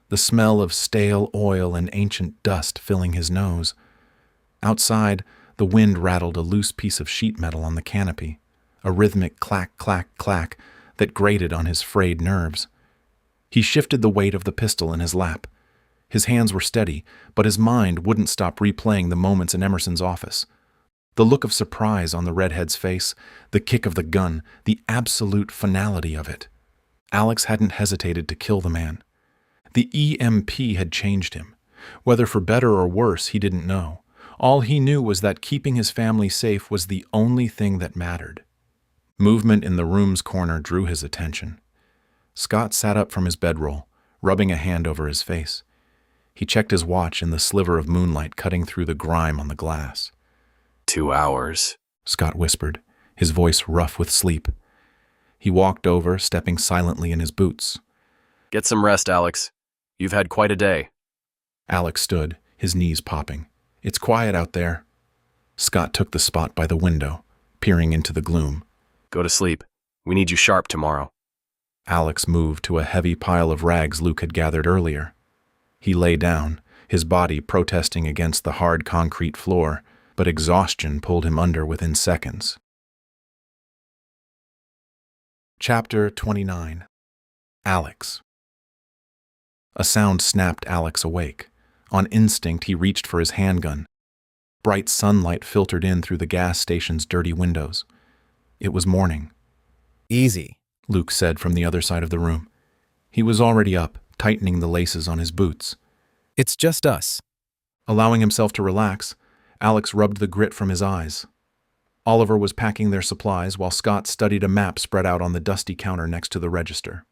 the smell of stale oil and ancient dust filling his nose. Outside, the wind rattled a loose piece of sheet metal on the canopy, a rhythmic clack, clack, clack that grated on his frayed nerves. He shifted the weight of the pistol in his lap. His hands were steady, but his mind wouldn't stop replaying the moments in Emerson's office. The look of surprise on the redhead's face, the kick of the gun, the absolute finality of it. Alex hadn't hesitated to kill the man. The EMP had changed him. Whether for better or worse, he didn't know. All he knew was that keeping his family safe was the only thing that mattered. Movement in the room's corner drew his attention. Scott sat up from his bedroll, rubbing a hand over his face. He checked his watch in the sliver of moonlight cutting through the grime on the glass. 2 hours, Scott whispered, his voice rough with sleep. He walked over, stepping silently in his boots. Get some rest, Alex. You've had quite a day. Alex stood, his knees popping. It's quiet out there. Scott took the spot by the window, peering into the gloom. Go to sleep. We need you sharp tomorrow. Alex moved to a heavy pile of rags Luke had gathered earlier. He lay down, his body protesting against the hard concrete floor, but exhaustion pulled him under within seconds. Chapter 29. Alex. A sound snapped Alex awake. On instinct, he reached for his handgun. Bright sunlight filtered in through the gas station's dirty windows. It was morning. Easy, Luke said from the other side of the room. He was already up, tightening the laces on his boots. It's just us. Allowing himself to relax, Alex rubbed the grit from his eyes. Oliver was packing their supplies while Scott studied a map spread out on the dusty counter next to the register.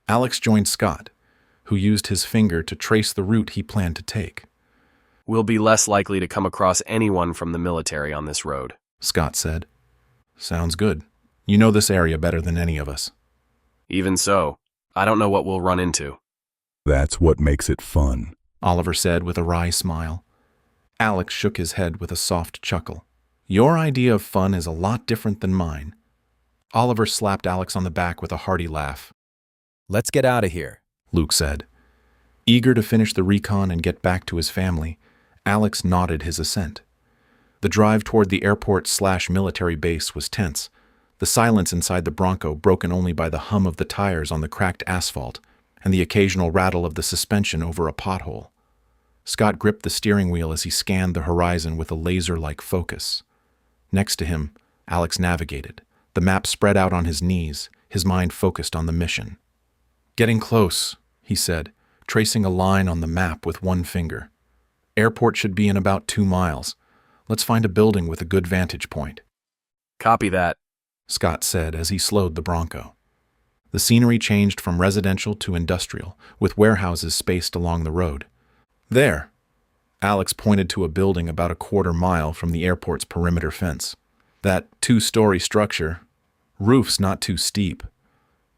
Alex joined Scott, who used his finger to trace the route he planned to take. We'll be less likely to come across anyone from the military on this road, Scott said. Sounds good. You know this area better than any of us. Even so, I don't know what we'll run into. That's what makes it fun, Oliver said with a wry smile. Alex shook his head with a soft chuckle. Your idea of fun is a lot different than mine. Oliver slapped Alex on the back with a hearty laugh. Let's get out of here, Luke said. Eager to finish the recon and get back to his family, Alex nodded his assent. The drive toward the airport/military base was tense, the silence inside the Bronco broken only by the hum of the tires on the cracked asphalt and the occasional rattle of the suspension over a pothole. Scott gripped the steering wheel as he scanned the horizon with a laser-like focus. Next to him, Alex navigated, the map spread out on his knees, his mind focused on the mission. Getting close, he said, tracing a line on the map with one finger. Airport should be in about 2 miles. Let's find a building with a good vantage point. Copy that, Scott said as he slowed the Bronco. The scenery changed from residential to industrial, with warehouses spaced along the road. There, Alex pointed to a building about a 1/4 mile from the airport's perimeter fence. That 2-story structure, roof's not too steep.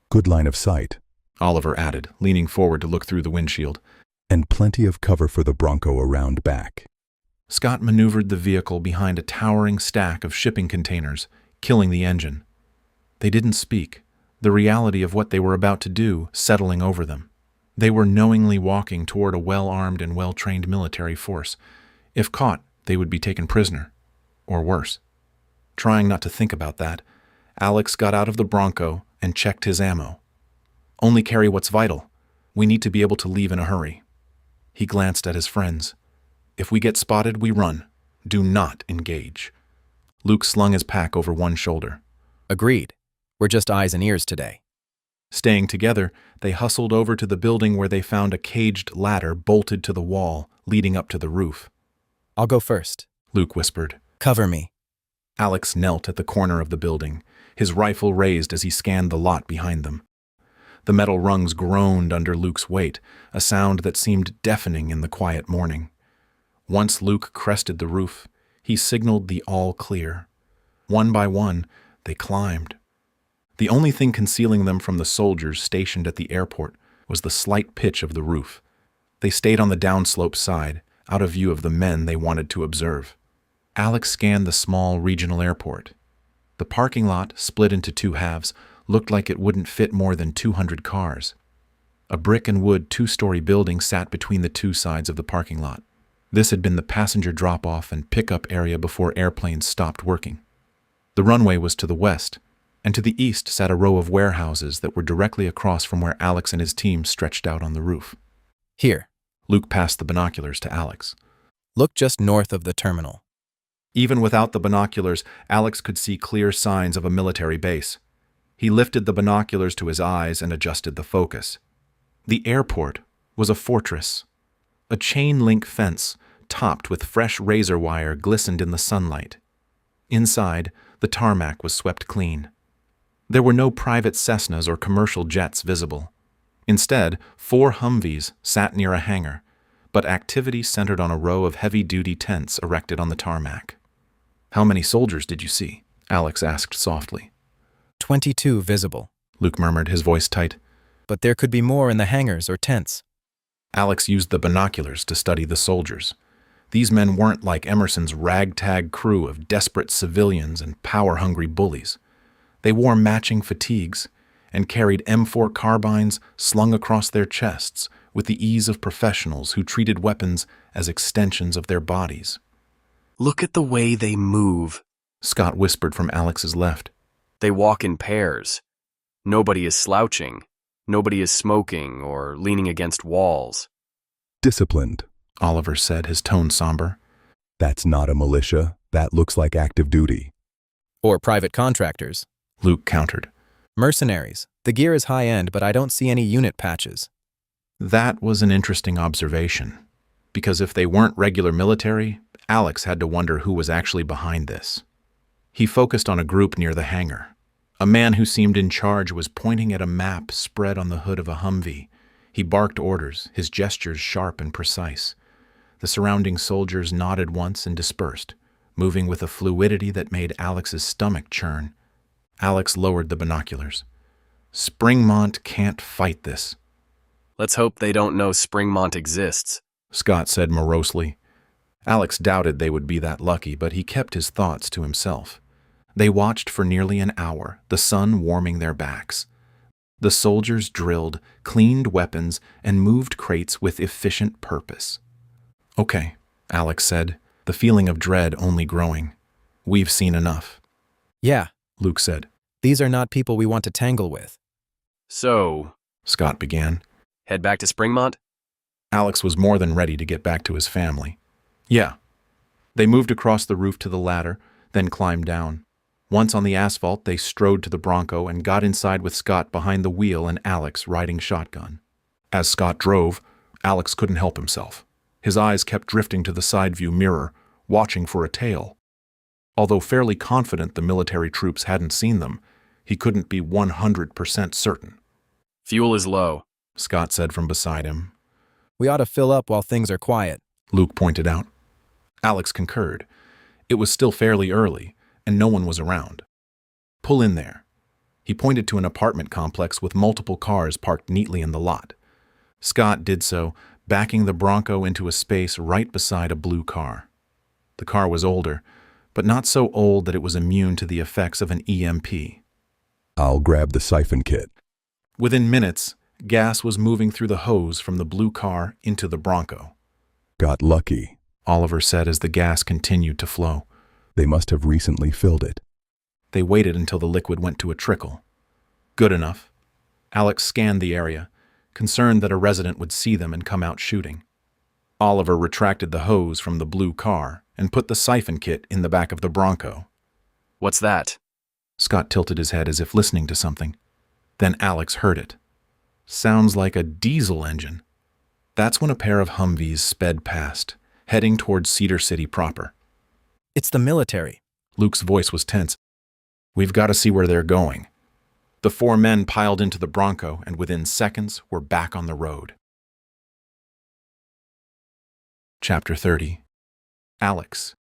Good line of sight, Oliver added, leaning forward to look through the windshield. And plenty of cover for the Bronco around back. Scott maneuvered the vehicle behind a towering stack of shipping containers, killing the engine. They didn't speak, the reality of what they were about to do settling over them. They were knowingly walking toward a well-armed and well-trained military force. If caught, they would be taken prisoner, or worse. Trying not to think about that, Alex got out of the Bronco and checked his ammo. Only carry what's vital. We need to be able to leave in a hurry. He glanced at his friends. If we get spotted, we run. Do not engage. Luke slung his pack over one shoulder. Agreed. We're just eyes and ears today. Staying together, they hustled over to the building where they found a caged ladder bolted to the wall, leading up to the roof. I'll go first, Luke whispered. Cover me. Alex knelt at the corner of the building, his rifle raised as he scanned the lot behind them. The metal rungs groaned under Luke's weight, a sound that seemed deafening in the quiet morning. Once Luke crested the roof, He signaled the all clear. One by one, they climbed. The only thing concealing them from the soldiers stationed at the airport was the slight pitch of the roof. They stayed on the downslope side, out of view of the men they wanted to observe. Alex scanned the small regional airport. The parking lot, split into two halves, looked like it wouldn't fit more than 200 cars. A brick and wood two-story building sat between the two sides of the parking lot. This had been the passenger drop-off and pickup area before airplanes stopped working. The runway was to the west, and to the east sat a row of warehouses that were directly across from where Alex and his team stretched out on the roof. Here. Luke passed the binoculars to Alex. Look just north of the terminal. Even without the binoculars, Alex could see clear signs of a military base. He lifted the binoculars to his eyes and adjusted the focus. The airport was a fortress. A chain-link fence, topped with fresh razor wire, glistened in the sunlight. Inside, the tarmac was swept clean. There were no private Cessnas or commercial jets visible. Instead, 4 Humvees sat near a hangar, but activity centered on a row of heavy-duty tents erected on the tarmac. "How many soldiers did you see?" Alex asked softly. 22 visible, Luke murmured, his voice tight. But there could be more in the hangars or tents. Alex used the binoculars to study the soldiers. These men weren't like Emerson's ragtag crew of desperate civilians and power-hungry bullies. They wore matching fatigues and carried M4 carbines slung across their chests with the ease of professionals who treated weapons as extensions of their bodies. "Look at the way they move," Scott whispered from Alex's left. "They walk in pairs. Nobody is slouching. Nobody is smoking or leaning against walls." Disciplined, Oliver said, his tone somber. "That's not a militia. That looks like active duty." Or private contractors, Luke countered. "Mercenaries. The gear is high-end, but I don't see any unit patches." That was an interesting observation, because if they weren't regular military, Alex had to wonder who was actually behind this. He focused on a group near the hangar. A man who seemed in charge was pointing at a map spread on the hood of a Humvee. He barked orders, his gestures sharp and precise. The surrounding soldiers nodded once and dispersed, moving with a fluidity that made Alex's stomach churn. Alex lowered the binoculars. "Springmont can't fight this." "Let's hope they don't know Springmont exists," Scott said morosely. Alex doubted they would be that lucky, but he kept his thoughts to himself. They watched for nearly an hour, the sun warming their backs. The soldiers drilled, cleaned weapons, and moved crates with efficient purpose. "Okay," Alex said, the feeling of dread only growing. "We've seen enough." "Yeah," Luke said. "These are not people we want to tangle with." "So," Scott began, "head back to Springmont?" Alex was more than ready to get back to his family. "Yeah." They moved across the roof to the ladder, then climbed down. Once on the asphalt, they strode to the Bronco and got inside with Scott behind the wheel and Alex riding shotgun. As Scott drove, Alex couldn't help himself. His eyes kept drifting to the side view mirror, watching for a tail. Although fairly confident the military troops hadn't seen them, he couldn't be 100% certain. "Fuel is low," Scott said from beside him. "We ought to fill up while things are quiet," Luke pointed out. Alex concurred. It was still fairly early, and no one was around. "Pull in there." He pointed to an apartment complex with multiple cars parked neatly in the lot. Scott did so, backing the Bronco into a space right beside a blue car. The car was older, but not so old that it was immune to the effects of an EMP. "I'll grab the siphon kit." Within minutes, gas was moving through the hose from the blue car into the Bronco. "Got lucky," Oliver said as the gas continued to flow. "They must have recently filled it." They waited until the liquid went to a trickle. Good enough. Alex scanned the area, concerned that a resident would see them and come out shooting. Oliver retracted the hose from the blue car and put the siphon kit in the back of the Bronco. "What's that?" Scott tilted his head as if listening to something. Then Alex heard it. "Sounds like a diesel engine." That's when a pair of Humvees sped past, heading towards Cedar City proper. "It's the military." Luke's voice was tense. "We've got to see where they're going." The 4 men piled into the Bronco and within seconds were back on the road. Chapter 30. Alex.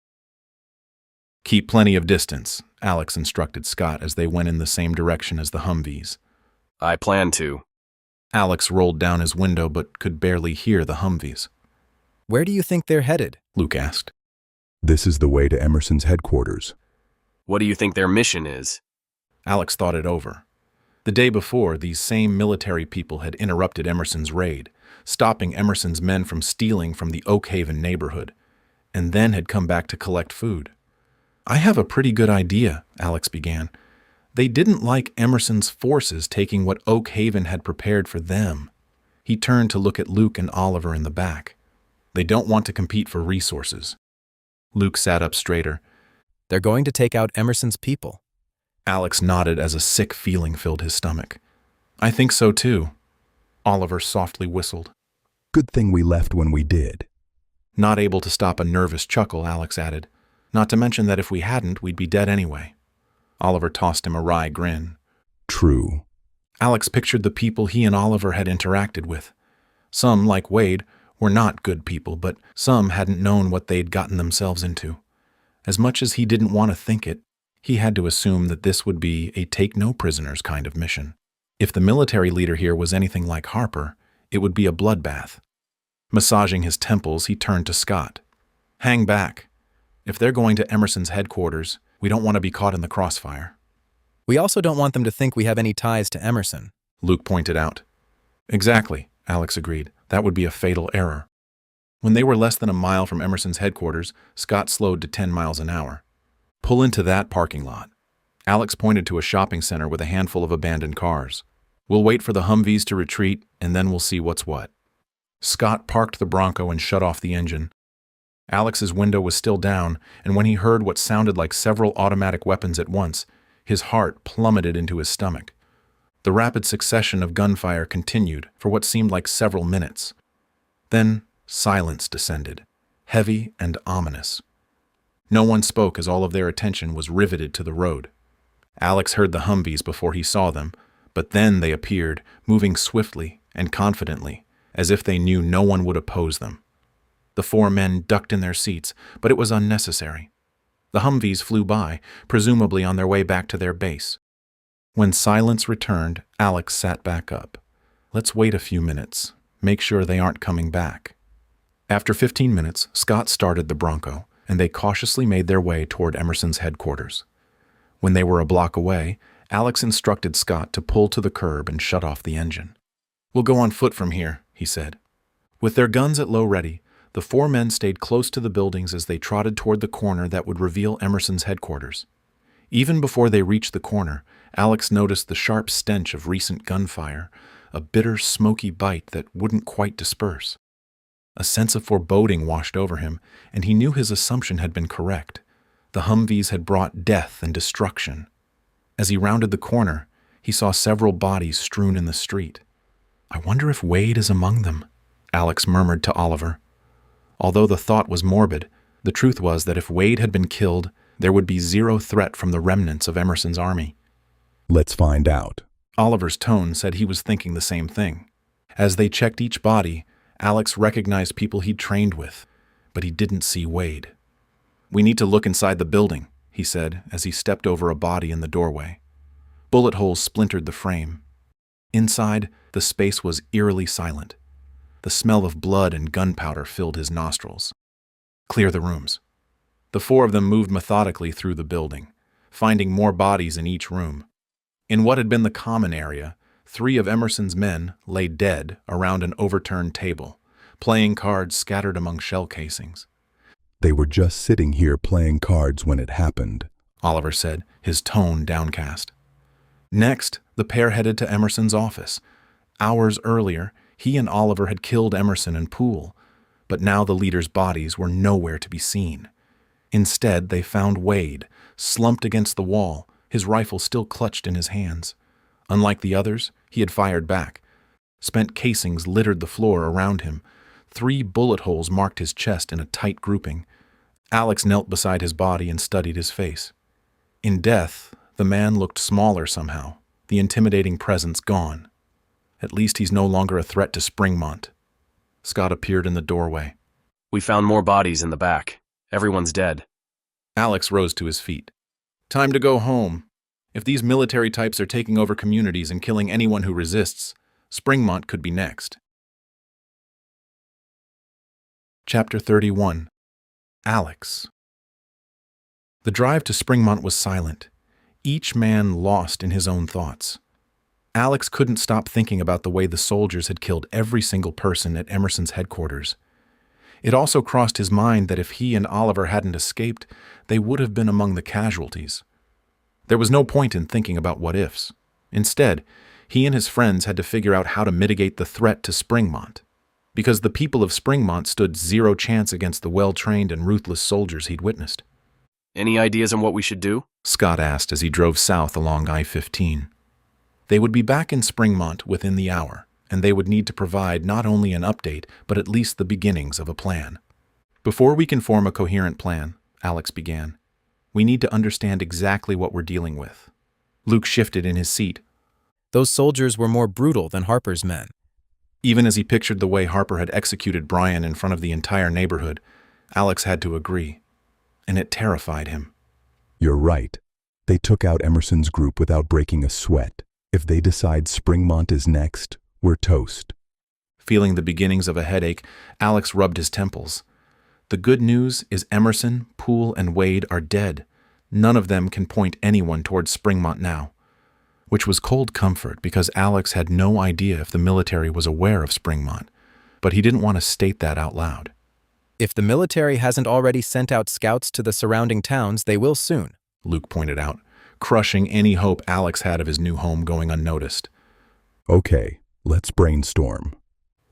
Keep plenty of distance, Alex instructed Scott as they went in the same direction as the Humvees. I plan to. Alex rolled down his window but could barely hear the Humvees. Where do you think they're headed? Luke asked. This is the way to Emerson's headquarters. What do you think their mission is? Alex thought it over. The day before, these same military people had interrupted Emerson's raid, stopping Emerson's men from stealing from the Oak Haven neighborhood, and then had come back to collect food. I have a pretty good idea, Alex began. They didn't like Emerson's forces taking what Oak Haven had prepared for them. He turned to look at Luke and Oliver in the back. They don't want to compete for resources. Luke sat up straighter. They're going to take out Emerson's people. Alex nodded as a sick feeling filled his stomach. I think so too. Oliver softly whistled. Good thing we left when we did. Not able to stop a nervous chuckle, Alex added. Not to mention that if we hadn't, we'd be dead anyway. Oliver tossed him a wry grin. True. Alex pictured the people he and Oliver had interacted with. Some, like Wade, were not good people, but some hadn't known what they'd gotten themselves into. As much as he didn't want to think it, he had to assume that this would be a take-no-prisoners kind of mission. If the military leader here was anything like Harper, it would be a bloodbath. Massaging his temples, he turned to Scott. Hang back. If they're going to Emerson's headquarters, we don't want to be caught in the crossfire. We also don't want them to think we have any ties to Emerson, Luke pointed out. Exactly, Alex agreed. That would be a fatal error. When they were less than a mile from Emerson's headquarters, Scott slowed to 10 miles an hour. Pull into that parking lot. Alex pointed to a shopping center with a handful of abandoned cars. We'll wait for the Humvees to retreat, and then we'll see what's what. Scott parked the Bronco and shut off the engine. Alex's window was still down, and when he heard what sounded like several automatic weapons at once, his heart plummeted into his stomach. The rapid succession of gunfire continued for what seemed like several minutes. Then silence descended, heavy and ominous. No one spoke as all of their attention was riveted to the road. Alex heard the Humvees before he saw them, but then they appeared, moving swiftly and confidently, as if they knew no one would oppose them. The four men ducked in their seats, but it was unnecessary. The Humvees flew by, presumably on their way back to their base. When silence returned, Alex sat back up. Let's wait a few minutes, make sure they aren't coming back. After 15 minutes, Scott started the Bronco, and they cautiously made their way toward Emerson's headquarters. When they were a block away, Alex instructed Scott to pull to the curb and shut off the engine. We'll go on foot from here, he said. With their guns at low ready, the four men stayed close to the buildings as they trotted toward the corner that would reveal Emerson's headquarters. Even before they reached the corner, Alex noticed the sharp stench of recent gunfire, a bitter, smoky bite that wouldn't quite disperse. A sense of foreboding washed over him, and he knew his assumption had been correct. The Humvees had brought death and destruction. As he rounded the corner, he saw several bodies strewn in the street. I wonder if Wade is among them, Alex murmured to Oliver. Although the thought was morbid, the truth was that if Wade had been killed, there would be zero threat from the remnants of Emerson's army. Let's find out. Oliver's tone said he was thinking the same thing. As they checked each body, Alex recognized people he'd trained with, but he didn't see Wade. We need to look inside the building, he said as he stepped over a body in the doorway. Bullet holes splintered the frame. Inside, the space was eerily silent. The smell of blood and gunpowder filled his nostrils. Clear the rooms. The four of them moved methodically through the building, finding more bodies in each room. In what had been the common area, 3 of Emerson's men lay dead around an overturned table, playing cards scattered among shell casings. They were just sitting here playing cards when it happened, Oliver said, his tone downcast. Next, the pair headed to Emerson's office. Hours earlier, he and Oliver had killed Emerson and Poole, but now the leaders' bodies were nowhere to be seen. Instead, they found Wade, slumped against the wall, his rifle still clutched in his hands. Unlike the others, he had fired back. Spent casings littered the floor around him. 3 bullet holes marked his chest in a tight grouping. Alex knelt beside his body and studied his face. In death, the man looked smaller somehow, the intimidating presence gone. At least he's no longer a threat to Springmont. Scott appeared in the doorway. We found more bodies in the back. Everyone's dead. Alex rose to his feet. Time to go home. If these military types are taking over communities and killing anyone who resists, Springmont could be next. Chapter 31. Alex. The drive to Springmont was silent, each man lost in his own thoughts. Alex couldn't stop thinking about the way the soldiers had killed every single person at Emerson's headquarters. It also crossed his mind that if he and Oliver hadn't escaped, they would have been among the casualties. There was no point in thinking about what-ifs. Instead, he and his friends had to figure out how to mitigate the threat to Springmont, because the people of Springmont stood zero chance against the well-trained and ruthless soldiers he'd witnessed. Any ideas on what we should do? Scott asked as he drove south along I-15. They would be back in Springmont within the hour, and they would need to provide not only an update, but at least the beginnings of a plan. Before we can form a coherent plan, Alex began, we need to understand exactly what we're dealing with. Luke shifted in his seat. Those soldiers were more brutal than Harper's men. Even as he pictured the way Harper had executed Brian in front of the entire neighborhood, Alex had to agree, and it terrified him. You're right. They took out Emerson's group without breaking a sweat. If they decide Springmont is next, we're toast. Feeling the beginnings of a headache, Alex rubbed his temples. The good news is Emerson, Poole, and Wade are dead. None of them can point anyone towards Springmont now. Which was cold comfort because Alex had no idea if the military was aware of Springmont, but he didn't want to state that out loud. If the military hasn't already sent out scouts to the surrounding towns, they will soon, Luke pointed out, crushing any hope Alex had of his new home going unnoticed. Okay, let's brainstorm.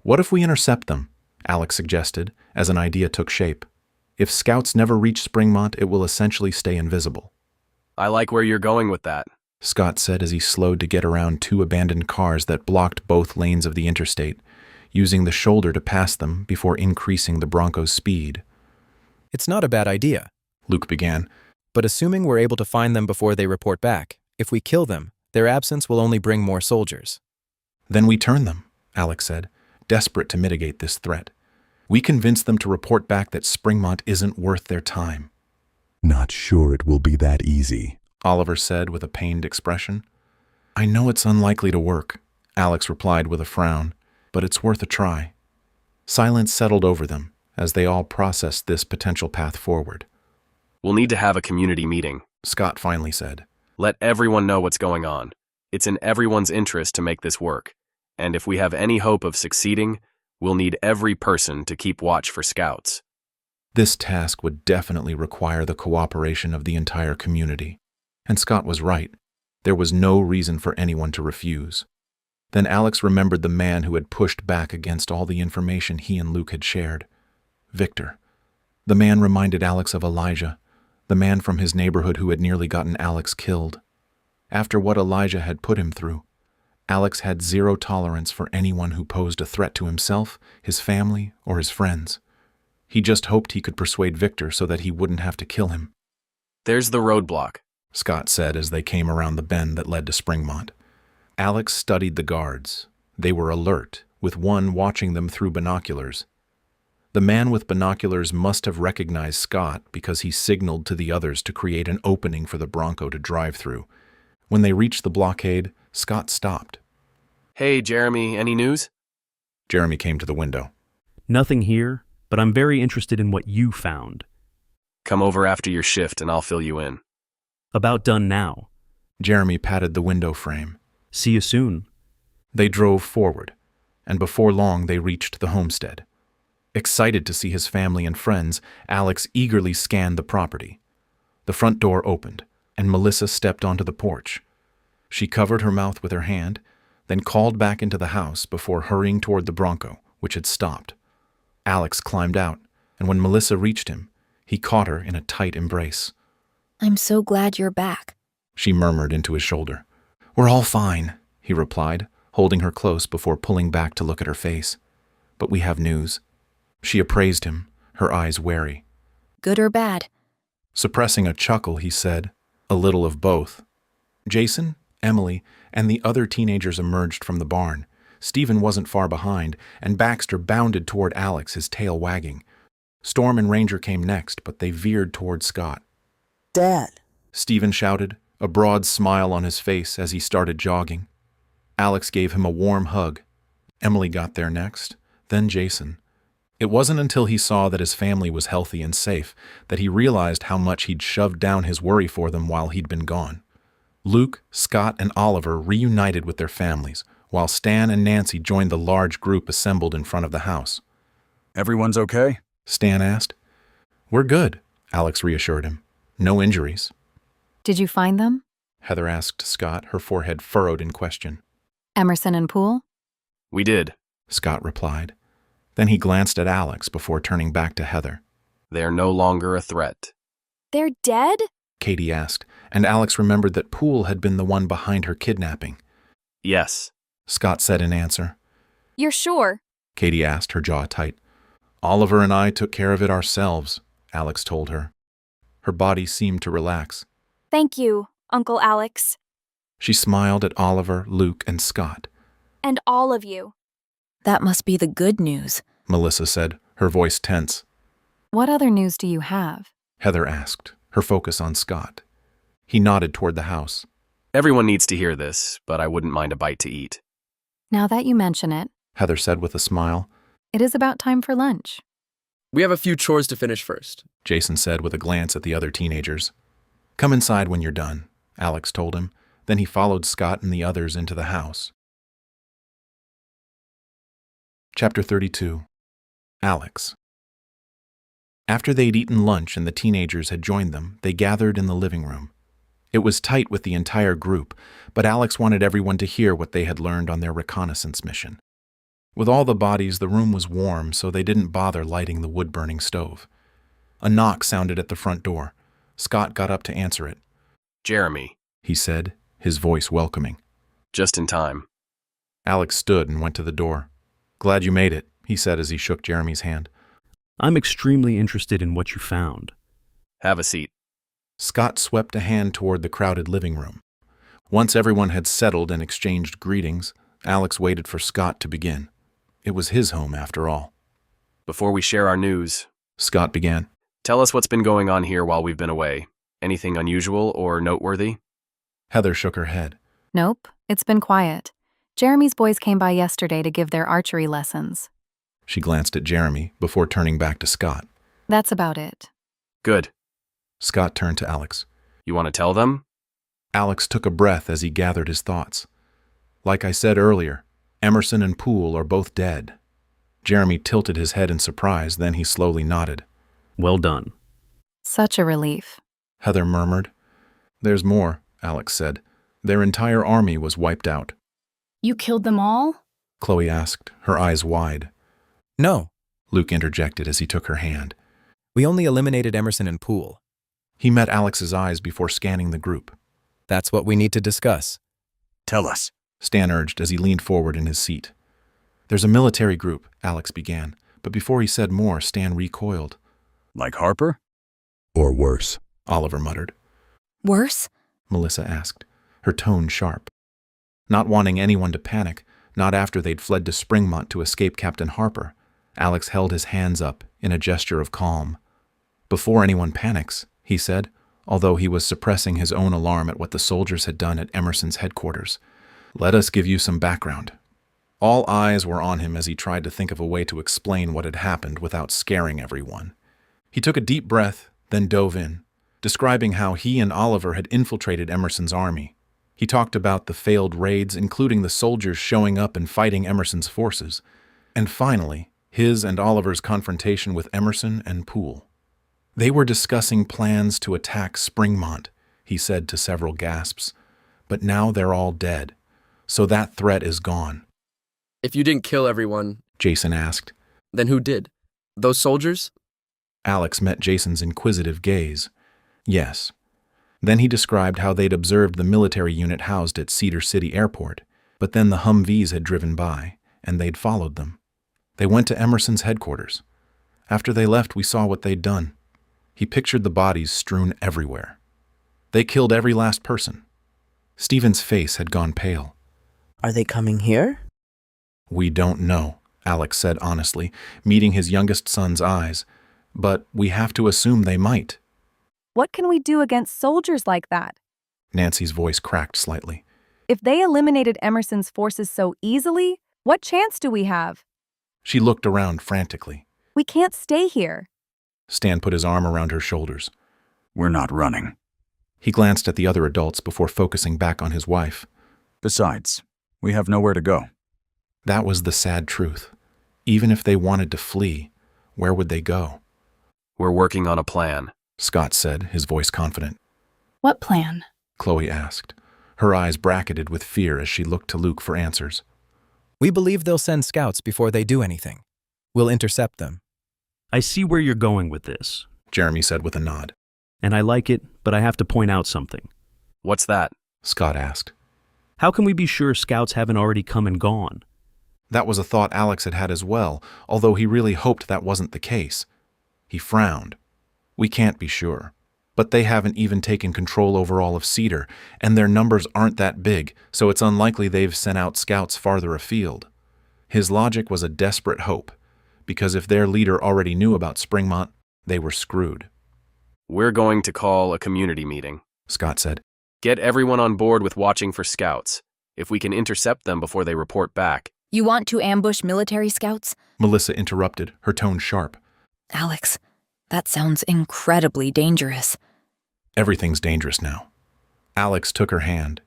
What if we intercept them? Alex suggested, as an idea took shape. If scouts never reach Springmont, it will essentially stay invisible. I like where you're going with that, Scott said as he slowed to get around two abandoned cars that blocked both lanes of the interstate, using the shoulder to pass them before increasing the Bronco's speed. It's not a bad idea, Luke began. But assuming we're able to find them before they report back, if we kill them, their absence will only bring more soldiers. Then we turn them, Alex said, desperate to mitigate this threat. We convince them to report back that Springmont isn't worth their time. Not sure it will be that easy, Oliver said with a pained expression. I know it's unlikely to work, Alex replied with a frown, but it's worth a try. Silence settled over them as they all processed this potential path forward. We'll need to have a community meeting, Scott finally said. Let everyone know what's going on. It's in everyone's interest to make this work, and if we have any hope of succeeding, we'll need every person to keep watch for scouts. This task would definitely require the cooperation of the entire community. And Scott was right. There was no reason for anyone to refuse. Then Alex remembered the man who had pushed back against all the information he and Luke had shared. Victor. The man reminded Alex of Elijah, the man from his neighborhood who had nearly gotten Alex killed. After what Elijah had put him through, Alex had zero tolerance for anyone who posed a threat to himself, his family, or his friends. He just hoped he could persuade Victor so that he wouldn't have to kill him. There's the roadblock, Scott said as they came around the bend that led to Springmont. Alex studied the guards. They were alert, with one watching them through binoculars. The man with binoculars must have recognized Scott because he signaled to the others to create an opening for the Bronco to drive through. When they reached the blockade, Scott stopped. Hey, Jeremy, any news? Jeremy came to the window. Nothing here, but I'm very interested in what you found. Come over after your shift and I'll fill you in. About done now. Jeremy patted the window frame. See you soon. They drove forward, and before long they reached the homestead. Excited to see his family and friends, Alex eagerly scanned the property. The front door opened, and Melissa stepped onto the porch. She covered her mouth with her hand, then called back into the house before hurrying toward the Bronco, which had stopped. Alex climbed out, and when Melissa reached him, he caught her in a tight embrace. I'm so glad you're back, she murmured into his shoulder. We're all fine, he replied, holding her close before pulling back to look at her face. But we have news. She appraised him, her eyes wary. Good or bad? Suppressing a chuckle, he said, a little of both. Jason, Emily, and the other teenagers emerged from the barn. Stephen wasn't far behind, and Baxter bounded toward Alex, his tail wagging. Storm and Ranger came next, but they veered toward Scott. Dad. Stephen shouted, a broad smile on his face as he started jogging. Alex gave him a warm hug. Emily got there next, then Jason. It wasn't until he saw that his family was healthy and safe that he realized how much he'd shoved down his worry for them while he'd been gone. Luke, Scott, and Oliver reunited with their families, while Stan and Nancy joined the large group assembled in front of the house. Everyone's okay? Stan asked. We're good, Alex reassured him. No injuries. Did you find them? Heather asked Scott, her forehead furrowed in question. Emerson and Poole? We did, Scott replied. Then he glanced at Alex before turning back to Heather. They are no longer a threat. They're dead? Katie asked, and Alex remembered that Poole had been the one behind her kidnapping. Yes, Scott said in answer. You're sure? Katie asked, her jaw tight. Oliver and I took care of it ourselves, Alex told her. Her body seemed to relax. Thank you, Uncle Alex. She smiled at Oliver, Luke, and Scott. And all of you. That must be the good news, Melissa said, her voice tense. What other news do you have? Heather asked, her focus on Scott. He nodded toward the house. Everyone needs to hear this, but I wouldn't mind a bite to eat. Now that you mention it, Heather said with a smile. It is about time for lunch. We have a few chores to finish first, Jason said with a glance at the other teenagers. Come inside when you're done, Alex told him. Then he followed Scott and the others into the house. Chapter 32. Alex. After they'd eaten lunch and the teenagers had joined them, they gathered in the living room. It was tight with the entire group, but Alex wanted everyone to hear what they had learned on their reconnaissance mission. With all the bodies, the room was warm, so they didn't bother lighting the wood-burning stove. A knock sounded at the front door. Scott got up to answer it. Jeremy, he said, his voice welcoming. Just in time. Alex stood and went to the door. Glad you made it, he said as he shook Jeremy's hand. I'm extremely interested in what you found. Have a seat. Scott swept a hand toward the crowded living room. Once everyone had settled and exchanged greetings, Alex waited for Scott to begin. It was his home, after all. Before we share our news, Scott began. Tell us what's been going on here while we've been away. Anything unusual or noteworthy? Heather shook her head. Nope, it's been quiet. Jeremy's boys came by yesterday to give their archery lessons. She glanced at Jeremy before turning back to Scott. That's about it. Good. Scott turned to Alex. You want to tell them? Alex took a breath as he gathered his thoughts. Like I said earlier, Emerson and Poole are both dead. Jeremy tilted his head in surprise, then he slowly nodded. Well done. Such a relief. Heather murmured. There's more, Alex said. Their entire army was wiped out. You killed them all? Chloe asked, her eyes wide. No, Luke interjected as he took her hand. We only eliminated Emerson and Poole. He met Alex's eyes before scanning the group. That's what we need to discuss. Tell us, Stan urged as he leaned forward in his seat. There's a military group, Alex began, but before he said more, Stan recoiled. Like Harper? Or worse, Oliver muttered. Worse? Melissa asked, her tone sharp. Not wanting anyone to panic, not after they'd fled to Springmont to escape Captain Harper, Alex held his hands up in a gesture of calm. Before anyone panics, he said, although he was suppressing his own alarm at what the soldiers had done at Emerson's headquarters. Let us give you some background. All eyes were on him as he tried to think of a way to explain what had happened without scaring everyone. He took a deep breath, then dove in, describing how he and Oliver had infiltrated Emerson's army. He talked about the failed raids, including the soldiers showing up and fighting Emerson's forces, and finally, his and Oliver's confrontation with Emerson and Poole. They were discussing plans to attack Springmont, he said to several gasps, but now they're all dead, so that threat is gone. If you didn't kill everyone, Jason asked. Then who did? Those soldiers? Alex met Jason's inquisitive gaze. Yes. Then he described how they'd observed the military unit housed at Cedar City Airport, but then the Humvees had driven by, and they'd followed them. They went to Emerson's headquarters. After they left, we saw what they'd done. He pictured the bodies strewn everywhere. They killed every last person. Stephen's face had gone pale. Are they coming here? We don't know, Alex said honestly, meeting his youngest son's eyes. But we have to assume they might. What can we do against soldiers like that? Nancy's voice cracked slightly. If they eliminated Emerson's forces so easily, what chance do we have? She looked around frantically. We can't stay here. Stan put his arm around her shoulders. We're not running. He glanced at the other adults before focusing back on his wife. Besides, we have nowhere to go. That was the sad truth. Even if they wanted to flee, where would they go? We're working on a plan, Scott said, his voice confident. What plan? Chloe asked, her eyes bracketed with fear as she looked to Luke for answers. We believe they'll send scouts before they do anything. We'll intercept them. I see where you're going with this, Jeremy said with a nod. and I like it, but I have to point out something. What's that? Scott asked. How can we be sure scouts haven't already come and gone? That was a thought Alex had had as well, although he really hoped that wasn't the case. He frowned. We can't be sure. But they haven't even taken control over all of Cedar, and their numbers aren't that big, so it's unlikely they've sent out scouts farther afield. His logic was a desperate hope, because if their leader already knew about Springmont, they were screwed. We're going to call a community meeting, Scott said. Get everyone on board with watching for scouts. If we can intercept them before they report back. You want to ambush military scouts? Melissa interrupted, her tone sharp. Alex, that sounds incredibly dangerous. Everything's dangerous now. Alex took her hand.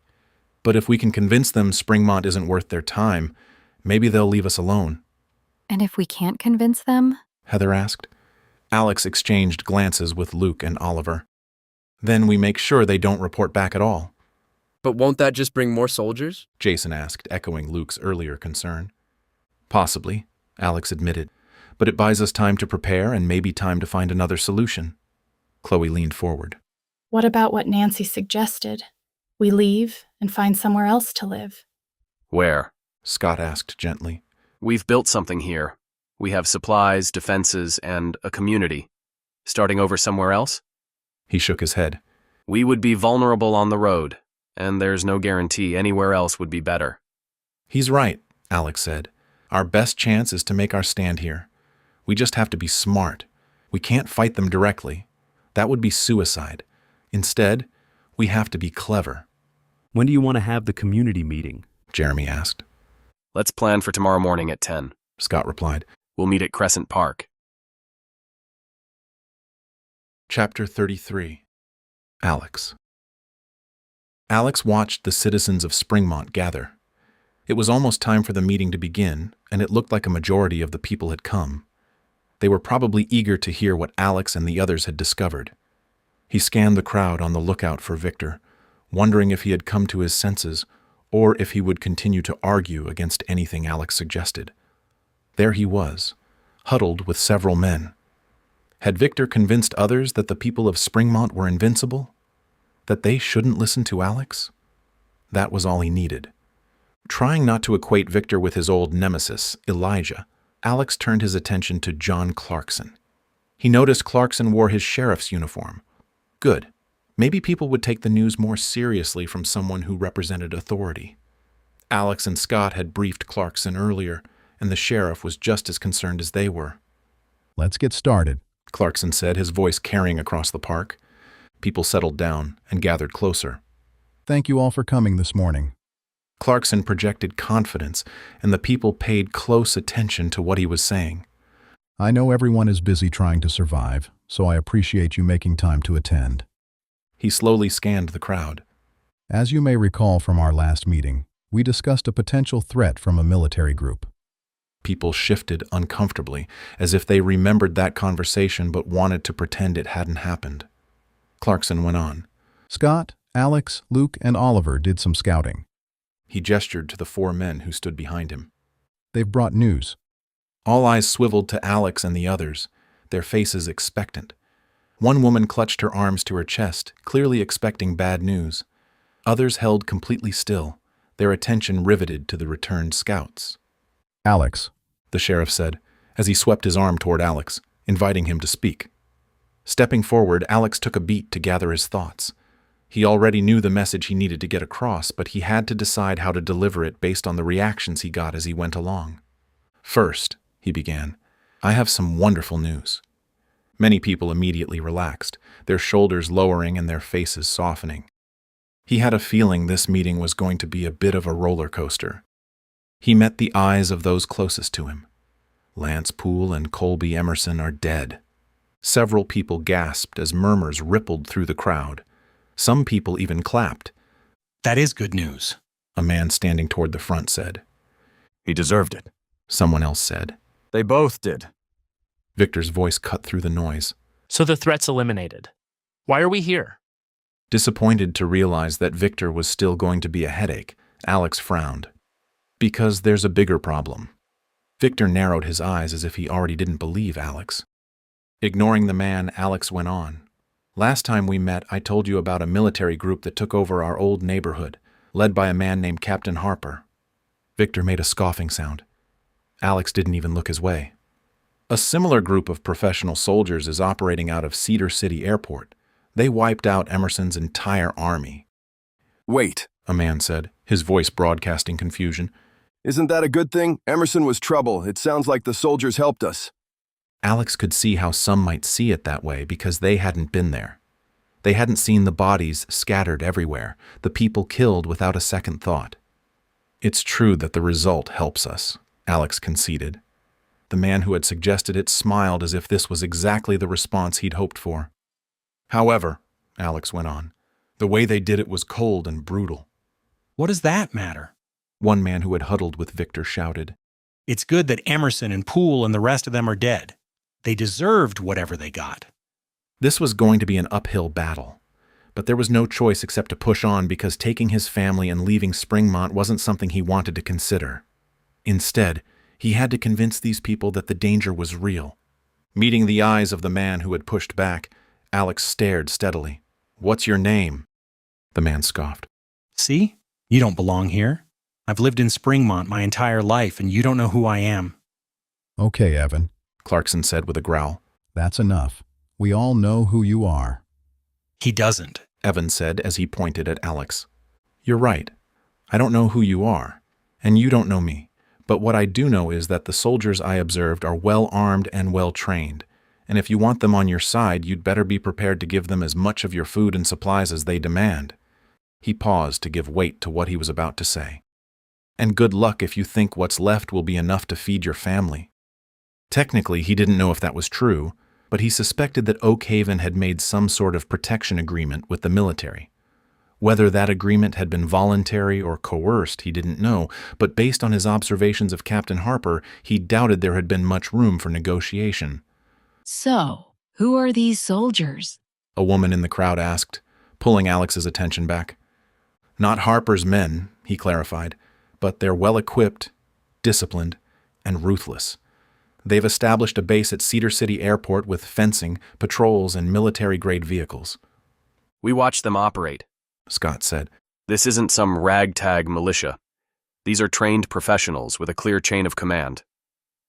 But if we can convince them Springmont isn't worth their time, maybe they'll leave us alone. And if we can't convince them? Heather asked. Alex exchanged glances with Luke and Oliver. Then we make sure they don't report back at all. But won't that just bring more soldiers? Jason asked, echoing Luke's earlier concern. Possibly, Alex admitted, but it buys us time to prepare and maybe time to find another solution. Chloe leaned forward. What about what Nancy suggested? We leave and find somewhere else to live. Where? Scott asked gently. We've built something here. We have supplies, defenses, and a community. Starting over somewhere else? He shook his head. We would be vulnerable on the road, and there's no guarantee anywhere else would be better. He's right, Alex said. Our best chance is to make our stand here. We just have to be smart. We can't fight them directly. That would be suicide. Instead, we have to be clever. When do you want to have the community meeting? Jeremy asked. Let's plan for tomorrow morning at 10. Scott replied. We'll meet at Crescent Park. Chapter 33. Alex. Alex watched the citizens of Springmont gather. It was almost time for the meeting to begin, and it looked like a majority of the people had come. They were probably eager to hear what Alex and the others had discovered. He scanned the crowd on the lookout for Victor, wondering if he had come to his senses or if he would continue to argue against anything Alex suggested. There he was, huddled with several men. Had Victor convinced others that the people of Springmont were invincible? That they shouldn't listen to Alex? That was all he needed. Trying not to equate Victor with his old nemesis, Elijah, Alex turned his attention to John Clarkson. He noticed Clarkson wore his sheriff's uniform. Good. Maybe people would take the news more seriously from someone who represented authority. Alex and Scott had briefed Clarkson earlier, and the sheriff was just as concerned as they were. Let's get started, Clarkson said, his voice carrying across the park. People settled down and gathered closer. Thank you all for coming this morning. Clarkson projected confidence, and the people paid close attention to what he was saying. I know everyone is busy trying to survive, so I appreciate you making time to attend. He slowly scanned the crowd. As you may recall from our last meeting, we discussed a potential threat from a military group. People shifted uncomfortably, as if they remembered that conversation but wanted to pretend it hadn't happened. Clarkson went on. Scott, Alex, Luke, and Oliver did some scouting. He gestured to the 4 men who stood behind him. They've brought news. All eyes swiveled to Alex and the others, their faces expectant. One woman clutched her arms to her chest, clearly expecting bad news. Others held completely still, their attention riveted to the returned scouts. Alex, the sheriff said, as he swept his arm toward Alex, inviting him to speak. Stepping forward, Alex took a beat to gather his thoughts. He already knew the message he needed to get across, but he had to decide how to deliver it based on the reactions he got as he went along. First, he began, I have some wonderful news. Many people immediately relaxed, their shoulders lowering and their faces softening. He had a feeling this meeting was going to be a bit of a roller coaster. He met the eyes of those closest to him. Lance Poole and Colby Emerson are dead. Several people gasped as murmurs rippled through the crowd. Some people even clapped. That is good news, a man standing toward the front said. He deserved it, someone else said. They both did. Victor's voice cut through the noise. So the threat's eliminated. Why are we here? Disappointed to realize that Victor was still going to be a headache, Alex frowned. Because there's a bigger problem. Victor narrowed his eyes as if he already didn't believe Alex. Ignoring the man, Alex went on. Last time we met, I told you about a military group that took over our old neighborhood, led by a man named Captain Harper. Victor made a scoffing sound. Alex didn't even look his way. A similar group of professional soldiers is operating out of Cedar City Airport. They wiped out Emerson's entire army. Wait, a man said, his voice broadcasting confusion. Isn't that a good thing? Emerson was trouble. It sounds like the soldiers helped us. Alex could see how some might see it that way because they hadn't been there. They hadn't seen the bodies scattered everywhere, the people killed without a second thought. It's true that the result helps us, Alex conceded. The man who had suggested it smiled as if this was exactly the response he'd hoped for. However, Alex went on, the way they did it was cold and brutal. What does that matter? One man who had huddled with Victor shouted. It's good that Emerson and Poole and the rest of them are dead. They deserved whatever they got. This was going to be an uphill battle, but there was no choice except to push on because taking his family and leaving Springmont wasn't something he wanted to consider. Instead, he had to convince these people that the danger was real. Meeting the eyes of the man who had pushed back, Alex stared steadily. What's your name? The man scoffed. See? You don't belong here. I've lived in Springmont my entire life, and you don't know who I am. Okay, Evan, Clarkson said with a growl. That's enough. We all know who you are. He doesn't, Evan said as he pointed at Alex. You're right. I don't know who you are, and you don't know me. But what I do know is that the soldiers I observed are well-armed and well-trained, and if you want them on your side, you'd better be prepared to give them as much of your food and supplies as they demand. He paused to give weight to what he was about to say. And good luck if you think what's left will be enough to feed your family. Technically, he didn't know if that was true, but he suspected that Oak Haven had made some sort of protection agreement with the military. Whether that agreement had been voluntary or coerced, he didn't know, but based on his observations of Captain Harper, he doubted there had been much room for negotiation. So, who are these soldiers? A woman in the crowd asked, pulling Alex's attention back. Not Harper's men, he clarified, but they're well-equipped, disciplined, and ruthless. They've established a base at Cedar City Airport with fencing, patrols, and military-grade vehicles. We watched them operate, Scott said. This isn't some ragtag militia. These are trained professionals with a clear chain of command.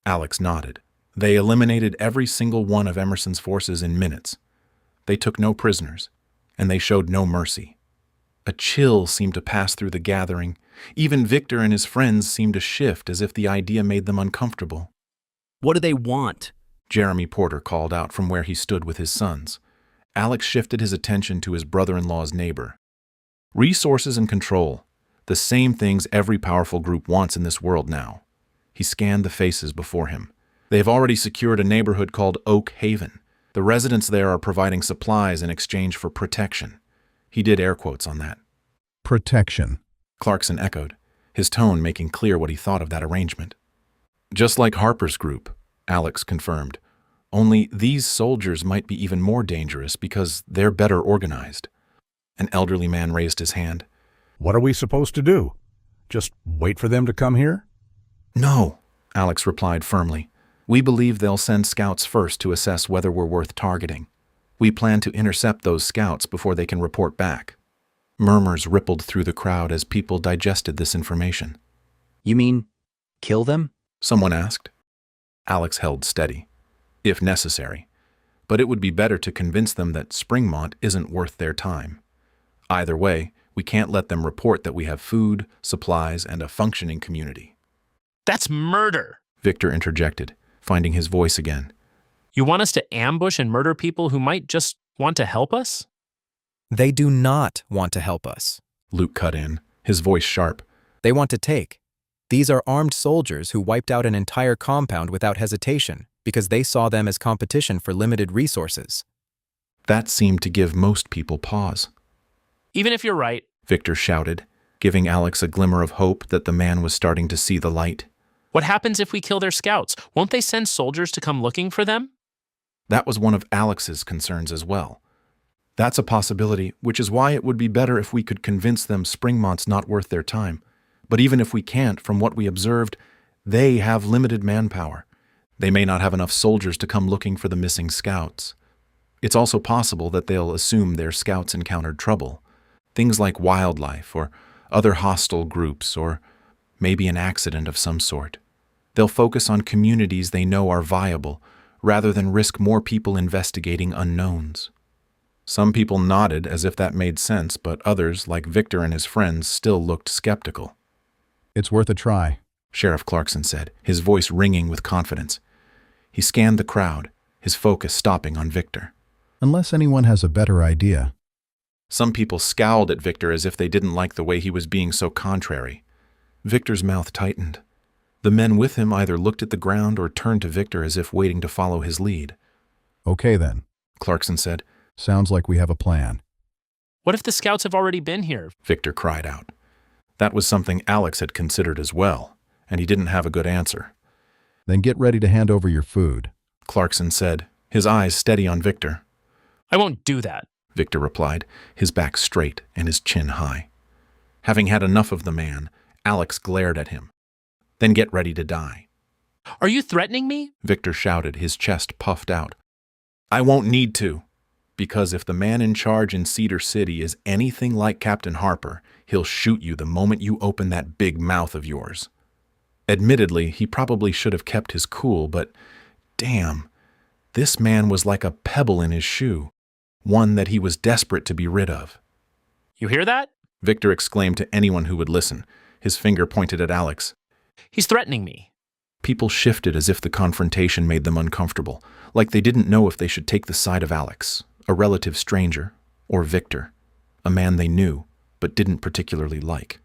Alex nodded. They eliminated every single one of Emerson's forces in minutes. They took no prisoners, and they showed no mercy. A chill seemed to pass through the gathering. Even Victor and his friends seemed to shift as if the idea made them uncomfortable. What do they want? Jeremy Porter called out from where he stood with his sons. Alex shifted his attention to his brother-in-law's neighbor. Resources and control, the same things every powerful group wants in this world now. He scanned the faces before him. They've already secured a neighborhood called Oak Haven. The residents there are providing supplies in exchange for protection. He did air quotes on that. Protection, Clarkson echoed, his tone making clear what he thought of that arrangement. Just like Harper's group, Alex confirmed. Only these soldiers might be even more dangerous because they're better organized. An elderly man raised his hand. What are we supposed to do? Just wait for them to come here? No, Alex replied firmly. We believe they'll send scouts first to assess whether we're worth targeting. We plan to intercept those scouts before they can report back. Murmurs rippled through the crowd as people digested this information. You mean kill them? Someone asked. Alex held steady, if necessary, but it would be better to convince them that Springmont isn't worth their time. Either way, we can't let them report that we have food, supplies, and a functioning community. That's murder, Victor interjected, finding his voice again. You want us to ambush and murder people who might just want to help us? They do not want to help us. Luke cut in, his voice sharp. They want to take. These are armed soldiers who wiped out an entire compound without hesitation because they saw them as competition for limited resources. That seemed to give most people pause. Even if you're right, Victor shouted, giving Alex a glimmer of hope that the man was starting to see the light. What happens if we kill their scouts? Won't they send soldiers to come looking for them? That was one of Alex's concerns as well. That's a possibility, which is why it would be better if we could convince them Springmont's not worth their time. But even if we can't, from what we observed, they have limited manpower. They may not have enough soldiers to come looking for the missing scouts. It's also possible that they'll assume their scouts encountered trouble. Things like wildlife or other hostile groups or maybe an accident of some sort. They'll focus on communities they know are viable rather than risk more people investigating unknowns. Some people nodded as if that made sense, but others, like Victor and his friends, still looked skeptical. It's worth a try, Sheriff Clarkson said, his voice ringing with confidence. He scanned the crowd, his focus stopping on Victor. Unless anyone has a better idea. Some people scowled at Victor as if they didn't like the way he was being so contrary. Victor's mouth tightened. The men with him either looked at the ground or turned to Victor as if waiting to follow his lead. Okay then, Clarkson said. Sounds like we have a plan. What if the scouts have already been here? Victor cried out. That was something Alex had considered as well, and he didn't have a good answer. Then get ready to hand over your food, Clarkson said, his eyes steady on Victor. I won't do that, Victor replied, his back straight and his chin high. Having had enough of the man, Alex glared at him. Then get ready to die. Are you threatening me? Victor shouted, his chest puffed out. I won't need to, because if the man in charge in Cedar City is anything like Captain Harper, he'll shoot you the moment you open that big mouth of yours. Admittedly, he probably should have kept his cool, but damn, this man was like a pebble in his shoe, one that he was desperate to be rid of. You hear that? Victor exclaimed to anyone who would listen, his finger pointed at Alex. He's threatening me. People shifted as if the confrontation made them uncomfortable, like they didn't know if they should take the side of Alex, a relative stranger, or Victor, a man they knew but didn't particularly like.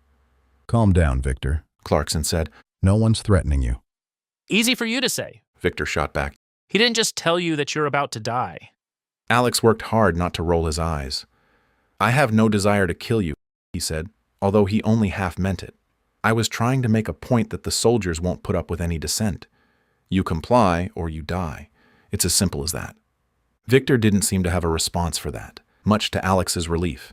Calm down, Victor, Clarkson said. No one's threatening you. Easy for you to say, Victor shot back. He didn't just tell you that you're about to die. Alex worked hard not to roll his eyes. I have no desire to kill you, he said, although he only half meant it. I was trying to make a point that the soldiers won't put up with any dissent. You comply or you die. It's as simple as that. Victor didn't seem to have a response for that, much to Alex's relief.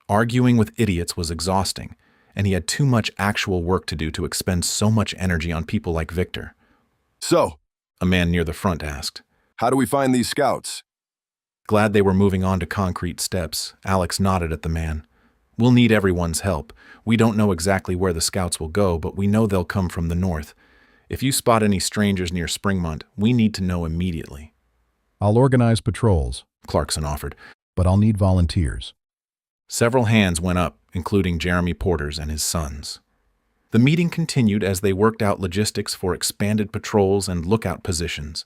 Arguing with idiots was exhausting, and he had too much actual work to do to expend so much energy on people like Victor. So, a man near the front asked, how do we find these scouts? Glad they were moving on to concrete steps, Alex nodded at the man. We'll need everyone's help. We don't know exactly where the scouts will go, but we know they'll come from the north. If you spot any strangers near Springmont, we need to know immediately. I'll organize patrols, Clarkson offered, but I'll need volunteers. Several hands went up, including Jeremy Porter's and his sons. The meeting continued as they worked out logistics for expanded patrols and lookout positions.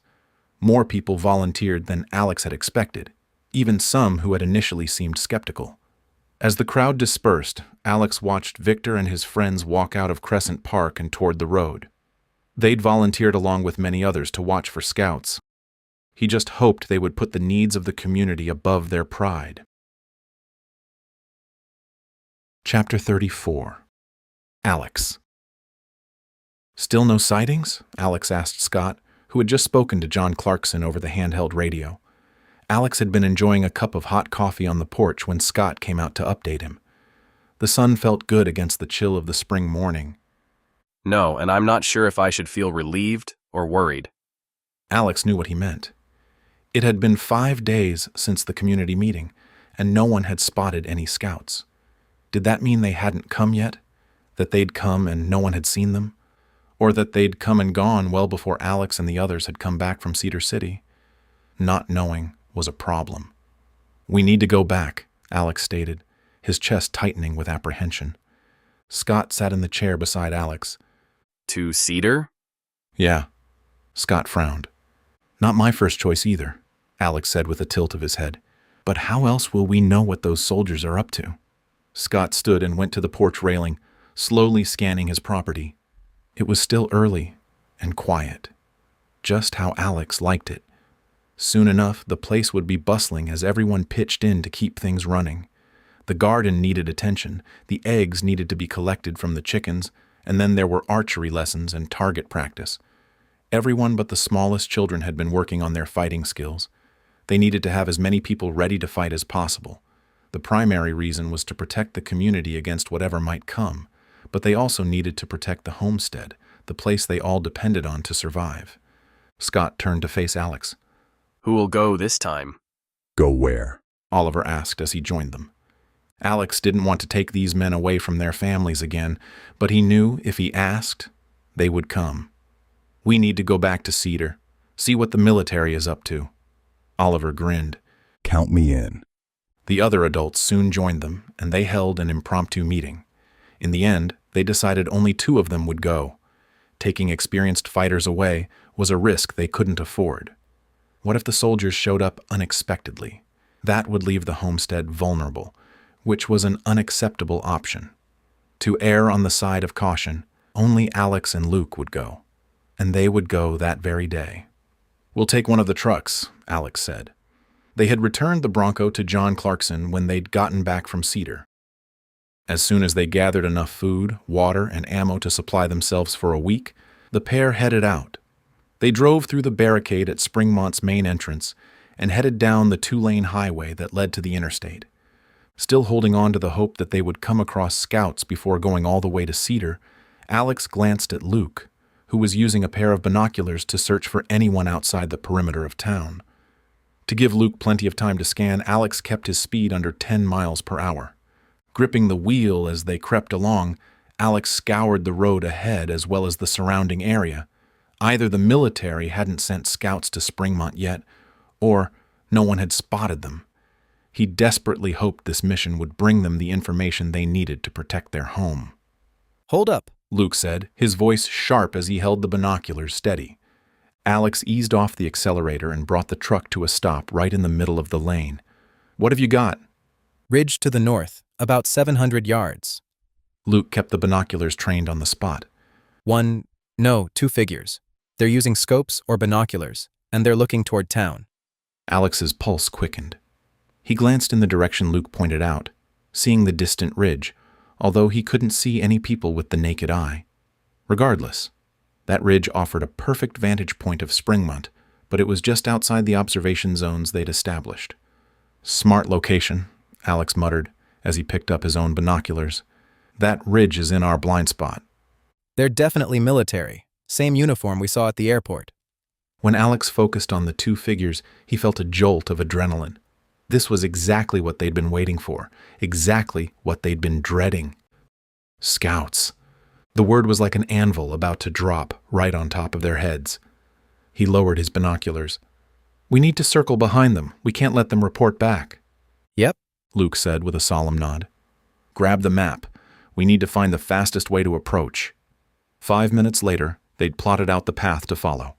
More people volunteered than Alex had expected, even some who had initially seemed skeptical. As the crowd dispersed, Alex watched Victor and his friends walk out of Crescent Park and toward the road. They'd volunteered along with many others to watch for scouts. He just hoped they would put the needs of the community above their pride. Chapter 34. Alex. Still no sightings? Alex asked Scott, who had just spoken to John Clarkson over the handheld radio. Alex had been enjoying a cup of hot coffee on the porch when Scott came out to update him. The sun felt good against the chill of the spring morning. No, and I'm not sure if I should feel relieved or worried. Alex knew what he meant. It had been 5 days since the community meeting, and no one had spotted any scouts. Did that mean they hadn't come yet? That they'd come and no one had seen them? Or that they'd come and gone well before Alex and the others had come back from Cedar City? Not knowing was a problem. We need to go back, Alex stated, his chest tightening with apprehension. Scott sat in the chair beside Alex. To Cedar? Yeah. Scott frowned. Not my first choice either, Alex said with a tilt of his head. But how else will we know what those soldiers are up to? Scott stood and went to the porch railing, slowly scanning his property. It was still early and quiet, just how Alex liked it. Soon enough, the place would be bustling as everyone pitched in to keep things running. The garden needed attention, the eggs needed to be collected from the chickens, and then there were archery lessons and target practice. Everyone but the smallest children had been working on their fighting skills. They needed to have as many people ready to fight as possible. The primary reason was to protect the community against whatever might come, but they also needed to protect the homestead, the place they all depended on to survive. Scott turned to face Alex. Who will go this time? Go where? Oliver asked as he joined them. Alex didn't want to take these men away from their families again, but he knew if he asked, they would come. We need to go back to Cedar, see what the military is up to. Oliver grinned. Count me in. The other adults soon joined them, and they held an impromptu meeting. In the end, they decided only 2 of them would go. Taking experienced fighters away was a risk they couldn't afford. What if the soldiers showed up unexpectedly? That would leave the homestead vulnerable, which was an unacceptable option. To err on the side of caution, only Alex and Luke would go. And they would go that very day. We'll take one of the trucks, Alex said. They had returned the Bronco to John Clarkson when they'd gotten back from Cedar. As soon as they gathered enough food, water, and ammo to supply themselves for a week, the pair headed out. They drove through the barricade at Springmont's main entrance and headed down the 2-lane highway that led to the interstate. Still holding on to the hope that they would come across scouts before going all the way to Cedar, Alex glanced at Luke, who was using a pair of binoculars to search for anyone outside the perimeter of town. To give Luke plenty of time to scan, Alex kept his speed under 10 miles per hour. Gripping the wheel as they crept along, Alex scoured the road ahead as well as the surrounding area. Either the military hadn't sent scouts to Springmont yet, or no one had spotted them. He desperately hoped this mission would bring them the information they needed to protect their home. Hold up, Luke said, his voice sharp as he held the binoculars steady. Alex eased off the accelerator and brought the truck to a stop right in the middle of the lane. What have you got? Ridge to the north, about 700 yards. Luke kept the binoculars trained on the spot. 2 figures. They're using scopes or binoculars, and they're looking toward town. Alex's pulse quickened. He glanced in the direction Luke pointed out, seeing the distant ridge, although he couldn't see any people with the naked eye. Regardless, that ridge offered a perfect vantage point of Springmont, but it was just outside the observation zones they'd established. Smart location, Alex muttered as he picked up his own binoculars. That ridge is in our blind spot. They're definitely military. Same uniform we saw at the airport. When Alex focused on the 2 figures, he felt a jolt of adrenaline. This was exactly what they'd been waiting for, exactly what they'd been dreading. Scouts. The word was like an anvil about to drop right on top of their heads. He lowered his binoculars. We need to circle behind them. We can't let them report back. Yep, Luke said with a solemn nod. Grab the map. We need to find the fastest way to approach. 5 minutes later, they'd plotted out the path to follow.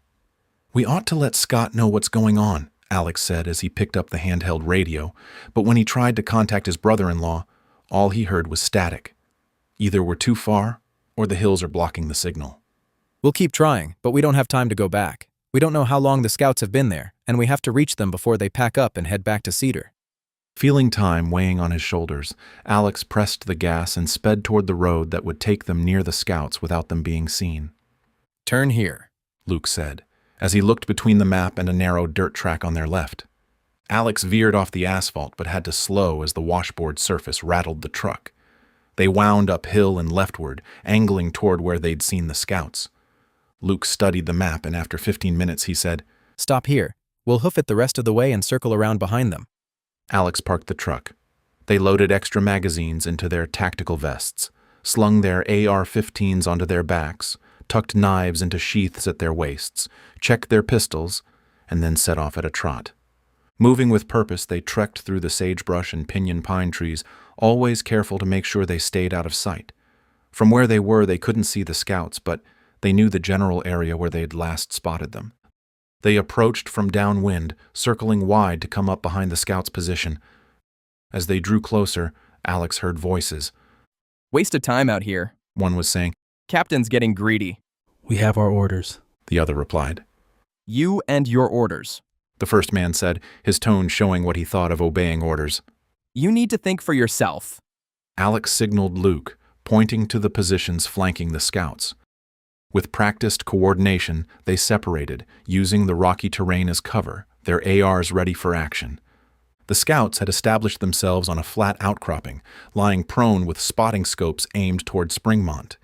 We ought to let Scott know what's going on, Alex said as he picked up the handheld radio, but when he tried to contact his brother-in-law, all he heard was static. Either we're too far, or the hills are blocking the signal. We'll keep trying, but we don't have time to go back. We don't know how long the scouts have been there, and we have to reach them before they pack up and head back to Cedar. Feeling time weighing on his shoulders, Alex pressed the gas and sped toward the road that would take them near the scouts without them being seen. Turn here, Luke said, as he looked between the map and a narrow dirt track on their left. Alex veered off the asphalt but had to slow as the washboard surface rattled the truck. They wound uphill and leftward, angling toward where they'd seen the scouts. Luke studied the map, and after 15 minutes he said, Stop here. We'll hoof it the rest of the way and circle around behind them. Alex parked the truck. They loaded extra magazines into their tactical vests, slung their AR-15s onto their backs, tucked knives into sheaths at their waists, checked their pistols, and then set off at a trot. Moving with purpose, they trekked through the sagebrush and pinyon pine trees, always careful to make sure they stayed out of sight. From where they were, they couldn't see the scouts, but they knew the general area where they'd last spotted them. They approached from downwind, circling wide to come up behind the scout's position. As they drew closer, Alex heard voices. Waste of time out here, one was saying. Captain's getting greedy. We have our orders, the other replied. You and your orders, the first man said, his tone showing what he thought of obeying orders. You need to think for yourself. Alex signaled Luke, pointing to the positions flanking the scouts. With practiced coordination, they separated, using the rocky terrain as cover, their ARs ready for action. The scouts had established themselves on a flat outcropping, lying prone with spotting scopes aimed toward Springmont.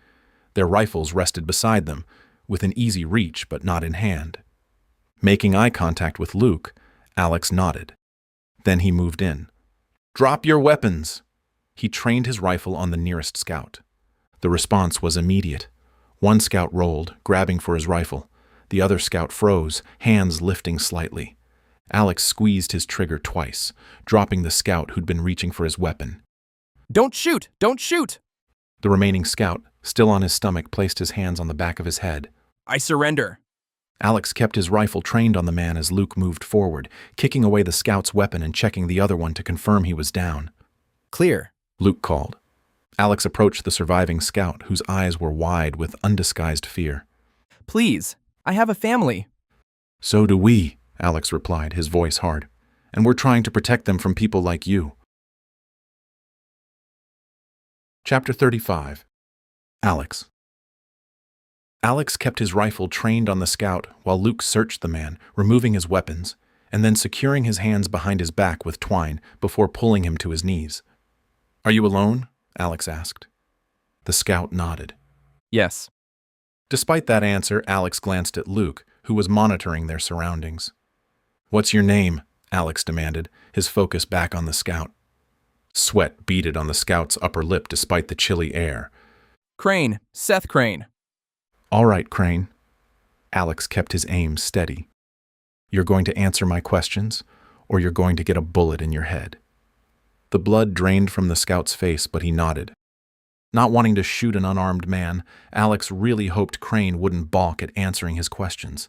Their rifles rested beside them, within easy reach but not in hand. Making eye contact with Luke, Alex nodded. Then he moved in. "Drop your weapons!" He trained his rifle on the nearest scout. The response was immediate. One scout rolled, grabbing for his rifle. The other scout froze, hands lifting slightly. Alex squeezed his trigger twice, dropping the scout who'd been reaching for his weapon. Don't shoot! Don't shoot! The remaining scout, still on his stomach, placed his hands on the back of his head. I surrender. Alex kept his rifle trained on the man as Luke moved forward, kicking away the scout's weapon and checking the other one to confirm he was down. Clear, Luke called. Alex approached the surviving scout, whose eyes were wide with undisguised fear. Please, I have a family. So do we, Alex replied, his voice hard. And we're trying to protect them from people like you. Chapter 35. Alex. Alex kept his rifle trained on the scout while Luke searched the man, removing his weapons, and then securing his hands behind his back with twine before pulling him to his knees. Are you alone? Alex asked. The scout nodded. Yes. Despite that answer, Alex glanced at Luke, who was monitoring their surroundings. What's your name? Alex demanded, his focus back on the scout. Sweat beaded on the scout's upper lip despite the chilly air. Crane, Seth Crane. All right, Crane. Alex kept his aim steady. You're going to answer my questions, or you're going to get a bullet in your head. The blood drained from the scout's face, but he nodded. Not wanting to shoot an unarmed man, Alex really hoped Crane wouldn't balk at answering his questions.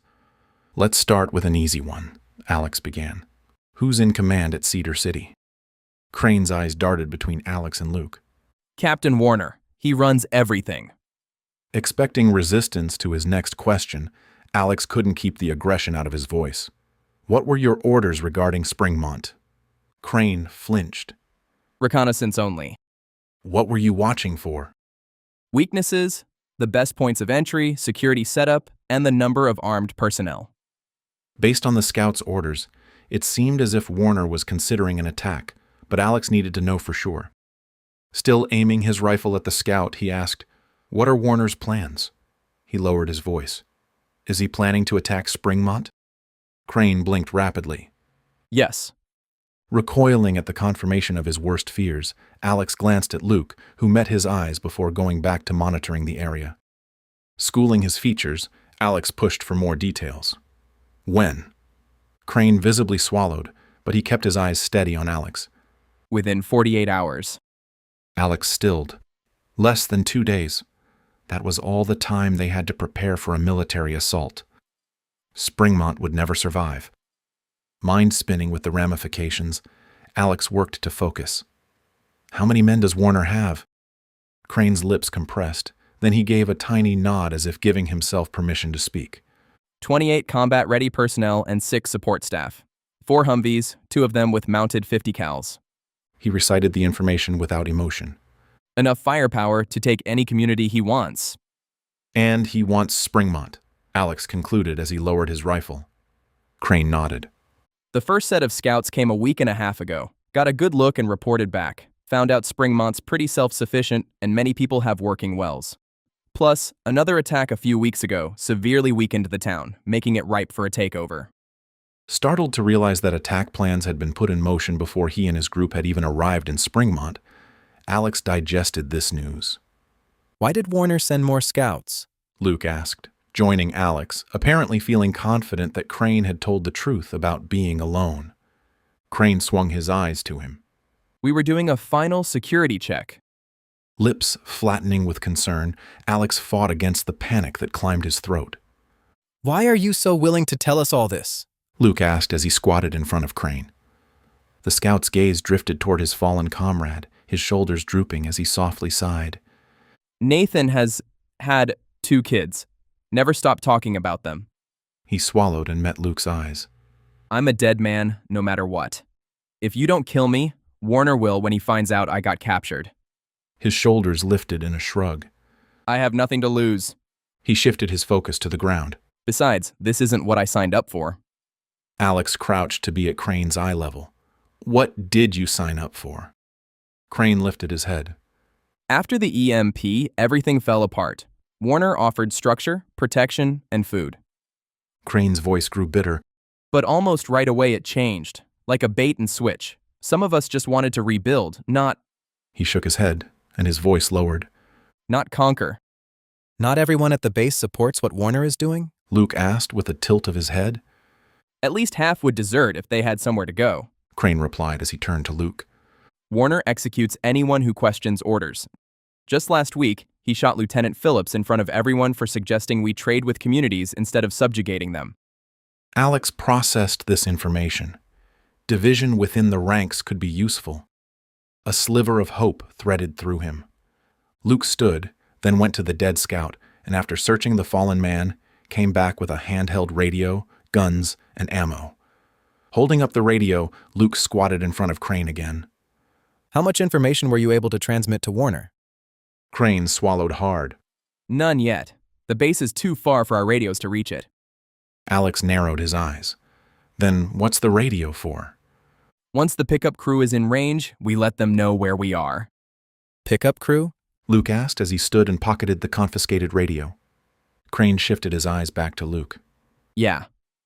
Let's start with an easy one, Alex began. Who's in command at Cedar City? Crane's eyes darted between Alex and Luke. Captain Warner. He runs everything. Expecting resistance to his next question, Alex couldn't keep the aggression out of his voice. What were your orders regarding Springmont? Crane flinched. Reconnaissance only. What were you watching for? Weaknesses, the best points of entry, security setup, and the number of armed personnel. Based on the scout's orders, it seemed as if Warner was considering an attack, but Alex needed to know for sure. Still aiming his rifle at the scout, he asked, "What are Warner's plans?" He lowered his voice. Is he planning to attack Springmont? Crane blinked rapidly. Yes. Recoiling at the confirmation of his worst fears, Alex glanced at Luke, who met his eyes before going back to monitoring the area. Schooling his features, Alex pushed for more details. When? Crane visibly swallowed, but he kept his eyes steady on Alex. Within 48 hours. Alex stilled. Less than 2 days. That was all the time they had to prepare for a military assault. Springmont would never survive. Mind spinning with the ramifications, Alex worked to focus. How many men does Warner have? Crane's lips compressed, then he gave a tiny nod as if giving himself permission to speak. 28 combat-ready personnel and 6 support staff. 4 Humvees, 2 of them with mounted 50 cals. He recited the information without emotion. Enough firepower to take any community he wants. And he wants Springmont, Alex concluded as he lowered his rifle. Crane nodded. The first set of scouts came a week and a half ago, got a good look and reported back. Found out Springmont's pretty self-sufficient and many people have working wells. Plus, another attack a few weeks ago severely weakened the town, making it ripe for a takeover. Startled to realize that attack plans had been put in motion before he and his group had even arrived in Springmont, Alex digested this news. Why did Warner send more scouts? Luke asked, joining Alex, apparently feeling confident that Crane had told the truth about being alone. Crane swung his eyes to him. We were doing a final security check. Lips flattening with concern, Alex fought against the panic that climbed his throat. Why are you so willing to tell us all this? Luke asked as he squatted in front of Crane. The scout's gaze drifted toward his fallen comrade, his shoulders drooping as he softly sighed. Nathan has had 2 kids. Never stopped talking about them. He swallowed and met Luke's eyes. I'm a dead man, no matter what. If you don't kill me, Warner will when he finds out I got captured. His shoulders lifted in a shrug. I have nothing to lose. He shifted his focus to the ground. Besides, this isn't what I signed up for. Alex crouched to be at Crane's eye level. What did you sign up for? Crane lifted his head. After the EMP, everything fell apart. Warner offered structure, protection, and food. Crane's voice grew bitter. But almost right away it changed, like a bait and switch. Some of us just wanted to rebuild, not... He shook his head, and his voice lowered. Not conquer. Not everyone at the base supports what Warner is doing? Luke asked with a tilt of his head. At least half would desert if they had somewhere to go, Crane replied as he turned to Luke. Warner executes anyone who questions orders. Just last week, he shot Lieutenant Phillips in front of everyone for suggesting we trade with communities instead of subjugating them. Alex processed this information. Division within the ranks could be useful. A sliver of hope threaded through him. Luke stood, then went to the dead scout, and after searching the fallen man, came back with a handheld radio, guns, and ammo. Holding up the radio, Luke squatted in front of Crane again. How much information were you able to transmit to Warner? Crane swallowed hard. None yet. The base is too far for our radios to reach it. Alex narrowed his eyes. Then what's the radio for? Once the pickup crew is in range, we let them know where we are. Pickup crew? Luke asked as he stood and pocketed the confiscated radio. Crane shifted his eyes back to Luke. Yeah.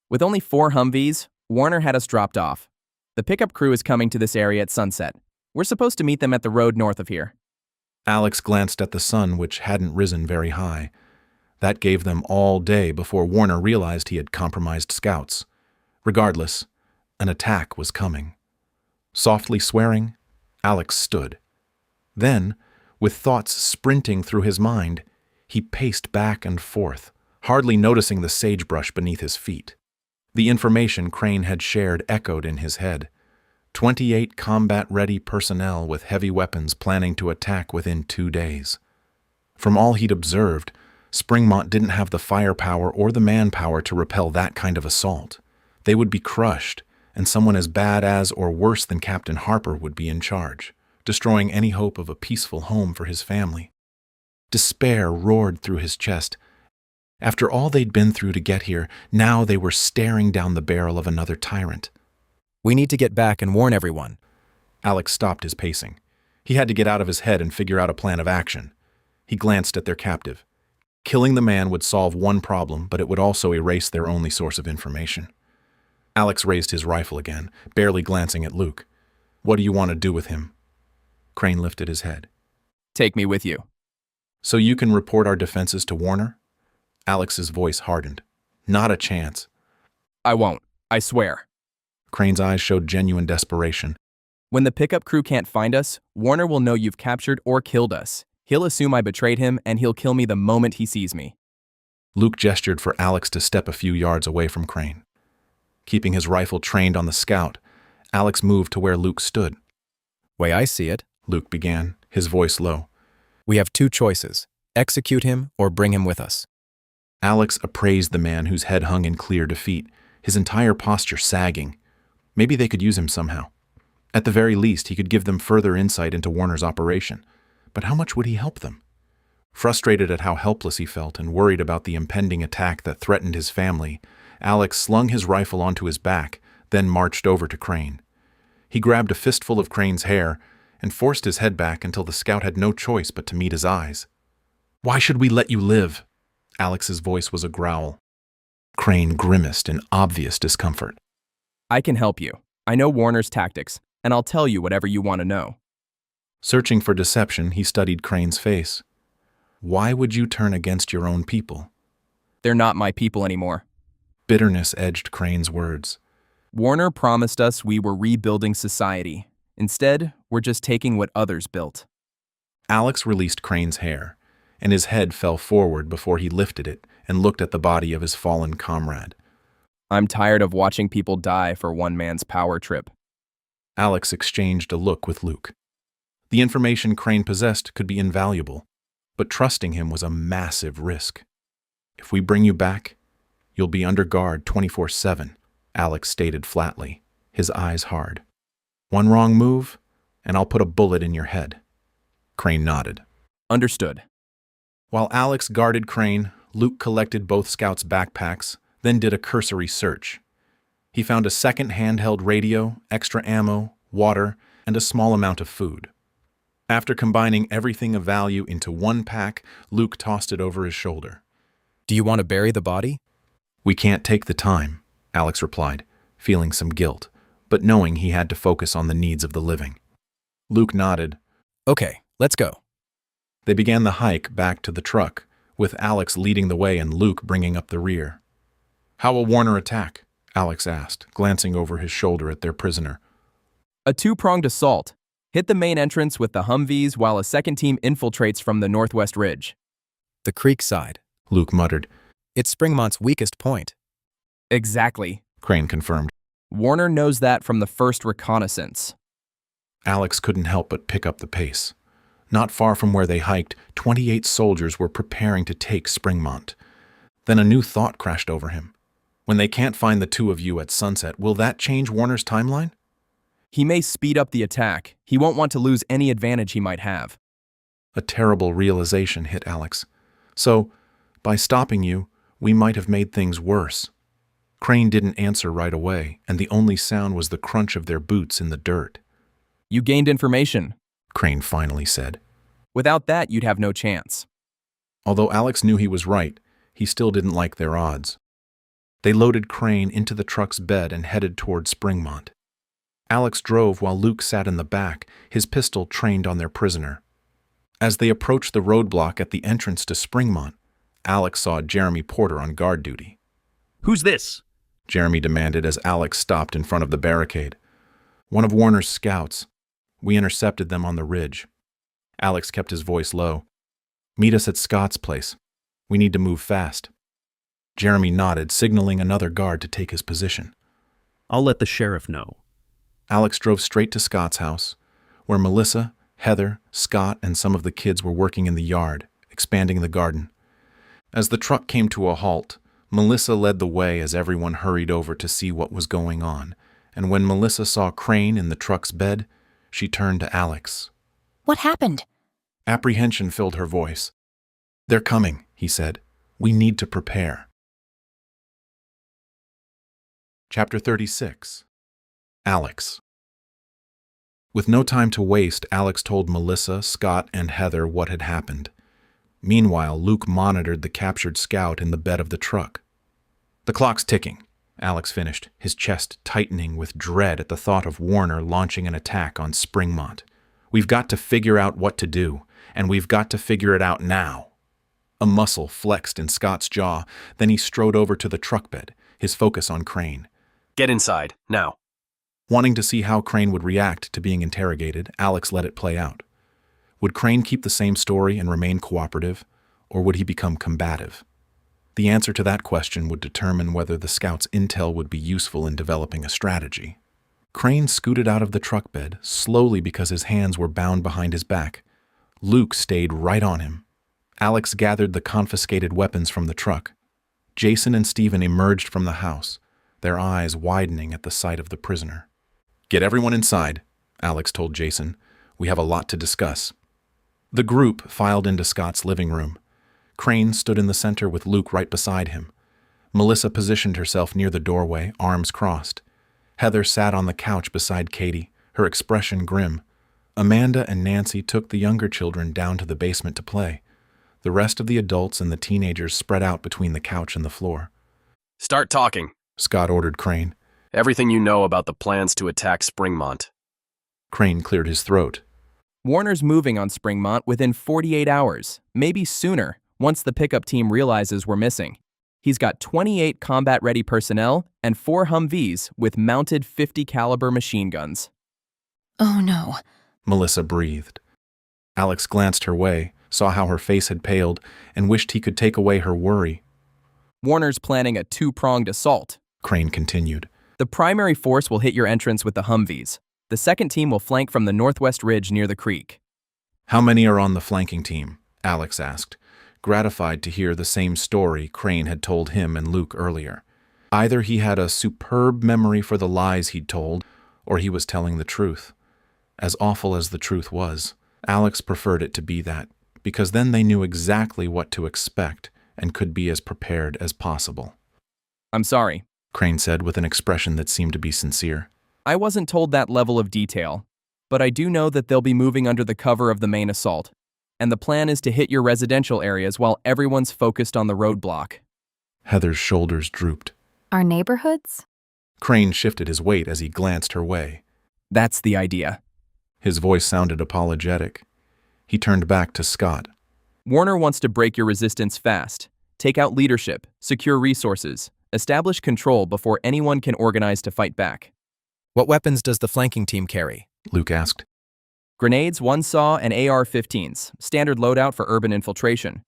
With only 4 Humvees, Warner had us dropped off. The pickup crew is coming to this area at sunset. We're supposed to meet them at the road north of here. Alex glanced at the sun, which hadn't risen very high. That gave them all day before Warner realized he had compromised scouts. Regardless, an attack was coming. Softly swearing, Alex stood. Then, with thoughts sprinting through his mind, he paced back and forth, hardly noticing the sagebrush beneath his feet. The information Crane had shared echoed in his head. 28 combat-ready personnel with heavy weapons planning to attack within 2 days. From all he'd observed, Springmont didn't have the firepower or the manpower to repel that kind of assault. They would be crushed, and someone as bad as or worse than Captain Harper would be in charge, destroying any hope of a peaceful home for his family. Despair roared through his chest. After all they'd been through to get here, now they were staring down the barrel of another tyrant. We need to get back and warn everyone. Alex stopped his pacing. He had to get out of his head and figure out a plan of action. He glanced at their captive. Killing the man would solve one problem, but it would also erase their only source of information. Alex raised his rifle again, barely glancing at Luke. What do you want to do with him? Crane lifted his head. Take me with you. So you can report our defenses to Warner? Alex's voice hardened. Not a chance. I won't. I swear. Crane's eyes showed genuine desperation. When the pickup crew can't find us, Warner will know you've captured or killed us. He'll assume I betrayed him, and he'll kill me the moment he sees me. Luke gestured for Alex to step a few yards away from Crane. Keeping his rifle trained on the scout, Alex moved to where Luke stood. Way I see it, Luke began, his voice low. We have 2 choices. Execute him or bring him with us. Alex appraised the man whose head hung in clear defeat, his entire posture sagging. Maybe they could use him somehow. At the very least, he could give them further insight into Warner's operation. But how much would he help them? Frustrated at how helpless he felt and worried about the impending attack that threatened his family, Alex slung his rifle onto his back, then marched over to Crane. He grabbed a fistful of Crane's hair and forced his head back until the scout had no choice but to meet his eyes. Why should we let you live? Alex's voice was a growl. Crane grimaced in obvious discomfort. I can help you. I know Warner's tactics, and I'll tell you whatever you want to know. Searching for deception, he studied Crane's face. Why would you turn against your own people? They're not my people anymore. Bitterness edged Crane's words. Warner promised us we were rebuilding society. Instead, we're just taking what others built. Alex released Crane's hair, and his head fell forward before he lifted it and looked at the body of his fallen comrade. I'm tired of watching people die for one man's power trip. Alex exchanged a look with Luke. The information Crane possessed could be invaluable, but trusting him was a massive risk. If we bring you back, you'll be under guard 24/7, Alex stated flatly, his eyes hard. One wrong move, and I'll put a bullet in your head. Crane nodded. Understood. While Alex guarded Crane, Luke collected both scouts' backpacks, then did a cursory search. He found a second handheld radio, extra ammo, water, and a small amount of food. After combining everything of value into one pack, Luke tossed it over his shoulder. Do you want to bury the body? We can't take the time, Alex replied, feeling some guilt, but knowing he had to focus on the needs of the living. Luke nodded. Okay, let's go. They began the hike back to the truck, with Alex leading the way and Luke bringing up the rear. How will Warner attack? Alex asked, glancing over his shoulder at their prisoner. A two-pronged assault. Hit the main entrance with the Humvees while a second team infiltrates from the northwest ridge. The creek side, Luke muttered. It's Springmont's weakest point. Exactly, Crane confirmed. Warner knows that from the first reconnaissance. Alex couldn't help but pick up the pace. Not far from where they hiked, 28 soldiers were preparing to take Springmont. Then a new thought crashed over him. When they can't find the two of you at sunset, will that change Warner's timeline? He may speed up the attack. He won't want to lose any advantage he might have. A terrible realization hit Alex. So, by stopping you, we might have made things worse. Crane didn't answer right away, and the only sound was the crunch of their boots in the dirt. You gained information, Crane finally said. Without that, you'd have no chance. Although Alex knew he was right, he still didn't like their odds. They loaded Crane into the truck's bed and headed toward Springmont. Alex drove while Luke sat in the back, his pistol trained on their prisoner. As they approached the roadblock at the entrance to Springmont, Alex saw Jeremy Porter on guard duty. Who's this? Jeremy demanded as Alex stopped in front of the barricade. One of Warner's scouts. We intercepted them on the ridge. Alex kept his voice low. Meet us at Scott's place. We need to move fast. Jeremy nodded, signaling another guard to take his position. I'll let the sheriff know. Alex drove straight to Scott's house, where Melissa, Heather, Scott, and some of the kids were working in the yard, expanding the garden. As the truck came to a halt, Melissa led the way as everyone hurried over to see what was going on, and when Melissa saw Crane in the truck's bed, she turned to Alex. What happened? Apprehension filled her voice. They're coming, he said. We need to prepare. Chapter 36. Alex. With no time to waste, Alex told Melissa, Scott, and Heather what had happened. Meanwhile, Luke monitored the captured scout in the bed of the truck. The clock's ticking, Alex finished, his chest tightening with dread at the thought of Warner launching an attack on Springmont. We've got to figure out what to do, and we've got to figure it out now. A muscle flexed in Scott's jaw, then he strode over to the truck bed, his focus on Crane. Get inside, now. Wanting to see how Crane would react to being interrogated, Alex let it play out. Would Crane keep the same story and remain cooperative, or would he become combative? The answer to that question would determine whether the scout's intel would be useful in developing a strategy. Crane scooted out of the truck bed, slowly because his hands were bound behind his back. Luke stayed right on him. Alex gathered the confiscated weapons from the truck. Jason and Stephen emerged from the house, their eyes widening at the sight of the prisoner. Get everyone inside, Alex told Jason. We have a lot to discuss. The group filed into Scott's living room. Crane stood in the center with Luke right beside him. Melissa positioned herself near the doorway, arms crossed. Heather sat on the couch beside Katie, her expression grim. Amanda and Nancy took the younger children down to the basement to play. The rest of the adults and the teenagers spread out between the couch and the floor. Start talking, Scott ordered Crane. Everything you know about the plans to attack Springmont. Crane cleared his throat. Warner's moving on Springmont within 48 hours, maybe sooner, once the pickup team realizes we're missing. He's got 28 combat-ready personnel and 4 Humvees with mounted .50 caliber machine guns. Oh no, Melissa breathed. Alex glanced her way, saw how her face had paled, and wished he could take away her worry. Warner's planning a two-pronged assault. Crane continued. The primary force will hit your entrance with the Humvees. The second team will flank from the northwest ridge near the creek. How many are on the flanking team? Alex asked, gratified to hear the same story Crane had told him and Luke earlier. Either he had a superb memory for the lies he'd told, or he was telling the truth. As awful as the truth was, Alex preferred it to be that, because then they knew exactly what to expect and could be as prepared as possible. I'm sorry, Crane said with an expression that seemed to be sincere. I wasn't told that level of detail, but I do know that they'll be moving under the cover of the main assault, and the plan is to hit your residential areas while everyone's focused on the roadblock. Heather's shoulders drooped. Our neighborhoods? Crane shifted his weight as he glanced her way. That's the idea. His voice sounded apologetic. He turned back to Scott. Warner wants to break your resistance fast, take out leadership, secure resources, establish control before anyone can organize to fight back. What weapons does the flanking team carry? Luke asked. Grenades, one saw, and AR-15s, standard loadout for urban infiltration.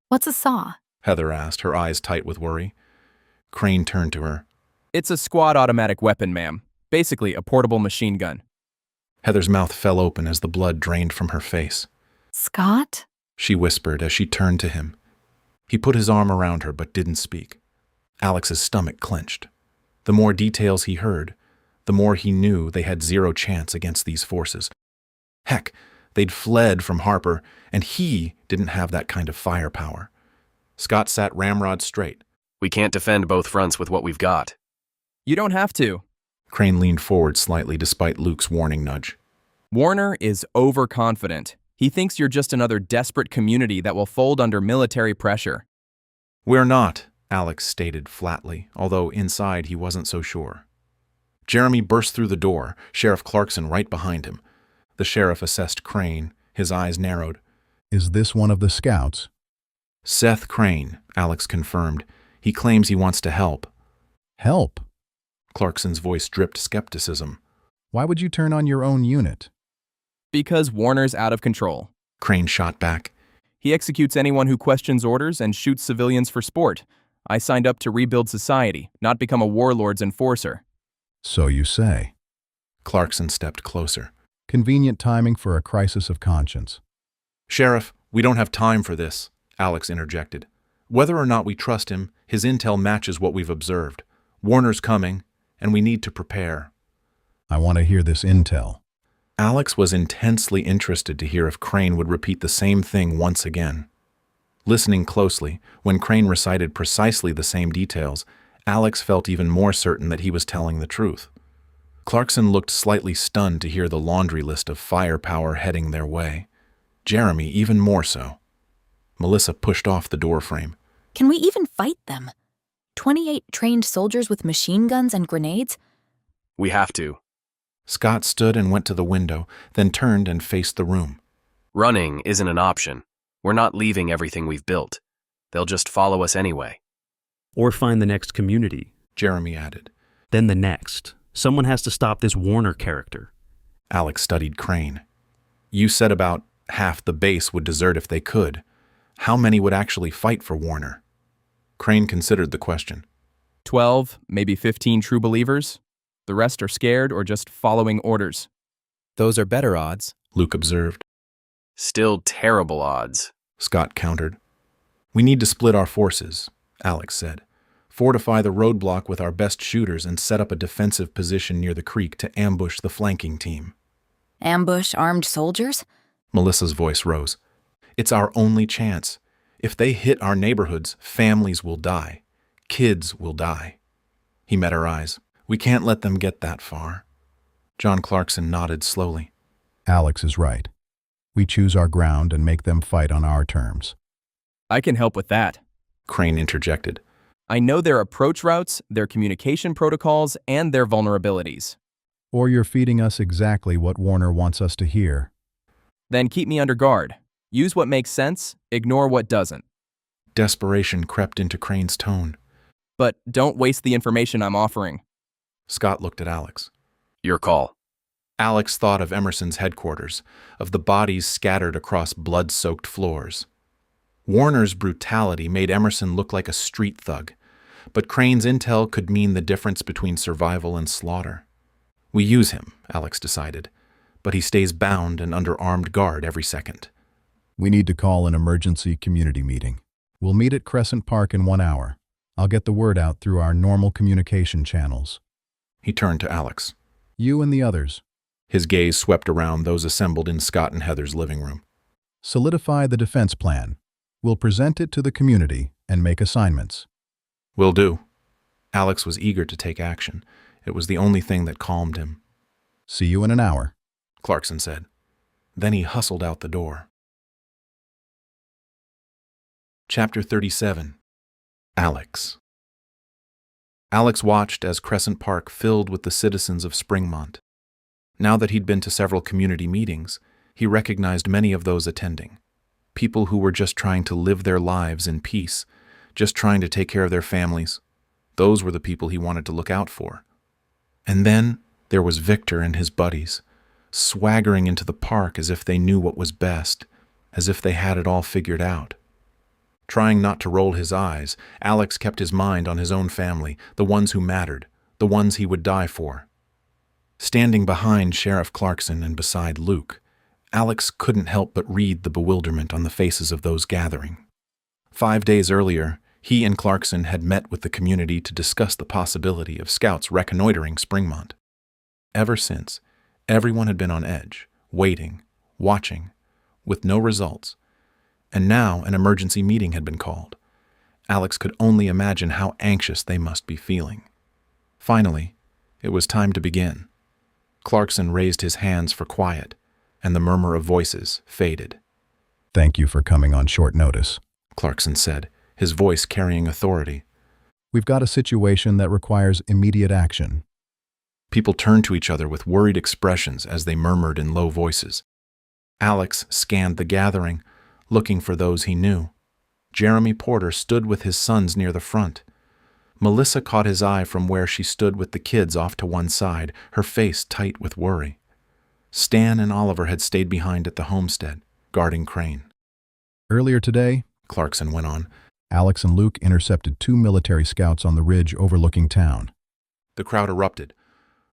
What's a saw? Heather asked, her eyes tight with worry. Crane turned to her. It's a squad automatic weapon, ma'am. Basically, a portable machine gun. Heather's mouth fell open as the blood drained from her face. Scott? She whispered as she turned to him. He put his arm around her but didn't speak. Alex's stomach clenched. The more details he heard, the more he knew they had zero chance against these forces. Heck, they'd fled from Harper, and he didn't have that kind of firepower. Scott sat ramrod straight. We can't defend both fronts with what we've got. You don't have to. Crane leaned forward slightly despite Luke's warning nudge. Warner is overconfident. He thinks you're just another desperate community that will fold under military pressure. We're not, Alex stated flatly, although inside he wasn't so sure. Jeremy burst through the door, Sheriff Clarkson right behind him. The sheriff assessed Crane, his eyes narrowed. Is this one of the scouts? Seth Crane, Alex confirmed. He claims he wants to help. Help? Clarkson's voice dripped skepticism. Why would you turn on your own unit? Because Warner's out of control. Crane shot back. He executes anyone who questions orders and shoots civilians for sport. I signed up to rebuild society, not become a warlord's enforcer. So you say. Clarkson stepped closer. Convenient timing for a crisis of conscience. Sheriff, we don't have time for this, Alex interjected. Whether or not we trust him, his intel matches what we've observed. Warner's coming, and we need to prepare. I want to hear this intel. Alex was intensely interested to hear if Crane would repeat the same thing once again. Listening closely, when Crane recited precisely the same details, Alex felt even more certain that he was telling the truth. Clarkson looked slightly stunned to hear the laundry list of firepower heading their way. Jeremy even more so. Melissa pushed off the doorframe. Can we even fight them? 28 trained soldiers with machine guns and grenades? We have to. Scott stood and went to the window, then turned and faced the room. Running isn't an option. We're not leaving everything we've built. They'll just follow us anyway. Or find the next community, Jeremy added. Then the next. Someone has to stop this Warner character. Alex studied Crane. You said about half the base would desert if they could. How many would actually fight for Warner? Crane considered the question. 12, maybe 15 true believers. The rest are scared or just following orders. Those are better odds, Luke observed. Still terrible odds, Scott countered. We need to split our forces, Alex said. Fortify the roadblock with our best shooters and set up a defensive position near the creek to ambush the flanking team. Ambush armed soldiers? Melissa's voice rose. It's our only chance. If they hit our neighborhoods, families will die. Kids will die. He met her eyes. We can't let them get that far. John Clarkson nodded slowly. Alex is right. We choose our ground and make them fight on our terms. I can help with that, Crane interjected. I know their approach routes, their communication protocols, and their vulnerabilities. Or you're feeding us exactly what Warner wants us to hear. Then keep me under guard. Use what makes sense, ignore what doesn't. Desperation crept into Crane's tone. But don't waste the information I'm offering. Scott looked at Alex. Your call. Alex thought of Emerson's headquarters, of the bodies scattered across blood-soaked floors. Warner's brutality made Emerson look like a street thug, but Crane's intel could mean the difference between survival and slaughter. We use him, Alex decided, but he stays bound and under armed guard every second. We need to call an emergency community meeting. We'll meet at Crescent Park in 1 hour. I'll get the word out through our normal communication channels. He turned to Alex. You and the others. His gaze swept around those assembled in Scott and Heather's living room. Solidify the defense plan. We'll present it to the community and make assignments. Will do. Alex was eager to take action. It was the only thing that calmed him. See you in an hour, Clarkson said. Then he hustled out the door. Chapter 37. Alex. Alex watched as Crescent Park filled with the citizens of Springmont. Now that he'd been to several community meetings, he recognized many of those attending. People who were just trying to live their lives in peace, just trying to take care of their families. Those were the people he wanted to look out for. And then there was Victor and his buddies, swaggering into the park as if they knew what was best, as if they had it all figured out. Trying not to roll his eyes, Alex kept his mind on his own family, the ones who mattered, the ones he would die for. Standing behind Sheriff Clarkson and beside Luke, Alex couldn't help but read the bewilderment on the faces of those gathering. 5 days earlier, he and Clarkson had met with the community to discuss the possibility of scouts reconnoitering Springmont. Ever since, everyone had been on edge, waiting, watching, with no results. And now an emergency meeting had been called. Alex could only imagine how anxious they must be feeling. Finally, it was time to begin. Clarkson raised his hands for quiet, and the murmur of voices faded. Thank you for coming on short notice, Clarkson said, his voice carrying authority. We've got a situation that requires immediate action. People turned to each other with worried expressions as they murmured in low voices. Alex scanned the gathering, looking for those he knew. Jeremy Porter stood with his sons near the front. Melissa caught his eye from where she stood with the kids off to one side, her face tight with worry. Stan and Oliver had stayed behind at the homestead, guarding Crane. Earlier today, Clarkson went on, Alex and Luke intercepted 2 military scouts on the ridge overlooking town. The crowd erupted.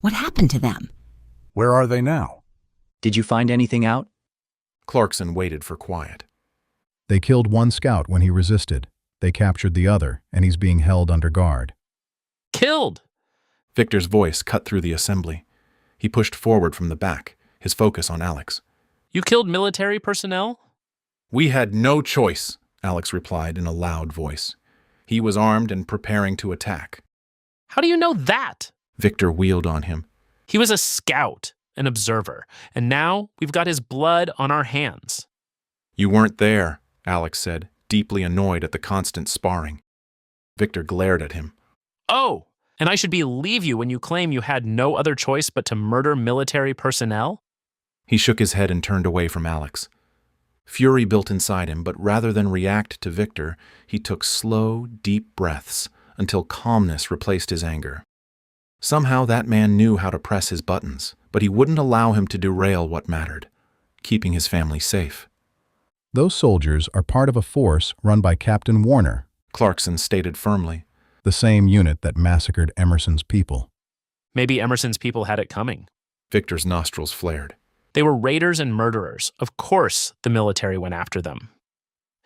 What happened to them? Where are they now? Did you find anything out? Clarkson waited for quiet. They killed 1 scout when he resisted. They captured the other, and he's being held under guard. Killed! Victor's voice cut through the assembly. He pushed forward from the back, his focus on Alex. You killed military personnel? We had no choice, Alex replied in a loud voice. He was armed and preparing to attack. How do you know that? Victor wheeled on him. He was a scout, an observer, and now we've got his blood on our hands. You weren't there, Alex said, deeply annoyed at the constant sparring. Victor glared at him. Oh, and I should believe you when you claim you had no other choice but to murder military personnel? He shook his head and turned away from Alex. Fury built inside him, but rather than react to Victor, he took slow, deep breaths until calmness replaced his anger. Somehow that man knew how to press his buttons, but he wouldn't allow him to derail what mattered, keeping his family safe. Those soldiers are part of a force run by Captain Warner, Clarkson stated firmly. The same unit that massacred Emerson's people. Maybe Emerson's people had it coming. Victor's nostrils flared. They were raiders and murderers. Of course the military went after them.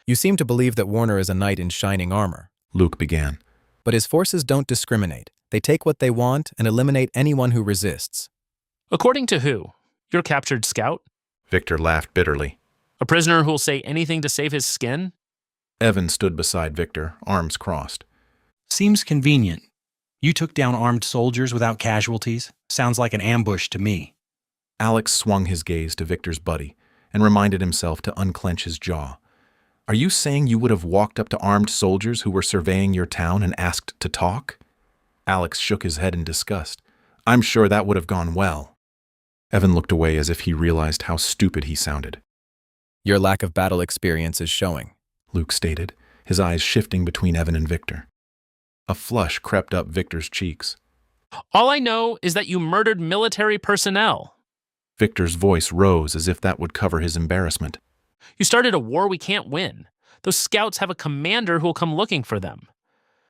You seem to believe that Warner is a knight in shining armor, Luke began. But his forces don't discriminate. They take what they want and eliminate anyone who resists. According to who? Your captured scout? Victor laughed bitterly. A prisoner who'll say anything to save his skin? Evan stood beside Victor, arms crossed. Seems convenient. You took down armed soldiers without casualties. Sounds like an ambush to me. Alex swung his gaze to Victor's buddy and reminded himself to unclench his jaw. Are you saying you would have walked up to armed soldiers who were surveying your town and asked to talk? Alex shook his head in disgust. I'm sure that would have gone well. Evan looked away as if he realized how stupid he sounded. Your lack of battle experience is showing, Luke stated, his eyes shifting between Evan and Victor. A flush crept up Victor's cheeks. All I know is that you murdered military personnel. Victor's voice rose as if that would cover his embarrassment. You started a war we can't win. Those scouts have a commander who'll come looking for them.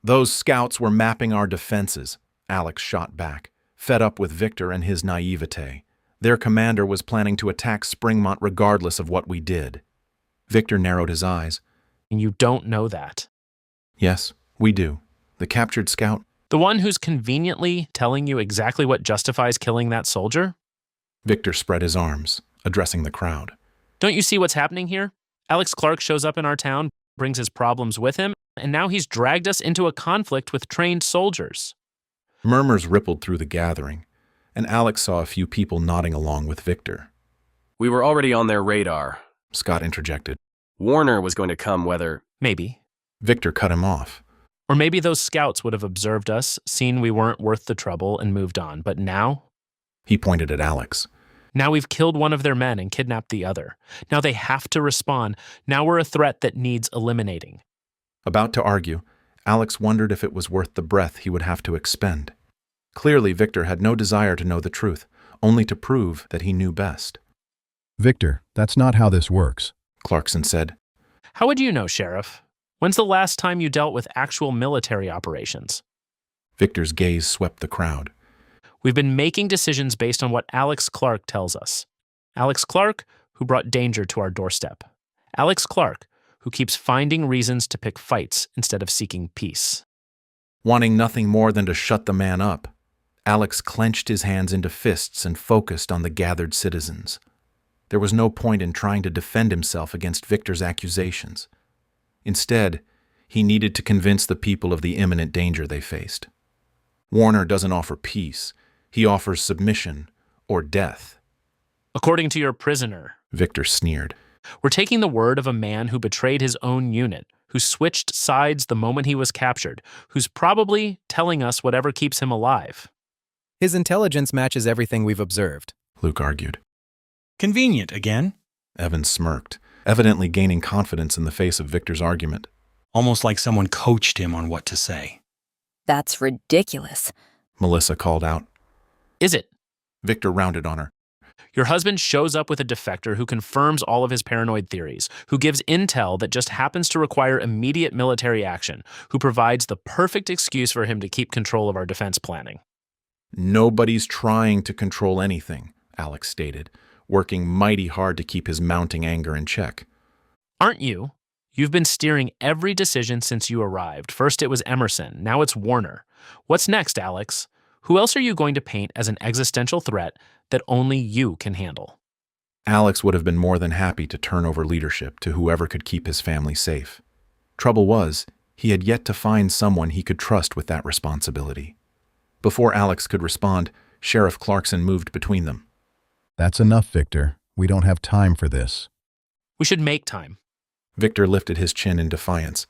Those scouts were mapping our defenses, Alex shot back, fed up with Victor and his naivete. Their commander was planning to attack Springmont regardless of what we did. Victor narrowed his eyes. And you don't know that. Yes, we do. The captured scout. The one who's conveniently telling you exactly what justifies killing that soldier? Victor spread his arms, addressing the crowd. Don't you see what's happening here? Alex Clark shows up in our town, brings his problems with him, and now he's dragged us into a conflict with trained soldiers. Murmurs rippled through the gathering, and Alex saw a few people nodding along with Victor. We were already on their radar, Scott interjected. Warner was going to come whether... Maybe. Victor cut him off. Or maybe those scouts would have observed us, seen we weren't worth the trouble, and moved on. But now? He pointed at Alex. Now we've killed one of their men and kidnapped the other. Now they have to respond. Now we're a threat that needs eliminating. About to argue, Alex wondered if it was worth the breath he would have to expend. Clearly, Victor had no desire to know the truth, only to prove that he knew best. Victor, that's not how this works, Clarkson said. How would you know, Sheriff? When's the last time you dealt with actual military operations? Victor's gaze swept the crowd. We've been making decisions based on what Alex Clark tells us. Alex Clark, who brought danger to our doorstep. Alex Clark, who keeps finding reasons to pick fights instead of seeking peace. Wanting nothing more than to shut the man up, Alex clenched his hands into fists and focused on the gathered citizens. There was no point in trying to defend himself against Victor's accusations. Instead, he needed to convince the people of the imminent danger they faced. Warner doesn't offer peace. He offers submission or death. According to your prisoner, Victor sneered. We're taking the word of a man who betrayed his own unit, who switched sides the moment he was captured, who's probably telling us whatever keeps him alive. His intelligence matches everything we've observed, Luke argued. Convenient again. Evan smirked, evidently gaining confidence in the face of Victor's argument. Almost like someone coached him on what to say. That's ridiculous, Melissa called out. Is it? Victor rounded on her. Your husband shows up with a defector who confirms all of his paranoid theories, who gives intel that just happens to require immediate military action, who provides the perfect excuse for him to keep control of our defense planning. Nobody's trying to control anything, Alex stated, working mighty hard to keep his mounting anger in check. Aren't you? You've been steering every decision since you arrived. First it was Emerson, now it's Warner. What's next, Alex? Who else are you going to paint as an existential threat that only you can handle? Alex would have been more than happy to turn over leadership to whoever could keep his family safe. Trouble was, he had yet to find someone he could trust with that responsibility. Before Alex could respond, Sheriff Clarkson moved between them. That's enough, Victor. We don't have time for this. We should make time. Victor lifted his chin in defiance.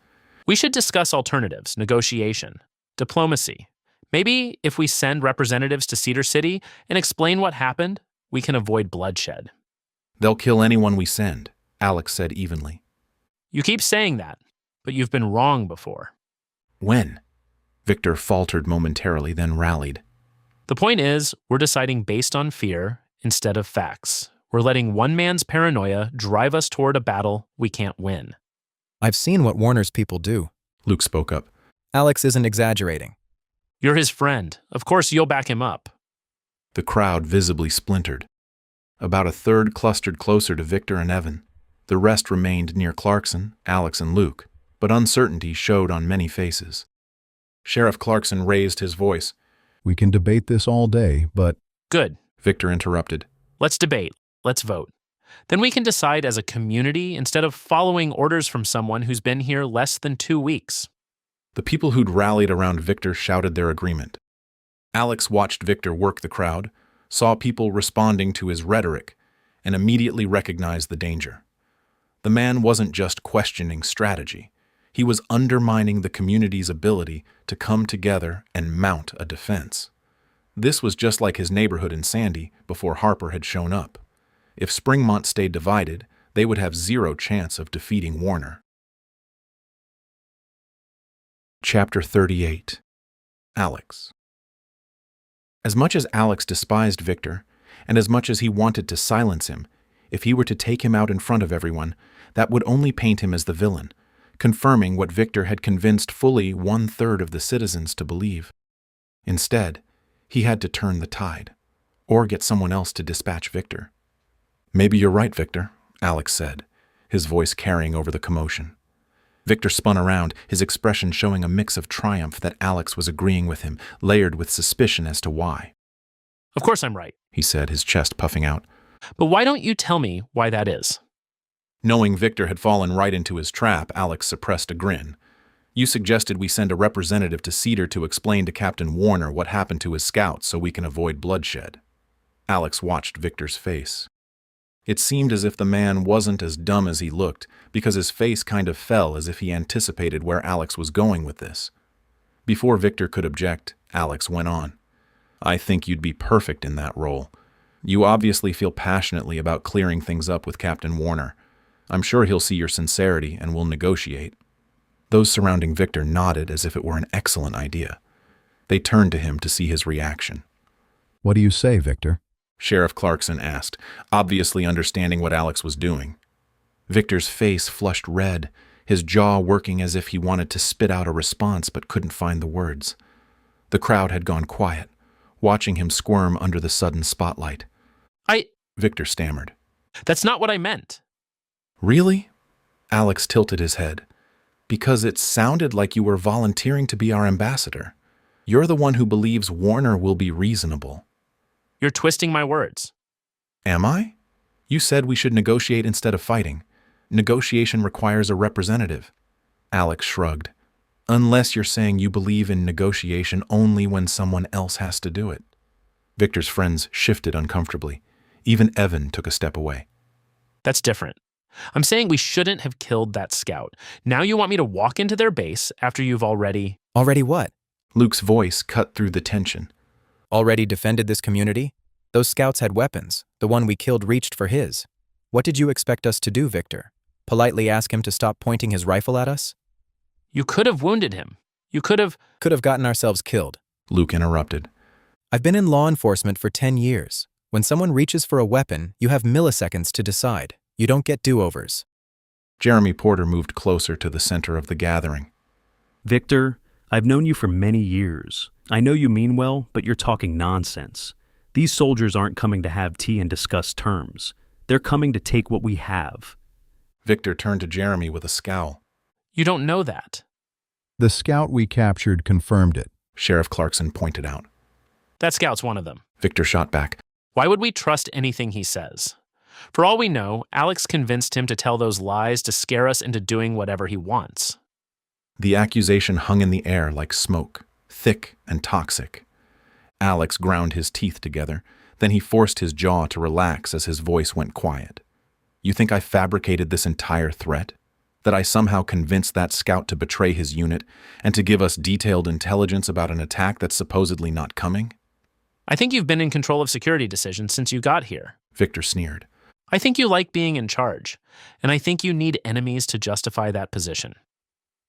We should discuss alternatives, negotiation, diplomacy. Maybe if we send representatives to Cedar City and explain what happened, we can avoid bloodshed. They'll kill anyone we send, Alex said evenly. You keep saying that, but you've been wrong before. When? Victor faltered momentarily, then rallied. The point is, we're deciding based on fear instead of facts. We're letting one man's paranoia drive us toward a battle we can't win. I've seen what Warner's people do, Luke spoke up. Alex isn't exaggerating. You're his friend. Of course you'll back him up. The crowd visibly splintered. About a third clustered closer to Victor and Evan. The rest remained near Clarkson, Alex, and Luke, but uncertainty showed on many faces. Sheriff Clarkson raised his voice. We can debate this all day, but... Good, Victor interrupted. Let's debate. Let's vote. Then we can decide as a community instead of following orders from someone who's been here less than 2 weeks. The people who'd rallied around Victor shouted their agreement. Alex watched Victor work the crowd, saw people responding to his rhetoric, and immediately recognized the danger. The man wasn't just questioning strategy. He was undermining the community's ability to come together and mount a defense. This was just like his neighborhood in Sandy before Harper had shown up. If Springmont stayed divided, they would have zero chance of defeating Warner. Chapter 38. Alex. As much as Alex despised Victor, and as much as he wanted to silence him, if he were to take him out in front of everyone, that would only paint him as the villain, confirming what Victor had convinced fully 1/3 of the citizens to believe. Instead, he had to turn the tide, or get someone else to dispatch Victor. "Maybe you're right, Victor," Alex said, his voice carrying over the commotion. Victor spun around, his expression showing a mix of triumph that Alex was agreeing with him, layered with suspicion as to why. Of course I'm right, he said, his chest puffing out. But why don't you tell me why that is? Knowing Victor had fallen right into his trap, Alex suppressed a grin. "You suggested we send a representative to Cedar to explain to Captain Warner what happened to his scouts so we can avoid bloodshed." Alex watched Victor's face. It seemed as if the man wasn't as dumb as he looked, because his face kind of fell as if he anticipated where Alex was going with this. Before Victor could object, Alex went on. "I think you'd be perfect in that role. You obviously feel passionately about clearing things up with Captain Warner. I'm sure he'll see your sincerity and will negotiate." Those surrounding Victor nodded as if it were an excellent idea. They turned to him to see his reaction. "What do you say, Victor?" Sheriff Clarkson asked, obviously understanding what Alex was doing. Victor's face flushed red, his jaw working as if he wanted to spit out a response but couldn't find the words. The crowd had gone quiet, watching him squirm under the sudden spotlight. Victor stammered. That's not what I meant. "Really?" Alex tilted his head. "Because it sounded like you were volunteering to be our ambassador. You're the one who believes Warner will be reasonable." You're twisting my words. "Am I? You said we should negotiate instead of fighting. Negotiation requires a representative." Alex shrugged. "Unless you're saying you believe in negotiation only when someone else has to do it." Victor's friends shifted uncomfortably. Even Evan took a step away. That's different. I'm saying we shouldn't have killed that scout. Now you want me to walk into their base after you've already... Already what? Luke's voice cut through the tension. Already defended this community? Those scouts had weapons. The one we killed reached for his. What did you expect us to do, Victor? Politely ask him to stop pointing his rifle at us? You could have wounded him. You could have gotten ourselves killed. Luke interrupted. I've been in law enforcement for 10 years. When someone reaches for a weapon, you have milliseconds to decide. You don't get do-overs. Jeremy Porter moved closer to the center of the gathering. "Victor, I've known you for many years. I know you mean well, but you're talking nonsense. These soldiers aren't coming to have tea and discuss terms. They're coming to take what we have." Victor turned to Jeremy with a scowl. You don't know that. "The scout we captured confirmed it," Sheriff Clarkson pointed out. That scout's one of them. Victor shot back. Why would we trust anything he says? For all we know, Alex convinced him to tell those lies to scare us into doing whatever he wants. The accusation hung in the air like smoke, thick and toxic. Alex ground his teeth together, then he forced his jaw to relax as his voice went quiet. "You think I fabricated this entire threat? That I somehow convinced that scout to betray his unit and to give us detailed intelligence about an attack that's supposedly not coming?" I think you've been in control of security decisions since you got here. Victor sneered. I think you like being in charge, and I think you need enemies to justify that position.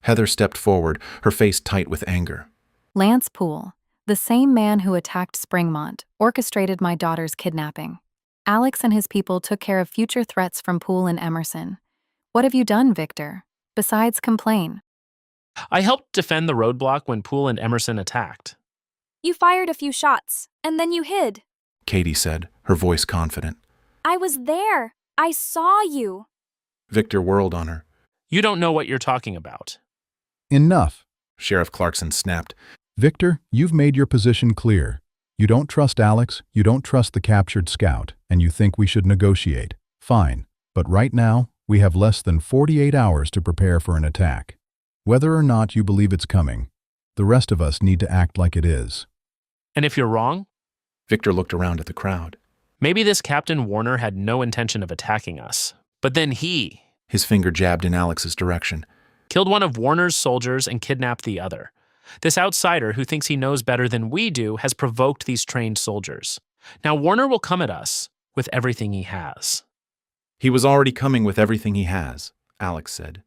Heather stepped forward, her face tight with anger. Lance Poole, the same man who attacked Springmont, orchestrated my daughter's kidnapping. Alex and his people took care of future threats from Poole and Emerson. What have you done, Victor, besides complain? I helped defend the roadblock when Poole and Emerson attacked. You fired a few shots, and then you hid. Katie said, her voice confident. I was there. I saw you. Victor whirled on her. You don't know what you're talking about. "Enough," Sheriff Clarkson snapped. "Victor, you've made your position clear. You don't trust Alex, you don't trust the captured scout, and you think we should negotiate. Fine, but right now, we have less than 48 hours to prepare for an attack. Whether or not you believe it's coming, the rest of us need to act like it is." And if you're wrong? Victor looked around at the crowd. Maybe this Captain Warner had no intention of attacking us, but then he... His finger jabbed in Alex's direction. Killed one of Warner's soldiers and kidnapped the other. This outsider who thinks he knows better than we do has provoked these trained soldiers. Now Warner will come at us with everything he has. He was already coming with everything he has, Alex said.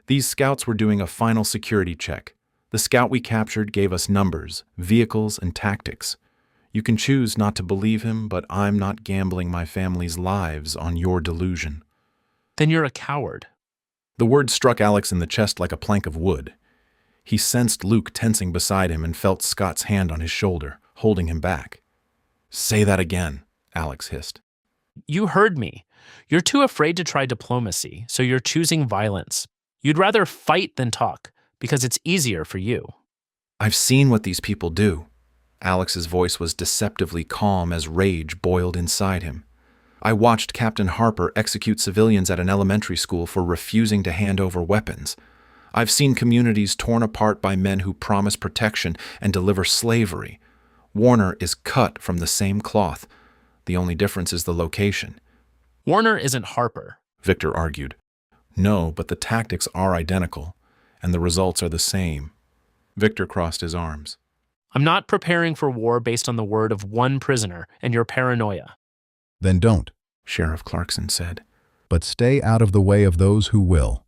These scouts were doing a final security check. The scout we captured gave us numbers, vehicles, and tactics. You can choose not to believe him, but I'm not gambling my family's lives on your delusion. Then you're a coward. The word struck Alex in the chest like a plank of wood. He sensed Luke tensing beside him and felt Scott's hand on his shoulder, holding him back. "Say that again," Alex hissed. You heard me. You're too afraid to try diplomacy, so you're choosing violence. You'd rather fight than talk, because it's easier for you. "I've seen what these people do." Alex's voice was deceptively calm as rage boiled inside him. "I watched Captain Harper execute civilians at an elementary school for refusing to hand over weapons. I've seen communities torn apart by men who promise protection and deliver slavery. Warner is cut from the same cloth. The only difference is the location." Warner isn't Harper, Victor argued. "No, but the tactics are identical, and the results are the same." Victor crossed his arms. I'm not preparing for war based on the word of one prisoner and your paranoia. "Then don't," Sheriff Clarkson said. "but stay out of the way of those who will."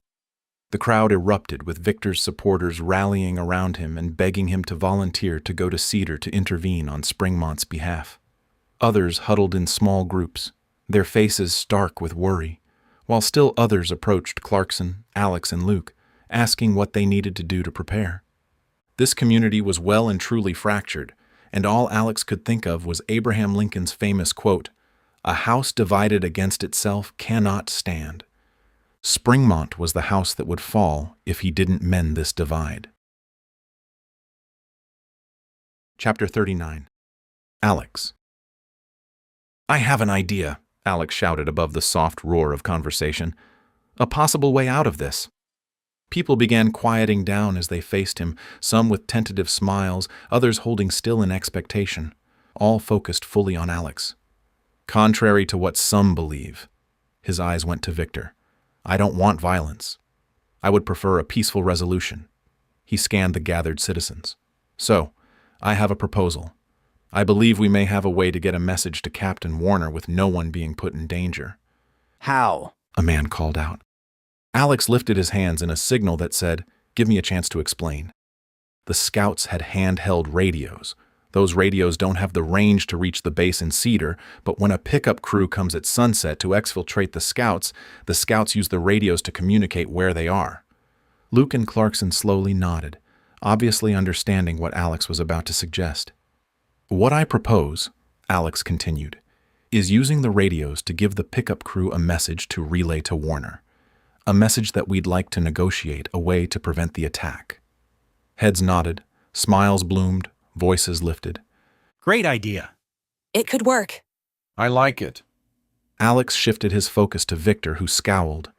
The crowd erupted, with Victor's supporters rallying around him and begging him to volunteer to go to Cedar to intervene on Springmont's behalf. Others huddled in small groups, their faces stark with worry, while still others approached Clarkson, Alex, and Luke, asking what they needed to do to prepare. This community was well and truly fractured, and all Alex could think of was Abraham Lincoln's famous quote, "A house divided against itself cannot stand." Springmont was the house that would fall if he didn't mend this divide. Chapter 39. Alex. "I have an idea," Alex shouted above the soft roar of conversation. "A possible way out of this." People began quieting down as they faced him, some with tentative smiles, others holding still in expectation, all focused fully on Alex. Contrary to what some believe, his eyes went to Victor. "I don't want violence. I would prefer a peaceful resolution." He scanned the gathered citizens. "So, I have a proposal. I believe we may have a way to get a message to Captain Warner with no one being put in danger." "How?" a man called out. Alex lifted his hands in a signal that said, "Give me a chance to explain." The scouts had handheld radios. Those radios don't have the range to reach the base in Cedar, but when a pickup crew comes at sunset to exfiltrate the scouts use the radios to communicate where they are. Luke and Clarkson slowly nodded, obviously understanding what Alex was about to suggest. "What I propose," Alex continued, "is using the radios to give the pickup crew a message to relay to Warner. A message that we'd like to negotiate a way to prevent the attack." Heads nodded, smiles bloomed, voices lifted. "Great idea." "It could work." "I like it." Alex shifted his focus to Victor, who scowled.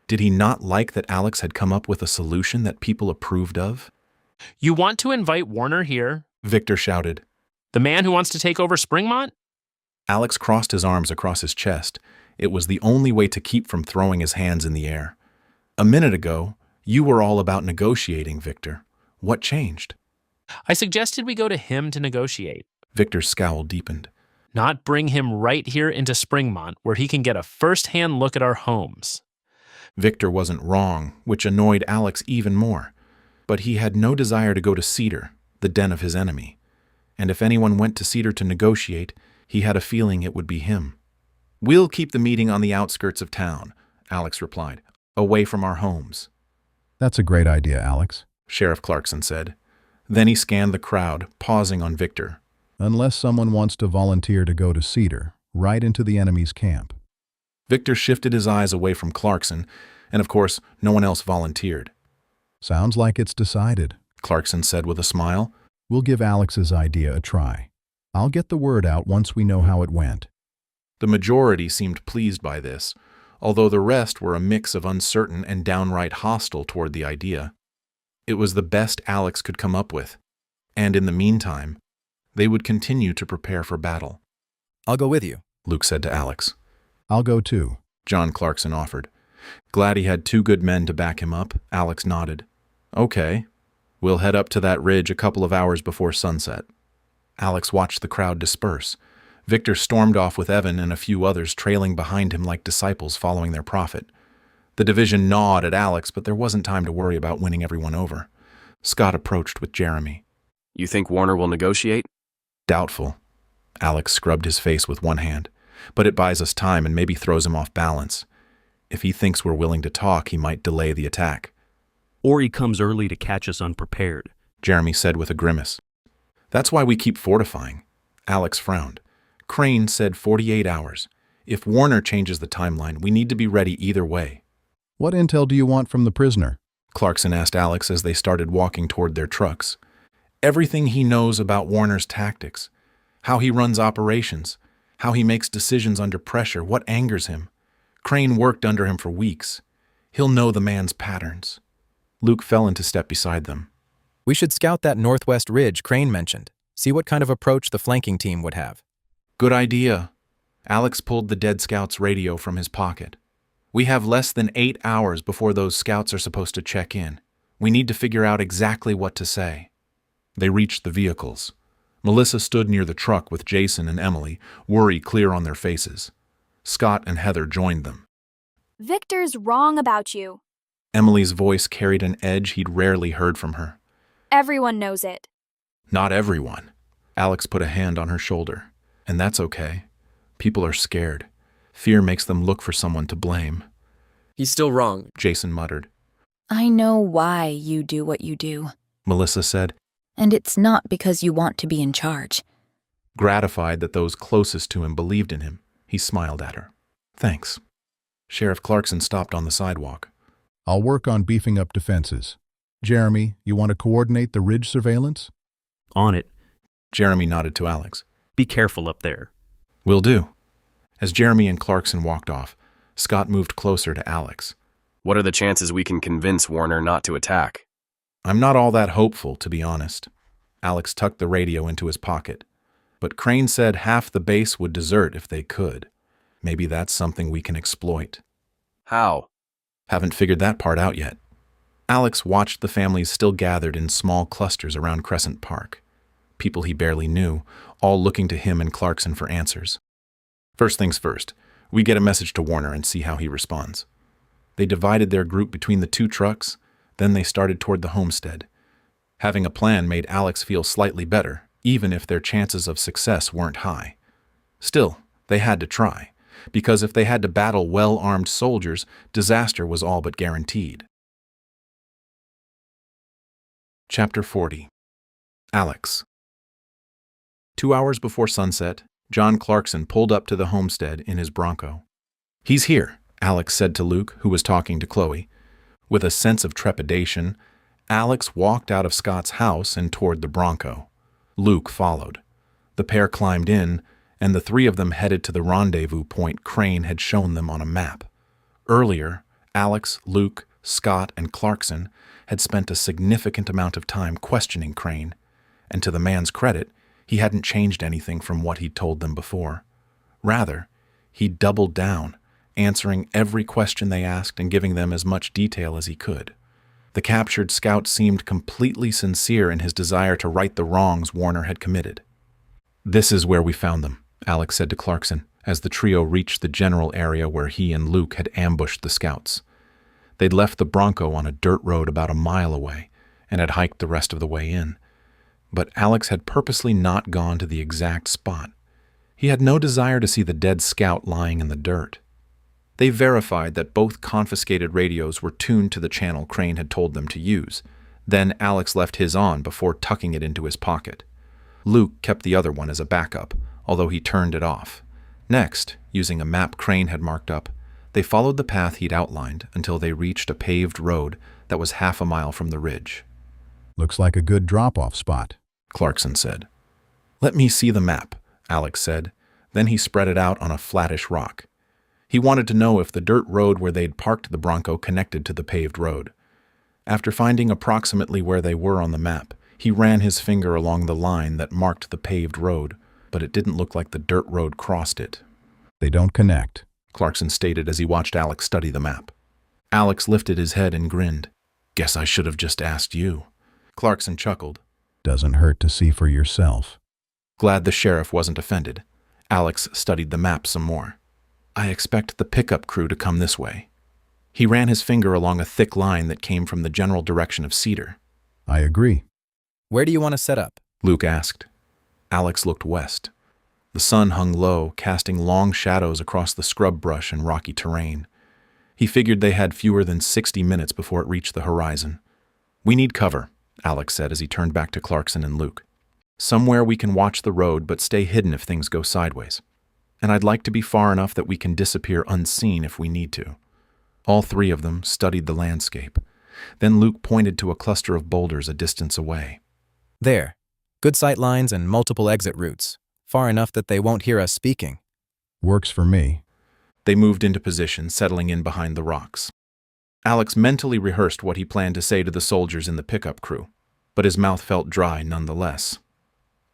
Did he not like that Alex had come up with a solution that people approved of? You want to invite Warner here? Victor shouted. The man who wants to take over Springmont? Alex crossed his arms across his chest. It was the only way to keep from throwing his hands in the air. A minute ago, you were all about negotiating, Victor. What changed? I suggested we go to him to negotiate. Victor's scowl deepened. Not bring him right here into Springmont, where he can get a first-hand look at our homes. Victor wasn't wrong, which annoyed Alex even more. But he had no desire to go to Cedar, the den of his enemy. And if anyone went to Cedar to negotiate, he had a feeling it would be him. We'll keep the meeting on the outskirts of town, Alex replied, away from our homes. That's a great idea, Alex, Sheriff Clarkson said. Then he scanned the crowd, pausing on Victor. Unless someone wants to volunteer to go to Cedar, right into the enemy's camp. Victor shifted his eyes away from Clarkson, and of course, no one else volunteered. Sounds like it's decided, Clarkson said with a smile. We'll give Alex's idea a try. I'll get the word out once we know how it went. The majority seemed pleased by this, although the rest were a mix of uncertain and downright hostile toward the idea. It was the best Alex could come up with, and in the meantime, they would continue to prepare for battle. I'll go with you, Luke said to Alex. I'll go too, John Clarkson offered. Glad he had two good men to back him up, Alex nodded. Okay, we'll head up to that ridge a couple of hours before sunset. Alex watched the crowd disperse. Victor stormed off with Evan and a few others trailing behind him like disciples following their prophet. The division gnawed at Alex, but there wasn't time to worry about winning everyone over. Scott approached with Jeremy. You think Warner will negotiate? Doubtful. Alex scrubbed his face with one hand. But it buys us time and maybe throws him off balance. If he thinks we're willing to talk, he might delay the attack. Or he comes early to catch us unprepared, Jeremy said with a grimace. That's why we keep fortifying. Alex frowned. Crane said 48 hours. If Warner changes the timeline, we need to be ready either way. What intel do you want from the prisoner? Clarkson asked Alex as they started walking toward their trucks. Everything he knows about Warner's tactics, how he runs operations, how he makes decisions under pressure, what angers him. Crane worked under him for weeks. He'll know the man's patterns. Luke fell into step beside them. We should scout that northwest ridge Crane mentioned, see what kind of approach the flanking team would have. Good idea. Alex pulled the dead scout's radio from his pocket. We have less than 8 hours before those scouts are supposed to check in. We need to figure out exactly what to say. They reached the vehicles. Melissa stood near the truck with Jason and Emily, worry clear on their faces. Scott and Heather joined them. Victor's wrong about you. Emily's voice carried an edge he'd rarely heard from her. Everyone knows it. Not everyone. Alex put a hand on her shoulder. And that's okay. People are scared. Fear makes them look for someone to blame. He's still wrong, Jason muttered. I know why you do what you do. Melissa said. And it's not because you want to be in charge. Gratified that those closest to him believed in him, he smiled at her. Thanks. Sheriff Clarkson stopped on the sidewalk. I'll work on beefing up defenses. Jeremy, you want to coordinate the ridge surveillance? On it. Jeremy nodded to Alex. Be careful up there. Will do. As Jeremy and Clarkson walked off, Scott moved closer to Alex. What are the chances we can convince Warner not to attack? I'm not all that hopeful, to be honest. Alex tucked the radio into his pocket. But Crane said half the base would desert if they could. Maybe that's something we can exploit. How? Haven't figured that part out yet. Alex watched the families still gathered in small clusters around Crescent Park. People he barely knew, all looking to him and Clarkson for answers. First things first, we get a message to Warner and see how he responds. They divided their group between the 2 trucks, then they started toward the homestead. Having a plan made Alex feel slightly better, even if their chances of success weren't high. Still, they had to try, because if they had to battle well-armed soldiers, disaster was all but guaranteed. Chapter 40. Alex. 2 hours before sunset, John Clarkson pulled up to the homestead in his Bronco. He's here, Alex said to Luke, who was talking to Chloe. With a sense of trepidation, Alex walked out of Scott's house and toward the Bronco. Luke followed. The pair climbed in, and the 3 of them headed to the rendezvous point Crane had shown them on a map. Earlier, Alex, Luke, Scott, and Clarkson had spent a significant amount of time questioning Crane, and to the man's credit, he hadn't changed anything from what he'd told them before. Rather, he doubled down, answering every question they asked and giving them as much detail as he could. The captured scout seemed completely sincere in his desire to right the wrongs Warner had committed. This is where we found them, Alex said to Clarkson, as the trio reached the general area where he and Luke had ambushed the scouts. They'd left the Bronco on a dirt road about a mile away and had hiked the rest of the way in. But Alex had purposely not gone to the exact spot. He had no desire to see the dead scout lying in the dirt. They verified that both confiscated radios were tuned to the channel Crane had told them to use. Then Alex left his on before tucking it into his pocket. Luke kept the other one as a backup, although he turned it off. Next, using a map Crane had marked up, they followed the path he'd outlined until they reached a paved road that was half a mile from the ridge. Looks like a good drop-off spot, Clarkson said. Let me see the map, Alex said. Then he spread it out on a flattish rock. He wanted to know if the dirt road where they'd parked the Bronco connected to the paved road. After finding approximately where they were on the map, he ran his finger along the line that marked the paved road, but it didn't look like the dirt road crossed it. They don't connect, Clarkson stated as he watched Alex study the map. Alex lifted his head and grinned. Guess I should have just asked you. Clarkson chuckled. Doesn't hurt to see for yourself. Glad the sheriff wasn't offended. Alex studied the map some more. I expect the pickup crew to come this way. He ran his finger along a thick line that came from the general direction of Cedar. I agree. Where do you want to set up? Luke asked. Alex looked west. The sun hung low, casting long shadows across the scrub brush and rocky terrain. He figured they had fewer than 60 minutes before it reached the horizon. "We need cover," Alex said as he turned back to Clarkson and Luke. "Somewhere we can watch the road but stay hidden if things go sideways. And I'd like to be far enough that we can disappear unseen if we need to." All three of them studied the landscape. Then Luke pointed to a cluster of boulders a distance away. "There. Good sight lines and multiple exit routes. Far enough that they won't hear us speaking." "Works for me." They moved into position, settling in behind the rocks. Alex mentally rehearsed what he planned to say to the soldiers in the pickup crew, but his mouth felt dry nonetheless.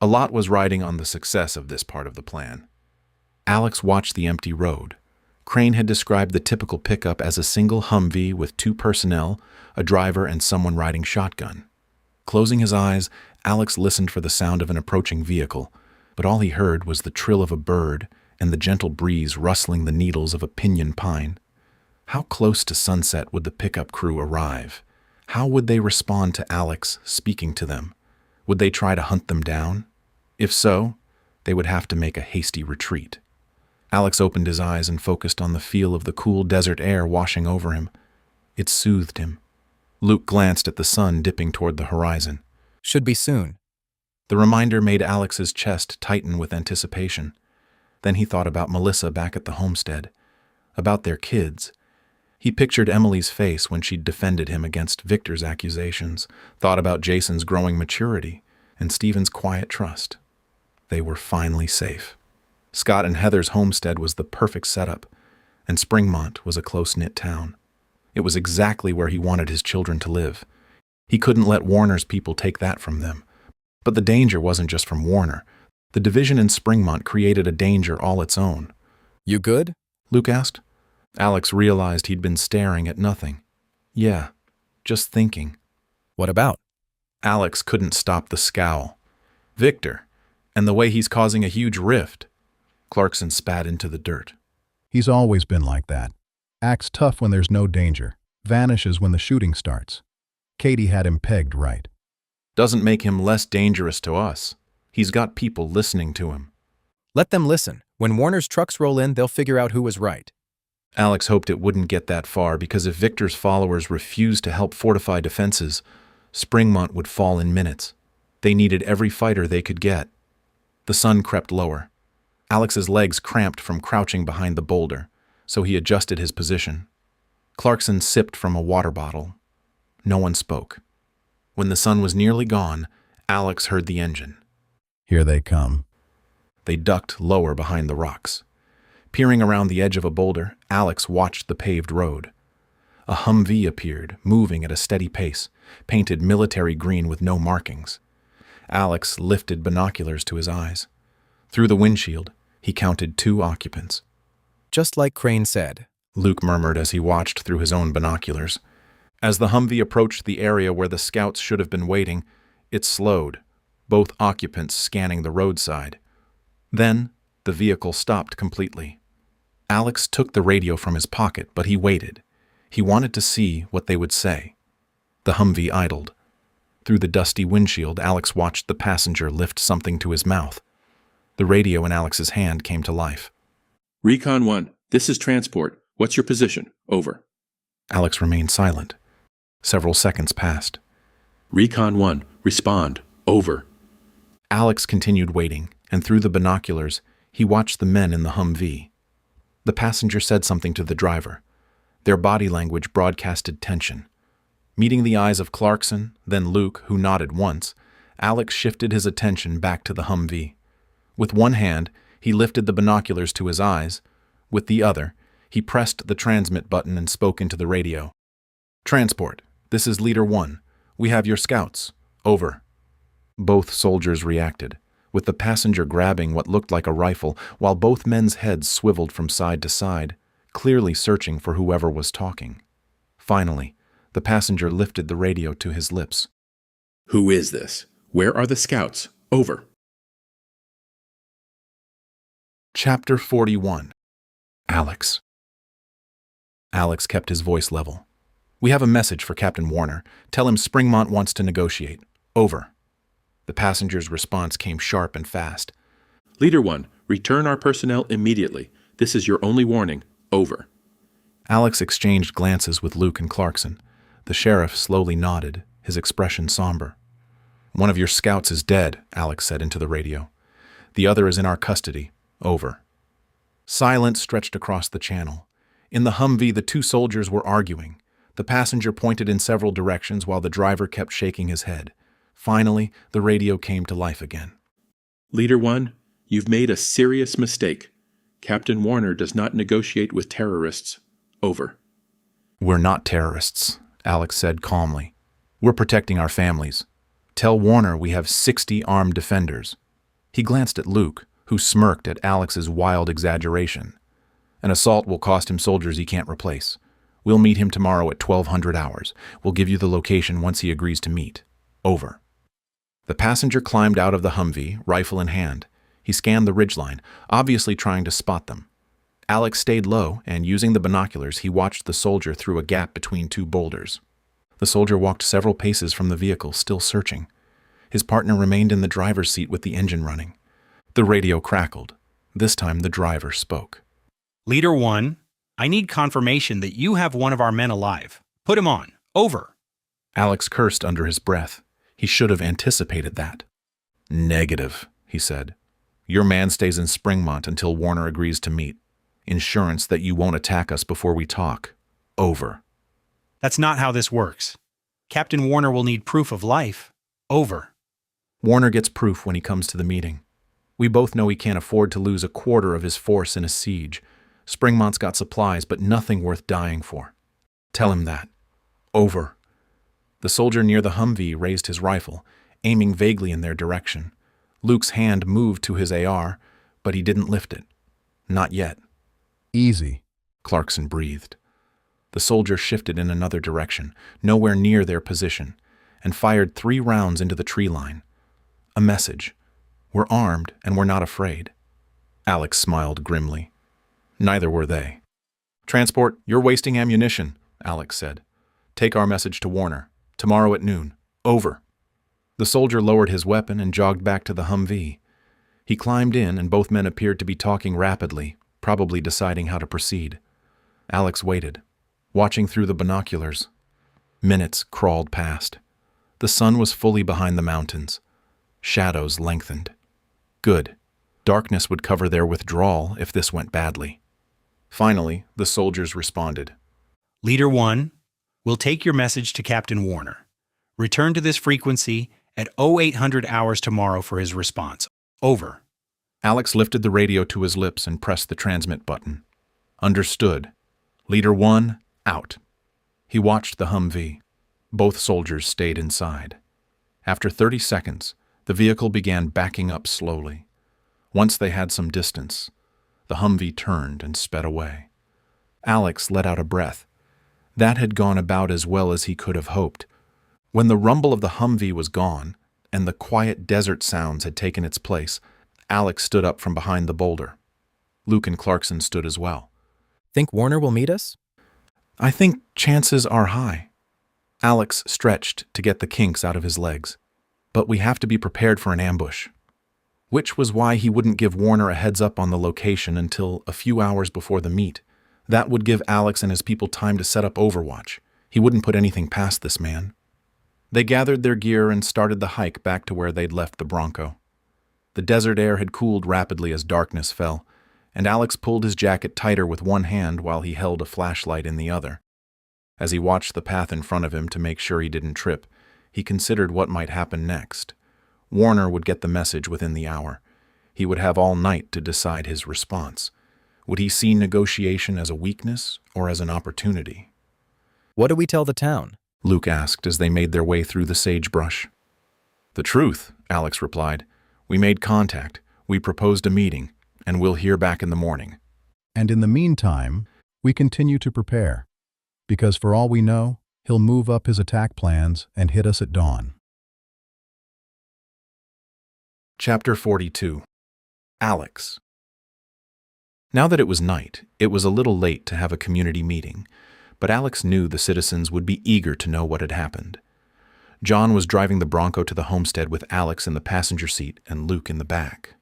A lot was riding on the success of this part of the plan. Alex watched the empty road. Crane had described the typical pickup as a single Humvee with 2 personnel, a driver and someone riding shotgun. Closing his eyes, Alex listened for the sound of an approaching vehicle, but all he heard was the trill of a bird and the gentle breeze rustling the needles of a pinyon pine. How close to sunset would the pickup crew arrive? How would they respond to Alex speaking to them? Would they try to hunt them down? If so, they would have to make a hasty retreat. Alex opened his eyes and focused on the feel of the cool desert air washing over him. It soothed him. Luke glanced at the sun dipping toward the horizon. "Should be soon." The reminder made Alex's chest tighten with anticipation. Then he thought about Melissa back at the homestead, about their kids. He pictured Emily's face when she'd defended him against Victor's accusations, thought about Jason's growing maturity and Stephen's quiet trust. They were finally safe. Scott and Heather's homestead was the perfect setup, and Springmont was a close-knit town. It was exactly where he wanted his children to live. He couldn't let Warner's people take that from them. But the danger wasn't just from Warner. The division in Springmont created a danger all its own. "You good?" Luke asked. Alex realized he'd been staring at nothing. "Yeah, just thinking." "What about?" Alex couldn't stop the scowl. "Victor, and the way he's causing a huge rift." Clarkson spat into the dirt. "He's always been like that. Acts tough when there's no danger, vanishes when the shooting starts. Katie had him pegged right." "Doesn't make him less dangerous to us. He's got people listening to him." "Let them listen. When Warner's trucks roll in, they'll figure out who was right." Alex hoped it wouldn't get that far because if Victor's followers refused to help fortify defenses, Springmont would fall in minutes. They needed every fighter they could get. The sun crept lower. Alex's legs cramped from crouching behind the boulder, so he adjusted his position. Clarkson sipped from a water bottle. No one spoke. When the sun was nearly gone, Alex heard the engine. "Here they come." They ducked lower behind the rocks. Peering around the edge of a boulder, Alex watched the paved road. A Humvee appeared, moving at a steady pace, painted military green with no markings. Alex lifted binoculars to his eyes. Through the windshield, he counted 2 occupants. "Just like Crane said," Luke murmured as he watched through his own binoculars. As the Humvee approached the area where the scouts should have been waiting, it slowed, both occupants scanning the roadside. Then, the vehicle stopped completely. Alex took the radio from his pocket, but he waited. He wanted to see what they would say. The Humvee idled. Through the dusty windshield, Alex watched the passenger lift something to his mouth. The radio in Alex's hand came to life. "Recon 1, this is transport. What's your position? Over." Alex remained silent. Several seconds passed. "Recon 1, respond. Over." Alex continued waiting, and through the binoculars, he watched the men in the Humvee. The passenger said something to the driver. Their body language broadcasted tension. Meeting the eyes of Clarkson, then Luke, who nodded once, Alex shifted his attention back to the Humvee. With one hand, he lifted the binoculars to his eyes. With the other, he pressed the transmit button and spoke into the radio. "Transport, this is Leader 1. We have your scouts. Over." Both soldiers reacted, with the passenger grabbing what looked like a rifle, while both men's heads swiveled from side to side, clearly searching for whoever was talking. Finally, the passenger lifted the radio to his lips. "Who is this? Where are the scouts? Over." Chapter 41. Alex. Alex kept his voice level. "We have a message for Captain Warner. Tell him Springmont wants to negotiate. Over." The passenger's response came sharp and fast. "Leader 1, return our personnel immediately. This is your only warning. Over." Alex exchanged glances with Luke and Clarkson. The sheriff slowly nodded, his expression somber. "One of your scouts is dead," Alex said into the radio. "The other is in our custody. Over." Silence stretched across the channel. In the Humvee, the two soldiers were arguing. The passenger pointed in several directions while the driver kept shaking his head. Finally, the radio came to life again. Leader 1, you've made a serious mistake. Captain Warner does not negotiate with terrorists. Over. "We're not terrorists," Alex said calmly. "We're protecting our families. Tell Warner we have 60 armed defenders." He glanced at Luke, who smirked at Alex's wild exaggeration. "An assault will cost him soldiers he can't replace. We'll meet him tomorrow at 1200 hours. We'll give you the location once he agrees to meet. Over." The passenger climbed out of the Humvee, rifle in hand. He scanned the ridgeline, obviously trying to spot them. Alex stayed low, and using the binoculars, he watched the soldier through a gap between two boulders. The soldier walked several paces from the vehicle, still searching. His partner remained in the driver's seat with the engine running. The radio crackled. This time the driver spoke. Leader 1, I need confirmation that you have one of our men alive. Put him on. Over. Alex cursed under his breath. He should have anticipated that. "Negative," he said. "Your man stays in Springmont until Warner agrees to meet. Insurance that you won't attack us before we talk. Over." That's not how this works. Captain Warner will need proof of life. Over. Warner gets proof when he comes to the meeting. We both know he can't afford to lose a quarter of his force in a siege. Springmont's got supplies, but nothing worth dying for. Tell him that. Over. The soldier near the Humvee raised his rifle, aiming vaguely in their direction. Luke's hand moved to his AR, but he didn't lift it. Not yet. "Easy," Clarkson breathed. The soldier shifted in another direction, nowhere near their position, and fired 3 rounds into the tree line. A message. We're armed and we're not afraid. Alex smiled grimly. Neither were they. "Transport, you're wasting ammunition," Alex said. "Take our message to Warner. Tomorrow at noon. Over." The soldier lowered his weapon and jogged back to the Humvee. He climbed in, and both men appeared to be talking rapidly, probably deciding how to proceed. Alex waited, watching through the binoculars. Minutes crawled past. The sun was fully behind the mountains. Shadows lengthened. Good. Darkness would cover their withdrawal if this went badly. Finally, the soldiers responded. Leader 1, we'll take your message to Captain Warner. Return to this frequency at 0800 hours tomorrow for his response. Over. Alex lifted the radio to his lips and pressed the transmit button. Understood. Leader 1, out. He watched the Humvee. Both soldiers stayed inside. After 30 seconds, the vehicle began backing up slowly. Once they had some distance, the Humvee turned and sped away. Alex let out a breath. That had gone about as well as he could have hoped. When the rumble of the Humvee was gone, and the quiet desert sounds had taken its place, Alex stood up from behind the boulder. Luke and Clarkson stood as well. "Think Warner will meet us?" "I think chances are high." Alex stretched to get the kinks out of his legs. "But we have to be prepared for an ambush." Which was why he wouldn't give Warner a heads up on the location until a few hours before the meet. That would give Alex and his people time to set up Overwatch. He wouldn't put anything past this man. They gathered their gear and started the hike back to where they'd left the Bronco. The desert air had cooled rapidly as darkness fell, and Alex pulled his jacket tighter with one hand while he held a flashlight in the other. As he watched the path in front of him to make sure he didn't trip, he considered what might happen next. Warner would get the message within the hour. He would have all night to decide his response. Would he see negotiation as a weakness or as an opportunity? "What do we tell the town?" Luke asked as they made their way through the sagebrush. "The truth," Alex replied. "We made contact, we proposed a meeting, and we'll hear back in the morning." And in the meantime, we continue to prepare. Because for all we know, he'll move up his attack plans and hit us at dawn. Chapter 42. Alex. Now that it was night, it was a little late to have a community meeting, but Alex knew the citizens would be eager to know what had happened. John was driving the Bronco to the homestead with Alex in the passenger seat and Luke in the back.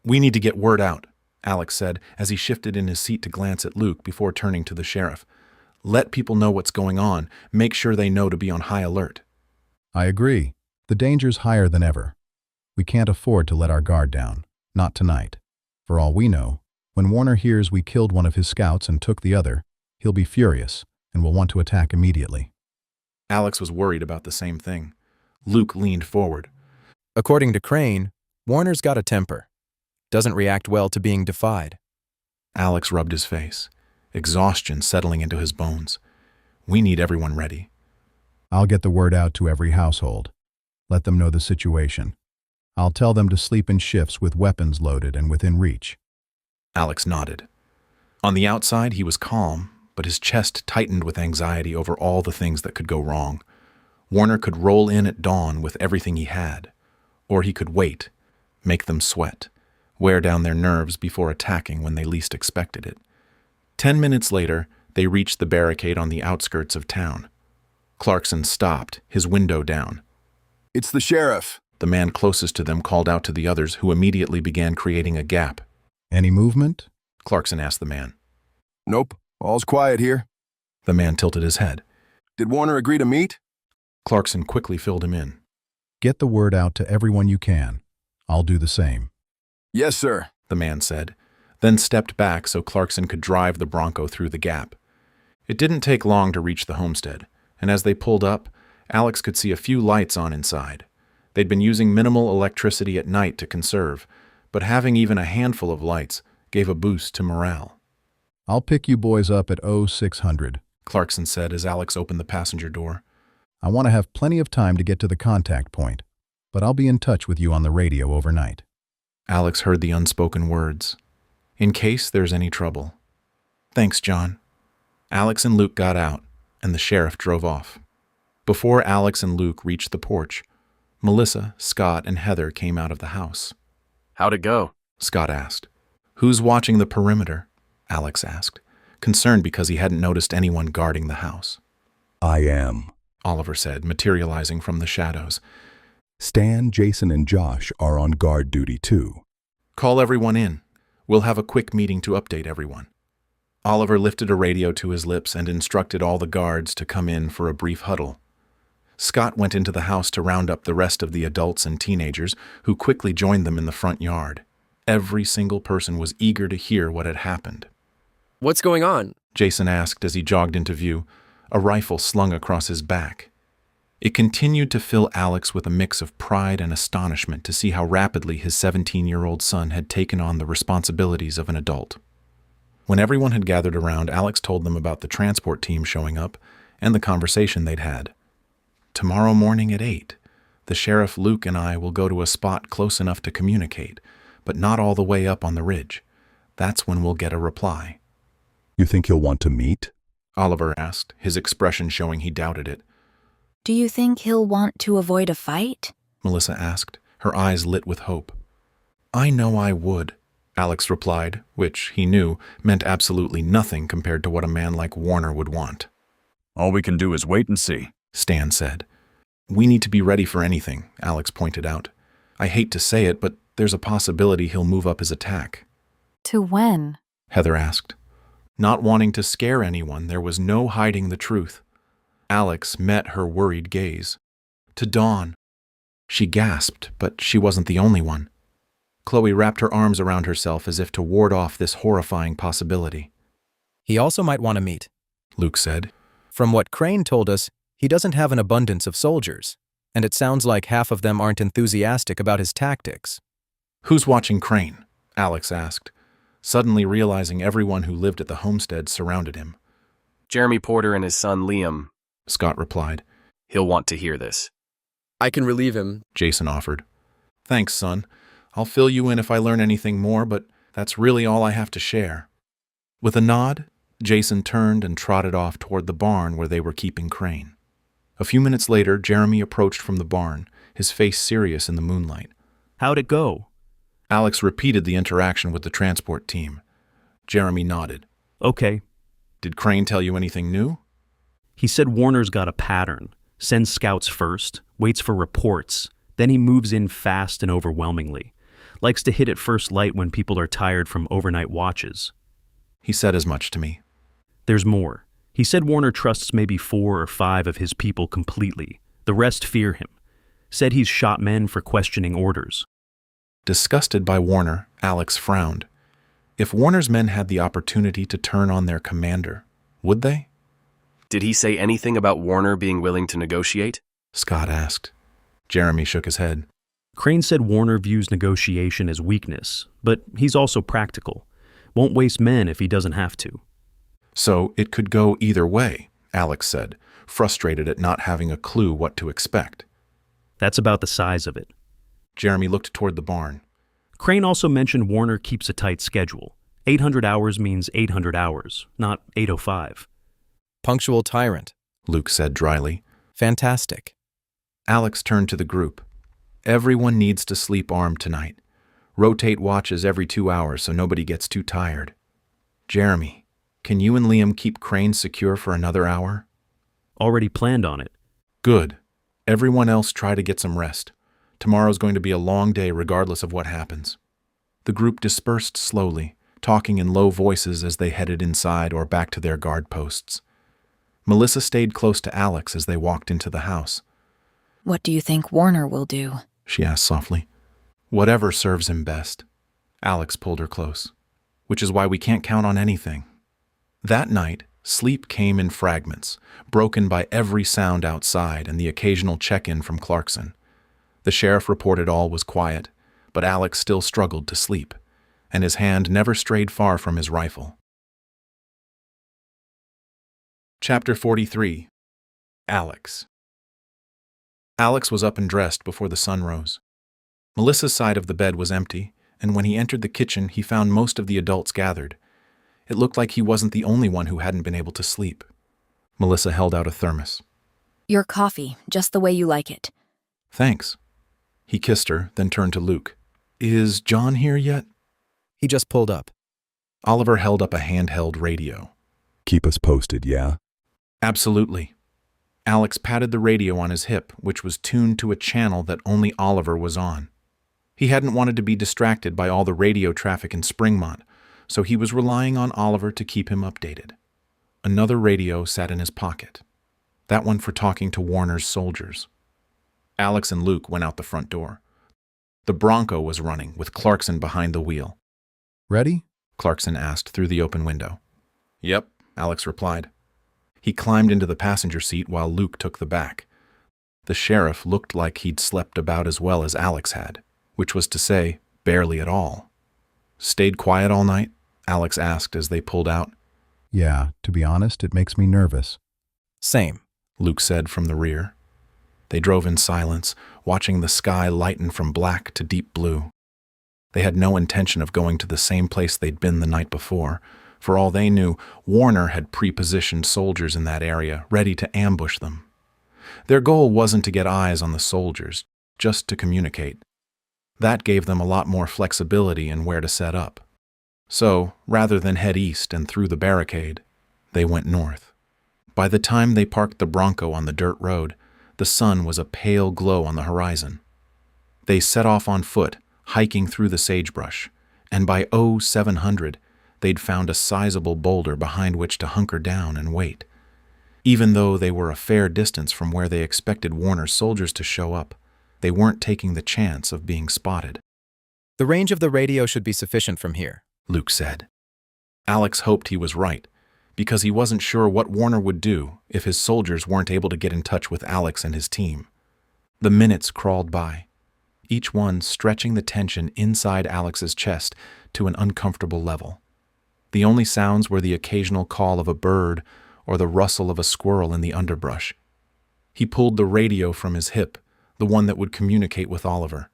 "We need to get word out," Alex said as he shifted in his seat to glance at Luke before turning to the sheriff. Let people know what's going on. Make sure they know to be on high alert. I agree. The danger's higher than ever. We can't afford to let our guard down. Not tonight. For all we know, when Warner hears we killed one of his scouts and took the other, he'll be furious and will want to attack immediately. Alex was worried about the same thing. Luke leaned forward. According to Crane, Warner's got a temper. Doesn't react well to being defied. Alex rubbed his face, exhaustion settling into his bones. We need everyone ready. I'll get the word out to every household. Let them know the situation. I'll tell them to sleep in shifts with weapons loaded and within reach. Alex nodded. On the outside, he was calm, but his chest tightened with anxiety over all the things that could go wrong. Warner could roll in at dawn with everything he had, or he could wait, make them sweat, wear down their nerves before attacking when they least expected it. 10 minutes later, they reached the barricade on the outskirts of town. Clarkson stopped, his window down. It's the sheriff. The man closest to them called out to the others, who immediately began creating a gap. Any movement? Clarkson asked the man. Nope, all's quiet here. The man tilted his head. Did Warner agree to meet? Clarkson quickly filled him in. Get the word out to everyone you can. I'll do the same. Yes, sir, the man said, then stepped back so Clarkson could drive the Bronco through the gap. It didn't take long to reach the homestead, and as they pulled up, Alex could see a few lights on inside. They'd been using minimal electricity at night to conserve, but having even a handful of lights gave a boost to morale. I'll pick you boys up at 0600, Clarkson said as Alex opened the passenger door. I want to have plenty of time to get to the contact point, but I'll be in touch with you on the radio overnight. Alex heard the unspoken words. In case there's any trouble. Thanks, John. Alex and Luke got out, and the sheriff drove off. Before Alex and Luke reached the porch, Melissa, Scott, and Heather came out of the house. How'd it go? Scott asked. Who's watching the perimeter? Alex asked, concerned because he hadn't noticed anyone guarding the house. I am, Oliver said, materializing from the shadows. Stan, Jason, and Josh are on guard duty too. Call everyone in. We'll have a quick meeting to update everyone. Oliver lifted a radio to his lips and instructed all the guards to come in for a brief huddle. Scott went into the house to round up the rest of the adults and teenagers, who quickly joined them in the front yard. Every single person was eager to hear what had happened. What's going on? Jason asked as he jogged into view, a rifle slung across his back. It continued to fill Alex with a mix of pride and astonishment to see how rapidly his 17-year-old son had taken on the responsibilities of an adult. When everyone had gathered around, Alex told them about the transport team showing up and the conversation they'd had. Tomorrow morning at 8, the sheriff, Luke, and I will go to a spot close enough to communicate, but not all the way up on the ridge. That's when we'll get a reply. You think he'll want to meet? Oliver asked, his expression showing he doubted it. Do you think he'll want to avoid a fight? Melissa asked, her eyes lit with hope. I know I would, Alex replied, which, he knew, meant absolutely nothing compared to what a man like Warner would want. All we can do is wait and see, Stan said. We need to be ready for anything, Alex pointed out. I hate to say it, but there's a possibility he'll move up his attack. To when? Heather asked. Not wanting to scare anyone, there was no hiding the truth. Alex met her worried gaze. To dawn. She gasped, but she wasn't the only one. Chloe wrapped her arms around herself as if to ward off this horrifying possibility. He also might want to meet, Luke said. From what Crane told us, he doesn't have an abundance of soldiers, and it sounds like half of them aren't enthusiastic about his tactics. Who's watching Crane? Alex asked, suddenly realizing everyone who lived at the homestead surrounded him. Jeremy Porter and his son Liam, Scott replied. He'll want to hear this. I can relieve him, Jason offered. Thanks, son. I'll fill you in if I learn anything more, but that's really all I have to share. With a nod, Jason turned and trotted off toward the barn where they were keeping Crane. A few minutes later, Jeremy approached from the barn, his face serious in the moonlight. How'd it go? Alex repeated the interaction with the transport team. Jeremy nodded. Okay. Did Crane tell you anything new? He said Warner's got a pattern. Sends scouts first, waits for reports, then he moves in fast and overwhelmingly. Likes to hit at first light when people are tired from overnight watches. He said as much to me. There's more. He said Warner trusts maybe 4 or 5 of his people completely. The rest fear him. Said he's shot men for questioning orders. Disgusted by Warner, Alex frowned. If Warner's men had the opportunity to turn on their commander, would they? Did he say anything about Warner being willing to negotiate? Scott asked. Jeremy shook his head. Crane said Warner views negotiation as weakness, but he's also practical. Won't waste men if he doesn't have to. So it could go either way, Alex said, frustrated at not having a clue what to expect. That's about the size of it. Jeremy looked toward the barn. Crane also mentioned Warner keeps a tight schedule. 800 hours means 800 hours, not 805. Punctual tyrant, Luke said dryly. Fantastic. Alex turned to the group. Everyone needs to sleep armed tonight. Rotate watches every 2 hours so nobody gets too tired. Jeremy, can you and Liam keep Crane secure for another hour? Already planned on it. Good. Everyone else try to get some rest. Tomorrow's going to be a long day regardless of what happens. The group dispersed slowly, talking in low voices as they headed inside or back to their guard posts. Melissa stayed close to Alex as they walked into the house. What do you think Warner will do? She asked softly. Whatever serves him best. Alex pulled her close. Which is why we can't count on anything. That night, sleep came in fragments, broken by every sound outside and the occasional check-in from Clarkson. The sheriff reported all was quiet, but Alex still struggled to sleep, and his hand never strayed far from his rifle. Chapter 43. Alex. Alex was up and dressed before the sun rose. Melissa's side of the bed was empty, and when he entered the kitchen, he found most of the adults gathered. It looked like he wasn't the only one who hadn't been able to sleep. Melissa held out a thermos. Your coffee, just the way you like it. Thanks. He kissed her, then turned to Luke. Is John here yet? He just pulled up. Oliver held up a handheld radio. Keep us posted, yeah? Absolutely. Alex patted the radio on his hip, which was tuned to a channel that only Oliver was on. He hadn't wanted to be distracted by all the radio traffic in Springmont, so he was relying on Oliver to keep him updated. Another radio sat in his pocket. That one for talking to Warner's soldiers. Alex and Luke went out the front door. The Bronco was running, with Clarkson behind the wheel. Ready? Clarkson asked through the open window. Yep, Alex replied. He climbed into the passenger seat while Luke took the back. The sheriff looked like he'd slept about as well as Alex had, which was to say, barely at all. Stayed quiet all night? Alex asked as they pulled out. Yeah, to be honest, it makes me nervous. Same, Luke said from the rear. They drove in silence, watching the sky lighten from black to deep blue. They had no intention of going to the same place they'd been the night before. For all they knew, Warner had pre-positioned soldiers in that area, ready to ambush them. Their goal wasn't to get eyes on the soldiers, just to communicate. That gave them a lot more flexibility in where to set up. So, rather than head east and through the barricade, they went north. By the time they parked the Bronco on the dirt road, the sun was a pale glow on the horizon. They set off on foot, hiking through the sagebrush, and by 0700, they'd found a sizable boulder behind which to hunker down and wait. Even though they were a fair distance from where they expected Warner's soldiers to show up, they weren't taking the chance of being spotted. The range of the radio should be sufficient from here, Luke said. Alex hoped he was right, because he wasn't sure what Warner would do if his soldiers weren't able to get in touch with Alex and his team. The minutes crawled by, each one stretching the tension inside Alex's chest to an uncomfortable level. The only sounds were the occasional call of a bird or the rustle of a squirrel in the underbrush. He pulled the radio from his hip, the one that would communicate with Oliver.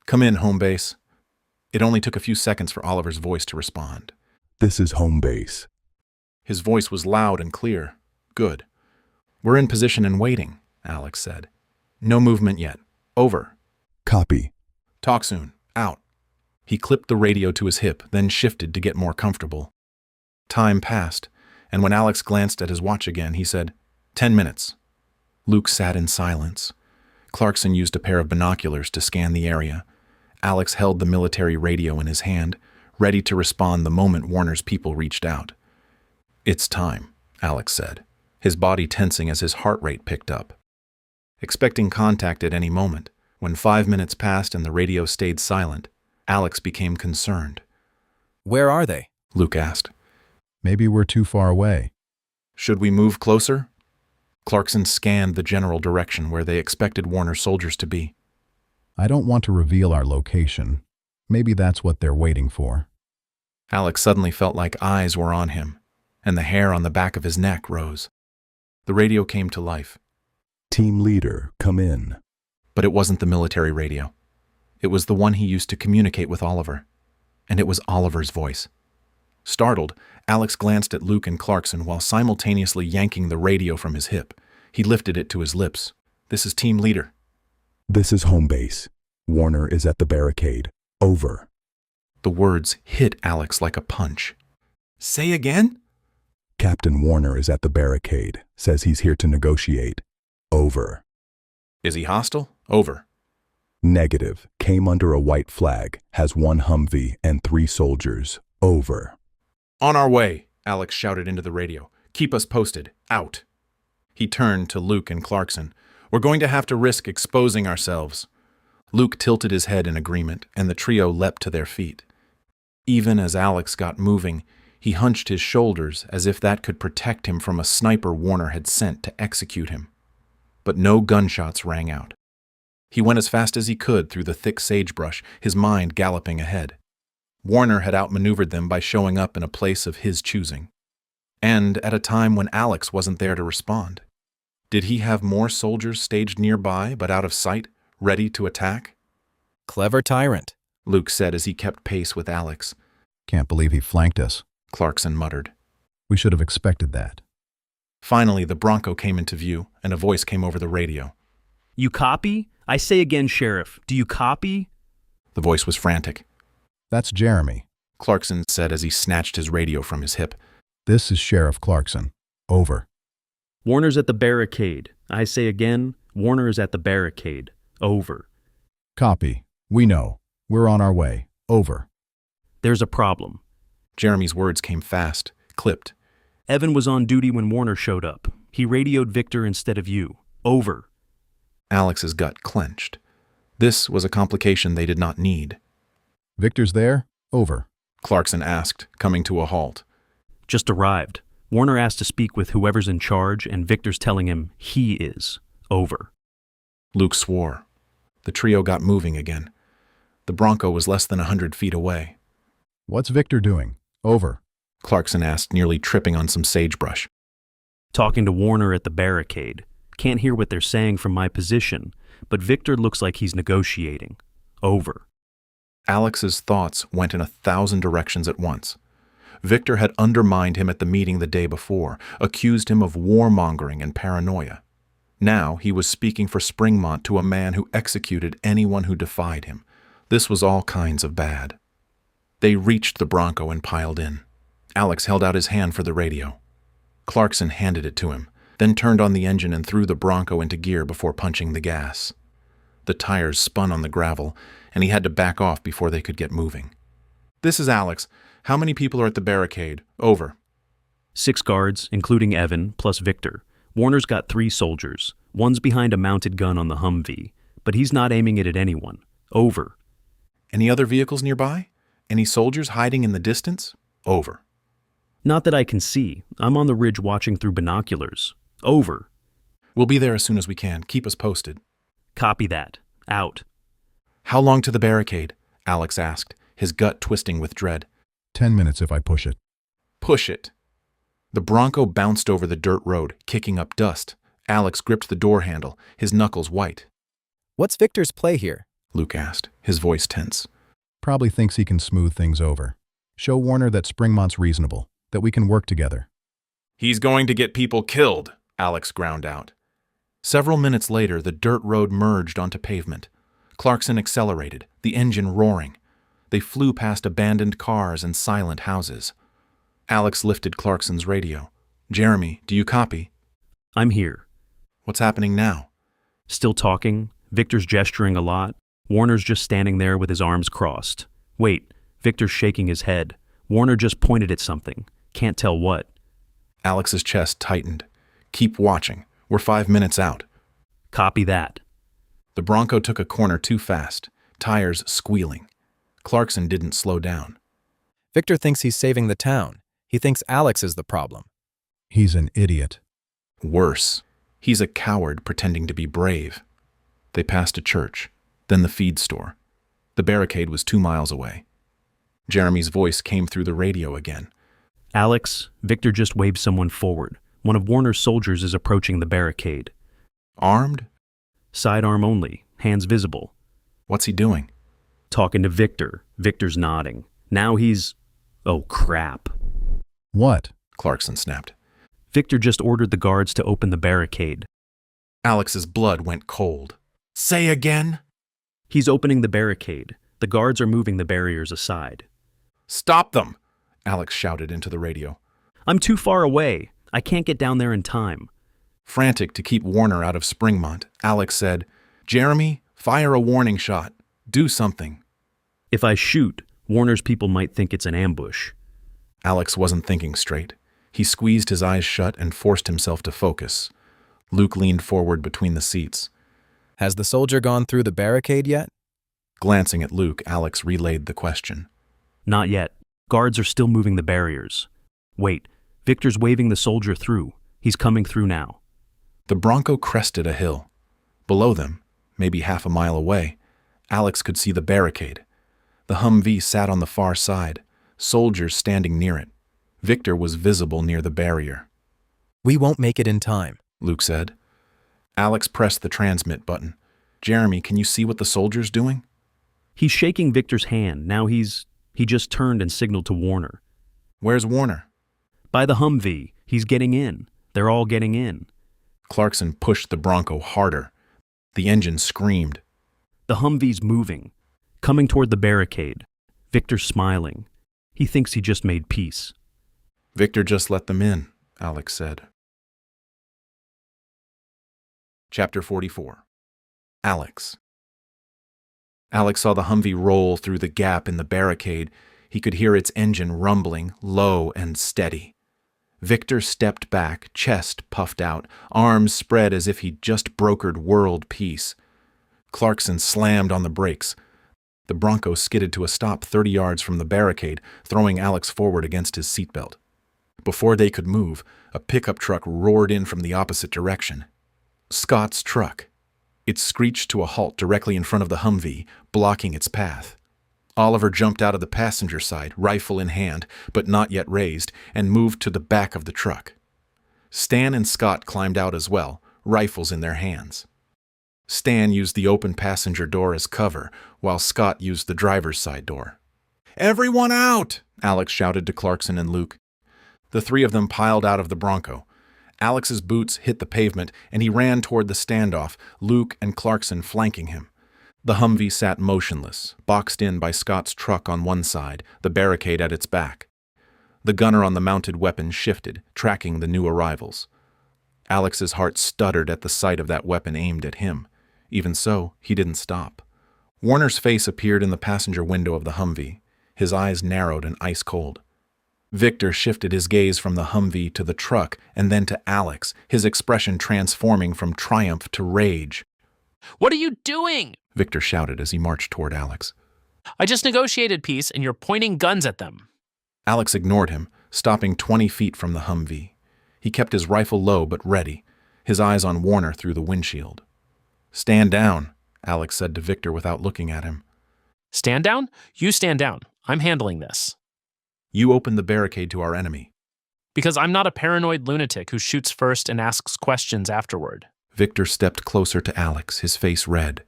Come in, home base. It only took a few seconds for Oliver's voice to respond. This is home base. His voice was loud and clear. Good. We're in position and waiting, Alex said. No movement yet. Over. Copy. Talk soon. Out. He clipped the radio to his hip, then shifted to get more comfortable. Time passed, and when Alex glanced at his watch again, he said, 10 minutes. Luke sat in silence. Clarkson used a pair of binoculars to scan the area. Alex held the military radio in his hand, ready to respond the moment Warner's people reached out. It's time, Alex said, his body tensing as his heart rate picked up. Expecting contact at any moment, when 5 minutes passed and the radio stayed silent, Alex became concerned. Where are they? Luke asked. Maybe we're too far away. Should we move closer? Clarkson scanned the general direction where they expected Warner's soldiers to be. I don't want to reveal our location. Maybe that's what they're waiting for. Alex suddenly felt like eyes were on him, and the hair on the back of his neck rose. The radio came to life. Team leader, come in. But it wasn't the military radio. It was the one he used to communicate with Oliver. And it was Oliver's voice. Startled, Alex glanced at Luke and Clarkson while simultaneously yanking the radio from his hip. He lifted it to his lips. This is team leader. This is home base. Warner is at the barricade. Over. The words hit Alex like a punch. Say again? Captain Warner is at the barricade. Says he's here to negotiate. Over. Is he hostile? Over. Negative. Came under a white flag. Has 1 Humvee and 3 soldiers. Over. On our way, Alex shouted into the radio. Keep us posted. Out. He turned to Luke and Clarkson. We're going to have to risk exposing ourselves. Luke tilted his head in agreement, and the trio leapt to their feet. Even as Alex got moving, he hunched his shoulders as if that could protect him from a sniper Warner had sent to execute him. But no gunshots rang out. He went as fast as he could through the thick sagebrush, his mind galloping ahead. Warner had outmaneuvered them by showing up in a place of his choosing. And at a time when Alex wasn't there to respond. Did he have more soldiers staged nearby but out of sight, ready to attack? Clever tyrant, Luke said as he kept pace with Alex. Can't believe he flanked us, Clarkson muttered. We should have expected that. Finally, the Bronco came into view, and a voice came over the radio. You copy? I say again, Sheriff, do you copy? The voice was frantic. That's Jeremy, Clarkson said as he snatched his radio from his hip. This is Sheriff Clarkson. Over. Warner's at the barricade. I say again, Warner is at the barricade. Over. Copy. We know. We're on our way. Over. There's a problem. Jeremy's words came fast, clipped. Evan was on duty when Warner showed up. He radioed Victor instead of you. Over. Alex's gut clenched. This was a complication they did not need. Victor's there? Over. Clarkson asked, coming to a halt. Just arrived. Warner asked to speak with whoever's in charge, and Victor's telling him he is. Over. Luke swore. The trio got moving again. The Bronco was less than 100 feet away. What's Victor doing? Over. Clarkson asked, nearly tripping on some sagebrush. Talking to Warner at the barricade. Can't hear what they're saying from my position, but Victor looks like he's negotiating. Over. Alex's thoughts went in 1,000 directions at once. Victor had undermined him at the meeting the day before, accused him of warmongering and paranoia. Now he was speaking for Springmont to a man who executed anyone who defied him. This was all kinds of bad. They reached the Bronco and piled in. Alex held out his hand for the radio. Clarkson handed it to him, then turned on the engine and threw the Bronco into gear before punching the gas. The tires spun on the gravel, and he had to back off before they could get moving. This is Alex. How many people are at the barricade? Over. 6 guards, including Evan, plus Victor. Warner's got 3 soldiers. One's behind a mounted gun on the Humvee, but he's not aiming it at anyone. Over. Any other vehicles nearby? Any soldiers hiding in the distance? Over. Not that I can see. I'm on the ridge watching through binoculars. Over. We'll be there as soon as we can. Keep us posted. Copy that. Out. How long to the barricade? Alex asked, his gut twisting with dread. 10 minutes if I push it. Push it. The Bronco bounced over the dirt road, kicking up dust. Alex gripped the door handle, his knuckles white. What's Victor's play here? Luke asked, his voice tense. Probably thinks he can smooth things over. Show Warner that Springmont's reasonable, that we can work together. He's going to get people killed, Alex ground out. Several minutes later, the dirt road merged onto pavement. Clarkson accelerated, the engine roaring. They flew past abandoned cars and silent houses. Alex lifted Clarkson's radio. Jeremy, do you copy? I'm here. What's happening now? Still talking. Victor's gesturing a lot. Warner's just standing there with his arms crossed. Wait, Victor's shaking his head. Warner just pointed at something. Can't tell what. Alex's chest tightened. Keep watching. We're 5 minutes out. Copy that. The Bronco took a corner too fast, tires squealing. Clarkson didn't slow down. Victor thinks he's saving the town. He thinks Alex is the problem. He's an idiot. Worse, he's a coward pretending to be brave. They passed a church, then the feed store. The barricade was 2 miles away. Jeremy's voice came through the radio again. Alex, Victor just waved someone forward. One of Warner's soldiers is approaching the barricade. Armed? Sidearm only, hands visible. What's he doing? Talking to Victor. Victor's nodding. Now he's... Oh, crap. What? Clarkson snapped. Victor just ordered the guards to open the barricade. Alex's blood went cold. Say again? He's opening the barricade. The guards are moving the barriers aside. Stop them! Alex shouted into the radio. I'm too far away. I can't get down there in time. Frantic to keep Warner out of Springmont, Alex said, Jeremy, fire a warning shot. Do something. If I shoot, Warner's people might think it's an ambush. Alex wasn't thinking straight. He squeezed his eyes shut and forced himself to focus. Luke leaned forward between the seats. Has the soldier gone through the barricade yet? Glancing at Luke, Alex relayed the question. Not yet. Guards are still moving the barriers. Wait, Victor's waving the soldier through. He's coming through now. The Bronco crested a hill. Below them, maybe half a mile away, Alex could see the barricade. The Humvee sat on the far side, soldiers standing near it. Victor was visible near the barrier. We won't make it in time, Luke said. Alex pressed the transmit button. Jeremy, can you see what the soldier's doing? He's shaking Victor's hand. Now he just turned and signaled to Warner. Where's Warner? By the Humvee. He's getting in. They're all getting in. Clarkson pushed the Bronco harder. The engine screamed. The Humvee's moving, coming toward the barricade. Victor's smiling. He thinks he just made peace. Victor just let them in, Alex said. Chapter 44. Alex. Alex saw the Humvee roll through the gap in the barricade. He could hear its engine rumbling, low and steady. Victor stepped back, chest puffed out, arms spread as if he'd just brokered world peace. Clarkson slammed on the brakes. The Bronco skidded to a stop 30 yards from the barricade, throwing Alex forward against his seatbelt. Before they could move, a pickup truck roared in from the opposite direction. Scott's truck. It screeched to a halt directly in front of the Humvee, blocking its path. Oliver jumped out of the passenger side, rifle in hand, but not yet raised, and moved to the back of the truck. Stan and Scott climbed out as well, rifles in their hands. Stan used the open passenger door as cover, while Scott used the driver's side door. "Everyone out!" Alex shouted to Clarkson and Luke. The three of them piled out of the Bronco. Alex's boots hit the pavement, and he ran toward the standoff, Luke and Clarkson flanking him. The Humvee sat motionless, boxed in by Scott's truck on one side, the barricade at its back. The gunner on the mounted weapon shifted, tracking the new arrivals. Alex's heart stuttered at the sight of that weapon aimed at him. Even so, he didn't stop. Warner's face appeared in the passenger window of the Humvee, his eyes narrowed and ice-cold. Victor shifted his gaze from the Humvee to the truck and then to Alex, his expression transforming from triumph to rage. "What are you doing?" Victor shouted as he marched toward Alex. "I just negotiated peace and you're pointing guns at them." Alex ignored him, stopping 20 feet from the Humvee. He kept his rifle low but ready, his eyes on Warner through the windshield. "Stand down," Alex said to Victor without looking at him. "Stand down? You stand down. I'm handling this." "You opened the barricade to our enemy." "Because I'm not a paranoid lunatic who shoots first and asks questions afterward." Victor stepped closer to Alex, his face red.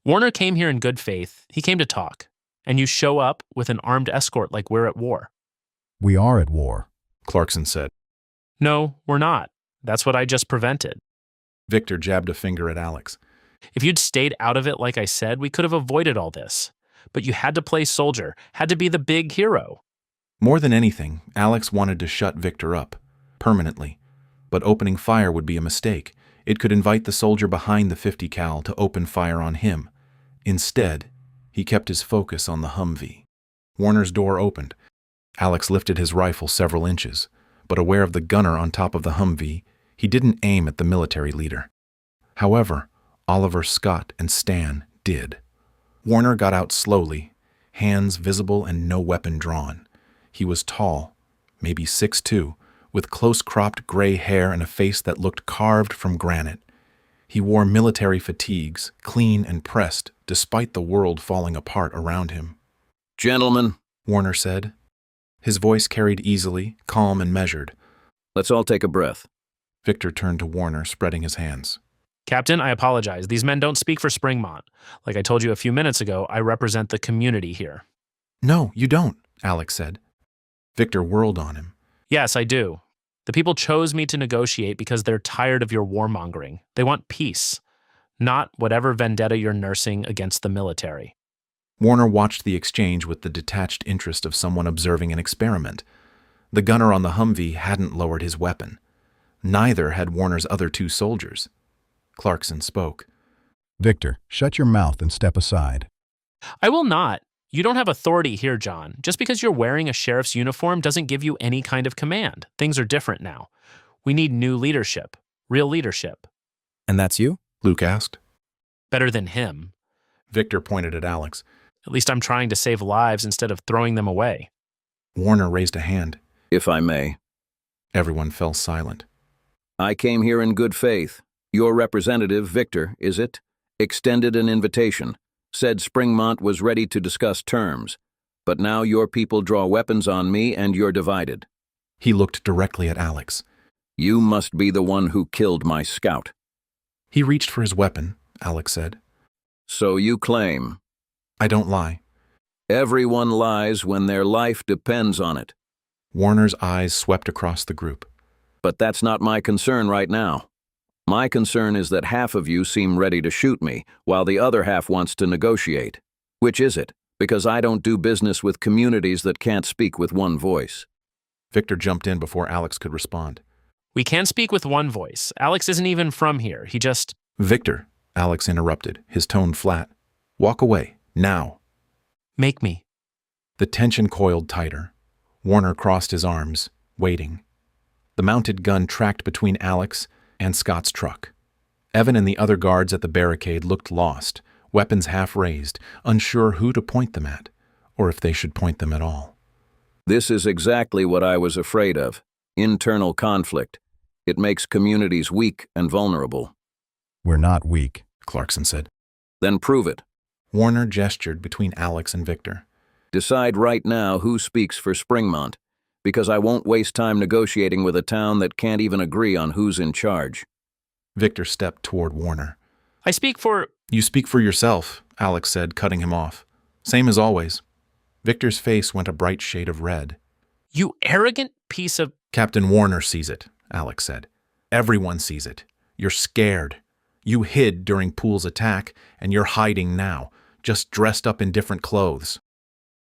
"Warner came here in good faith. He came to talk. And you show up with an armed escort like we're at war." We are at war, Clarkson said. "No, we're not. That's what I just prevented." Victor jabbed a finger at Alex. "If you'd stayed out of it like I said, we could have avoided all this. But you had to play soldier, had to be the big hero." More than anything, Alex wanted to shut Victor up, permanently. But opening fire would be a mistake. It could invite the soldier behind the 50 cal to open fire on him. Instead, he kept his focus on the Humvee. Warner's door opened. Alex lifted his rifle several inches. but aware of the gunner on top of the Humvee, he didn't aim at the military leader. However, Oliver, Scott, and Stan did. Warner got out slowly, hands visible and no weapon drawn. He was tall, maybe 6'2", with close-cropped gray hair and a face that looked carved from granite. He wore military fatigues, clean and pressed, despite the world falling apart around him. "Gentlemen," Warner said. His voice carried easily, calm and measured. "Let's all take a breath." Victor turned to Warner, spreading his hands. Captain, I apologize. These men don't speak for Springmont. Like I told you a few minutes ago, I represent the community here. No, you don't, Alex said. Victor whirled on him. Yes, I do. The people chose me to negotiate because they're tired of your warmongering. They want peace, not whatever vendetta you're nursing against the military. Warner watched the exchange with the detached interest of someone observing an experiment. The gunner on the Humvee hadn't lowered his weapon. Neither had Warner's other two soldiers. Clarkson spoke. Victor, shut your mouth and step aside. I will not. You don't have authority here, John. Just because you're wearing a sheriff's uniform doesn't give you any kind of command. Things are different now. We need new leadership. Real leadership. And that's you? Luke asked. Better than him. Victor pointed at Alex. At least I'm trying to save lives instead of throwing them away. Warner raised a hand. "If I may." Everyone fell silent. "I came here in good faith. Your representative, Victor, is it? Extended an invitation. Said Springmont was ready to discuss terms. But now your people draw weapons on me and you're divided." He looked directly at Alex. "You must be the one who killed my scout." He reached for his weapon, Alex said. "So you claim." "I don't lie." "Everyone lies when their life depends on it." Warner's eyes swept across the group. "But that's not my concern right now. My concern is that half of you seem ready to shoot me, while the other half wants to negotiate. Which is it? Because I don't do business with communities that can't speak with one voice." Victor jumped in before Alex could respond. We can speak with one voice. Alex isn't even from here. He just... "Victor," Alex interrupted, his tone flat. "Walk away, now." "Make me." The tension coiled tighter. Warner crossed his arms, waiting. The mounted gun tracked between Alex and Scott's truck. Evan and the other guards at the barricade looked lost, weapons half raised, unsure who to point them at, or if they should point them at all. "This is exactly what I was afraid of. Internal conflict. It makes communities weak and vulnerable." "We're not weak," Clarkson said. "Then prove it." Warner gestured between Alex and Victor. "Decide right now who speaks for Springmont, because I won't waste time negotiating with a town that can't even agree on who's in charge." Victor stepped toward Warner. "I speak for..." "You speak for yourself," Alex said, cutting him off. "Same as always." Victor's face went a bright shade of red. "You arrogant piece of..." "Captain Warner sees it," Alex said. "Everyone sees it. You're scared. You hid during Poole's attack, and you're hiding now, just dressed up in different clothes."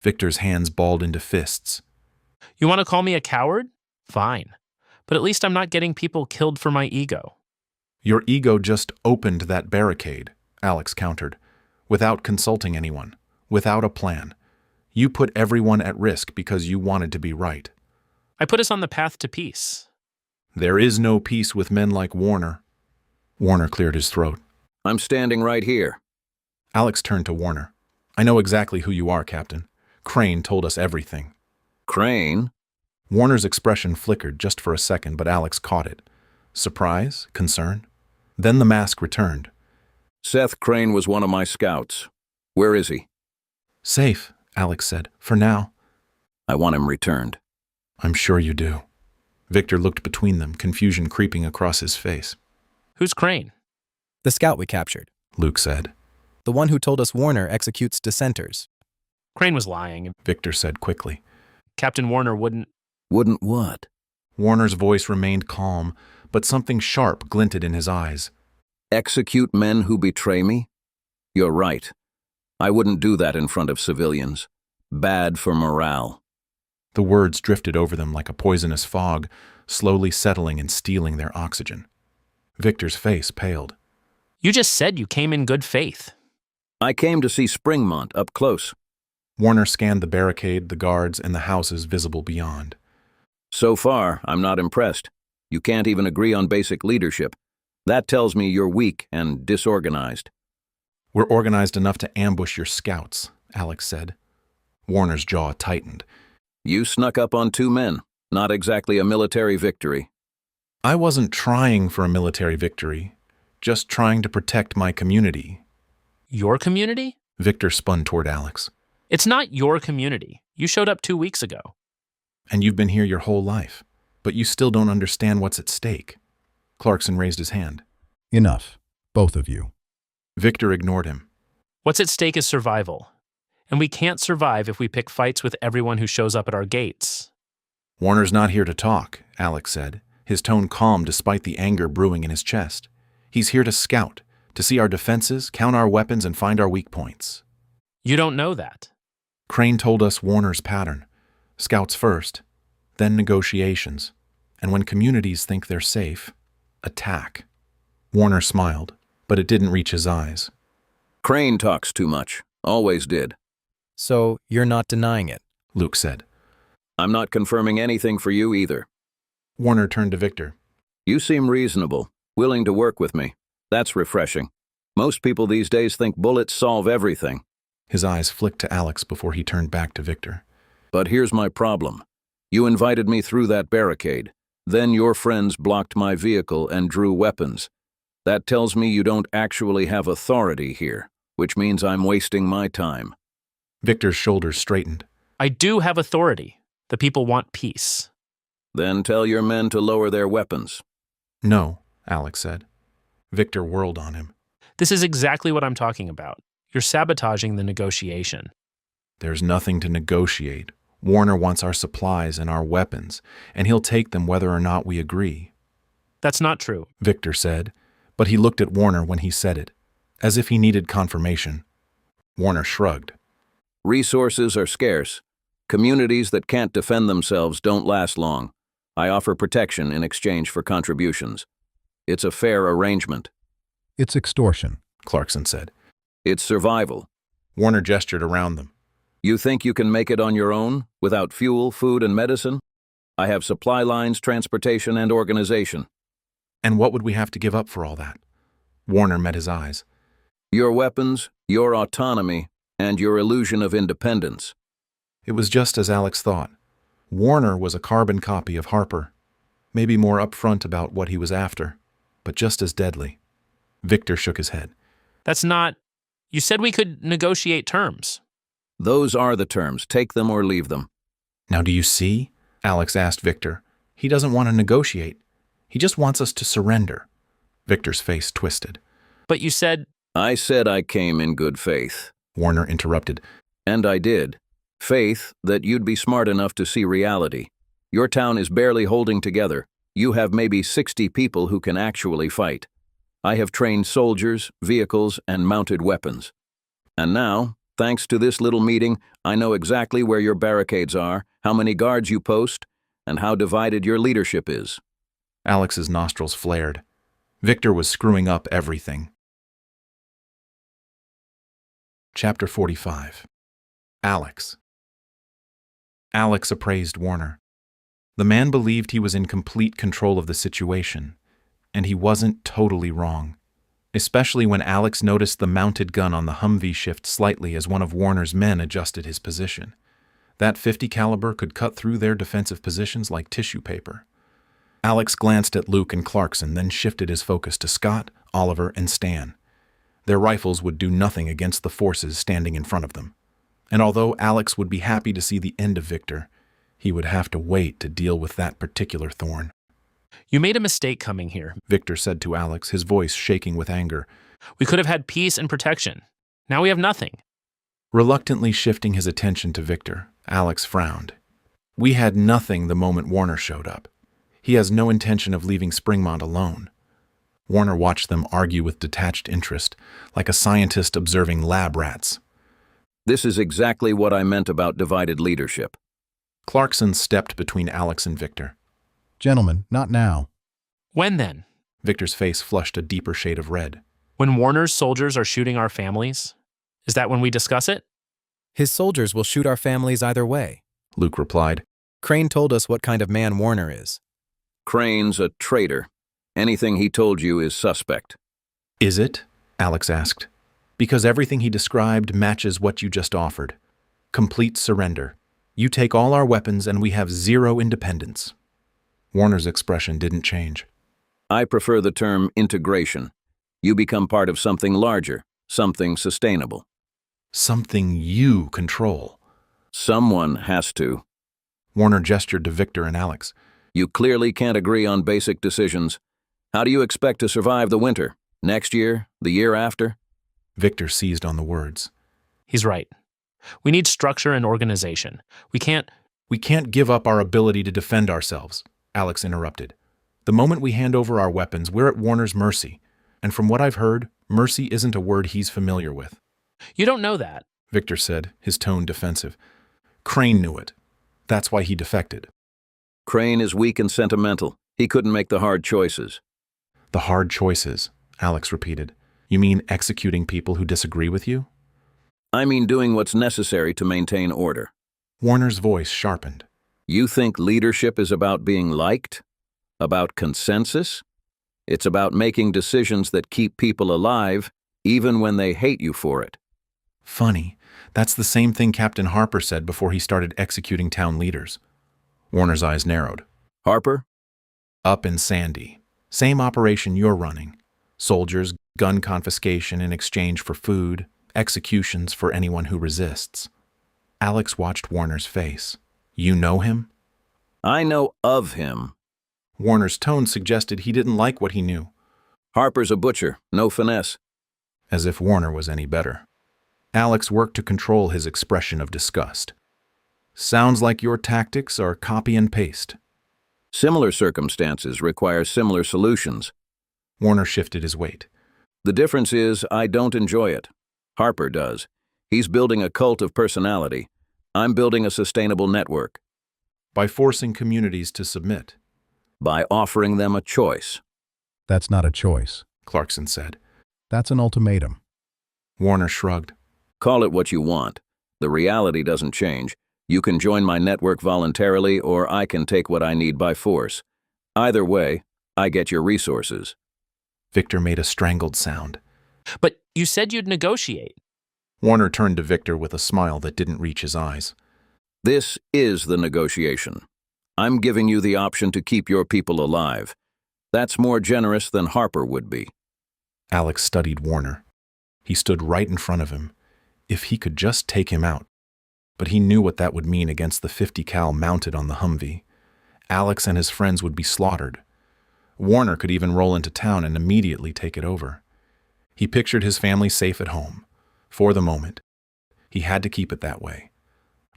Victor's hands balled into fists. "You want to call me a coward? Fine. But at least I'm not getting people killed for my ego." "Your ego just opened that barricade," Alex countered, "without consulting anyone, without a plan. You put everyone at risk because you wanted to be right." "I put us on the path to peace." "There is no peace with men like Warner." Warner cleared his throat. "I'm standing right here." Alex turned to Warner. "I know exactly who you are, Captain. Crane told us everything." "Crane?" Warner's expression flickered just for a second, but Alex caught it. Surprise? Concern? Then the mask returned. "Seth Crane was one of my scouts. Where is he?" "Safe," Alex said. "For now." "I want him returned." "I'm sure you do." Victor looked between them, confusion creeping across his face. "Who's Crane?" "The scout we captured," Luke said. "The one who told us Warner executes dissenters." Crane was lying, Victor said quickly. Captain Warner wouldn't... "Wouldn't what?" Warner's voice remained calm, but something sharp glinted in his eyes. "Execute men who betray me? You're right. I wouldn't do that in front of civilians. Bad for morale." The words drifted over them like a poisonous fog, slowly settling and stealing their oxygen. Victor's face paled. "You just said you came in good faith." "I came to see Springmont up close." Warner scanned the barricade, the guards, and the houses visible beyond. So far, I'm not impressed. You can't even agree on basic leadership. That tells me you're weak and disorganized. We're organized enough to ambush your scouts, Alex said. Warner's jaw tightened. You snuck up on 2 men. Not exactly a military victory. I wasn't trying for a military victory, just trying to protect my community. Your community? Victor spun toward Alex. It's not your community. You showed up 2 weeks ago. And you've been here your whole life, but you still don't understand what's at stake. Clarkson raised his hand. Enough, both of you. Victor ignored him. What's at stake is survival. And we can't survive if we pick fights with everyone who shows up at our gates. Warner's not here to talk, Alex said, his tone calm despite the anger brewing in his chest. He's here to scout, to see our defenses, count our weapons, and find our weak points. You don't know that. Crane told us Warner's pattern. Scouts first, then negotiations, and when communities think they're safe, attack. Warner smiled, but it didn't reach his eyes. Crane talks too much. Always did. So you're not denying it? Luke said. I'm not confirming anything for you either. Warner turned to Victor. You seem reasonable, willing to work with me. That's refreshing. Most people these days think bullets solve everything. His eyes flicked to Alex before he turned back to Victor. But here's my problem. You invited me through that barricade. Then your friends blocked my vehicle and drew weapons. That tells me you don't actually have authority here, which means I'm wasting my time. Victor's shoulders straightened. I do have authority. The people want peace. Then tell your men to lower their weapons. No, Alex said. Victor whirled on him. This is exactly what I'm talking about. You're sabotaging the negotiation. There's nothing to negotiate. Warner wants our supplies and our weapons, and he'll take them whether or not we agree. That's not true, Victor said, but he looked at Warner when he said it, as if he needed confirmation. Warner shrugged. Resources are scarce. Communities that can't defend themselves don't last long. I offer protection in exchange for contributions. It's a fair arrangement. It's extortion, Clarkson said. It's survival. Warner gestured around them. You think you can make it on your own, without fuel, food, and medicine? I have supply lines, transportation, and organization. And what would we have to give up for all that? Warner met his eyes. Your weapons, your autonomy, and your illusion of independence. It was just as Alex thought. Warner was a carbon copy of Harper, maybe more upfront about what he was after, but just as deadly. Victor shook his head. That's not... You said we could negotiate terms. Those are the terms. Take them or leave them. Now do you see? Alex asked Victor. He doesn't want to negotiate. He just wants us to surrender. Victor's face twisted. But you said... I said I came in good faith. Warner interrupted. And I did. Faith that you'd be smart enough to see reality. Your town is barely holding together. You have maybe 60 people who can actually fight. I have trained soldiers, vehicles, and mounted weapons. And now, thanks to this little meeting, I know exactly where your barricades are, how many guards you post, and how divided your leadership is. Alex's nostrils flared. Victor was screwing up everything. Chapter 45. Alex. Alex appraised Warner. The man believed he was in complete control of the situation, and he wasn't totally wrong, especially when Alex noticed the mounted gun on the Humvee shift slightly as one of Warner's men adjusted his position. That .50 caliber could cut through their defensive positions like tissue paper. Alex glanced at Luke and Clarkson, then shifted his focus to Scott, Oliver, and Stan. Their rifles would do nothing against the forces standing in front of them. And although Alex would be happy to see the end of Victor, he would have to wait to deal with that particular thorn. You made a mistake coming here, Victor said to Alex, his voice shaking with anger. We could have had peace and protection. Now we have nothing. Reluctantly shifting his attention to Victor, Alex frowned. We had nothing the moment Warner showed up. He has no intention of leaving Springmont alone. Warner watched them argue with detached interest, like a scientist observing lab rats. This is exactly what I meant about divided leadership. Clarkson stepped between Alex and Victor. Gentlemen, not now. When then? Victor's face flushed a deeper shade of red. When Warner's soldiers are shooting our families? Is that when we discuss it? His soldiers will shoot our families either way, Luke replied. Crane told us what kind of man Warner is. Crane's a traitor. Anything he told you is suspect. Is it? Alex asked. Because everything he described matches what you just offered. Complete surrender. You take all our weapons and we have zero independence. Warner's expression didn't change. I prefer the term integration. You become part of something larger, something sustainable. Something you control. Someone has to. Warner gestured to Victor and Alex. You clearly can't agree on basic decisions. How do you expect to survive the winter? Next year? The year after? Victor seized on the words. He's right. We need structure and organization. We can't give up our ability to defend ourselves, Alex interrupted. The moment we hand over our weapons, we're at Warner's mercy. And from what I've heard, mercy isn't a word he's familiar with. You don't know that, Victor said, his tone defensive. Crane knew it. That's why he defected. Crane is weak and sentimental. He couldn't make the hard choices. The hard choices, Alex repeated. You mean executing people who disagree with you? I mean doing what's necessary to maintain order. Warner's voice sharpened. You think leadership is about being liked? About consensus? It's about making decisions that keep people alive, even when they hate you for it. Funny. That's the same thing Captain Harper said before he started executing town leaders. Warner's eyes narrowed. Harper? Up in Sandy. Same operation you're running. Soldiers, gun confiscation in exchange for food, executions for anyone who resists. Alex watched Warner's face. You know him? I know of him. Warner's tone suggested he didn't like what he knew. Harper's a butcher, no finesse. As if Warner was any better. Alex worked to control his expression of disgust. Sounds like your tactics are copy and paste. Similar circumstances require similar solutions. Warner shifted his weight. The difference is I don't enjoy it. Harper does. He's building a cult of personality. I'm building a sustainable network. By forcing communities to submit. By offering them a choice. That's not a choice, Clarkson said. That's an ultimatum. Warner shrugged. Call it what you want. The reality doesn't change. You can join my network voluntarily, or I can take what I need by force. Either way, I get your resources. Victor made a strangled sound. But you said you'd negotiate. Warner turned to Victor with a smile that didn't reach his eyes. This is the negotiation. I'm giving you the option to keep your people alive. That's more generous than Harper would be. Alex studied Warner. He stood right in front of him. If he could just take him out. But he knew what that would mean against the 50 cal mounted on the Humvee. Alex and his friends would be slaughtered. Warner could even roll into town and immediately take it over. He pictured his family safe at home. For the moment. He had to keep it that way.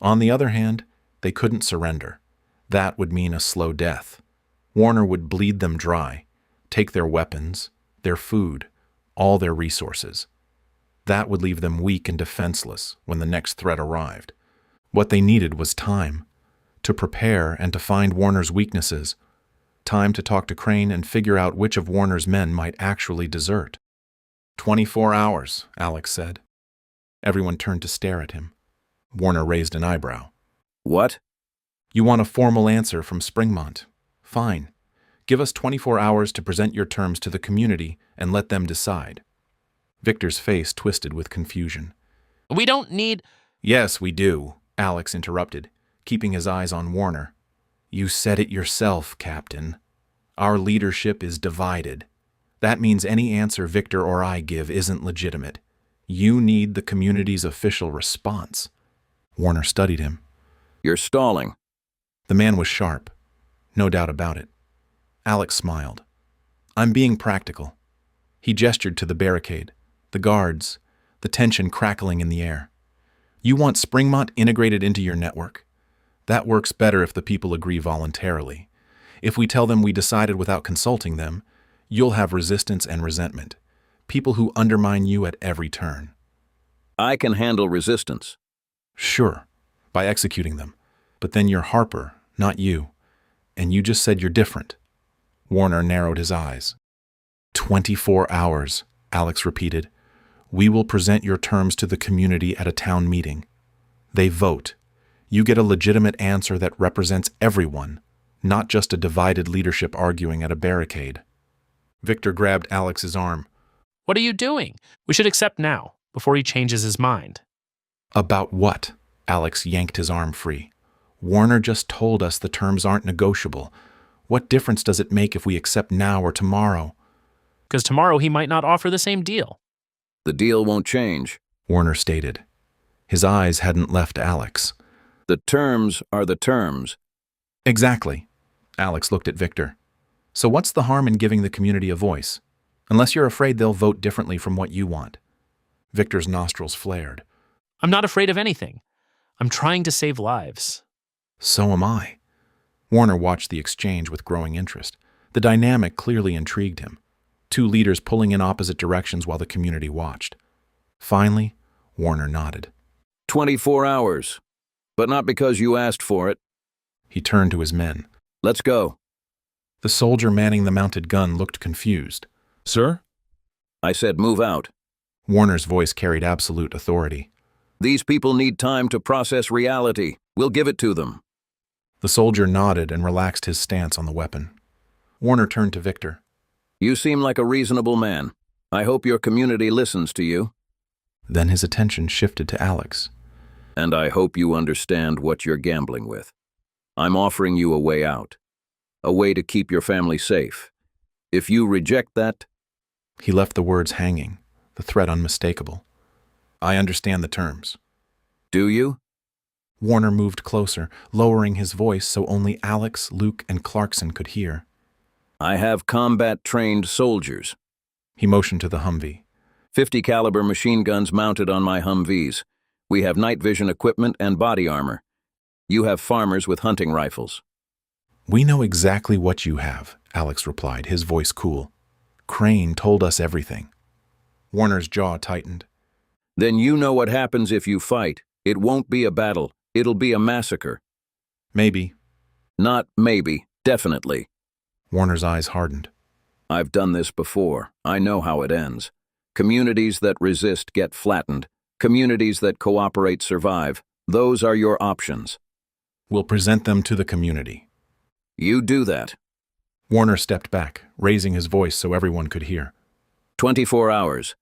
On the other hand, they couldn't surrender. That would mean a slow death. Warner would bleed them dry, take their weapons, their food, all their resources. That would leave them weak and defenseless when the next threat arrived. What they needed was time, to prepare and to find Warner's weaknesses, time to talk to Crane and figure out which of Warner's men might actually desert. 24 hours, Alex said. Everyone turned to stare at him. Warner raised an eyebrow. What? You want a formal answer from Springmont. Fine. Give us 24 hours to present your terms to the community and let them decide. Victor's face twisted with confusion. We don't need... Yes, we do, Alex interrupted, keeping his eyes on Warner. You said it yourself, Captain. Our leadership is divided. That means any answer Victor or I give isn't legitimate. You need the community's official response. Warner studied him. You're stalling. The man was sharp. No doubt about it. Alex smiled. I'm being practical. He gestured to the barricade, the guards, the tension crackling in the air. You want Springmont integrated into your network. That works better if the people agree voluntarily. If we tell them we decided without consulting them, you'll have resistance and resentment. People who undermine you at every turn. I can handle resistance. Sure, by executing them. But then you're Harper, not you. And you just said you're different. Warner narrowed his eyes. 24 hours, Alex repeated. We will present your terms to the community at a town meeting. They vote. You get a legitimate answer that represents everyone, not just a divided leadership arguing at a barricade. Victor grabbed Alex's arm. What are you doing? We should accept now, before he changes his mind. About what? Alex yanked his arm free. Warner just told us the terms aren't negotiable. What difference does it make if we accept now or tomorrow? Because tomorrow he might not offer the same deal. The deal won't change, Warner stated. His eyes hadn't left Alex. The terms are the terms. Exactly. Alex looked at Victor. So what's the harm in giving the community a voice? Unless you're afraid they'll vote differently from what you want. Victor's nostrils flared. I'm not afraid of anything. I'm trying to save lives. So am I. Warner watched the exchange with growing interest. The dynamic clearly intrigued him. Two leaders pulling in opposite directions while the community watched. Finally, Warner nodded. 24 hours. But not because you asked for it. He turned to his men. Let's go. The soldier manning the mounted gun looked confused. Sir? I said move out. Warner's voice carried absolute authority. These people need time to process reality. We'll give it to them. The soldier nodded and relaxed his stance on the weapon. Warner turned to Victor. You seem like a reasonable man. I hope your community listens to you. Then his attention shifted to Alex. And I hope you understand what you're gambling with. I'm offering you a way out. A way to keep your family safe. If you reject that... He left the words hanging, the threat unmistakable. I understand the terms. Do you? Warner moved closer, lowering his voice so only Alex, Luke, and Clarkson could hear. I have combat-trained soldiers. He motioned to the Humvee. 50 caliber machine guns mounted on my Humvees. We have night vision equipment and body armor. You have farmers with hunting rifles. We know exactly what you have, Alex replied, his voice cool. Crane told us everything. Warner's jaw tightened. Then you know what happens if you fight. It won't be a battle. It'll be a massacre. Maybe. Not maybe. Definitely. Warner's eyes hardened. I've done this before. I know how it ends. Communities that resist get flattened. Communities that cooperate survive. Those are your options. We'll present them to the community. You do that. Warner stepped back, raising his voice so everyone could hear. 24 hours.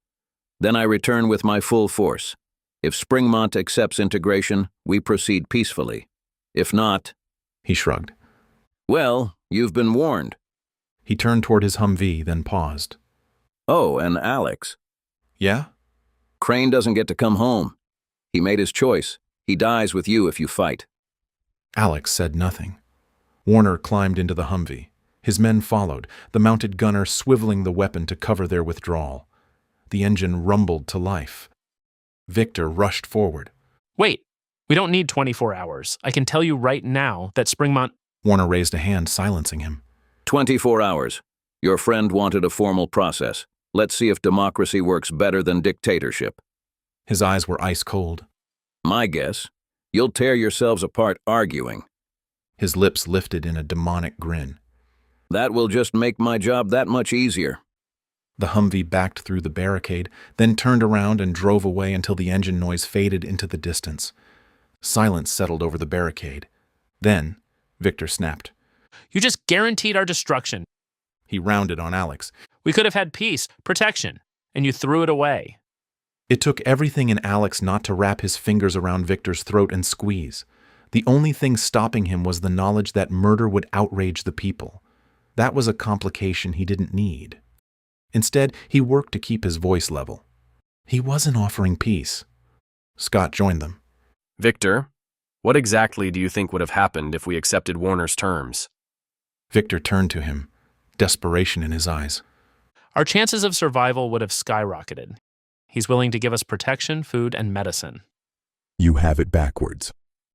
Then I return with my full force. If Springmont accepts integration, we proceed peacefully. If not... He shrugged. Well, you've been warned. He turned toward his Humvee, then paused. Oh, and Alex. Yeah? Crane doesn't get to come home. He made his choice. He dies with you if you fight. Alex said nothing. Warner climbed into the Humvee. His men followed, the mounted gunner swiveling the weapon to cover their withdrawal. The engine rumbled to life. Victor rushed forward. Wait, we don't need 24 hours. I can tell you right now that Springmont... Warner raised a hand, silencing him. 24 hours. Your friend wanted a formal process. Let's see if democracy works better than dictatorship. His eyes were ice cold. My guess, you'll tear yourselves apart arguing. His lips lifted in a demonic grin. That will just make my job that much easier. The Humvee backed through the barricade, then turned around and drove away until the engine noise faded into the distance. Silence settled over the barricade. Then, Victor snapped. You just guaranteed our destruction. He rounded on Alex. We could have had peace, protection, and you threw it away. It took everything in Alex not to wrap his fingers around Victor's throat and squeeze. The only thing stopping him was the knowledge that murder would outrage the people. That was a complication he didn't need. Instead, he worked to keep his voice level. He wasn't offering peace. Scott joined them. Victor, what exactly do you think would have happened if we accepted Warner's terms? Victor turned to him, desperation in his eyes. Our chances of survival would have skyrocketed. He's willing to give us protection, food, and medicine. You have it backwards,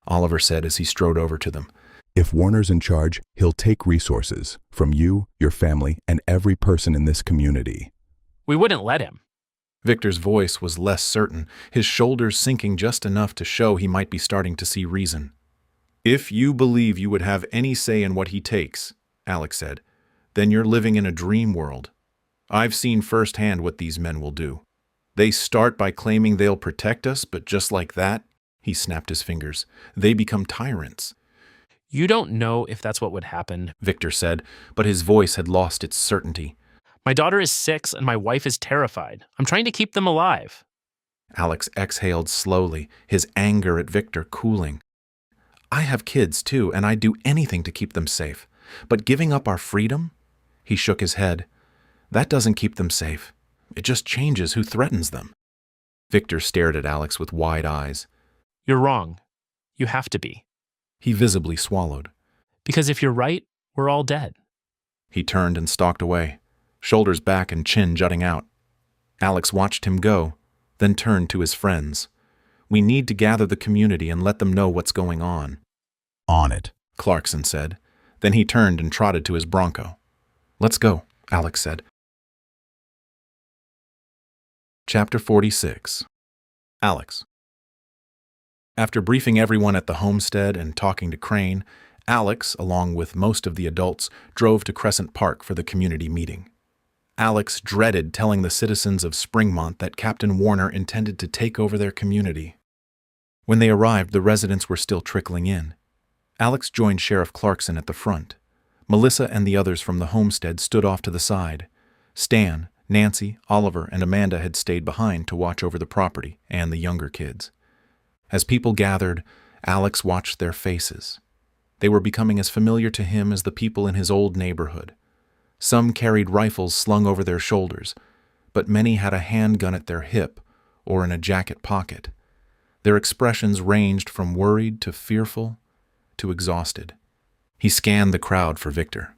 Oliver said as he strode over to them. If Warner's in charge, he'll take resources from you, your family, and every person in this community. We wouldn't let him. Victor's voice was less certain, his shoulders sinking just enough to show he might be starting to see reason. If you believe you would have any say in what he takes, Alex said, then you're living in a dream world. I've seen firsthand what these men will do. They start by claiming they'll protect us, but just like that, He snapped his fingers. They become tyrants. You don't know if that's what would happen, Victor said, but his voice had lost its certainty. My daughter is 6 and my wife is terrified. I'm trying to keep them alive. Alex exhaled slowly, his anger at Victor cooling. I have kids too, and I'd do anything to keep them safe. But giving up our freedom? He shook his head. That doesn't keep them safe. It just changes who threatens them. Victor stared at Alex with wide eyes. You're wrong. You have to be. He visibly swallowed. Because if you're right, we're all dead. He turned and stalked away, shoulders back and chin jutting out. Alex watched him go, then turned to his friends. We need to gather the community and let them know what's going on. On it, Clarkson said. Then he turned and trotted to his Bronco. Let's go, Alex said. Chapter 46. Alex. After briefing everyone at the homestead and talking to Crane, Alex, along with most of the adults, drove to Crescent Park for the community meeting. Alex dreaded telling the citizens of Springmont that Captain Warner intended to take over their community. When they arrived, the residents were still trickling in. Alex joined Sheriff Clarkson at the front. Melissa and the others from the homestead stood off to the side. Stan, Nancy, Oliver, and Amanda had stayed behind to watch over the property and the younger kids. As people gathered, Alex watched their faces. They were becoming as familiar to him as the people in his old neighborhood. Some carried rifles slung over their shoulders, but many had a handgun at their hip or in a jacket pocket. Their expressions ranged from worried to fearful to exhausted. He scanned the crowd for Victor.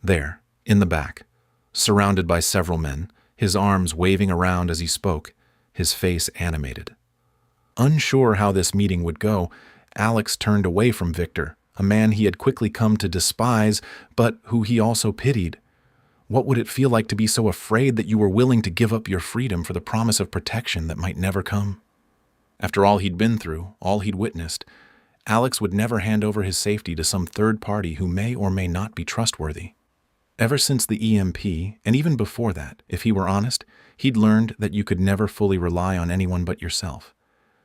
There, in the back, surrounded by several men, his arms waving around as he spoke, his face animated. Unsure how this meeting would go, Alex turned away from Victor, a man he had quickly come to despise, but who he also pitied. What would it feel like to be so afraid that you were willing to give up your freedom for the promise of protection that might never come? After all he'd been through, all he'd witnessed, Alex would never hand over his safety to some third party who may or may not be trustworthy. Ever since the EMP, and even before that, if he were honest, he'd learned that you could never fully rely on anyone but yourself.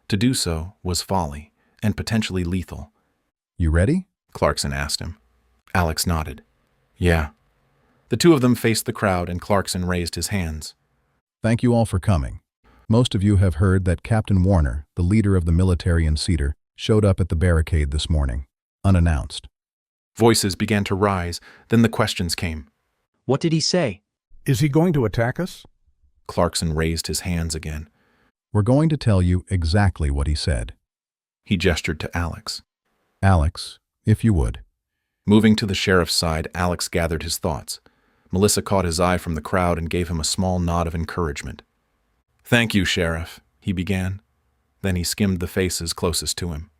To do so was folly, and potentially lethal. You ready? Clarkson asked him. Alex nodded. Yeah. The two of them faced the crowd, and Clarkson raised his hands. Thank you all for coming. Most of you have heard that Captain Warner, the leader of the military in Cedar, showed up at the barricade this morning, unannounced. Voices began to rise, then the questions came. What did he say? Is he going to attack us? Clarkson raised his hands again. We're going to tell you exactly what he said. He gestured to Alex. Alex, if you would. Moving to the sheriff's side, Alex gathered his thoughts. Melissa caught his eye from the crowd and gave him a small nod of encouragement. Thank you, Sheriff, he began. Then he skimmed the faces closest to him.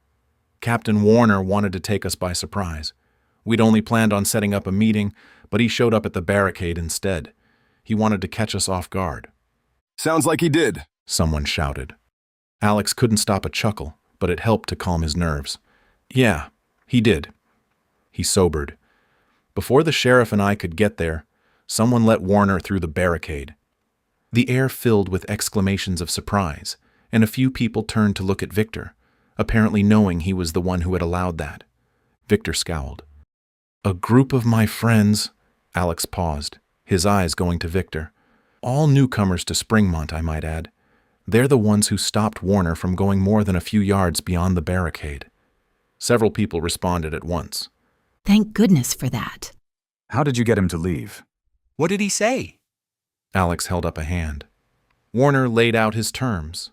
Captain Warner wanted to take us by surprise. We'd only planned on setting up a meeting, but he showed up at the barricade instead. He wanted to catch us off guard. Sounds like he did, someone shouted. Alex couldn't stop a chuckle, but it helped to calm his nerves. Yeah, he did. He sobered. Before the sheriff and I could get there, someone let Warner through the barricade. The air filled with exclamations of surprise, and a few people turned to look at Victor, apparently knowing he was the one who had allowed that. Victor scowled. A group of my friends, Alex paused, his eyes going to Victor. All newcomers to Springmont, I might add. They're the ones who stopped Warner from going more than a few yards beyond the barricade. Several people responded at once. Thank goodness for that. How did you get him to leave? What did he say? Alex held up a hand. Warner laid out his terms.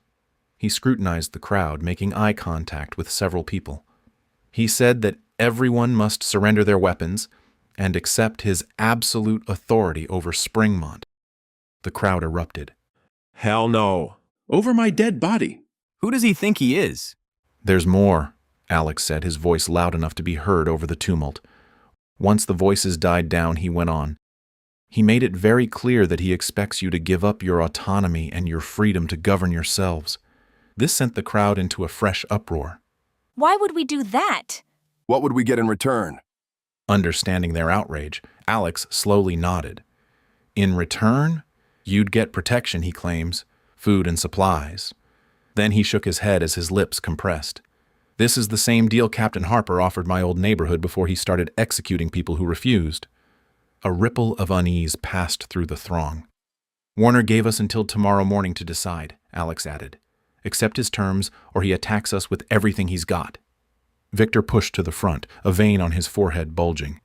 He scrutinized the crowd, making eye contact with several people. He said that everyone must surrender their weapons and accept his absolute authority over Springmont. The crowd erupted. Hell no. Over my dead body. Who does he think he is? There's more, Alex said, his voice loud enough to be heard over the tumult. Once the voices died down, he went on. He made it very clear that he expects you to give up your autonomy and your freedom to govern yourselves. This sent the crowd into a fresh uproar. Why would we do that? What would we get in return? Understanding their outrage, Alex slowly nodded. In return, you'd get protection, he claims, food and supplies. Then he shook his head as his lips compressed. This is the same deal Captain Harper offered my old neighborhood before he started executing people who refused. A ripple of unease passed through the throng. Warner gave us until tomorrow morning to decide, Alex added. Accept his terms, or he attacks us with everything he's got. Victor pushed to the front, a vein on his forehead bulging.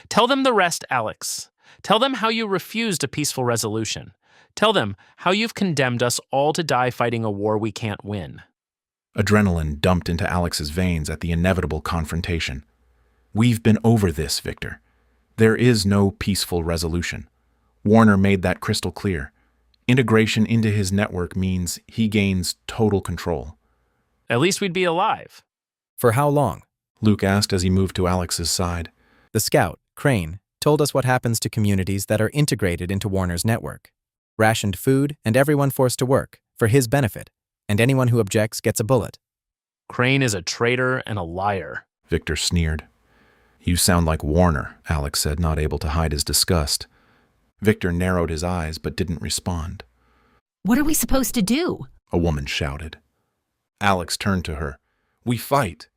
Tell them the rest, Alex. Tell them how you refused a peaceful resolution. Tell them how you've condemned us all to die fighting a war we can't win. Adrenaline dumped into Alex's veins at the inevitable confrontation. We've been over this, Victor. There is no peaceful resolution. Warner made that crystal clear. Integration into his network means he gains total control. At least we'd be alive. For how long? Luke asked as he moved to Alex's side. The scout, Crane, told us what happens to communities that are integrated into Warner's network. Rationed food and everyone forced to work, for his benefit, and anyone who objects gets a bullet. Crane is a traitor and a liar, Victor sneered. You sound like Warner, Alex said, not able to hide his disgust. Victor narrowed his eyes but didn't respond. What are we supposed to do? A woman shouted. Alex turned to her. We fight.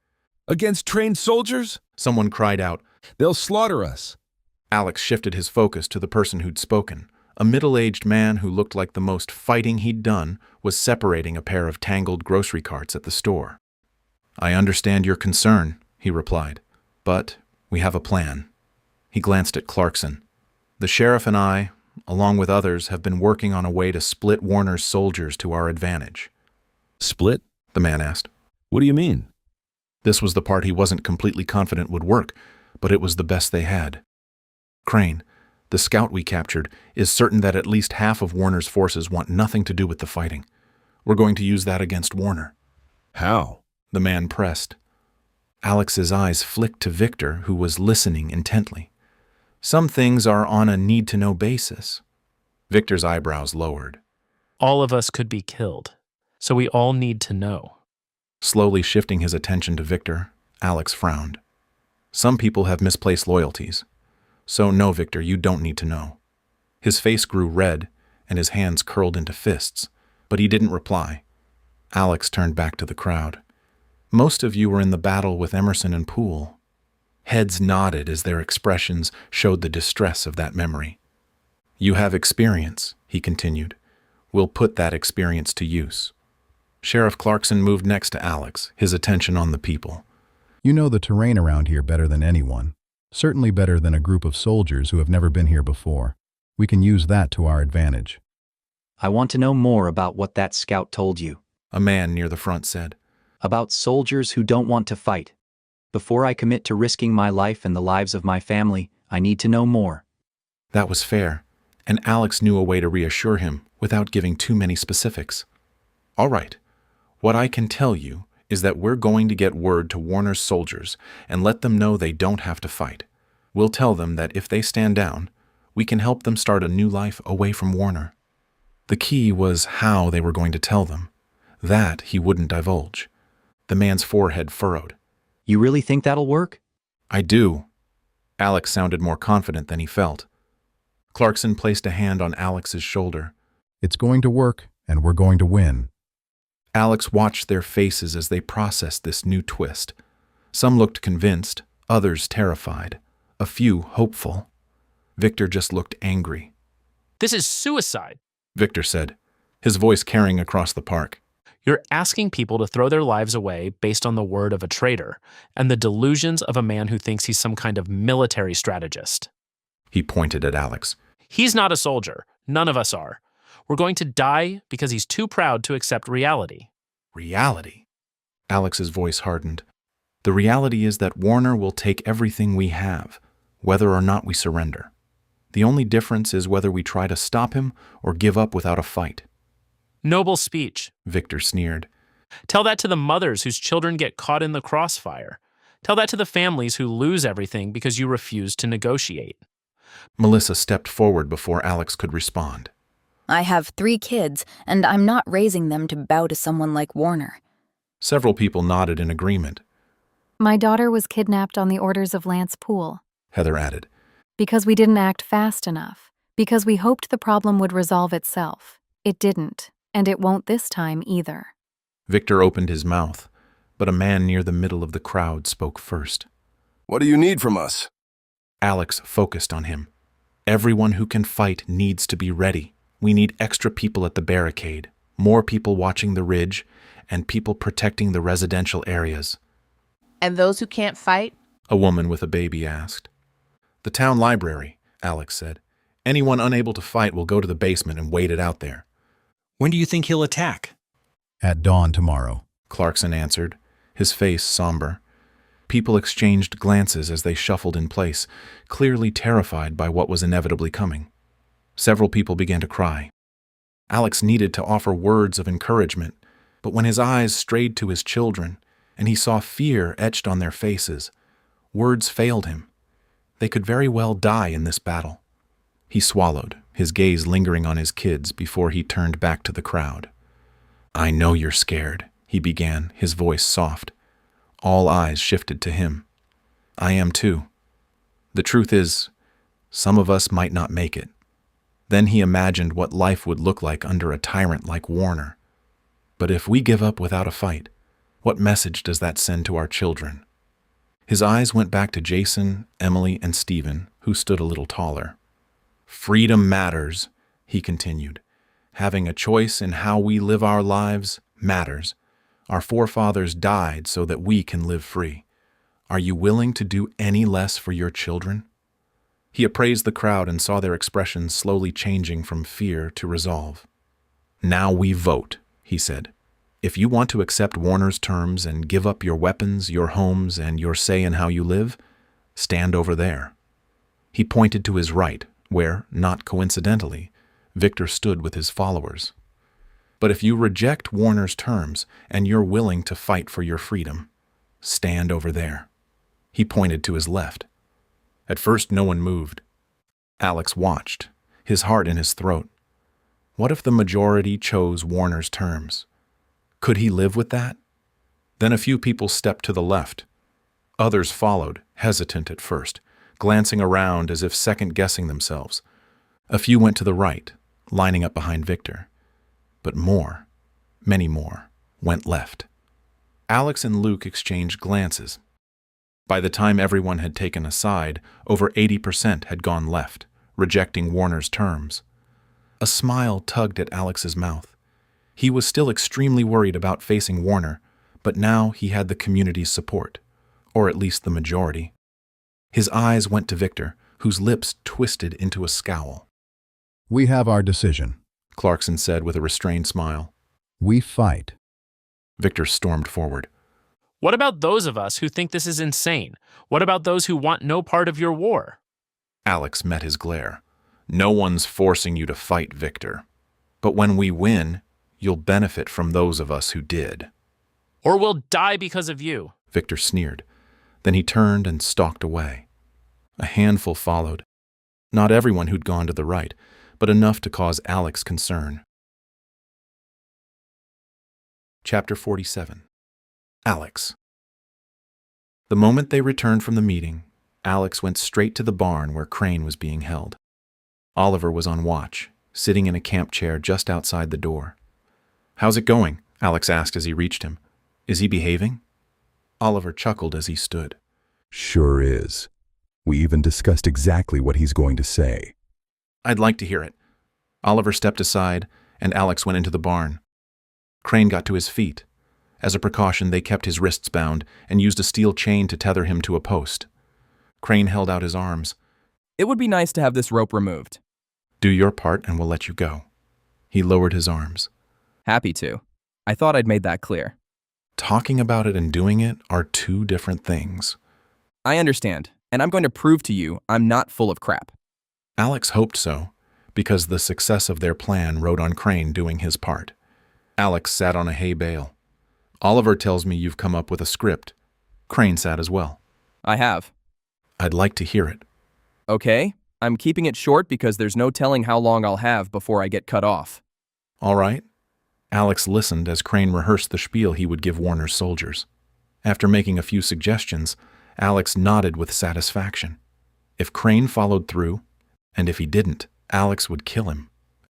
Against trained soldiers? Someone cried out. They'll slaughter us. Alex shifted his focus to the person who'd spoken. A middle-aged man who looked like the most fighting he'd done was separating a pair of tangled grocery carts at the store. I understand your concern, he replied, but we have a plan. He glanced at Clarkson. The sheriff and I, along with others, have been working on a way to split Warner's soldiers to our advantage. Split? The man asked. What do you mean? This was the part he wasn't completely confident would work, but it was the best they had. Crane, the scout we captured, is certain that at least half of Warner's forces want nothing to do with the fighting. We're going to use that against Warner. How? The man pressed. Alex's eyes flicked to Victor, who was listening intently. Some things are on a need-to-know basis. Victor's eyebrows lowered. All of us could be killed, so we all need to know. Slowly shifting his attention to Victor, Alex frowned. Some people have misplaced loyalties. So no, Victor, you don't need to know. His face grew red, and his hands curled into fists, but he didn't reply. Alex turned back to the crowd. Most of you were in the battle with Emerson and Poole. Heads nodded as their expressions showed the distress of that memory. You have experience, he continued. We'll put that experience to use. Sheriff Clarkson moved next to Alex, his attention on the people. You know the terrain around here better than anyone. Certainly better than a group of soldiers who have never been here before. We can use that to our advantage. I want to know more about what that scout told you. A man near the front said. About soldiers who don't want to fight. Before I commit to risking my life and the lives of my family, I need to know more. That was fair, and Alex knew a way to reassure him without giving too many specifics. All right, what I can tell you is that we're going to get word to Warner's soldiers and let them know they don't have to fight. We'll tell them that if they stand down, we can help them start a new life away from Warner. The key was how they were going to tell them. That he wouldn't divulge. The man's forehead furrowed. You really think that'll work? I do. Alex sounded more confident than he felt. Clarkson placed a hand on Alex's shoulder. It's going to work, and we're going to win. Alex watched their faces as they processed this new twist. Some looked convinced, others terrified, a few hopeful. Victor just looked angry. This is suicide, Victor said, his voice carrying across the park. You're asking people to throw their lives away based on the word of a traitor and the delusions of a man who thinks he's some kind of military strategist. He pointed at Alex. He's not a soldier. None of us are. We're going to die because he's too proud to accept reality. Reality? Alex's voice hardened. The reality is that Warner will take everything we have, whether or not we surrender. The only difference is whether we try to stop him or give up without a fight. Noble speech, Victor sneered. Tell that to the mothers whose children get caught in the crossfire. Tell that to the families who lose everything because you refuse to negotiate. Melissa stepped forward before Alex could respond. I have 3 kids, and I'm not raising them to bow to someone like Warner. Several people nodded in agreement. My daughter was kidnapped on the orders of Lance Poole. Heather added. Because we didn't act fast enough. Because we hoped the problem would resolve itself. It didn't, and it won't this time either. Victor opened his mouth. but a man near the middle of the crowd spoke first. What do you need from us? Alex focused on him. Everyone who can fight needs to be ready. We need extra people at the barricade, more people watching the ridge, and people protecting the residential areas. And those who can't fight? A woman with a baby asked. The town library, Alex said. Anyone unable to fight will go to the basement and wait it out there. When do you think he'll attack? At dawn tomorrow, Clarkson answered, his face somber. People exchanged glances as they shuffled in place, clearly terrified by what was inevitably coming. Several people began to cry. Alex needed to offer words of encouragement, but when his eyes strayed to his children and he saw fear etched on their faces, words failed him. They could very well die in this battle. He swallowed, his gaze lingering on his kids before he turned back to the crowd. I know you're scared, he began, his voice soft. All eyes shifted to him. I am too. The truth is, some of us might not make it. Then he imagined what life would look like under a tyrant like Warner. But if we give up without a fight, what message does that send to our children? His eyes went back to Jason, Emily, and Stephen, who stood a little taller. Freedom matters, he continued. Having a choice in how we live our lives matters. Our forefathers died so that we can live free. Are you willing to do any less for your children? He appraised the crowd and saw their expressions slowly changing from fear to resolve. Now we vote, he said. If you want to accept Warner's terms and give up your weapons, your homes, and your say in how you live, stand over there. He pointed to his right, where, not coincidentally, Victor stood with his followers. But if you reject Warner's terms and you're willing to fight for your freedom, stand over there. He pointed to his left. At first, no one moved. Alex watched, his heart in his throat. What if the majority chose Warner's terms? Could he live with that? Then a few people stepped to the left. Others followed, hesitant at first, glancing around as if second-guessing themselves. A few went to the right, lining up behind Victor. But more, many more, went left. Alex and Luke exchanged glances. By the time everyone had taken a side, over 80% had gone left, rejecting Warner's terms. A smile tugged at Alex's mouth. He was still extremely worried about facing Warner, but now he had the community's support, or at least the majority. His eyes went to Victor, whose lips twisted into a scowl. We have our decision, Clarkson said with a restrained smile. We fight. Victor stormed forward. What about those of us who think this is insane? What about those who want no part of your war? Alex met his glare. No one's forcing you to fight, Victor. But when we win, you'll benefit from those of us who did. Or we'll die because of you, Victor sneered. Then he turned and stalked away. A handful followed. Not everyone who'd gone to the right, but enough to cause Alex concern. Chapter 47. Alex. The moment they returned from the meeting, Alex went straight to the barn where Crane was being held. Oliver was on watch, sitting in a camp chair just outside the door. How's it going? Alex asked as he reached him. Is he behaving? Oliver chuckled as he stood. Sure is. We even discussed exactly what he's going to say. I'd like to hear it. Oliver stepped aside, and Alex went into the barn. Crane got to his feet. As a precaution, they kept his wrists bound and used a steel chain to tether him to a post. Crane held out his arms. It would be nice to have this rope removed. Do your part and we'll let you go. He lowered his arms. Happy to. I thought I'd made that clear. Talking about it and doing it are two different things. I understand, and I'm going to prove to you I'm not full of crap. Alex hoped so, because the success of their plan rode on Crane doing his part. Alex sat on a hay bale. Oliver tells me you've come up with a script. Crane sat as well. I have. I'd like to hear it. Okay, I'm keeping it short because there's no telling how long I'll have before I get cut off. All right. Alex listened as Crane rehearsed the spiel he would give Warner's soldiers. After making a few suggestions, Alex nodded with satisfaction. If Crane followed through, and if he didn't, Alex would kill him.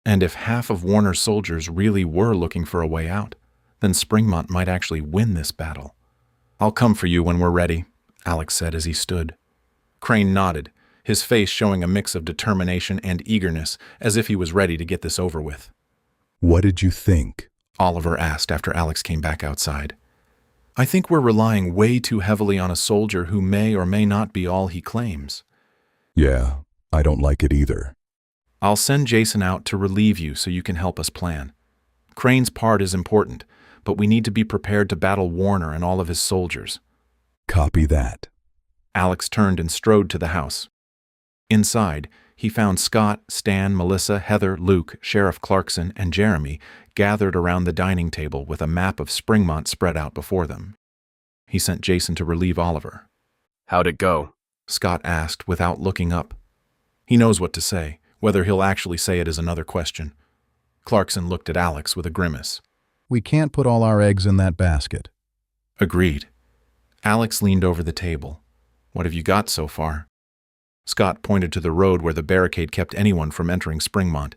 And if half of Warner's soldiers really were looking for a way out, then Springmont might actually win this battle. "I'll come for you when we're ready," Alex said as he stood. Crane nodded, his face showing a mix of determination and eagerness, as if he was ready to get this over with. "What did you think?" Oliver asked after Alex came back outside. "I think we're relying way too heavily on a soldier who may or may not be all he claims." "Yeah, I don't like it either." "I'll send Jason out to relieve you so you can help us plan. Crane's part is important, but we need to be prepared to battle Warner and all of his soldiers." "Copy that." Alex turned and strode to the house. Inside, he found Scott, Stan, Melissa, Heather, Luke, Sheriff Clarkson, and Jeremy gathered around the dining table with a map of Springmont spread out before them. He sent Jason to relieve Oliver. "How'd it go?" Scott asked without looking up. He knows what to say. Whether he'll actually say it is another question. Clarkson looked at Alex with a grimace. "We can't put all our eggs in that basket." "Agreed." Alex leaned over the table. "What have you got so far?" Scott pointed to the road where the barricade kept anyone from entering Springmont.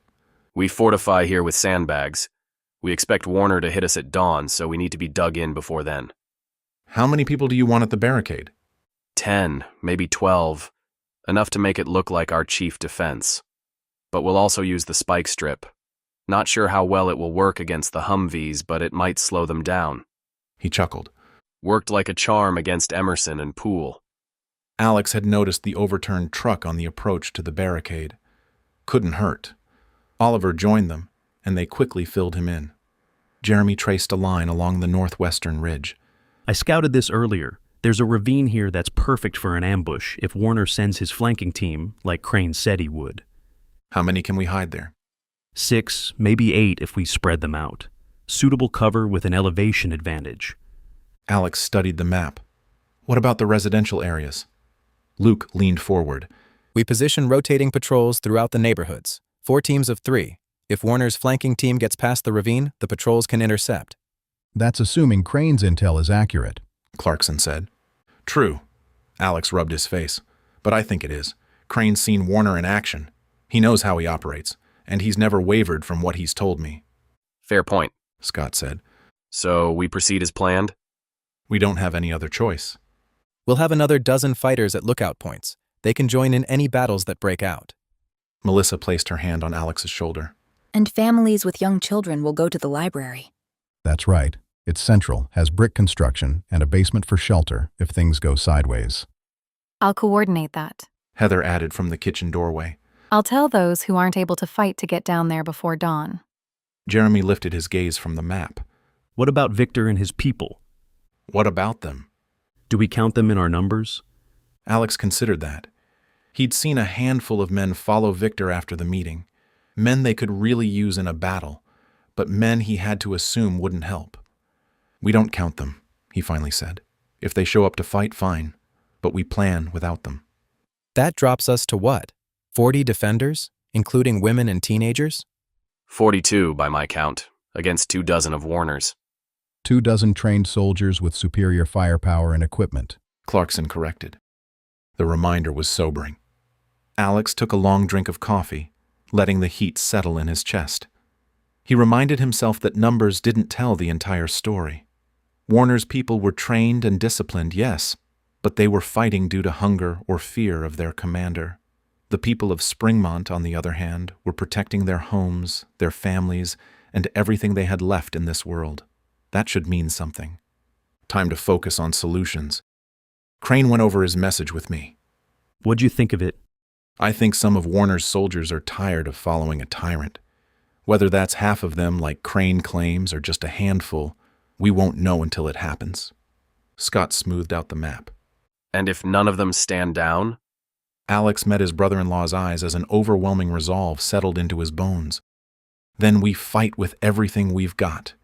"We fortify here with sandbags. We expect Warner to hit us at dawn, so we need to be dug in before then." "How many people do you want at the barricade?" 10, maybe 12. Enough to make it look like our chief defense. But we'll also use the spike strip. Not sure how well it will work against the Humvees, but it might slow them down." He chuckled. "Worked like a charm against Emerson and Poole." Alex had noticed the overturned truck on the approach to the barricade. Couldn't hurt. Oliver joined them, and they quickly filled him in. Jeremy traced a line along the northwestern ridge. "I scouted this earlier. There's a ravine here that's perfect for an ambush if Warner sends his flanking team, like Crane said he would." "How many can we hide there?" 6, maybe 8 if we spread them out. Suitable cover with an elevation advantage." Alex studied the map. "What about the residential areas?" Luke leaned forward. "We position rotating patrols throughout the neighborhoods. 4 teams of 3. If Warner's flanking team gets past the ravine, the patrols can intercept." "That's assuming Crane's intel is accurate," Clarkson said. "True." Alex rubbed his face. "But I think it is. Crane's seen Warner in action. He knows how he operates, and he's never wavered from what he's told me." "Fair point," Scott said. "So we proceed as planned?" "We don't have any other choice." "We'll have another dozen fighters at lookout points. They can join in any battles that break out." Melissa placed her hand on Alex's shoulder. "And families with young children will go to the library." "That's right. It's central, has brick construction, and a basement for shelter if things go sideways." I'll coordinate that. Heather added from the kitchen doorway. I'll tell those who aren't able to fight to get down there before dawn. Jeremy lifted his gaze from the map. "What about Victor and his people?" "What about them?" "Do we count them in our numbers?" Alex considered that. He'd seen a handful of men follow Victor after the meeting, men they could really use in a battle, but men he had to assume wouldn't help. "We don't count them," he finally said. "If they show up to fight, fine, but we plan without them." That drops us to what? 40 defenders, including women and teenagers? 42 by my count, against 24 of Warner's. 24 trained soldiers with superior firepower and equipment, Clarkson corrected. The reminder was sobering. Alex took a long drink of coffee, letting the heat settle in his chest. He reminded himself that numbers didn't tell the entire story. Warner's people were trained and disciplined, yes, but they were fighting due to hunger or fear of their commander. The people of Springmont, on the other hand, were protecting their homes, their families, and everything they had left in this world. That should mean something. Time to focus on solutions. Crane went over his message with me. "What'd you think of it?" "I think some of Warner's soldiers are tired of following a tyrant. Whether that's half of them, like Crane claims, or just a handful, we won't know until it happens." Scott smoothed out the map. "And if none of them stand down?" Alex met his brother-in-law's eyes as an overwhelming resolve settled into his bones. "Then we fight with everything we've got."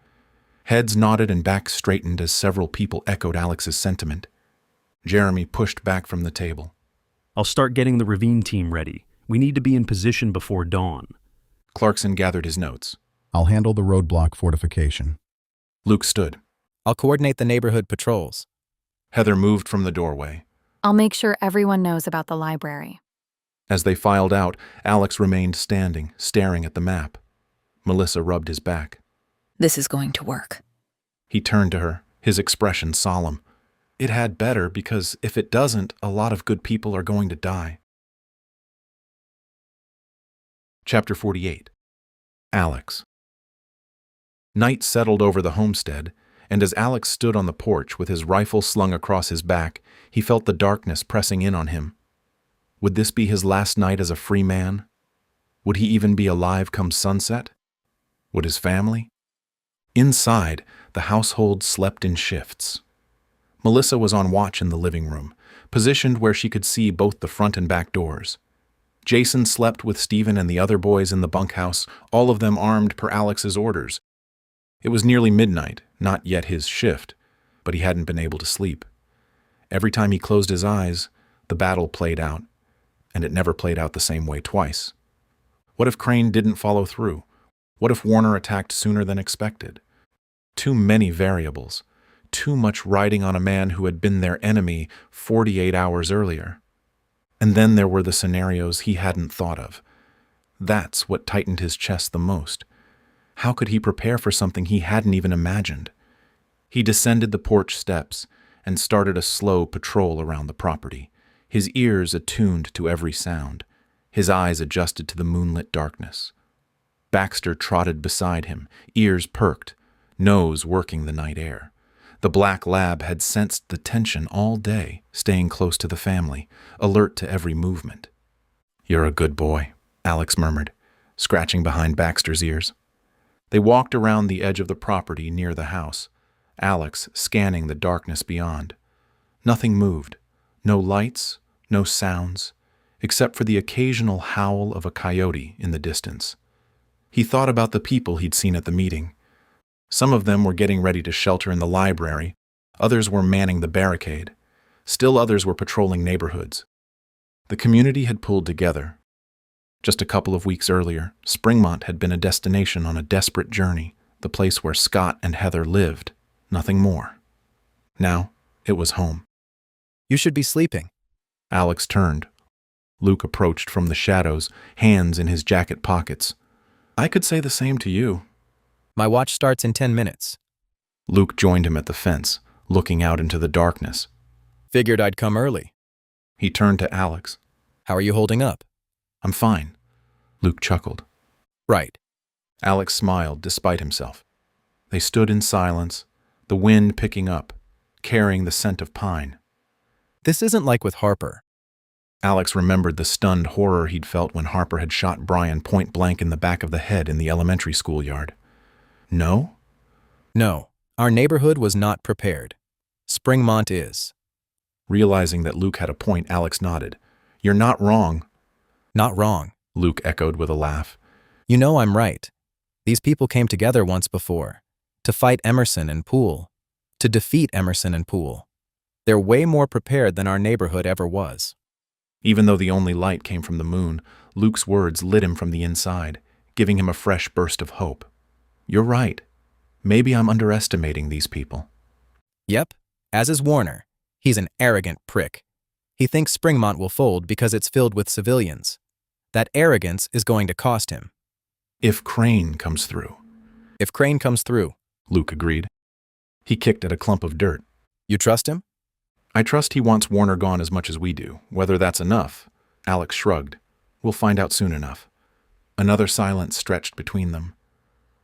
Heads nodded and backs straightened as several people echoed Alex's sentiment. Jeremy pushed back from the table. "I'll start getting the ravine team ready. We need to be in position before dawn." Clarkson gathered his notes. "I'll handle the roadblock fortification." Luke stood. "I'll coordinate the neighborhood patrols." Heather moved from the doorway. I'll make sure everyone knows about the library." As they filed out, Alex remained standing, staring at the map. Melissa rubbed his back. "This is going to work." He turned to her, his expression solemn. It had better, because if it doesn't, a lot of good people are going to die. Chapter 48. Alex. Night settled over the homestead, and as Alex stood on the porch with his rifle slung across his back, he felt the darkness pressing in on him. Would this be his last night as a free man? Would he even be alive come sunset? Would his family? Inside, the household slept in shifts. Melissa was on watch in the living room, positioned where she could see both the front and back doors. Jason slept with Stephen and the other boys in the bunkhouse, all of them armed per Alex's orders. It was nearly midnight, not yet his shift, but he hadn't been able to sleep. Every time he closed his eyes, the battle played out, and it never played out the same way twice. What if Crane didn't follow through? What if Warner attacked sooner than expected? Too many variables. Too much riding on a man who had been their enemy 48 hours earlier. And then there were the scenarios he hadn't thought of. That's what tightened his chest the most. How could he prepare for something he hadn't even imagined? He descended the porch steps and started a slow patrol around the property, his ears attuned to every sound, his eyes adjusted to the moonlit darkness. Baxter trotted beside him, ears perked, nose working the night air. The black lab had sensed the tension all day, staying close to the family, alert to every movement. "You're a good boy," Alex murmured, scratching behind Baxter's ears. They walked around the edge of the property near the house, Alex scanning the darkness beyond. Nothing moved, no lights, no sounds, except for the occasional howl of a coyote in the distance. He thought about the people he'd seen at the meeting. Some of them were getting ready to shelter in the library, others were manning the barricade, still others were patrolling neighborhoods. The community had pulled together. Just a couple of weeks earlier, Springmont had been a destination on a desperate journey, the place where Scott and Heather lived, nothing more. Now, it was home. You should be sleeping. Alex turned. Luke approached from the shadows, hands in his jacket pockets. "I could say the same to you." My watch starts in 10 minutes. Luke joined him at the fence, looking out into the darkness. Figured I'd come early. He turned to Alex. How are you holding up? "I'm fine." Luke chuckled. Right. Alex smiled despite himself. They stood in silence, the wind picking up, carrying the scent of pine. This isn't like with Harper. Alex remembered the stunned horror he'd felt when Harper had shot Brian point blank in the back of the head in the elementary school yard. No? No, our neighborhood was not prepared. Springmont is. Realizing that Luke had a point, Alex nodded. "You're not wrong." Not wrong, Luke echoed with a laugh. You know I'm right. These people came together once before, to fight Emerson and Poole, to defeat Emerson and Poole. They're way more prepared than our neighborhood ever was. Even though the only light came from the moon, Luke's words lit him from the inside, giving him a fresh burst of hope. "You're right. Maybe I'm underestimating these people." Yep, as is Warner. He's an arrogant prick. He thinks Springmont will fold because it's filled with civilians. That arrogance is going to cost him. "If Crane comes through." If Crane comes through, Luke agreed. He kicked at a clump of dirt. You trust him? "I trust he wants Warner gone as much as we do. Whether that's enough," Alex shrugged. "We'll find out soon enough." Another silence stretched between them.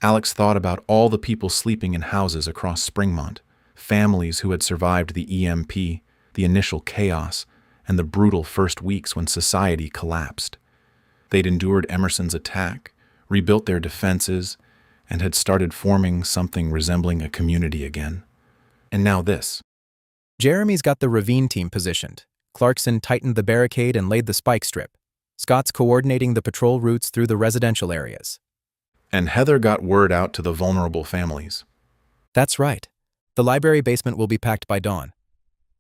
Alex thought about all the people sleeping in houses across Springmont, families who had survived the EMP, the initial chaos, and the brutal first weeks when society collapsed. They'd endured Emerson's attack, rebuilt their defenses, and had started forming something resembling a community again. And now this. Jeremy's got the ravine team positioned. Clarkson tightened the barricade and laid the spike strip. Scott's coordinating the patrol routes through the residential areas. And Heather got word out to the vulnerable families. That's right. The library basement will be packed by dawn.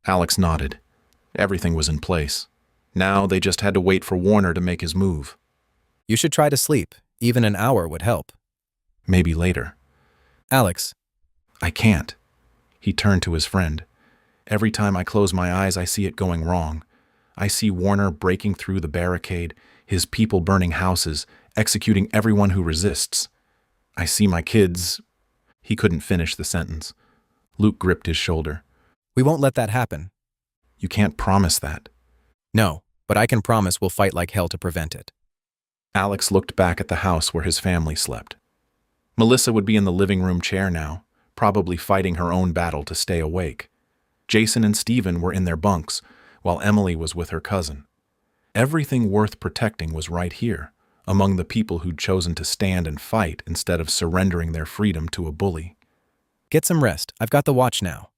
Alex nodded. Everything was in place. Now they just had to wait for Warner to make his move. You should try to sleep. Even an hour would help. Maybe later. Alex. I can't. He turned to his friend. Every time I close my eyes, I see it going wrong. I see Warner breaking through the barricade, his people burning houses, executing everyone who resists. I see my kids. He couldn't finish the sentence. Luke gripped his shoulder. We won't let that happen. You can't promise that. No, but I can promise we'll fight like hell to prevent it. Alex looked back at the house where his family slept. Melissa would be in the living room chair now, probably fighting her own battle to stay awake. Jason and Stephen were in their bunks, while Emily was with her cousin. Everything worth protecting was right here, among the people who'd chosen to stand and fight instead of surrendering their freedom to a bully. Get some rest. I've got the watch now.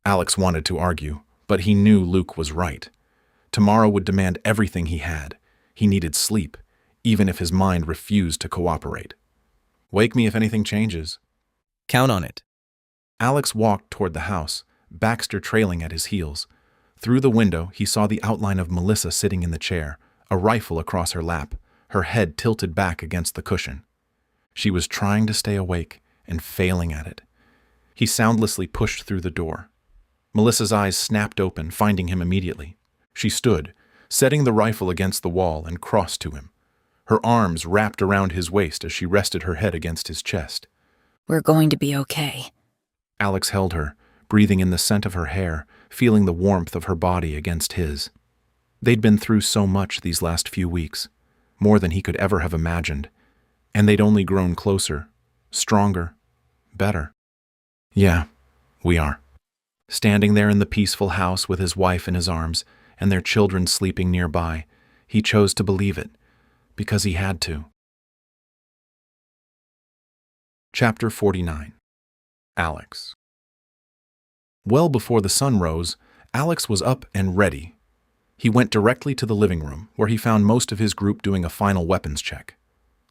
Alex wanted to argue, but he knew Luke was right. Tomorrow would demand everything he had. He needed sleep, even if his mind refused to cooperate. Wake me if anything changes. Count on it. Alex walked toward the house, Baxter trailing at his heels. Through the window, he saw the outline of Melissa sitting in the chair, a rifle across her lap, her head tilted back against the cushion. She was trying to stay awake and failing at it. He soundlessly pushed through the door. Melissa's eyes snapped open, finding him immediately. She stood, setting the rifle against the wall, and crossed to him. Her arms wrapped around his waist as she rested her head against his chest. We're going to be okay. Alex held her, breathing in the scent of her hair, feeling the warmth of her body against his. They'd been through so much these last few weeks, more than he could ever have imagined, and they'd only grown closer, stronger, better. Yeah, we are. Standing there in the peaceful house with his wife in his arms and their children sleeping nearby, he chose to believe it, because he had to. Chapter 49. Alex. Well before the sun rose, Alex was up and ready. He went directly to the living room, where he found most of his group doing a final weapons check.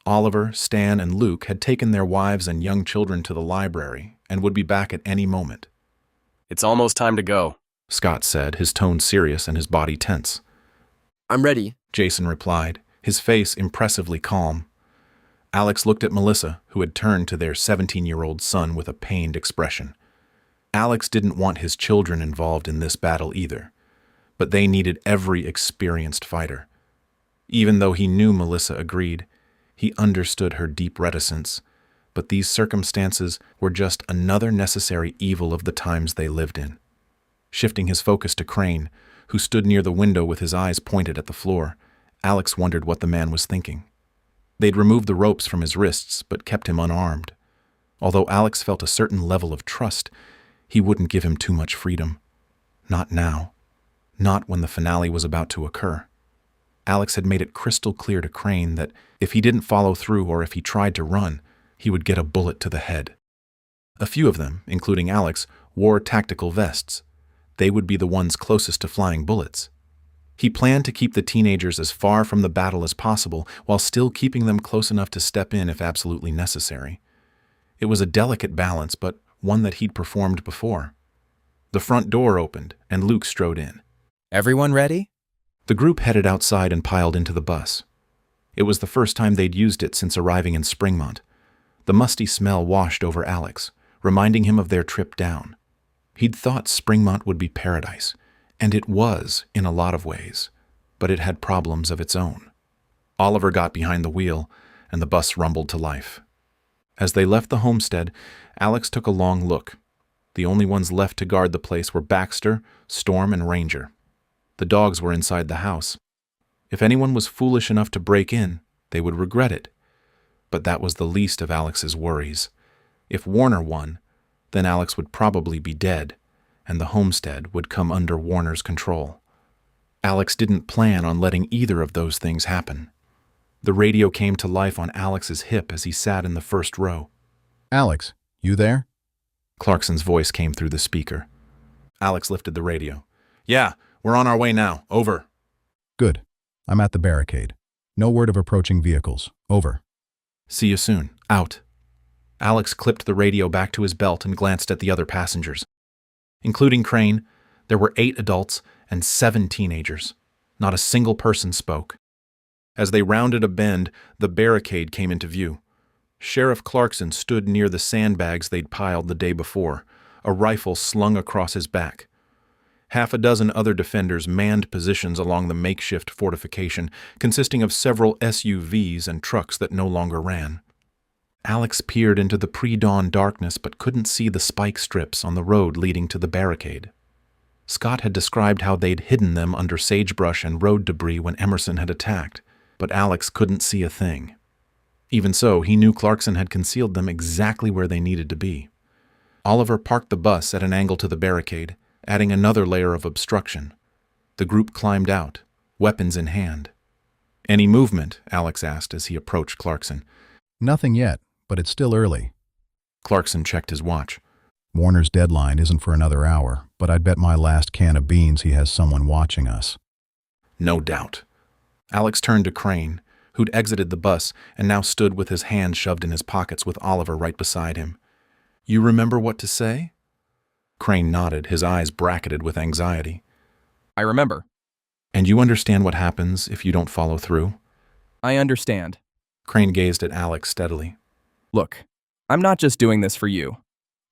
Oliver, Stan, and Luke had taken their wives and young children to the library and would be back at any moment. It's almost time to go, Scott said, his tone serious and his body tense. I'm ready, Jason replied, his face impressively calm. Alex looked at Melissa, who had turned to their 17-year-old son with a pained expression. Alex didn't want his children involved in this battle either, but they needed every experienced fighter. Even though he knew Melissa agreed, he understood her deep reticence, but these circumstances were just another necessary evil of the times they lived in. Shifting his focus to Crane, who stood near the window with his eyes pointed at the floor, Alex wondered what the man was thinking. They'd removed the ropes from his wrists, but kept him unarmed. Although Alex felt a certain level of trust, he wouldn't give him too much freedom. Not now. Not when the finale was about to occur. Alex had made it crystal clear to Crane that if he didn't follow through or if he tried to run, he would get a bullet to the head. A few of them, including Alex, wore tactical vests. They would be the ones closest to flying bullets. He planned to keep the teenagers as far from the battle as possible while still keeping them close enough to step in if absolutely necessary. It was a delicate balance, but one that he'd performed before. The front door opened, and Luke strode in. Everyone ready? The group headed outside and piled into the bus. It was the first time they'd used it since arriving in Springmont. The musty smell washed over Alex, reminding him of their trip down. He'd thought Springmont would be paradise, and it was in a lot of ways, but it had problems of its own. Oliver got behind the wheel, and the bus rumbled to life. As they left the homestead, Alex took a long look. The only ones left to guard the place were Baxter, Storm, and Ranger. The dogs were inside the house. If anyone was foolish enough to break in, they would regret it. But that was the least of Alex's worries. If Warner won, then Alex would probably be dead, and the homestead would come under Warner's control. Alex didn't plan on letting either of those things happen. The radio came to life on Alex's hip as he sat in the first row. Alex, you there? Clarkson's voice came through the speaker. Alex lifted the radio. Yeah, we're on our way now. Over. Good. I'm at the barricade. No word of approaching vehicles. Over. See you soon. Out. Alex clipped the radio back to his belt and glanced at the other passengers. Including Crane, there were 8 adults and 7 teenagers. Not a single person spoke. As they rounded a bend, the barricade came into view. Sheriff Clarkson stood near the sandbags they'd piled the day before, a rifle slung across his back. Half a dozen other defenders manned positions along the makeshift fortification, consisting of several SUVs and trucks that no longer ran. Alex peered into the pre-dawn darkness but couldn't see the spike strips on the road leading to the barricade. Scott had described how they'd hidden them under sagebrush and road debris when Emerson had attacked, but Alex couldn't see a thing. Even so, he knew Clarkson had concealed them exactly where they needed to be. Oliver parked the bus at an angle to the barricade, adding another layer of obstruction. The group climbed out, weapons in hand. "Any movement?" Alex asked as he approached Clarkson. Nothing yet, but it's still early. Clarkson checked his watch. Warner's deadline isn't for another hour, but I'd bet my last can of beans he has someone watching us. No doubt. Alex turned to Crane, who'd exited the bus and now stood with his hands shoved in his pockets with Oliver right beside him. "You remember what to say?" Crane nodded, his eyes bracketed with anxiety. I remember. "And you understand what happens if you don't follow through?" I understand. Crane gazed at Alex steadily. Look, I'm not just doing this for you.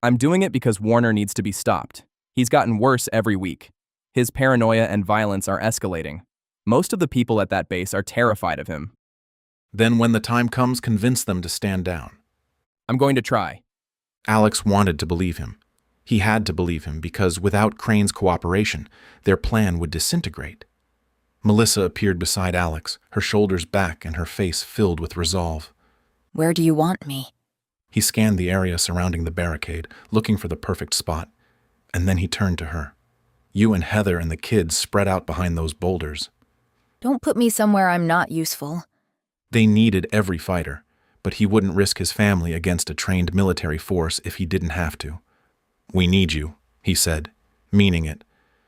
I'm doing it because Warner needs to be stopped. He's gotten worse every week. His paranoia and violence are escalating. Most of the people at that base are terrified of him. "Then when the time comes, convince them to stand down." I'm going to try. Alex wanted to believe him. He had to believe him because without Crane's cooperation, their plan would disintegrate. Melissa appeared beside Alex, her shoulders back and her face filled with resolve. "Where do you want me?" He scanned the area surrounding the barricade, looking for the perfect spot, and then he turned to her. "You and Heather and the kids spread out behind those boulders." "Don't put me somewhere I'm not useful." They needed every fighter, but he wouldn't risk his family against a trained military force if he didn't have to. "We need you," he said, meaning it.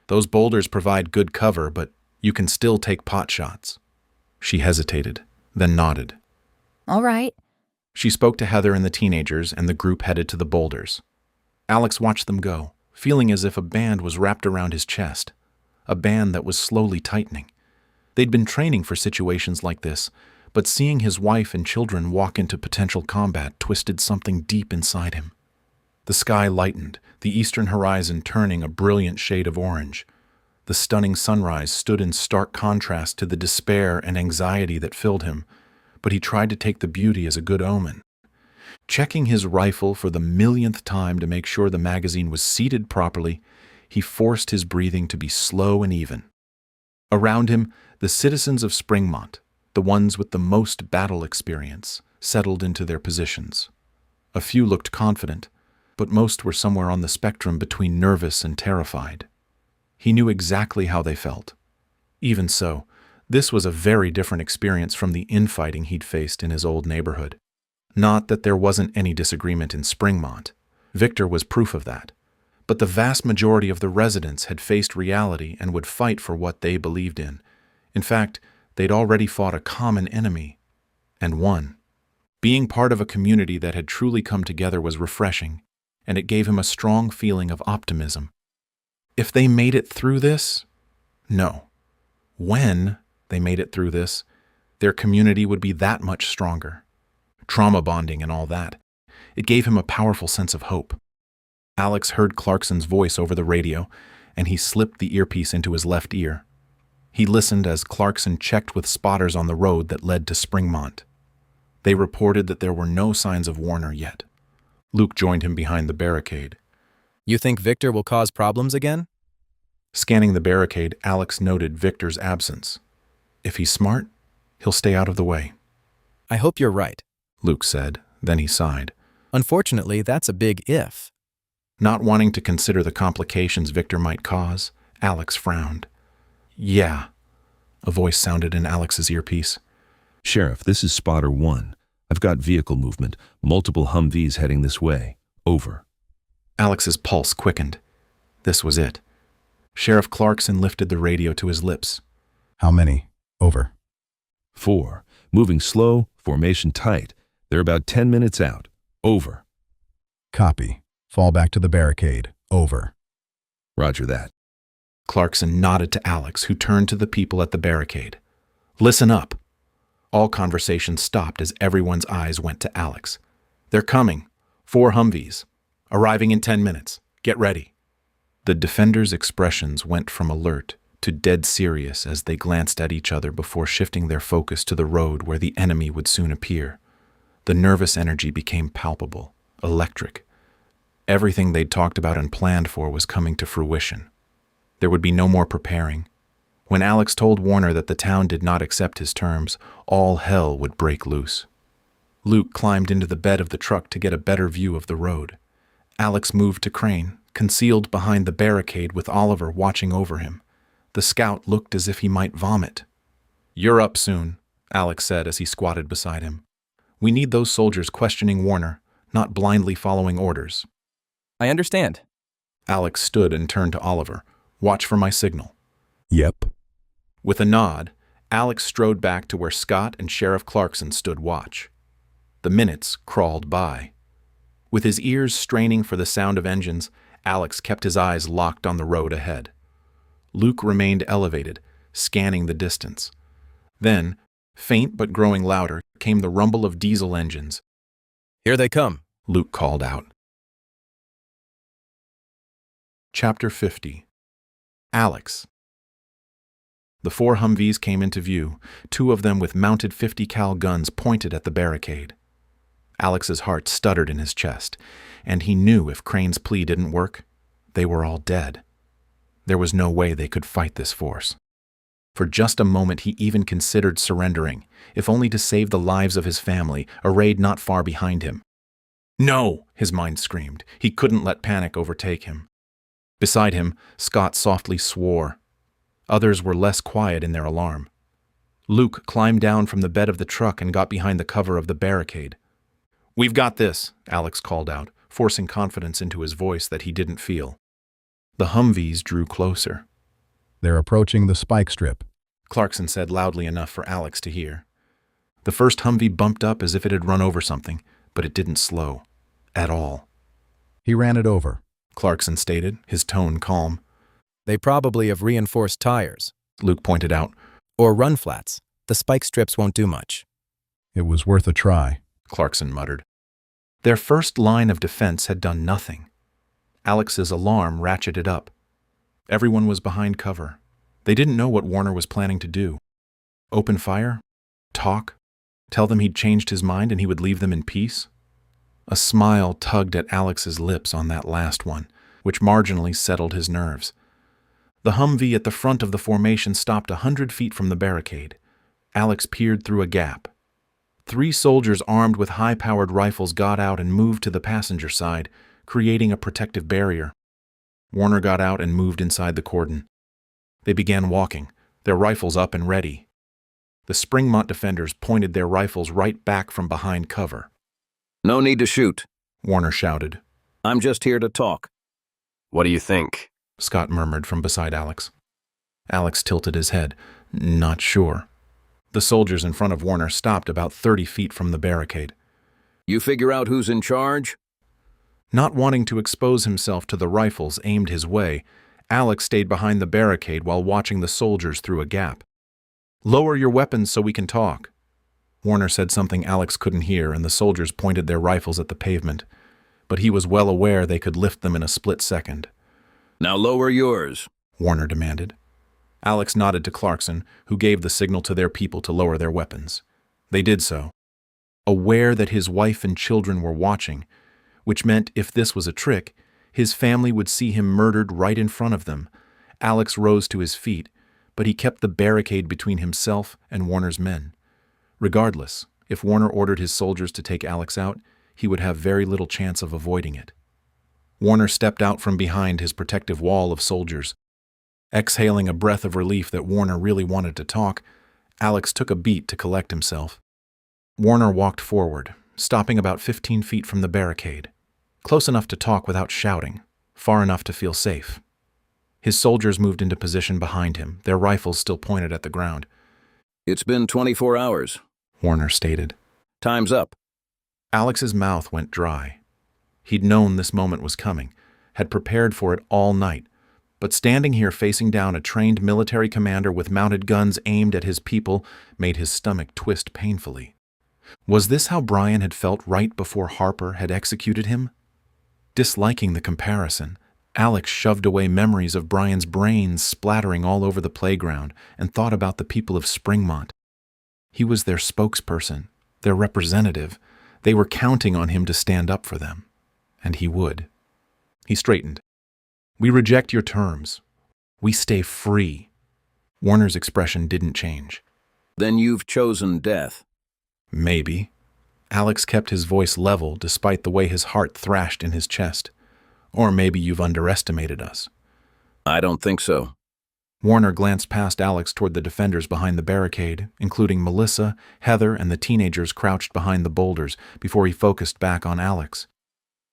"Those boulders provide good cover, but you can still take pot shots." She hesitated, then nodded. "All right." She spoke to Heather and the teenagers, and the group headed to the boulders. Alex watched them go, feeling as if a band was wrapped around his chest, a band that was slowly tightening. They'd been training for situations like this, but seeing his wife and children walk into potential combat twisted something deep inside him. The sky lightened, the eastern horizon turning a brilliant shade of orange. The stunning sunrise stood in stark contrast to the despair and anxiety that filled him, but he tried to take the beauty as a good omen. Checking his rifle for the millionth time to make sure the magazine was seated properly, he forced his breathing to be slow and even. Around him, the citizens of Springmont, the ones with the most battle experience, settled into their positions. A few looked confident, but most were somewhere on the spectrum between nervous and terrified. He knew exactly how they felt. Even so, this was a very different experience from the infighting he'd faced in his old neighborhood. Not that there wasn't any disagreement in Springmont. Victor was proof of that. But the vast majority of the residents had faced reality and would fight for what they believed in. In fact, they'd already fought a common enemy, and won. Being part of a community that had truly come together was refreshing, and it gave him a strong feeling of optimism. If they made it through this? No. When they made it through this, their community would be that much stronger. Trauma bonding and all that. It gave him a powerful sense of hope. Alex heard Clarkson's voice over the radio, and he slipped the earpiece into his left ear. He listened as Clarkson checked with spotters on the road that led to Springmont. They reported that there were no signs of Warner yet. Luke joined him behind the barricade. "You think Victor will cause problems again?" Scanning the barricade, Alex noted Victor's absence. "If he's smart, he'll stay out of the way." "I hope you're right," Luke said. Then he sighed. "Unfortunately, that's a big if." Not wanting to consider the complications Victor might cause, Alex frowned. "Yeah," a voice sounded in Alex's earpiece. "Sheriff, this is Spotter 1. I've got vehicle movement, multiple Humvees heading this way. Over." Alex's pulse quickened. This was it. Sheriff Clarkson lifted the radio to his lips. "How many? Over." 4. Moving slow, formation tight. They're about 10 minutes out. Over." "Copy. Fall back to the barricade. Over." "Roger that." Clarkson nodded to Alex, who turned to the people at the barricade. "Listen up." All conversation stopped as everyone's eyes went to Alex. "They're coming. 4 Humvees. Arriving in 10 minutes. Get ready." The defenders' expressions went from alert to dead serious as they glanced at each other before shifting their focus to the road where the enemy would soon appear. The nervous energy became palpable, electric. Everything they'd talked about and planned for was coming to fruition. There would be no more preparing. When Alex told Warner that the town did not accept his terms, all hell would break loose. Luke climbed into the bed of the truck to get a better view of the road. Alex moved to Crane, concealed behind the barricade with Oliver watching over him. The scout looked as if he might vomit. "You're up soon," Alex said as he squatted beside him. "We need those soldiers questioning Warner, not blindly following orders." I understand. Alex stood and turned to Oliver. "Watch for my signal." Yep. With a nod, Alex strode back to where Scott and Sheriff Clarkson stood watch. The minutes crawled by. With his ears straining for the sound of engines, Alex kept his eyes locked on the road ahead. Luke remained elevated, scanning the distance. Then, faint but growing louder, came the rumble of diesel engines. "Here they come," Luke called out. Chapter 50. Alex. The 4 Humvees came into view, 2 of them with mounted 50 cal guns pointed at the barricade. Alex's heart stuttered in his chest, and he knew if Crane's plea didn't work, they were all dead. There was no way they could fight this force. For just a moment he even considered surrendering, if only to save the lives of his family, arrayed not far behind him. "No!" his mind screamed. He couldn't let panic overtake him. Beside him, Scott softly swore. Others were less quiet in their alarm. Luke climbed down from the bed of the truck and got behind the cover of the barricade. "We've got this," Alex called out, forcing confidence into his voice that he didn't feel. The Humvees drew closer. "They're approaching the spike strip," Clarkson said loudly enough for Alex to hear. The first Humvee bumped up as if it had run over something, but it didn't slow. At all. "He ran it over," Clarkson stated, his tone calm. "They probably have reinforced tires," Luke pointed out. "or run flats. The spike strips won't do much." "It was worth a try," Clarkson muttered. Their first line of defense had done nothing. Alex's alarm ratcheted up. Everyone was behind cover. They didn't know what Warner was planning to do. Open fire? Talk? Tell them he'd changed his mind and he would leave them in peace? A smile tugged at Alex's lips on that last one, which marginally settled his nerves. The Humvee at the front of the formation stopped 100 feet from the barricade. Alex peered through a gap. 3 soldiers armed with high-powered rifles got out and moved to the passenger side, creating a protective barrier. Warner got out and moved inside the cordon. They began walking, their rifles up and ready. The Springmont defenders pointed their rifles right back from behind cover. "No need to shoot," Warner shouted. "I'm just here to talk." "What do you think?" Scott murmured from beside Alex. Alex tilted his head. Not sure. The soldiers in front of Warner stopped about 30 feet from the barricade. "You figure out who's in charge?" Not wanting to expose himself to the rifles aimed his way, Alex stayed behind the barricade while watching the soldiers through a gap. "Lower your weapons so we can talk." Warner said something Alex couldn't hear, and the soldiers pointed their rifles at the pavement. But he was well aware they could lift them in a split second. "Now lower yours," Warner demanded. Alex nodded to Clarkson, who gave the signal to their people to lower their weapons. They did so. Aware that his wife and children were watching, which meant if this was a trick, his family would see him murdered right in front of them, Alex rose to his feet, but he kept the barricade between himself and Warner's men. Regardless, if Warner ordered his soldiers to take Alex out, he would have very little chance of avoiding it. Warner stepped out from behind his protective wall of soldiers. Exhaling a breath of relief that Warner really wanted to talk, Alex took a beat to collect himself. Warner walked forward, stopping about 15 feet from the barricade, close enough to talk without shouting, far enough to feel safe. His soldiers moved into position behind him, their rifles still pointed at the ground. "It's been 24 hours, Warner stated. "Time's up." Alex's mouth went dry. He'd known this moment was coming, had prepared for it all night, but standing here facing down a trained military commander with mounted guns aimed at his people made his stomach twist painfully. Was this how Brian had felt right before Harper had executed him? Disliking the comparison, Alex shoved away memories of Brian's brains splattering all over the playground and thought about the people of Springmont. He was their spokesperson, their representative. They were counting on him to stand up for them. And he would. He straightened. "We reject your terms. We stay free. Warner's expression didn't change. Then you've chosen death. Maybe. Alex kept his voice level despite the way his heart thrashed in his chest. Or maybe you've underestimated us. I don't think so. Warner glanced past Alex toward the defenders behind the barricade, including Melissa, Heather, and the teenagers crouched behind the boulders, before he focused back on Alex.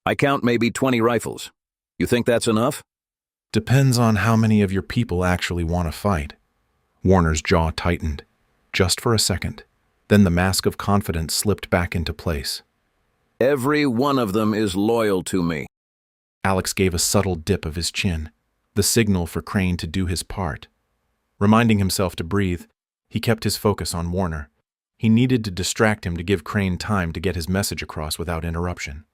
I count maybe 20 rifles. You think that's enough? Depends on how many of your people actually want to fight. Warner's jaw tightened, just for a second. Then the mask of confidence slipped back into place. Every one of them is loyal to me. Alex gave a subtle dip of his chin, the signal for Crane to do his part. Reminding himself to breathe, he kept his focus on Warner. He needed to distract him to give Crane time to get his message across without interruption.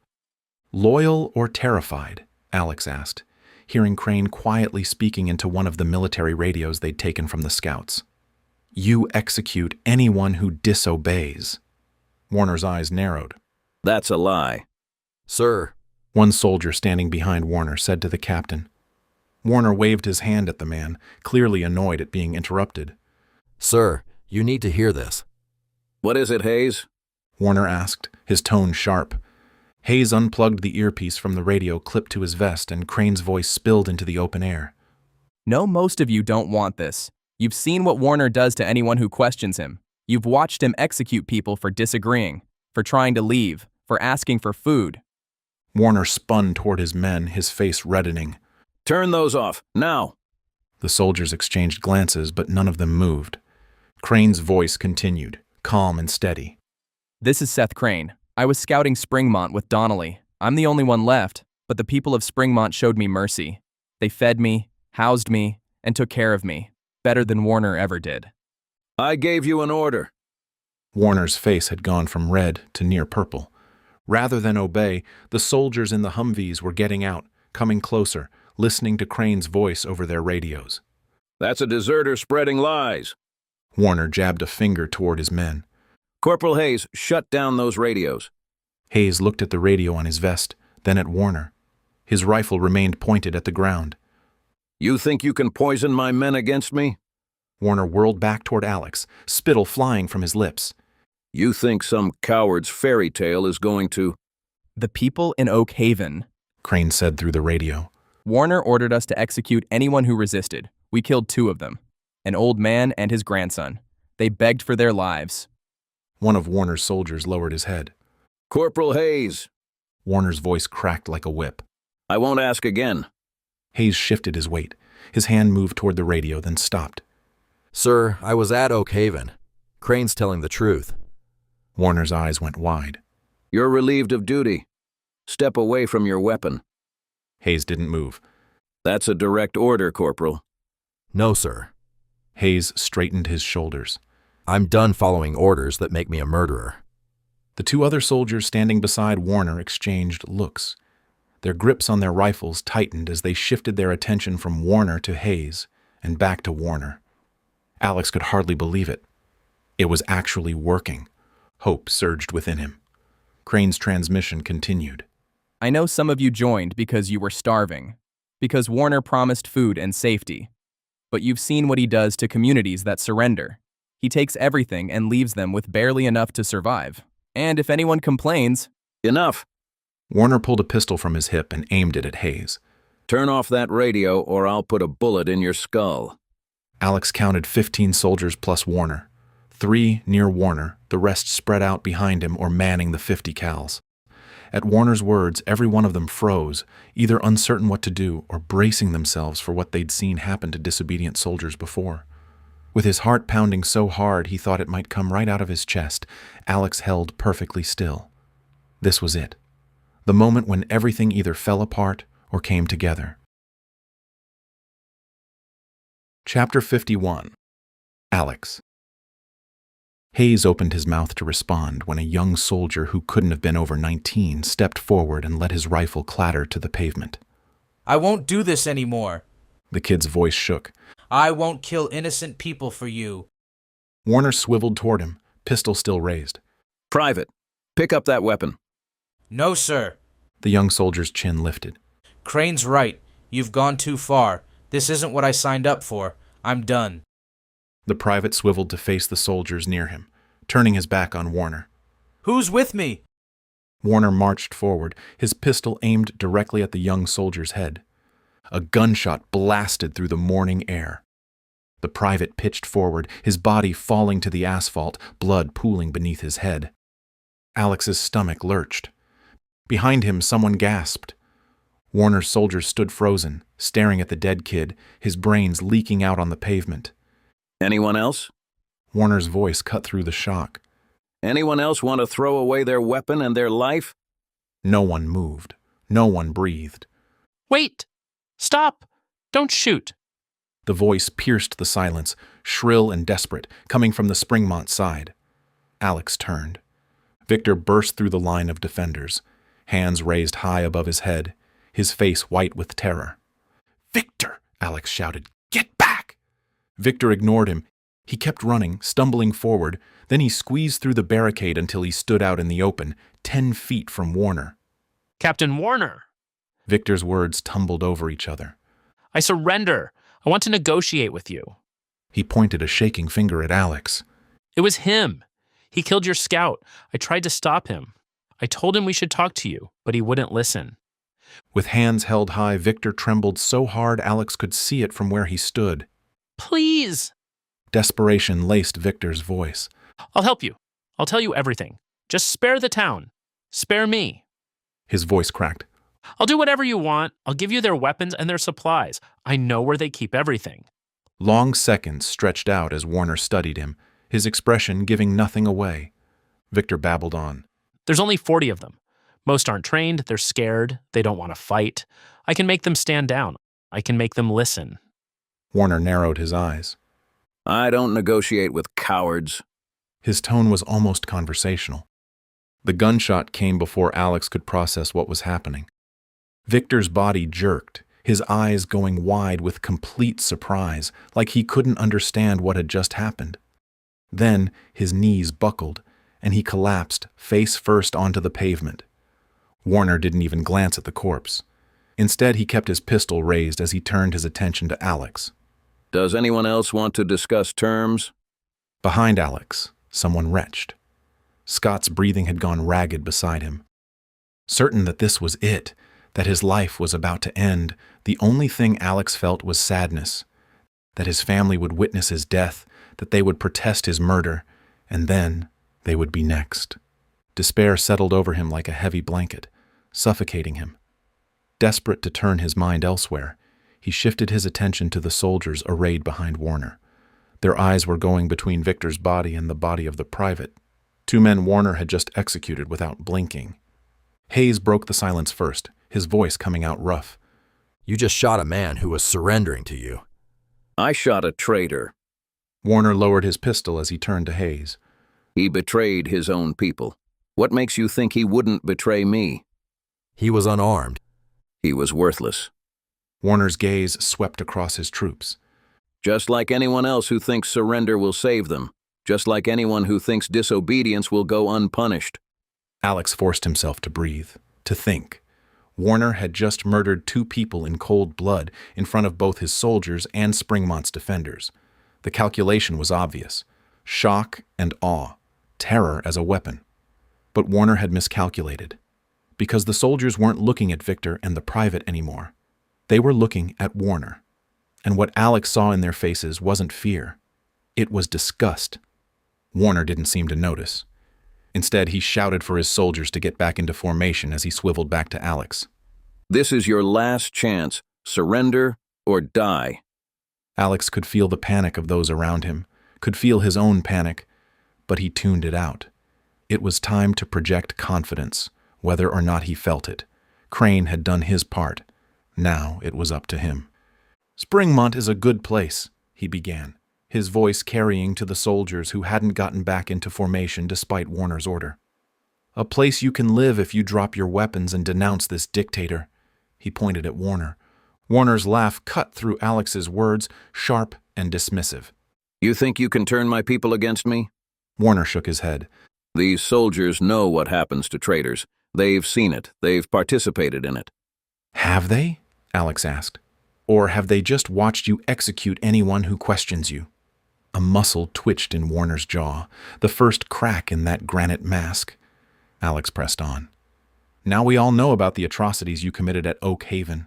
Loyal or terrified? Alex asked, hearing Crane quietly speaking into one of the military radios they'd taken from the scouts. You execute anyone who disobeys. Warner's eyes narrowed. That's a lie. Sir. One soldier standing behind Warner said to the captain. Warner waved his hand at the man, clearly annoyed at being interrupted. Sir, you need to hear this. What is it, Hayes? Warner asked, his tone sharp. Hayes unplugged the earpiece from the radio clipped to his vest, and Crane's voice spilled into the open air. No, most of you don't want this. You've seen what Warner does to anyone who questions him. You've watched him execute people for disagreeing, for trying to leave, for asking for food. Warner spun toward his men, his face reddening. Turn those off, now! The soldiers exchanged glances, but none of them moved. Crane's voice continued, calm and steady. This is Seth Crane. I was scouting Springmont with Donnelly. I'm the only one left, but the people of Springmont showed me mercy. They fed me, housed me, and took care of me, better than Warner ever did. I gave you an order. Warner's face had gone from red to near purple. Rather than obey, the soldiers in the Humvees were getting out, coming closer, listening to Crane's voice over their radios. That's a deserter spreading lies. Warner jabbed a finger toward his men. Corporal Hayes, shut down those radios. Hayes looked at the radio on his vest, then at Warner. His rifle remained pointed at the ground. You think you can poison my men against me? Warner whirled back toward Alex, spittle flying from his lips. You think some coward's fairy tale is going to... The people in Oak Haven, Crane said through the radio. Warner ordered us to execute anyone who resisted. We killed 2 of them, an old man and his grandson. They begged for their lives. One of Warner's soldiers lowered his head. Corporal Hayes. Warner's voice cracked like a whip. I won't ask again. Hayes shifted his weight. His hand moved toward the radio, then stopped. Sir, I was at Oak Haven. Crane's telling the truth. Warner's eyes went wide. You're relieved of duty. Step away from your weapon. Hayes didn't move. That's a direct order, Corporal. No, sir. Hayes straightened his shoulders. I'm done following orders that make me a murderer. The 2 other soldiers standing beside Warner exchanged looks. Their grips on their rifles tightened as they shifted their attention from Warner to Hayes and back to Warner. Alex could hardly believe it. It was actually working. Hope surged within him. Crane's transmission continued. I know some of you joined because you were starving, because Warner promised food and safety. But you've seen what he does to communities that surrender. He takes everything and leaves them with barely enough to survive. And if anyone complains... Enough! Warner pulled a pistol from his hip and aimed it at Hayes. Turn off that radio or I'll put a bullet in your skull. Alex counted 15 soldiers plus Warner. 3 near Warner, the rest spread out behind him or manning the 50 cals. At Warner's words, every one of them froze, either uncertain what to do or bracing themselves for what they'd seen happen to disobedient soldiers before. With his heart pounding so hard he thought it might come right out of his chest, Alex held perfectly still. This was it. The moment when everything either fell apart or came together. Chapter 51. Alex. Hayes opened his mouth to respond when a young soldier who couldn't have been over 19 stepped forward and let his rifle clatter to the pavement. I won't do this anymore. The kid's voice shook. I won't kill innocent people for you. Warner swiveled toward him, pistol still raised. Private, pick up that weapon. No, sir. The young soldier's chin lifted. Crane's right. You've gone too far. This isn't what I signed up for. I'm done. The private swiveled to face the soldiers near him, turning his back on Warner. Who's with me? Warner marched forward, his pistol aimed directly at the young soldier's head. A gunshot blasted through the morning air. The private pitched forward, his body falling to the asphalt, blood pooling beneath his head. Alex's stomach lurched. Behind him, someone gasped. Warner's soldiers stood frozen, staring at the dead kid, his brains leaking out on the pavement. Anyone else? Warner's voice cut through the shock. Anyone else want to throw away their weapon and their life? No one moved. No one breathed. Wait! Stop! Don't shoot! The voice pierced the silence, shrill and desperate, coming from the Springmont side. Alex turned. Victor burst through the line of defenders, hands raised high above his head, his face white with terror. "Victor!" Alex shouted. "Get back!" Victor ignored him. He kept running, stumbling forward. Then he squeezed through the barricade until he stood out in the open, 10 feet from Warner. Captain Warner! Victor's words tumbled over each other. I surrender. I want to negotiate with you. He pointed a shaking finger at Alex. It was him. He killed your scout. I tried to stop him. I told him we should talk to you, but he wouldn't listen. With hands held high, Victor trembled so hard Alex could see it from where he stood. Please! Desperation laced Victor's voice. I'll help you. I'll tell you everything. Just spare the town. Spare me. His voice cracked. I'll do whatever you want. I'll give you their weapons and their supplies. I know where they keep everything. Long seconds stretched out as Warner studied him, his expression giving nothing away. Victor babbled on. There's only 40 of them. Most aren't trained. They're scared. They don't want to fight. I can make them stand down. I can make them listen. Warner narrowed his eyes. I don't negotiate with cowards. His tone was almost conversational. The gunshot came before Alex could process what was happening. Victor's body jerked, his eyes going wide with complete surprise, like he couldn't understand what had just happened. Then his knees buckled, and he collapsed face first onto the pavement. Warner didn't even glance at the corpse. Instead, he kept his pistol raised as he turned his attention to Alex. Does anyone else want to discuss terms? Behind Alex, someone retched. Scott's breathing had gone ragged beside him. Certain that this was it, that his life was about to end, the only thing Alex felt was sadness. That his family would witness his death, that they would protest his murder, and then they would be next. Despair settled over him like a heavy blanket, suffocating him. Desperate to turn his mind elsewhere, he shifted his attention to the soldiers arrayed behind Warner. Their eyes were going between Victor's body and the body of the private. 2 men Warner had just executed without blinking. Hayes broke the silence first, his voice coming out rough. You just shot a man who was surrendering to you. I shot a traitor. Warner lowered his pistol as he turned to Hayes. He betrayed his own people. What makes you think he wouldn't betray me? He was unarmed. He was worthless. Warner's gaze swept across his troops. Just like anyone else who thinks surrender will save them. Just like anyone who thinks disobedience will go unpunished. Alex forced himself to breathe, to think. Warner had just murdered 2 people in cold blood in front of both his soldiers and Springmont's defenders. The calculation was obvious. Shock and awe, terror as a weapon. But Warner had miscalculated. Because the soldiers weren't looking at Victor and the private anymore. They were looking at Warner. And what Alex saw in their faces wasn't fear. It was disgust. Warner didn't seem to notice. Instead, he shouted for his soldiers to get back into formation as he swiveled back to Alex. This is your last chance. Surrender or die. Alex could feel the panic of those around him, could feel his own panic, but he tuned it out. It was time to project confidence, whether or not he felt it. Crane had done his part. Now it was up to him. Springmont is a good place, he began, his voice carrying to the soldiers who hadn't gotten back into formation despite Warner's order. A place you can live if you drop your weapons and denounce this dictator. He pointed at Warner. Warner's laugh cut through Alex's words, sharp and dismissive. You think you can turn my people against me? Warner shook his head. These soldiers know what happens to traitors. They've seen it. They've participated in it. Have they? Alex asked. Or have they just watched you execute anyone who questions you? A muscle twitched in Warner's jaw, the first crack in that granite mask. Alex pressed on. Now we all know about the atrocities you committed at Oak Haven.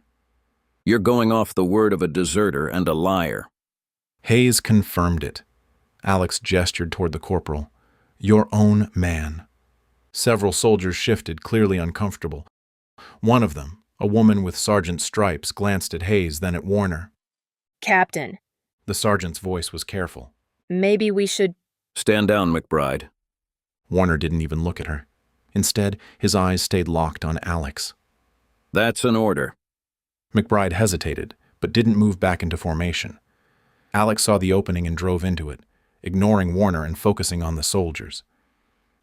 You're going off the word of a deserter and a liar. Hayes confirmed it. Alex gestured toward the corporal. Your own man. Several soldiers shifted, clearly uncomfortable. One of them, a woman with sergeant's stripes, glanced at Hayes, then at Warner. Captain. The sergeant's voice was careful. Maybe we should... Stand down, McBride. Warner didn't even look at her. Instead, his eyes stayed locked on Alex. That's an order. McBride hesitated, but didn't move back into formation. Alex saw the opening and drove into it, ignoring Warner and focusing on the soldiers.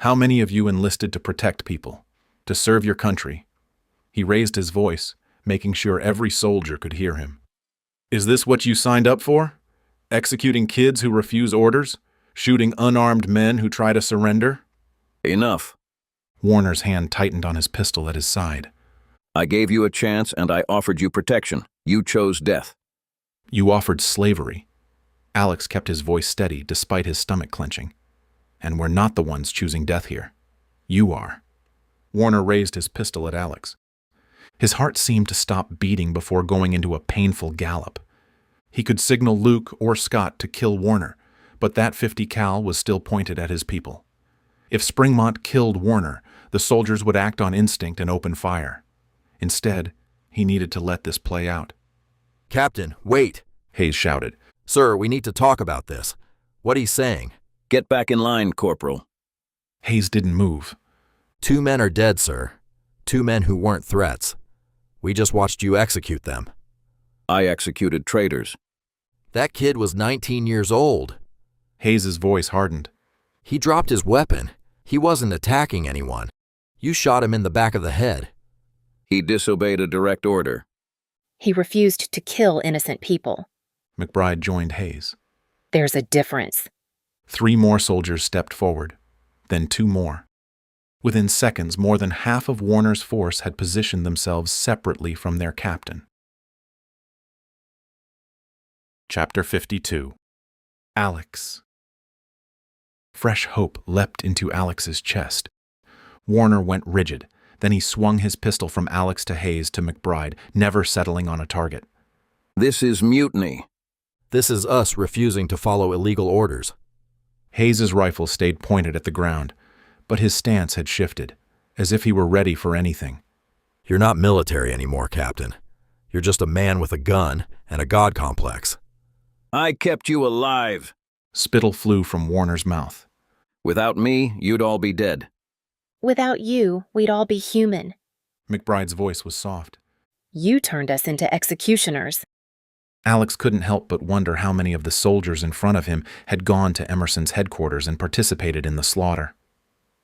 How many of you enlisted to protect people, to serve your country? He raised his voice, making sure every soldier could hear him. Is this what you signed up for? Executing kids who refuse orders? Shooting unarmed men who try to surrender? Enough. Warner's hand tightened on his pistol at his side. I gave you a chance and I offered you protection. You chose death. You offered slavery. Alex kept his voice steady despite his stomach clenching. And we're not the ones choosing death here. You are. Warner raised his pistol at Alex. His heart seemed to stop beating before going into a painful gallop. He could signal Luke or Scott to kill Warner, but that .50 cal was still pointed at his people. If Springmont killed Warner, the soldiers would act on instinct and open fire. Instead, he needed to let this play out. Captain, wait! Hayes shouted. Sir, we need to talk about this. What he's saying. Get back in line, Corporal. Hayes didn't move. 2 men are dead, sir. 2 men who weren't threats. We just watched you execute them. I executed traitors. That kid was 19 years old. Hayes's voice hardened. He dropped his weapon. He wasn't attacking anyone. You shot him in the back of the head. He disobeyed a direct order. He refused to kill innocent people. McBride joined Hayes. There's a difference. 3 more soldiers stepped forward, then 2 more. Within seconds, more than half of Warner's force had positioned themselves separately from their captain. Chapter 52. Alex. Fresh hope leapt into Alex's chest. Warner went rigid. Then he swung his pistol from Alex to Hayes to McBride, never settling on a target. This is mutiny. This is us refusing to follow illegal orders. Hayes's rifle stayed pointed at the ground, but his stance had shifted, as if he were ready for anything. You're not military anymore, Captain. You're just a man with a gun and a god complex. I kept you alive. Spittle flew from Warner's mouth. Without me, you'd all be dead. Without you, we'd all be human. McBride's voice was soft. You turned us into executioners. Alex couldn't help but wonder how many of the soldiers in front of him had gone to Emerson's headquarters and participated in the slaughter.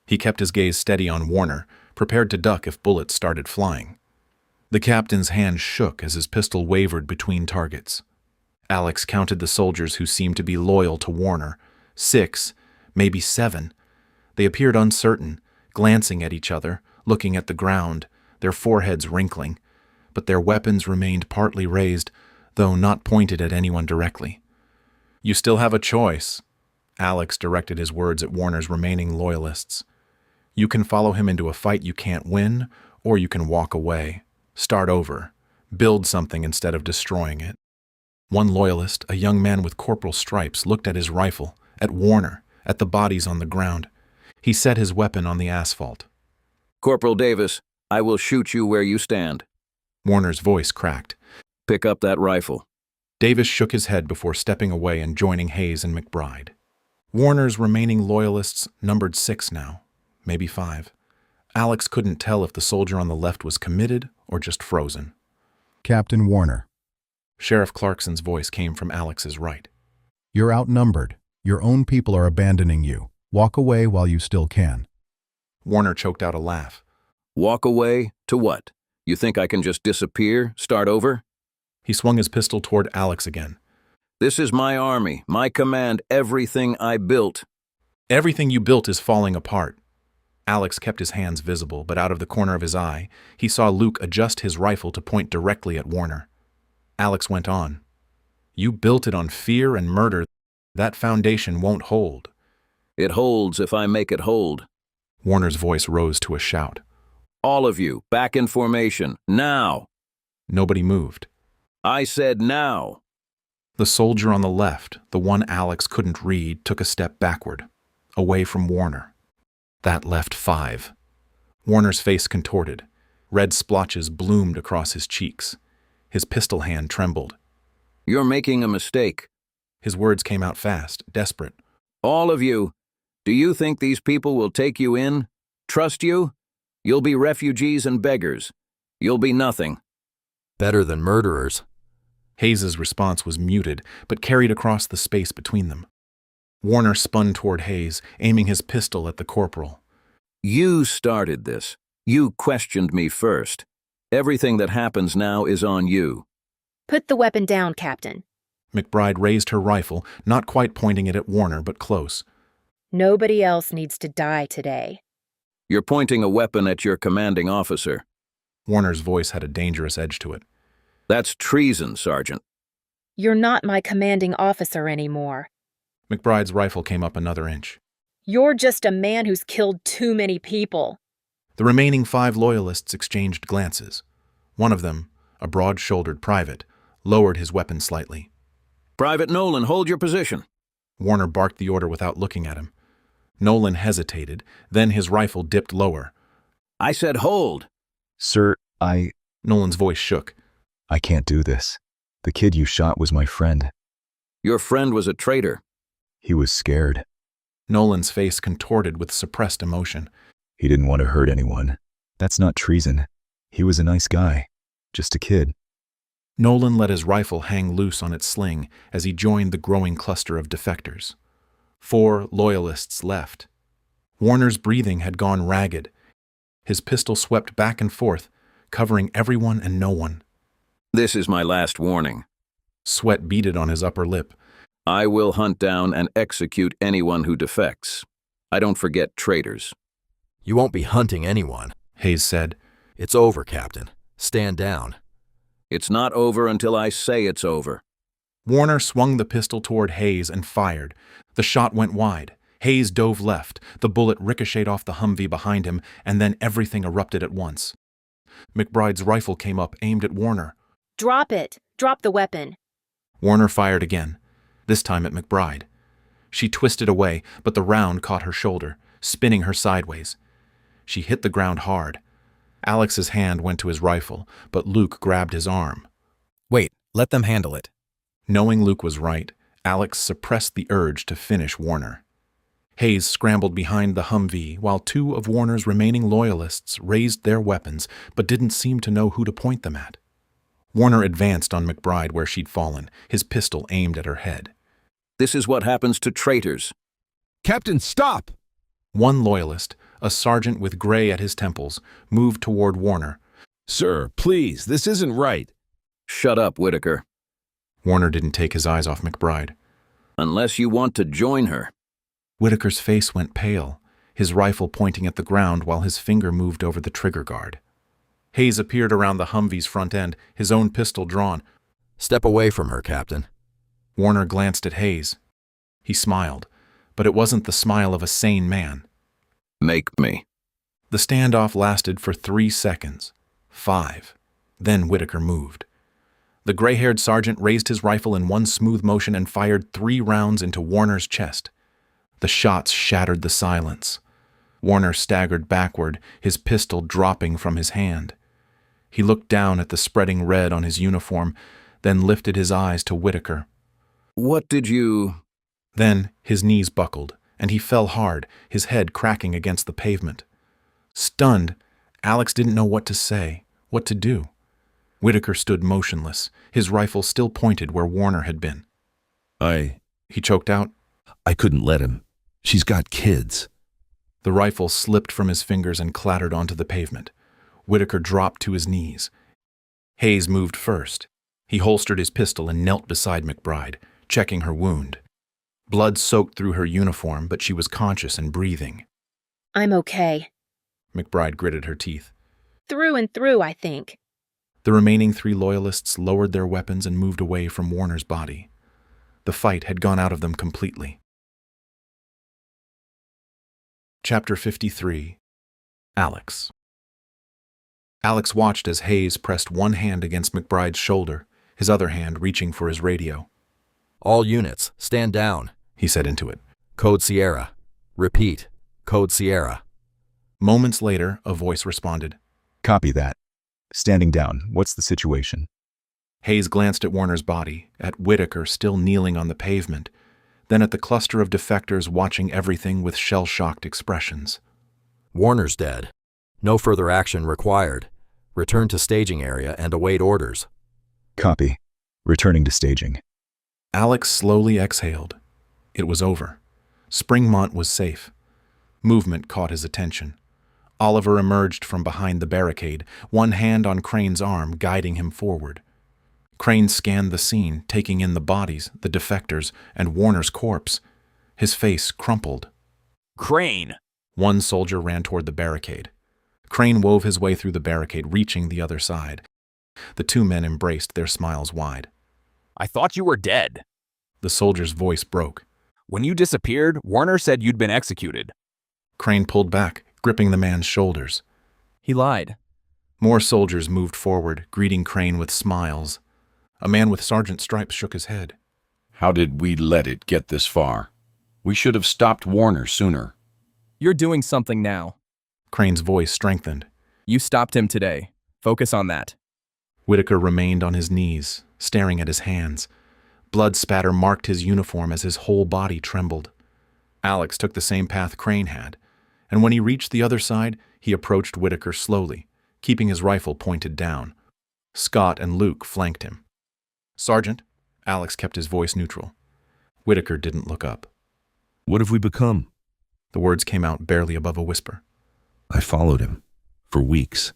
He kept his gaze steady on Warner, prepared to duck if bullets started flying. The captain's hand shook as his pistol wavered between targets. Alex counted the soldiers who seemed to be loyal to Warner. 6, maybe 7. They appeared uncertain, glancing at each other, looking at the ground, their foreheads wrinkling, but their weapons remained partly raised, though not pointed at anyone directly. You still have a choice. Alex directed his words at Warner's remaining loyalists. You can follow him into a fight you can't win, or you can walk away, start over, build something instead of destroying it. One loyalist, a young man with corporal stripes, looked at his rifle, at Warner, at the bodies on the ground. He set his weapon on the asphalt. Corporal Davis, I will shoot you where you stand. Warner's voice cracked. Pick up that rifle. Davis shook his head before stepping away and joining Hayes and McBride. Warner's remaining loyalists numbered 6 now, maybe 5. Alex couldn't tell if the soldier on the left was committed or just frozen. Captain Warner. Sheriff Clarkson's voice came from Alex's right. You're outnumbered. Your own people are abandoning you. Walk away while you still can. Warner choked out a laugh. Walk away? To what? You think I can just disappear, start over? He swung his pistol toward Alex again. This is my army, my command, everything I built. Everything you built is falling apart. Alex kept his hands visible, but out of the corner of his eye, he saw Luke adjust his rifle to point directly at Warner. Alex went on. You built it on fear and murder. That foundation won't hold. It holds if I make it hold. Warner's voice rose to a shout. All of you, back in formation, now. Nobody moved. I said now. The soldier on the left, the one Alex couldn't read, took a step backward, away from Warner. That left 5. Warner's face contorted. Red splotches bloomed across his cheeks. His pistol hand trembled. You're making a mistake. His words came out fast, desperate. All of you, do you think these people will take you in? Trust you? You'll be refugees and beggars. You'll be nothing. Better than murderers. Hayes's response was muted, but carried across the space between them. Warner spun toward Hayes, aiming his pistol at the corporal. You started this. You questioned me first. Everything that happens now is on you. Put the weapon down, Captain. McBride raised her rifle, not quite pointing it at Warner, but close. Nobody else needs to die today. You're pointing a weapon at your commanding officer. Warner's voice had a dangerous edge to it. That's treason, Sergeant. You're not my commanding officer anymore. McBride's rifle came up another inch. You're just a man who's killed too many people. The remaining 5 loyalists exchanged glances. One of them, a broad-shouldered private, lowered his weapon slightly. Private Nolan, hold your position. Warner barked the order without looking at him. Nolan hesitated, then his rifle dipped lower. I said hold. Sir, Nolan's voice shook. I can't do this. The kid you shot was my friend. Your friend was a traitor. He was scared. Nolan's face contorted with suppressed emotion. He didn't want to hurt anyone. That's not treason. He was a nice guy. Just a kid. Nolan let his rifle hang loose on its sling as he joined the growing cluster of defectors. 4 loyalists left. Warner's breathing had gone ragged. His pistol swept back and forth, covering everyone and no one. This is my last warning. Sweat beaded on his upper lip. I will hunt down and execute anyone who defects. I don't forget traitors. You won't be hunting anyone, Hayes said. It's over, Captain. Stand down. It's not over until I say it's over. Warner swung the pistol toward Hayes and fired. The shot went wide. Hayes dove left. The bullet ricocheted off the Humvee behind him, and then everything erupted at once. McBride's rifle came up, aimed at Warner. Drop it. Drop the weapon. Warner fired again, this time at McBride. She twisted away, but the round caught her shoulder, spinning her sideways. She hit the ground hard. Alex's hand went to his rifle, but Luke grabbed his arm. Wait, let them handle it. Knowing Luke was right, Alex suppressed the urge to finish Warner. Hayes scrambled behind the Humvee while 2 of Warner's remaining loyalists raised their weapons but didn't seem to know who to point them at. Warner advanced on McBride where she'd fallen, his pistol aimed at her head. This is what happens to traitors. Captain, stop! One loyalist, a sergeant with gray at his temples, moved toward Warner. Sir, please, this isn't right. Shut up, Whitaker. Warner didn't take his eyes off McBride. Unless you want to join her. Whitaker's face went pale, his rifle pointing at the ground while his finger moved over the trigger guard. Hayes appeared around the Humvee's front end, his own pistol drawn. Step away from her, Captain. Warner glanced at Hayes. He smiled, but it wasn't the smile of a sane man. Make me. The standoff lasted for 3 seconds. 5. Then Whitaker moved. The gray-haired sergeant raised his rifle in one smooth motion and fired 3 rounds into Warner's chest. The shots shattered the silence. Warner staggered backward, his pistol dropping from his hand. He looked down at the spreading red on his uniform, then lifted his eyes to Whitaker. What did you... Then his knees buckled, and he fell hard, his head cracking against the pavement. Stunned, Alex didn't know what to say, what to do. Whitaker stood motionless, his rifle still pointed where Warner had been. He choked out. I couldn't let him. She's got kids. The rifle slipped from his fingers and clattered onto the pavement. Whitaker dropped to his knees. Hayes moved first. He holstered his pistol and knelt beside McBride, checking her wound. Blood soaked through her uniform, but she was conscious and breathing. I'm okay. McBride gritted her teeth. Through and through, I think. The remaining 3 loyalists lowered their weapons and moved away from Warner's body. The fight had gone out of them completely. Chapter 53. Alex. Alex watched as Hayes pressed one hand against McBride's shoulder, his other hand reaching for his radio. All units, stand down, he said into it. Code Sierra. Repeat, Code Sierra. Moments later, a voice responded. Copy that. Standing down. What's the situation? Hayes glanced at Warner's body, at Whitaker still kneeling on the pavement, then at the cluster of defectors watching everything with shell-shocked expressions. Warner's dead. No further action required. Return to staging area and await orders. Copy. Returning to staging. Alex slowly exhaled. It was over. Springmont was safe. Movement caught his attention. Oliver emerged from behind the barricade, one hand on Crane's arm, guiding him forward. Crane scanned the scene, taking in the bodies, the defectors, and Warner's corpse. His face crumpled. Crane! One soldier ran toward the barricade. Crane wove his way through the barricade, reaching the other side. The 2 men embraced, their smiles wide. I thought you were dead. The soldier's voice broke. When you disappeared, Warner said you'd been executed. Crane pulled back, gripping the man's shoulders. He lied. More soldiers moved forward, greeting Crane with smiles. A man with sergeant stripes shook his head. How did we let it get this far? We should have stopped Warner sooner. You're doing something now. Crane's voice strengthened. You stopped him today. Focus on that. Whitaker remained on his knees, staring at his hands. Blood spatter marked his uniform as his whole body trembled. Alex took the same path Crane had, and when he reached the other side, he approached Whitaker slowly, keeping his rifle pointed down. Scott and Luke flanked him. Sergeant, Alex kept his voice neutral. Whitaker didn't look up. What have we become? The words came out barely above a whisper. I followed him. For weeks.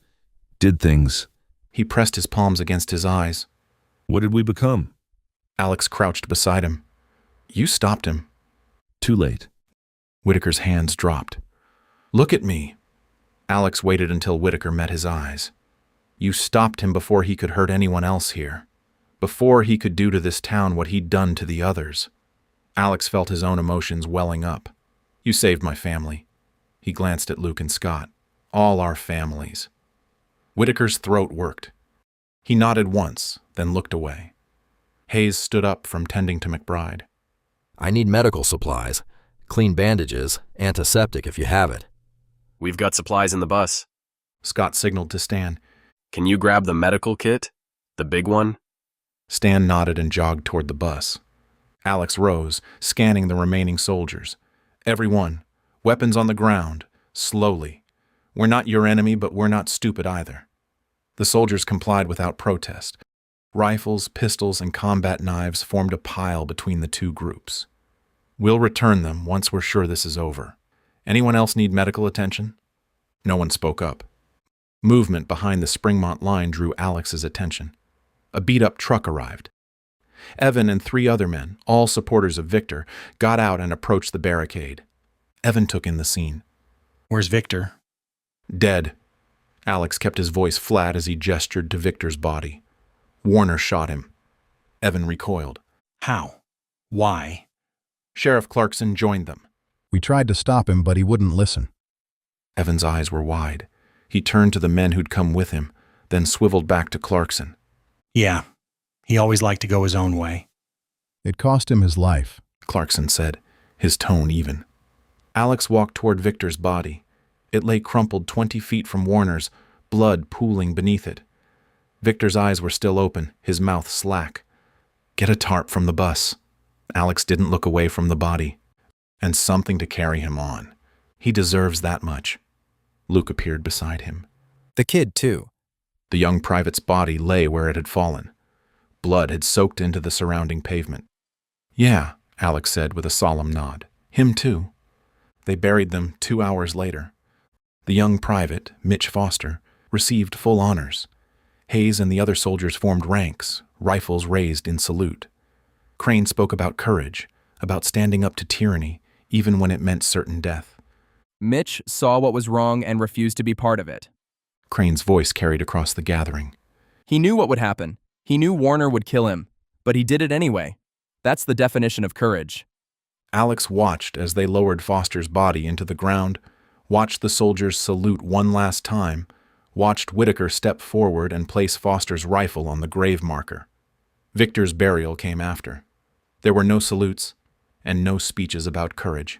Did things. He pressed his palms against his eyes. What did we become? Alex crouched beside him. You stopped him. Too late. Whitaker's hands dropped. Look at me. Alex waited until Whitaker met his eyes. You stopped him before he could hurt anyone else here. Before he could do to this town what he'd done to the others. Alex felt his own emotions welling up. You saved my family. He glanced at Luke and Scott. All our families. Whitaker's throat worked. He nodded once, then looked away. Hayes stood up from tending to McBride. I need medical supplies. Clean bandages, antiseptic if you have it. We've got supplies in the bus. Scott signaled to Stan. Can you grab the medical kit? The big one? Stan nodded and jogged toward the bus. Alex rose, scanning the remaining soldiers. Everyone, weapons on the ground, slowly. We're not your enemy, but we're not stupid either. The soldiers complied without protest. Rifles, pistols, and combat knives formed a pile between the 2 groups. We'll return them once we're sure this is over. Anyone else need medical attention? No one spoke up. Movement behind the Springmont line drew Alex's attention. A beat-up truck arrived. Evan and 3 other men, all supporters of Victor, got out and approached the barricade. Evan took in the scene. Where's Victor? Dead. Alex kept his voice flat as he gestured to Victor's body. Warner shot him. Evan recoiled. How? Why? Sheriff Clarkson joined them. We tried to stop him, but he wouldn't listen. Evan's eyes were wide. He turned to the men who'd come with him, then swiveled back to Clarkson. Yeah, he always liked to go his own way. It cost him his life, Clarkson said, his tone even. Alex walked toward Victor's body. It lay crumpled 20 feet from Warner's, blood pooling beneath it. Victor's eyes were still open, his mouth slack. Get a tarp from the bus. Alex didn't look away from the body. And something to carry him on. He deserves that much. Luke appeared beside him. The kid, too. The young private's body lay where it had fallen. Blood had soaked into the surrounding pavement. Yeah, Alex said with a solemn nod. Him too. They buried them 2 hours later. The young private, Mitch Foster, received full honors. Hayes and the other soldiers formed ranks, rifles raised in salute. Crane spoke about courage, about standing up to tyranny, even when it meant certain death. Mitch saw what was wrong and refused to be part of it. Crane's voice carried across the gathering. He knew what would happen. He knew Warner would kill him, but he did it anyway. That's the definition of courage. Alex watched as they lowered Foster's body into the ground, watched the soldiers salute one last time, watched Whitaker step forward and place Foster's rifle on the grave marker. Victor's burial came after. There were no salutes and no speeches about courage.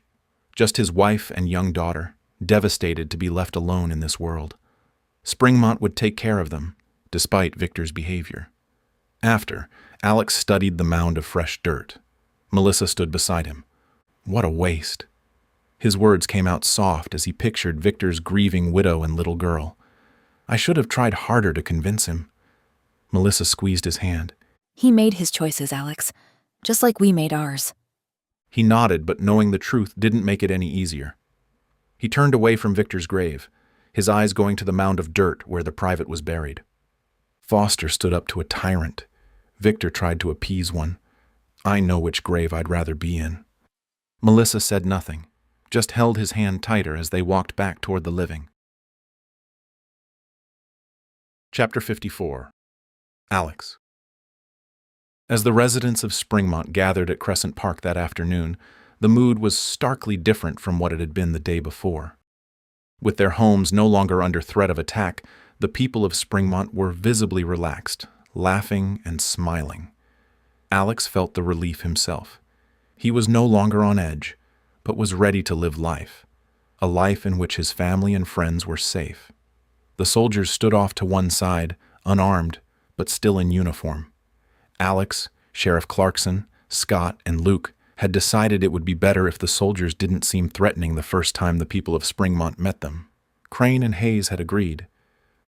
Just his wife and young daughter, devastated to be left alone in this world. Springmont would take care of them, despite Victor's behavior. After, Alex studied the mound of fresh dirt. Melissa stood beside him. What a waste. His words came out soft as he pictured Victor's grieving widow and little girl. I should have tried harder to convince him. Melissa squeezed his hand. He made his choices, Alex, just like we made ours. He nodded, but knowing the truth didn't make it any easier. He turned away from Victor's grave, his eyes going to the mound of dirt where the private was buried. Foster stood up to a tyrant. Victor tried to appease one. I know which grave I'd rather be in. Melissa said nothing, just held his hand tighter as they walked back toward the living. Chapter 54. Alex. As the residents of Springmont gathered at Crescent Park that afternoon, the mood was starkly different from what it had been the day before. With their homes no longer under threat of attack, the people of Springmont were visibly relaxed, laughing and smiling. Alex felt the relief himself. He was no longer on edge, but was ready to live life, a life in which his family and friends were safe. The soldiers stood off to one side, unarmed, but still in uniform. Alex, Sheriff Clarkson, Scott, and Luke had decided it would be better if the soldiers didn't seem threatening the first time the people of Springmont met them. Crane and Hayes had agreed.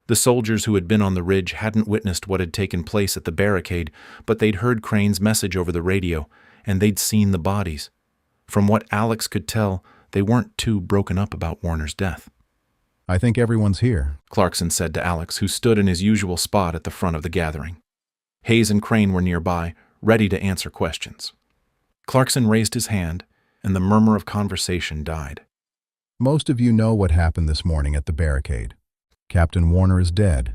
The soldiers who had been on the ridge hadn't witnessed what had taken place at the barricade, but they'd heard Crane's message over the radio, and they'd seen the bodies. From what Alex could tell, they weren't too broken up about Warner's death. I think everyone's here, Clarkson said to Alex, who stood in his usual spot at the front of the gathering. Hayes and Crane were nearby, ready to answer questions. Clarkson raised his hand, and the murmur of conversation died. Most of you know what happened this morning at the barricade. Captain Warner is dead.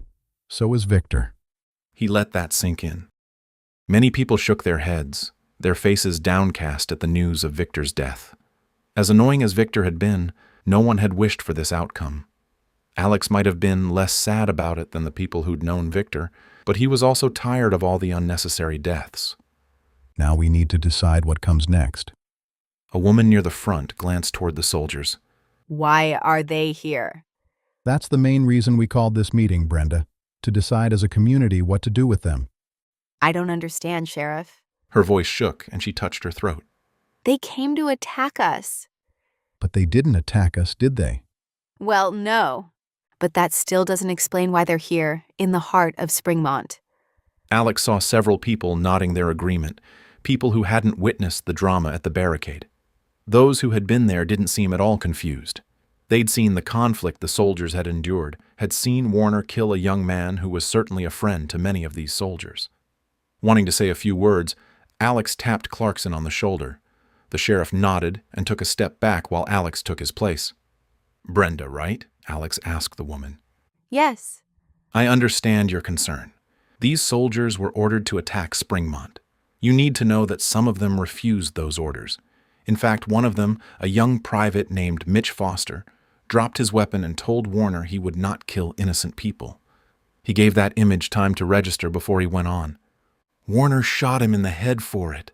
So is Victor. He let that sink in. Many people shook their heads, their faces downcast at the news of Victor's death. As annoying as Victor had been, no one had wished for this outcome. Alex might have been less sad about it than the people who'd known Victor, but he was also tired of all the unnecessary deaths. Now we need to decide what comes next. A woman near the front glanced toward the soldiers. Why are they here? That's the main reason we called this meeting, Brenda, to decide as a community what to do with them. I don't understand, Sheriff. Her voice shook and she touched her throat. They came to attack us. But they didn't attack us, did they? Well, no. But that still doesn't explain why they're here, in the heart of Springmont. Alex saw several people nodding their agreement, people who hadn't witnessed the drama at the barricade. Those who had been there didn't seem at all confused. They'd seen the conflict the soldiers had endured, had seen Warner kill a young man who was certainly a friend to many of these soldiers. Wanting to say a few words, Alex tapped Clarkson on the shoulder. The sheriff nodded and took a step back while Alex took his place. Brenda, right? Alex asked the woman. Yes. I understand your concern. These soldiers were ordered to attack Springmont. You need to know that some of them refused those orders. In fact, one of them, a young private named Mitch Foster, dropped his weapon and told Warner he would not kill innocent people. He gave that image time to register before he went on. Warner shot him in the head for it.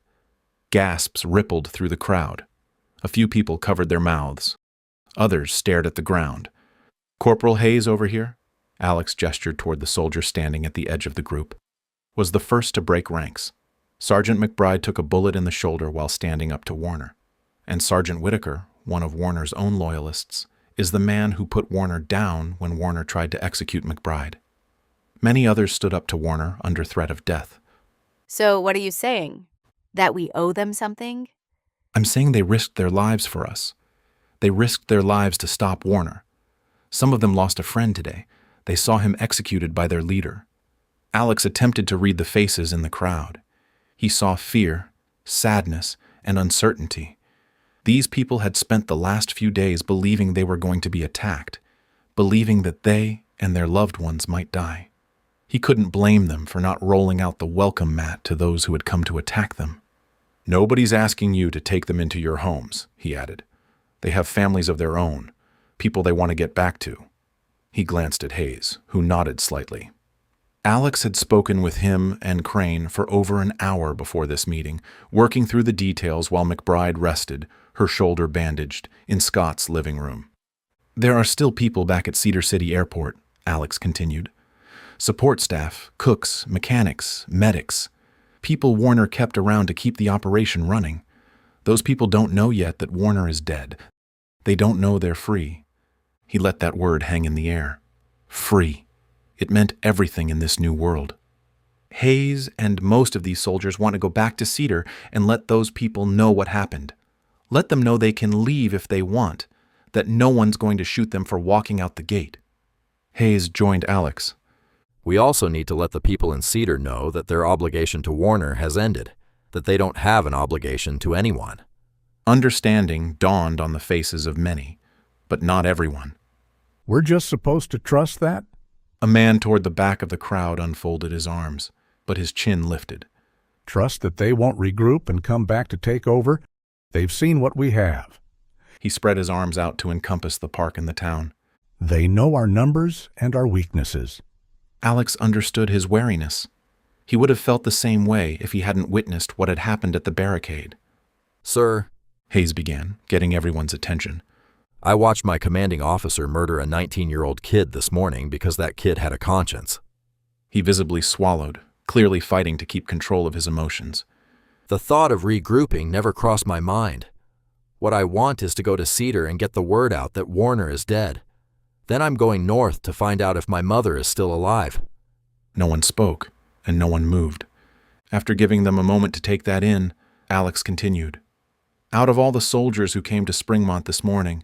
Gasps rippled through the crowd. A few people covered their mouths. Others stared at the ground. Corporal Hayes over here, Alex gestured toward the soldier standing at the edge of the group, was the first to break ranks. Sergeant McBride took a bullet in the shoulder while standing up to Warner. And Sergeant Whitaker, one of Warner's own loyalists, is the man who put Warner down when Warner tried to execute McBride. Many others stood up to Warner under threat of death. So what are you saying? That we owe them something? I'm saying they risked their lives for us. They risked their lives to stop Warner. Some of them lost a friend today. They saw him executed by their leader. Alex attempted to read the faces in the crowd. He saw fear, sadness, and uncertainty. These people had spent the last few days believing they were going to be attacked, believing that they and their loved ones might die. He couldn't blame them for not rolling out the welcome mat to those who had come to attack them. "Nobody's asking you to take them into your homes," he added. "They have families of their own, people they want to get back to." He glanced at Hayes, who nodded slightly. Alex had spoken with him and Crane for over an hour before this meeting, working through the details while McBride rested, her shoulder bandaged, in Scott's living room. "There are still people back at Cedar City Airport," Alex continued. "Support staff, cooks, mechanics, medics. People Warner kept around to keep the operation running. Those people don't know yet that Warner is dead. They don't know they're free." He let that word hang in the air. Free. It meant everything in this new world. Hayes and most of these soldiers want to go back to Cedar and let those people know what happened. Let them know they can leave if they want, that no one's going to shoot them for walking out the gate. Hayes joined Alex. "We also need to let the people in Cedar know that their obligation to Warner has ended, that they don't have an obligation to anyone." Understanding dawned on the faces of many, but not everyone. "We're just supposed to trust that?" A man toward the back of the crowd unfolded his arms, but his chin lifted. "Trust that they won't regroup and come back to take over? They've seen what we have." He spread his arms out to encompass the park and the town. "They know our numbers and our weaknesses." Alex understood his wariness. He would have felt the same way if he hadn't witnessed what had happened at the barricade. "Sir," Hayes began, getting everyone's attention. "I watched my commanding officer murder a 19-year-old kid this morning because that kid had a conscience." He visibly swallowed, clearly fighting to keep control of his emotions. "The thought of regrouping never crossed my mind. What I want is to go to Cedar and get the word out that Warner is dead. Then I'm going north to find out if my mother is still alive." No one spoke, and no one moved. After giving them a moment to take that in, Alex continued. "Out of all the soldiers who came to Springmont this morning,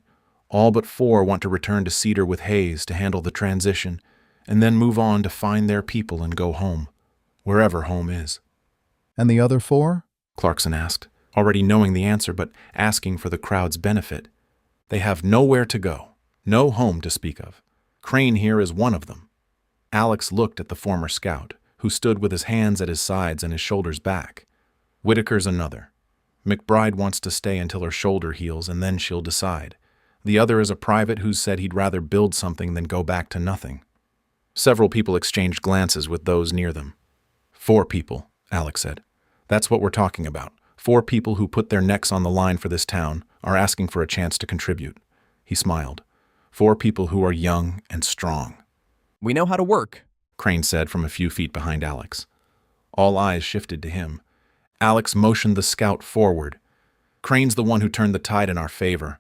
all but 4 want to return to Cedar with Hayes to handle the transition, and then move on to find their people and go home, wherever home is." "And the other 4? Clarkson asked, already knowing the answer but asking for the crowd's benefit. "They have nowhere to go, no home to speak of. Crane here is one of them." Alex looked at the former scout, who stood with his hands at his sides and his shoulders back. "Whitaker's another. McBride wants to stay until her shoulder heals and then she'll decide. The other is a private who said he'd rather build something than go back to nothing." Several people exchanged glances with those near them. 4 people, Alex said. "That's what we're talking about. 4 people who put their necks on the line for this town are asking for a chance to contribute." He smiled. 4 people who are young and strong. "We know how to work," Crane said from a few feet behind Alex. All eyes shifted to him. Alex motioned the scout forward. "Crane's the one who turned the tide in our favor.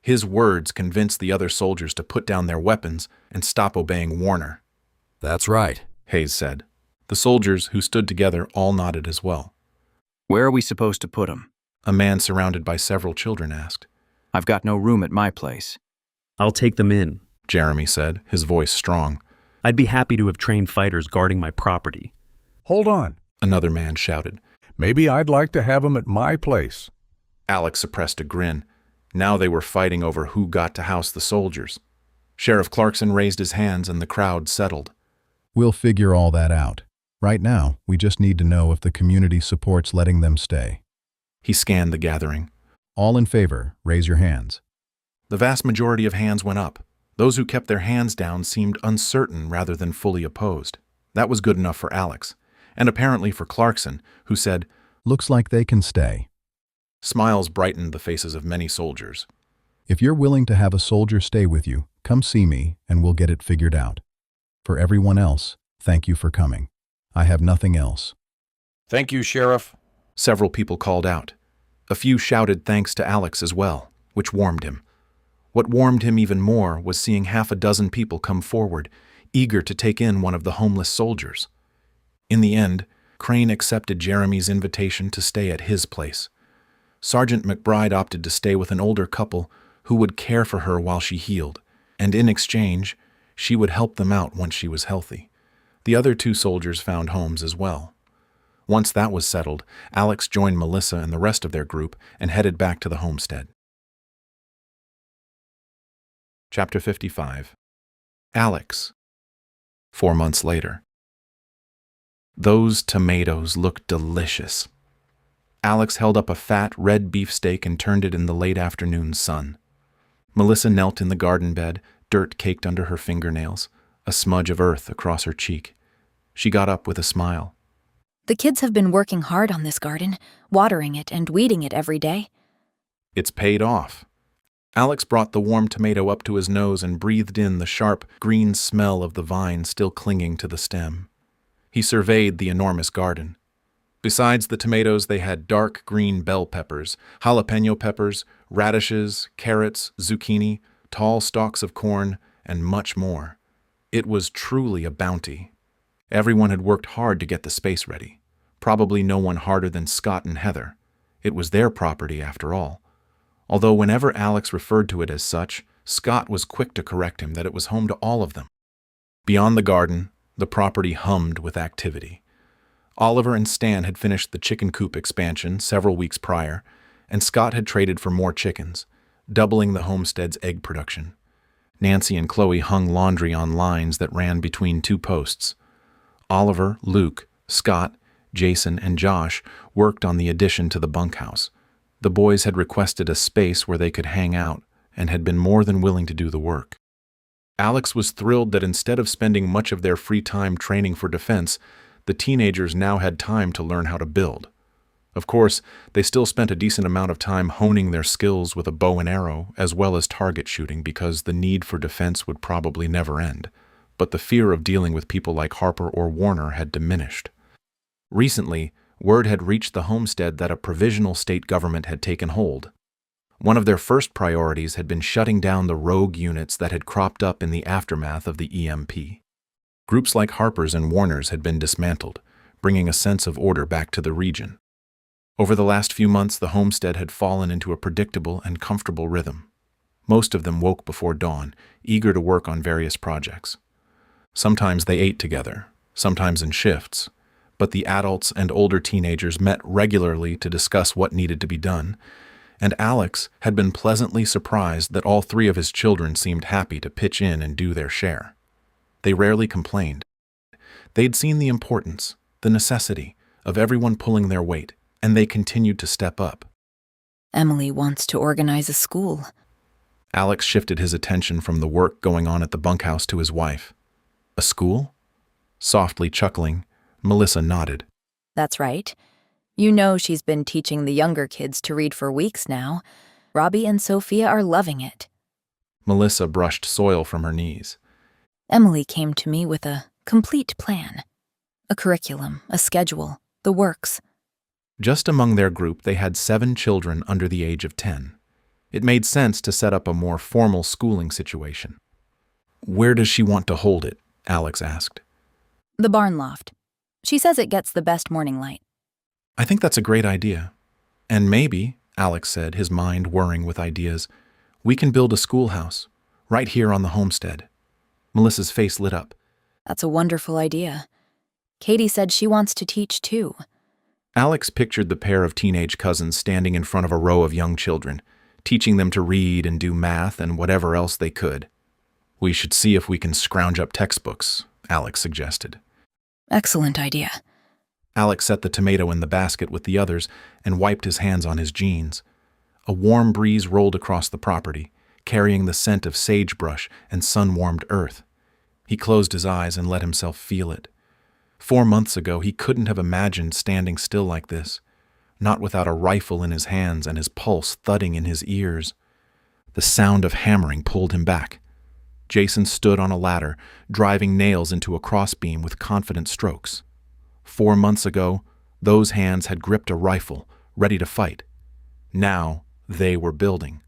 His words convinced the other soldiers to put down their weapons and stop obeying Warner." "That's right," Hayes said. The soldiers, who stood together, all nodded as well. "Where are we supposed to put him?" A man surrounded by several children asked. "I've got no room at my place." "I'll take them in," Jeremy said, his voice strong. "I'd be happy to have trained fighters guarding my property." "Hold on," another man shouted. "Maybe I'd like to have them at my place." Alex suppressed a grin. Now they were fighting over who got to house the soldiers. Sheriff Clarkson raised his hands and the crowd settled. "We'll figure all that out. Right now, we just need to know if the community supports letting them stay." He scanned the gathering. "All in favor, raise your hands." The vast majority of hands went up. Those who kept their hands down seemed uncertain rather than fully opposed. That was good enough for Alex, and apparently for Clarkson, who said, "Looks like they can stay." Smiles brightened the faces of many soldiers. "If you're willing to have a soldier stay with you, come see me and we'll get it figured out. For everyone else, thank you for coming. I have nothing else." "Thank you, Sheriff." Several people called out. A few shouted thanks to Alex as well, which warmed him. What warmed him even more was seeing 6 people come forward, eager to take in one of the homeless soldiers. In the end, Crane accepted Jeremy's invitation to stay at his place. Sergeant McBride opted to stay with an older couple who would care for her while she healed, and in exchange, she would help them out once she was healthy. The other 2 soldiers found homes as well. Once that was settled, Alex joined Melissa and the rest of their group and headed back to the homestead. Chapter 55. Alex. 4 months later. Those tomatoes looked delicious. Alex held up a fat, red beefsteak and turned it in the late afternoon sun. Melissa knelt in the garden bed, dirt caked under her fingernails, a smudge of earth across her cheek. She got up with a smile. The kids have been working hard on this garden, watering it and weeding it every day. It's paid off. Alex brought the warm tomato up to his nose and breathed in the sharp, green smell of the vine still clinging to the stem. He surveyed the enormous garden. Besides the tomatoes, they had dark green bell peppers, jalapeno peppers, radishes, carrots, zucchini, tall stalks of corn, and much more. It was truly a bounty. Everyone had worked hard to get the space ready. Probably no one harder than Scott and Heather. It was their property, after all. Although whenever Alex referred to it as such, Scott was quick to correct him that it was home to all of them. Beyond the garden, the property hummed with activity. Oliver and Stan had finished the chicken coop expansion several weeks prior, and Scott had traded for more chickens, doubling the homestead's egg production. Nancy and Chloe hung laundry on lines that ran between two posts. Oliver, Luke, Scott, Jason, and Josh worked on the addition to the bunkhouse. The boys had requested a space where they could hang out and had been more than willing to do the work. Alex was thrilled that instead of spending much of their free time training for defense, the teenagers now had time to learn how to build. Of course, they still spent a decent amount of time honing their skills with a bow and arrow as well as target shooting because the need for defense would probably never end, but the fear of dealing with people like Harper or Warner had diminished. Recently, word had reached the homestead that a provisional state government had taken hold. One of their first priorities had been shutting down the rogue units that had cropped up in the aftermath of the EMP. Groups like Harper's and Warner's had been dismantled, bringing a sense of order back to the region. Over the last few months, the homestead had fallen into a predictable and comfortable rhythm. Most of them woke before dawn, eager to work on various projects. Sometimes they ate together, sometimes in shifts, but the adults and older teenagers met regularly to discuss what needed to be done, and Alex had been pleasantly surprised that all three of his children seemed happy to pitch in and do their share. They rarely complained. They'd seen the importance, the necessity, of everyone pulling their weight, and they continued to step up. Emily wants to organize a school. Alex shifted his attention from the work going on at the bunkhouse to his wife. A school? Softly chuckling, Melissa nodded. That's right. You know she's been teaching the younger kids to read for weeks now. Robbie and Sophia are loving it. Melissa brushed soil from her knees. Emily came to me with a complete plan. A curriculum, a schedule, the works. Just among their group, they had 7 children under the age of 10. It made sense to set up a more formal schooling situation. Where does she want to hold it? Alex asked. The barn loft. She says it gets the best morning light. I think that's a great idea. And maybe, Alex said, his mind whirring with ideas, we can build a schoolhouse, right here on the homestead. Melissa's face lit up. That's a wonderful idea. Katie said she wants to teach too. Alex pictured the pair of teenage cousins standing in front of a row of young children, teaching them to read and do math and whatever else they could. We should see if we can scrounge up textbooks, Alex suggested. Excellent idea. Alex set the tomato in the basket with the others and wiped his hands on his jeans. A warm breeze rolled across the property, carrying the scent of sagebrush and sun-warmed earth. He closed his eyes and let himself feel it. 4 months ago, he couldn't have imagined standing still like this, not without a rifle in his hands and his pulse thudding in his ears. The sound of hammering pulled him back. Jason stood on a ladder, driving nails into a crossbeam with confident strokes. 4 months ago, those hands had gripped a rifle, ready to fight. Now, they were building.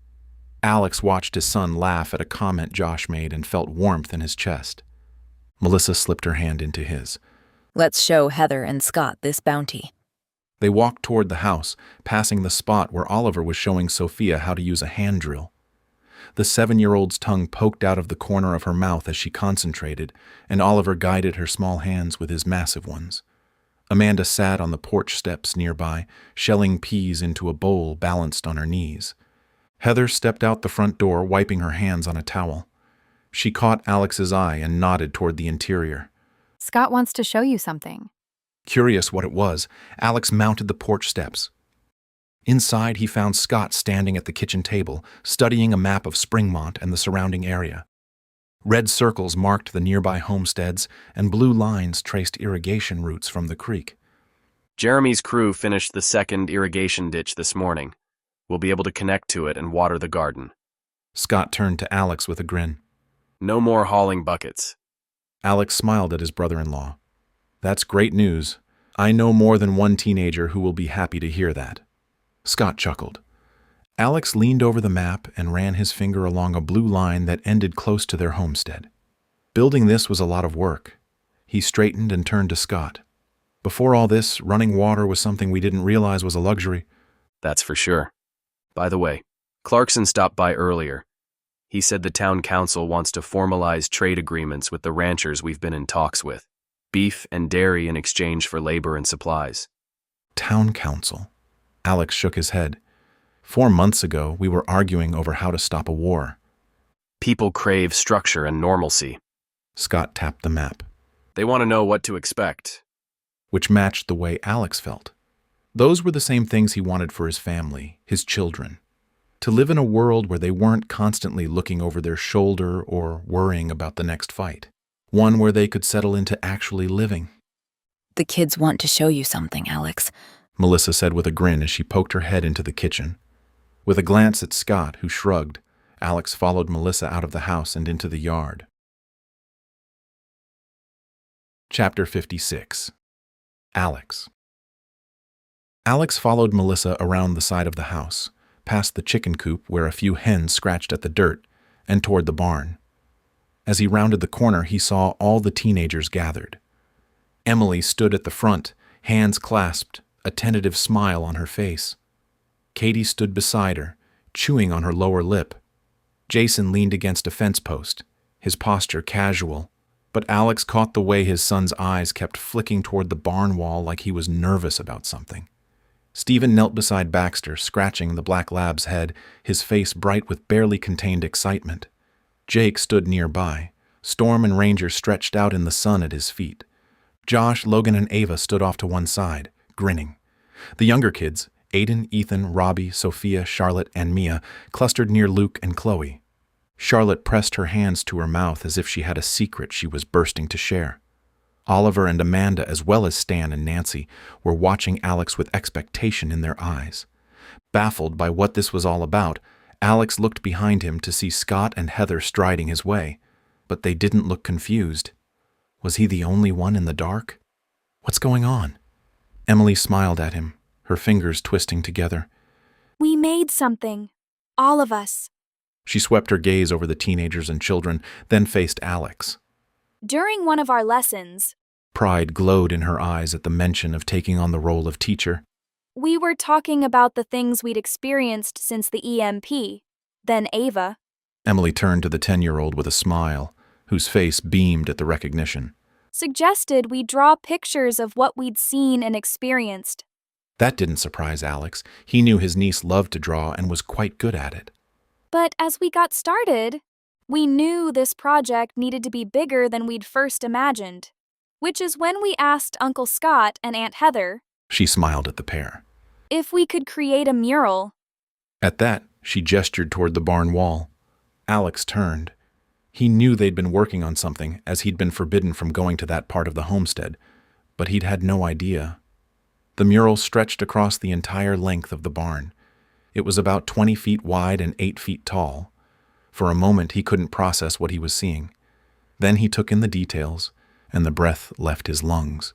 Alex watched his son laugh at a comment Josh made and felt warmth in his chest. Melissa slipped her hand into his. Let's show Heather and Scott this bounty. They walked toward the house, passing the spot where Oliver was showing Sophia how to use a hand drill. The 7-year-old's tongue poked out of the corner of her mouth as she concentrated, and Oliver guided her small hands with his massive ones. Amanda sat on the porch steps nearby, shelling peas into a bowl balanced on her knees. Heather stepped out the front door, wiping her hands on a towel. She caught Alex's eye and nodded toward the interior. Scott wants to show you something. Curious what it was, Alex mounted the porch steps. Inside, he found Scott standing at the kitchen table, studying a map of Springmont and the surrounding area. Red circles marked the nearby homesteads, and blue lines traced irrigation routes from the creek. Jeremy's crew finished the second irrigation ditch this morning. We'll be able to connect to it and water the garden. Scott turned to Alex with a grin. No more hauling buckets. Alex smiled at his brother-in-law. That's great news. I know more than one teenager who will be happy to hear that. Scott chuckled. Alex leaned over the map and ran his finger along a blue line that ended close to their homestead. Building this was a lot of work. He straightened and turned to Scott. Before all this, running water was something we didn't realize was a luxury. That's for sure. By the way, Clarkson stopped by earlier. He said the town council wants to formalize trade agreements with the ranchers we've been in talks with. Beef and dairy in exchange for labor and supplies. Town council. Alex shook his head. 4 months ago, we were arguing over how to stop a war. People crave structure and normalcy. Scott tapped the map. They want to know what to expect. Which matched the way Alex felt. Those were the same things he wanted for his family, his children. To live in a world where they weren't constantly looking over their shoulder or worrying about the next fight. One where they could settle into actually living. The kids want to show you something, Alex, Melissa said with a grin as she poked her head into the kitchen. With a glance at Scott, who shrugged, Alex followed Melissa out of the house and into the yard. Chapter 56. Alex. Alex followed Melissa around the side of the house, past the chicken coop where a few hens scratched at the dirt, and toward the barn. As he rounded the corner, he saw all the teenagers gathered. Emily stood at the front, hands clasped, a tentative smile on her face. Katie stood beside her, chewing on her lower lip. Jason leaned against a fence post, his posture casual, but Alex caught the way his son's eyes kept flicking toward the barn wall like he was nervous about something. Stephen knelt beside Baxter, scratching the black lab's head, his face bright with barely contained excitement. Jake stood nearby, Storm and Ranger stretched out in the sun at his feet. Josh, Logan, and Ava stood off to one side, grinning. The younger kids, Aiden, Ethan, Robbie, Sophia, Charlotte, and Mia, clustered near Luke and Chloe. Charlotte pressed her hands to her mouth as if she had a secret she was bursting to share. Oliver and Amanda, as well as Stan and Nancy, were watching Alex with expectation in their eyes. Baffled by what this was all about, Alex looked behind him to see Scott and Heather striding his way, but they didn't look confused. Was he the only one in the dark? What's going on? Emily smiled at him, her fingers twisting together. We made something. All of us. She swept her gaze over the teenagers and children, then faced Alex. During one of our lessons, pride glowed in her eyes at the mention of taking on the role of teacher. We were talking about the things we'd experienced since the EMP. Then Ava. Emily turned to the 10-year-old with a smile, whose face beamed at the recognition. Suggested we draw pictures of what we'd seen and experienced. That didn't surprise Alex. He knew his niece loved to draw and was quite good at it. But as we got started, we knew this project needed to be bigger than we'd first imagined, which is when we asked Uncle Scott and Aunt Heather, she smiled at the pair, if we could create a mural. At that, she gestured toward the barn wall. Alex turned. He knew they'd been working on something, as he'd been forbidden from going to that part of the homestead, but he'd had no idea. The mural stretched across the entire length of the barn. It was about 20 feet wide and 8 feet tall. For a moment, he couldn't process what he was seeing. Then he took in the details, and the breath left his lungs.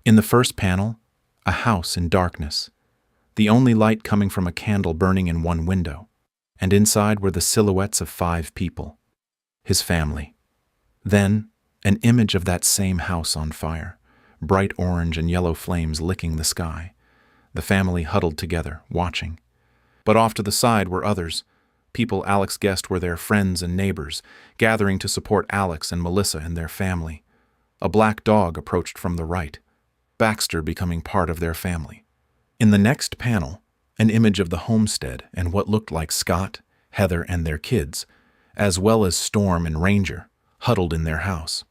In the first panel, a house in darkness, the only light coming from a candle burning in one window, and inside were the silhouettes of 5 people, his family. Then, an image of that same house on fire, bright orange and yellow flames licking the sky. The family huddled together, watching. But off to the side were others, people Alex guessed were their friends and neighbors, gathering to support Alex and Melissa and their family. A black dog approached from the right, Baxter becoming part of their family. In the next panel, an image of the homestead and what looked like Scott, Heather, and their kids, as well as Storm and Ranger, huddled in their house.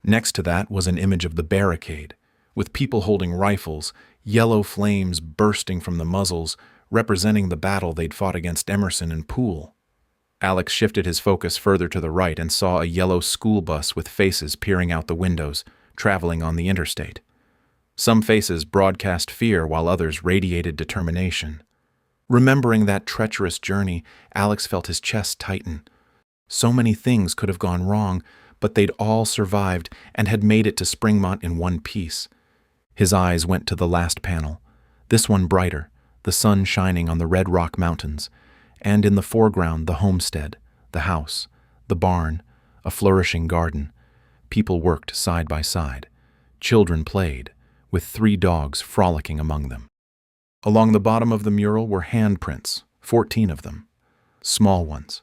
Next to that was an image of the barricade, with people holding rifles, yellow flames bursting from the muzzles, representing the battle they'd fought against Emerson and Poole. Alex shifted his focus further to the right and saw a yellow school bus with faces peering out the windows, traveling on the interstate. Some faces broadcast fear while others radiated determination. Remembering that treacherous journey, Alex felt his chest tighten. So many things could have gone wrong, but they'd all survived and had made it to Springmont in one piece. His eyes went to the last panel, this one brighter, the sun shining on the red rock mountains, and in the foreground the homestead, the house, the barn, a flourishing garden. People worked side by side. Children played, with 3 dogs frolicking among them. Along the bottom of the mural were handprints, 14 of them. Small ones,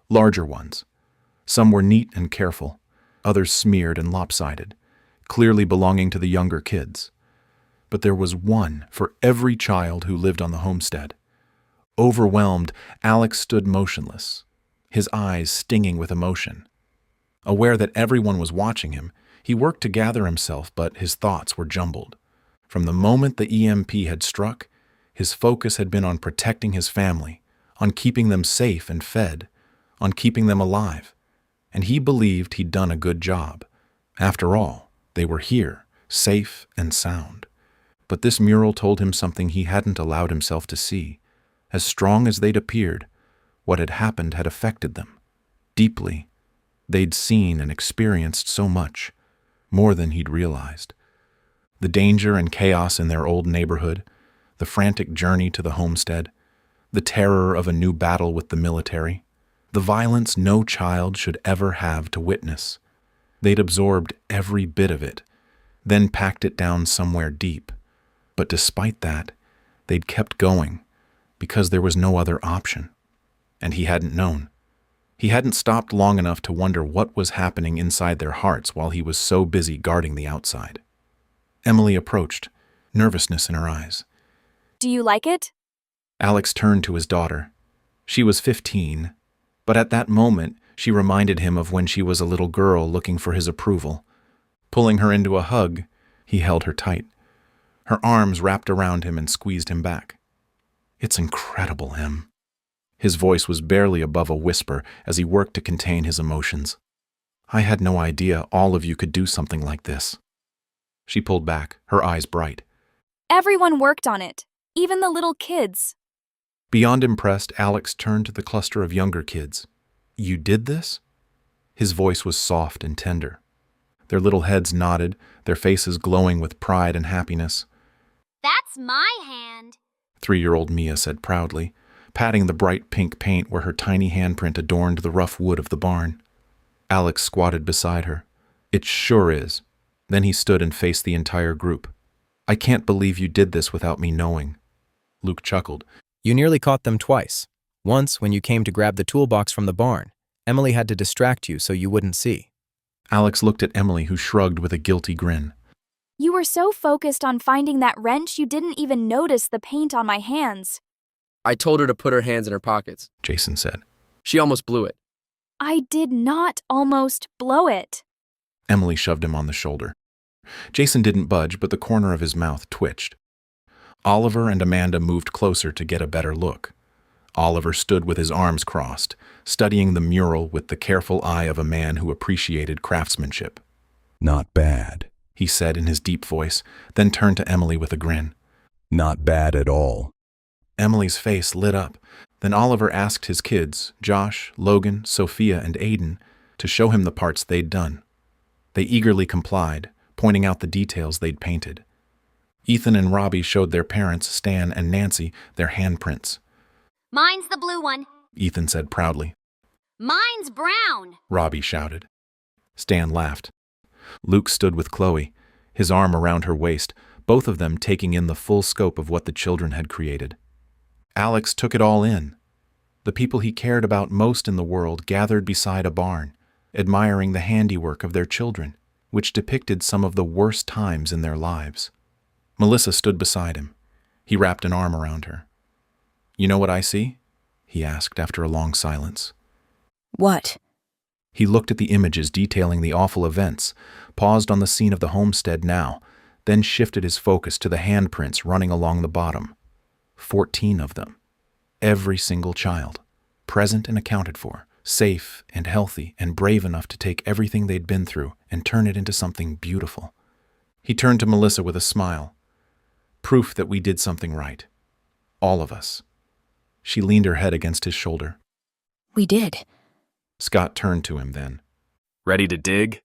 larger ones. Some were neat and careful, others smeared and lopsided, clearly belonging to the younger kids. But there was one for every child who lived on the homestead. Overwhelmed, Alex stood motionless, his eyes stinging with emotion. Aware that everyone was watching him, he worked to gather himself, but his thoughts were jumbled. From the moment the EMP had struck, his focus had been on protecting his family, on keeping them safe and fed, on keeping them alive. And he believed he'd done a good job. After all, they were here, safe and sound. But this mural told him something he hadn't allowed himself to see. As strong as they'd appeared, what had happened had affected them. Deeply. They'd seen and experienced so much, more than he'd realized. The danger and chaos in their old neighborhood, the frantic journey to the homestead, the terror of a new battle with the military, the violence no child should ever have to witness. They'd absorbed every bit of it, then packed it down somewhere deep. But despite that, they'd kept going, because there was no other option. And he hadn't known. He hadn't stopped long enough to wonder what was happening inside their hearts while he was so busy guarding the outside. Emily approached, nervousness in her eyes. Do you like it? Alex turned to his daughter. She was 15, but at that moment she reminded him of when she was a little girl looking for his approval. Pulling her into a hug, he held her tight. Her arms wrapped around him and squeezed him back. It's incredible, Em. His voice was barely above a whisper as he worked to contain his emotions. I had no idea all of you could do something like this. She pulled back, her eyes bright. Everyone worked on it, even the little kids. Beyond impressed, Alex turned to the cluster of younger kids. You did this? His voice was soft and tender. Their little heads nodded, their faces glowing with pride and happiness. That's my hand, 3-year-old Mia said proudly, patting the bright pink paint where her tiny handprint adorned the rough wood of the barn. Alex squatted beside her. It sure is. Then he stood and faced the entire group. I can't believe you did this without me knowing. Luke chuckled. You nearly caught them twice. Once, when you came to grab the toolbox from the barn, Emily had to distract you so you wouldn't see. Alex looked at Emily, who shrugged with a guilty grin. You were so focused on finding that wrench you didn't even notice the paint on my hands. I told her to put her hands in her pockets, Jason said. She almost blew it. I did not almost blow it. Emily shoved him on the shoulder. Jason didn't budge, but the corner of his mouth twitched. Oliver and Amanda moved closer to get a better look. Oliver stood with his arms crossed, studying the mural with the careful eye of a man who appreciated craftsmanship. Not bad, he said in his deep voice, then turned to Emily with a grin. Not bad at all. Emily's face lit up. Then Oliver asked his kids, Josh, Logan, Sophia, and Aiden, to show him the parts they'd done. They eagerly complied, pointing out the details they'd painted. Ethan and Robbie showed their parents, Stan and Nancy, their handprints. Mine's the blue one, Ethan said proudly. Mine's brown, Robbie shouted. Stan laughed. Luke stood with Chloe, his arm around her waist, both of them taking in the full scope of what the children had created. Alex took it all in. The people he cared about most in the world gathered beside a barn, admiring the handiwork of their children, which depicted some of the worst times in their lives. Melissa stood beside him. He wrapped an arm around her. You know what I see? He asked after a long silence. What? He looked at the images detailing the awful events, paused on the scene of the homestead now, then shifted his focus to the handprints running along the bottom. 14 of them. Every single child. Present and accounted for. Safe and healthy and brave enough to take everything they'd been through and turn it into something beautiful. He turned to Melissa with a smile. Proof that we did something right. All of us. She leaned her head against his shoulder. We did. Scott turned to him then. Ready to dig?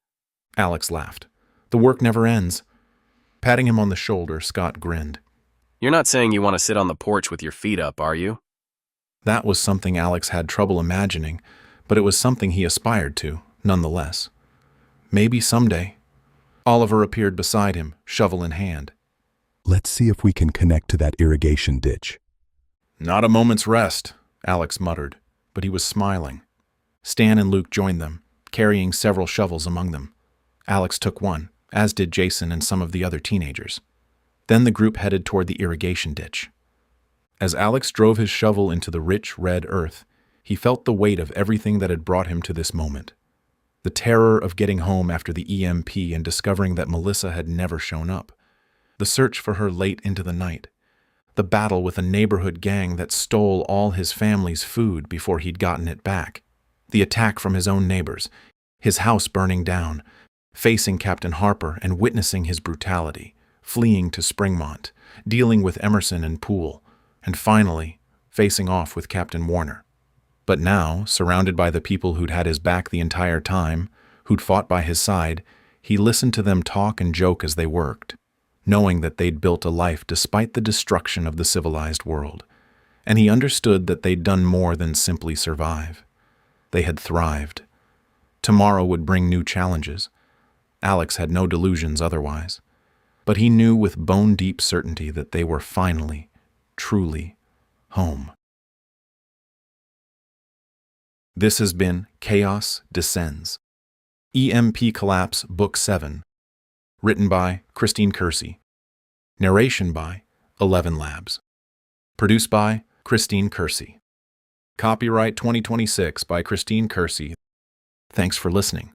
Alex laughed. The work never ends. Patting him on the shoulder, Scott grinned. You're not saying you want to sit on the porch with your feet up, are you? That was something Alex had trouble imagining, but it was something he aspired to, nonetheless. Maybe someday. Oliver appeared beside him, shovel in hand. Let's see if we can connect to that irrigation ditch. Not a moment's rest, Alex muttered, but he was smiling. Stan and Luke joined them, carrying several shovels among them. Alex took one, as did Jason and some of the other teenagers. Then the group headed toward the irrigation ditch. As Alex drove his shovel into the rich red earth, he felt the weight of everything that had brought him to this moment. The terror of getting home after the EMP and discovering that Melissa had never shown up. The search for her late into the night. The battle with a neighborhood gang that stole all his family's food before he'd gotten it back. The attack from his own neighbors. His house burning down. Facing Captain Harper and witnessing his brutality. Fleeing to Springmont. Dealing with Emerson and Poole. And finally, facing off with Captain Warner. But now, surrounded by the people who'd had his back the entire time, who'd fought by his side, he listened to them talk and joke as they worked, knowing that they'd built a life despite the destruction of the civilized world. And he understood that they'd done more than simply survive. They had thrived. Tomorrow would bring new challenges. Alex had no delusions otherwise. But he knew with bone-deep certainty that they were finally, truly, home. This has been Chaos Descends. EMP Collapse, Book 7. Written by Christine Kersey. Narration by 11 Labs. Produced by Christine Kersey. Copyright 2026 by Christine Kersey. Thanks for listening.